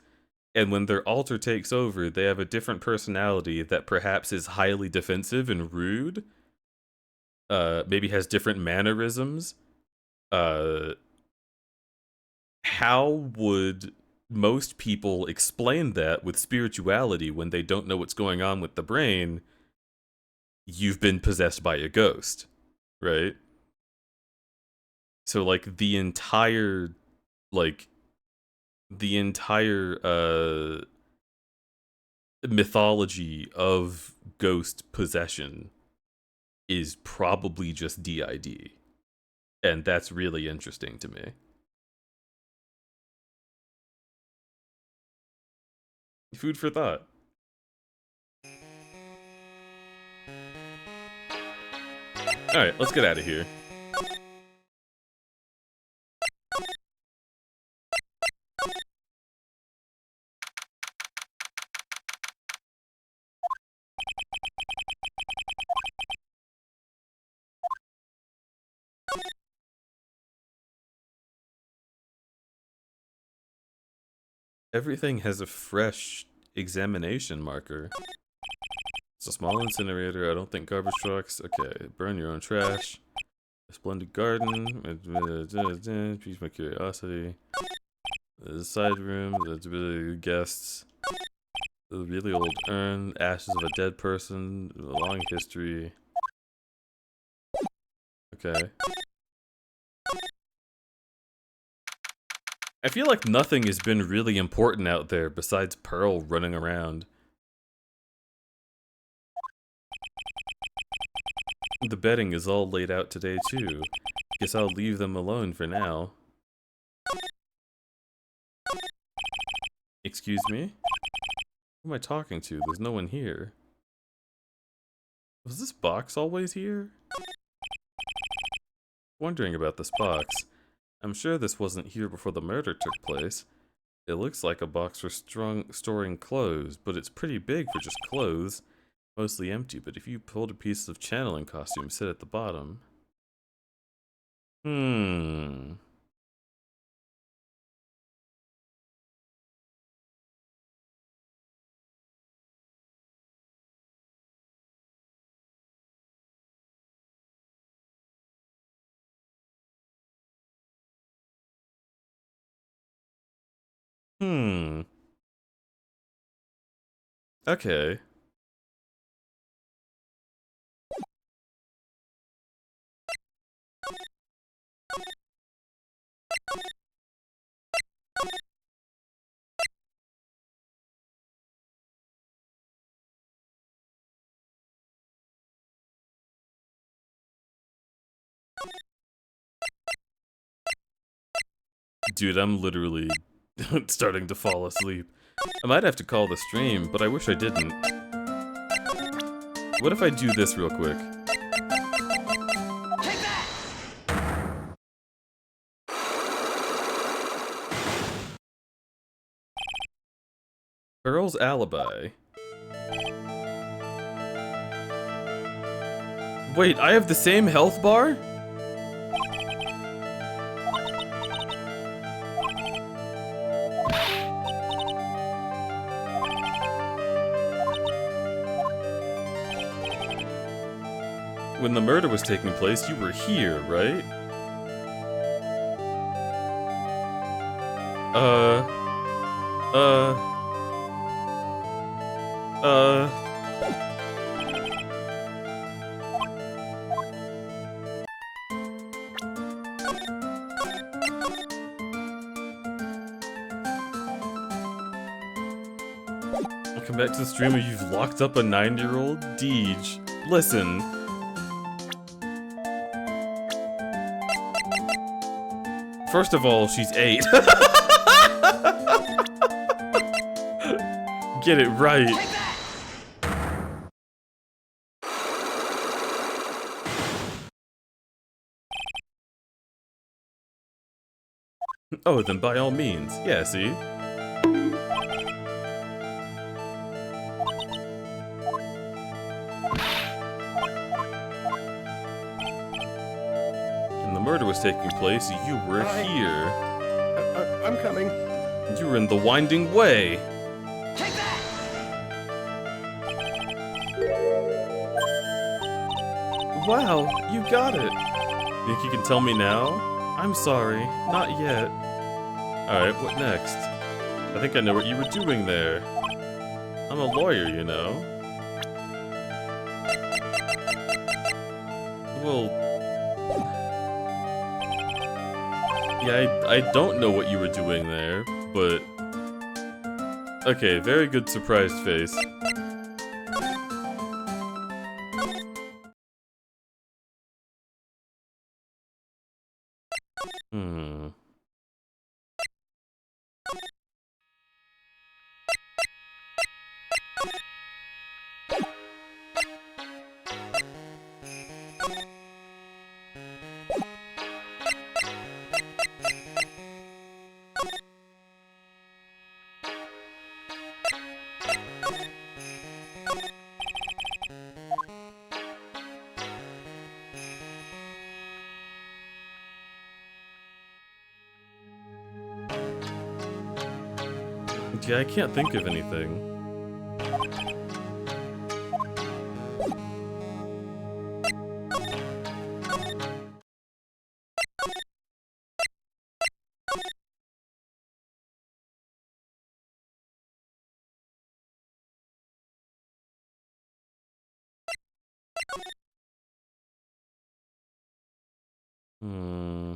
and when their alter takes over, they have a different personality that perhaps is highly defensive and rude, maybe has different mannerisms. How would most people explain that with spirituality when they don't know what's going on with the brain? You've been possessed by a ghost, right? So like the entire mythology of ghost possession is probably just DID. And that's really interesting to me. Food for thought. Alright, let's get out of here. Everything has a fresh examination marker. It's a small incinerator. I don't think garbage trucks. Okay, burn your own trash. A splendid garden. Piques my curiosity. The side room. That's really guests. A really old urn. Ashes of a dead person. A long history. Okay. I feel like nothing has been really important out there besides Pearl running around. The bedding is all laid out today too. Guess I'll leave them alone for now. Excuse me? Who am I talking to? There's no one here. Was this box always here? Wondering about this box. I'm sure this wasn't here before the murder took place. It looks like a box for storing clothes, but it's pretty big for just clothes. Mostly empty, but if you pulled a piece of channeling costume, sit at the bottom. Okay. Dude, I'm literally starting to fall asleep. I might have to call the stream, but I wish I didn't. What if I do this real quick? Take that! Earl's alibi. Wait, I have the same health bar? When the murder was taking place, you were here, right? Welcome back to the stream where you've locked up a 9-year-old? Deej, listen. First of all, she's 8. Get it right. Oh, then by all means. Yeah, see? And the murder was taking place, you were here. I'm coming. You were in the winding way. Take that! Wow, you got it. Think you can tell me now? I'm sorry, not yet. Alright, what next? I think I know what you were doing there. I'm a lawyer, you know. Well... Yeah, I don't know what you were doing there, but... Okay, very good surprised face. Hmm... Yeah, I can't think of anything. Hmm...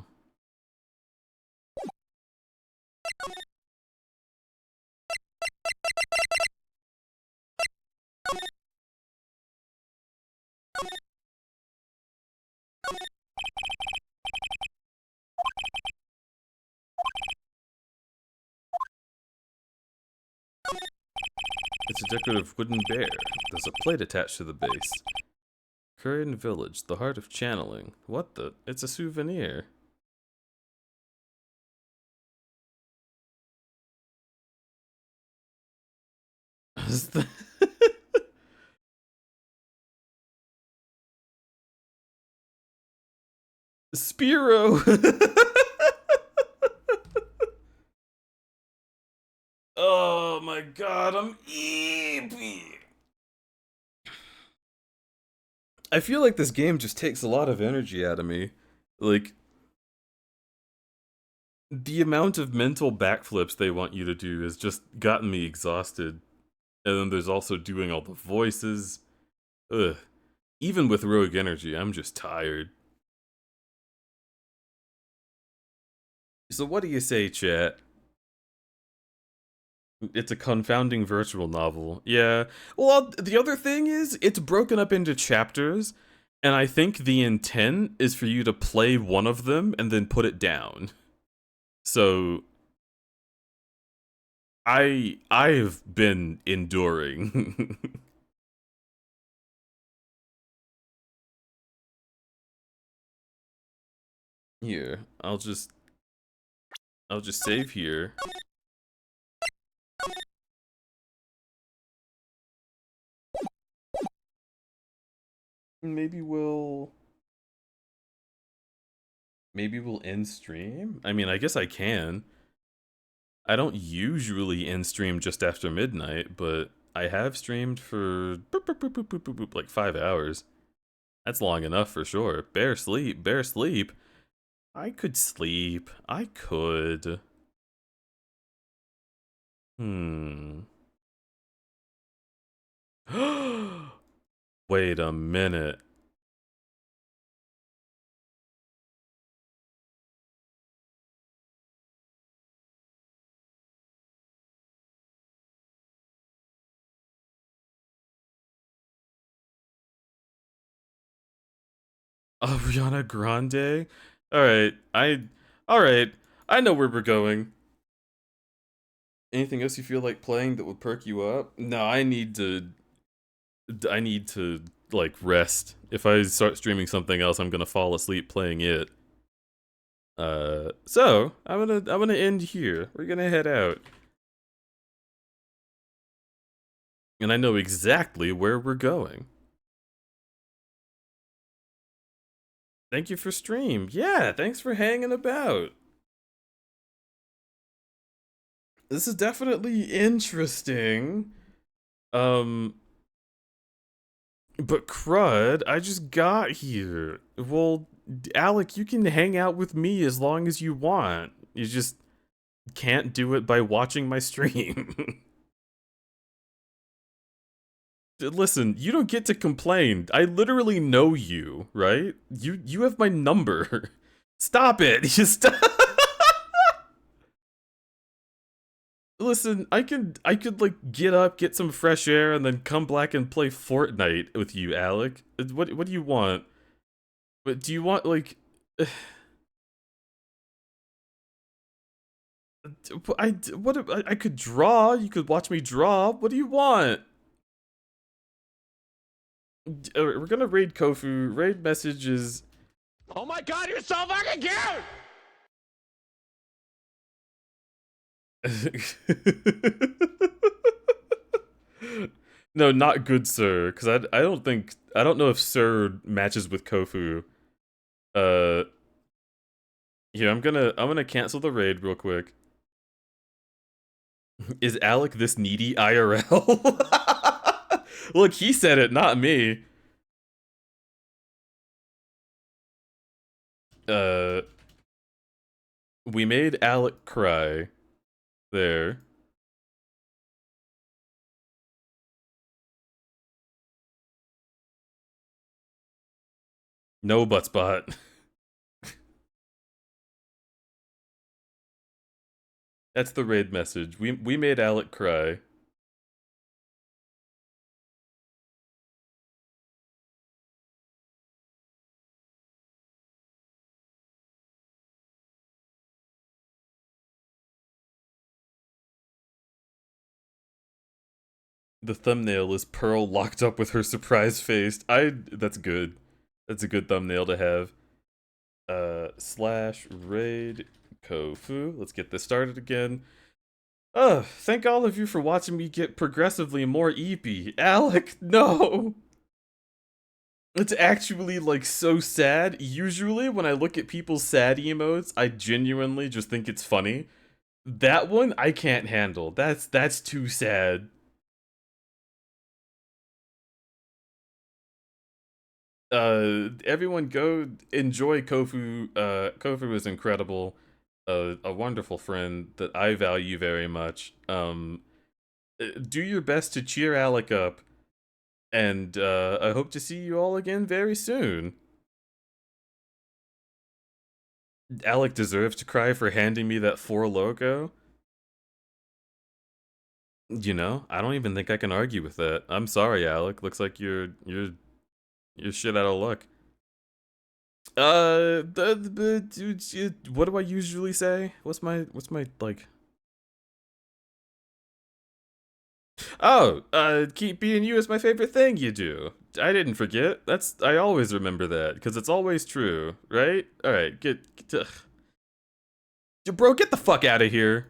It's a decorative wooden bear. There's a plate attached to the base. Korean village, the heart of channeling. What the? It's a souvenir. Is the Spiro. Oh my god, I'm eepy. I feel like this game just takes a lot of energy out of me. Like, the amount of mental backflips they want you to do has just gotten me exhausted. And then there's also doing all the voices. Ugh. Even with Rogue Energy, I'm just tired. So what do you say, chat? It's a confounding virtual novel. Yeah. Well, the other thing is, it's broken up into chapters, and I think the intent is for you to play one of them and then put it down. So I've been enduring. Here, I'll just save here. Maybe we'll end stream? I mean, I guess I can. I don't usually end stream just after midnight, but I have streamed for like 5 hours. That's long enough for sure. Bear sleep, bear sleep. I could sleep. I could. Wait a minute. Ariana Grande? Alright. I know where we're going. Anything else you feel like playing that would perk you up? No, I need to like rest. If I start streaming something else, I'm gonna fall asleep playing it. So I'm gonna end here. We're gonna head out. And I know exactly where we're going. Thank you for stream. Yeah, thanks for hanging about. This is definitely interesting. But crud, I just got here. Well, Alec, you can hang out with me as long as you want. You just can't do it by watching my stream. Listen, you don't get to complain. I literally know you, right? You have my number. Stop it. Just Listen, I could like get up, get some fresh air, and then come back and play Fortnite with you, Alec. What do you want? But do you want like I could draw. You could watch me draw. What do you want? We're gonna raid Kofu. Raid messages. Oh my god, you're so fucking cute! No, not good, sir. Because I don't know if sir matches with Kofu. Here, I'm gonna cancel the raid real quick. Is Alec this needy IRL? Look, he said it, not me. We made Alec cry. There. No butt spot. That's the raid message. We made Alec cry. The thumbnail is Pearl locked up with her surprise face. That's good. That's a good thumbnail to have. Slash raid Kofu. Let's get this started again. Thank all of you for watching me get progressively more eepy. Alec, no! It's actually, like, so sad. Usually, when I look at people's sad emotes, I genuinely just think it's funny. That one, I can't handle. That's too sad. Everyone go enjoy Kofu. Kofu is incredible. A wonderful friend that I value very much. Do your best to cheer Alec up, and I hope to see you all again very soon. Alec deserves to cry for handing me that 4 logo. You know, I don't even think I can argue with that. I'm sorry, Alec. Looks like you're shit out of luck. What do I usually say? What's my like? Oh, keep being you is my favorite thing you do. I didn't forget. I always remember that because it's always true, right? All right, bro, get the fuck out of here.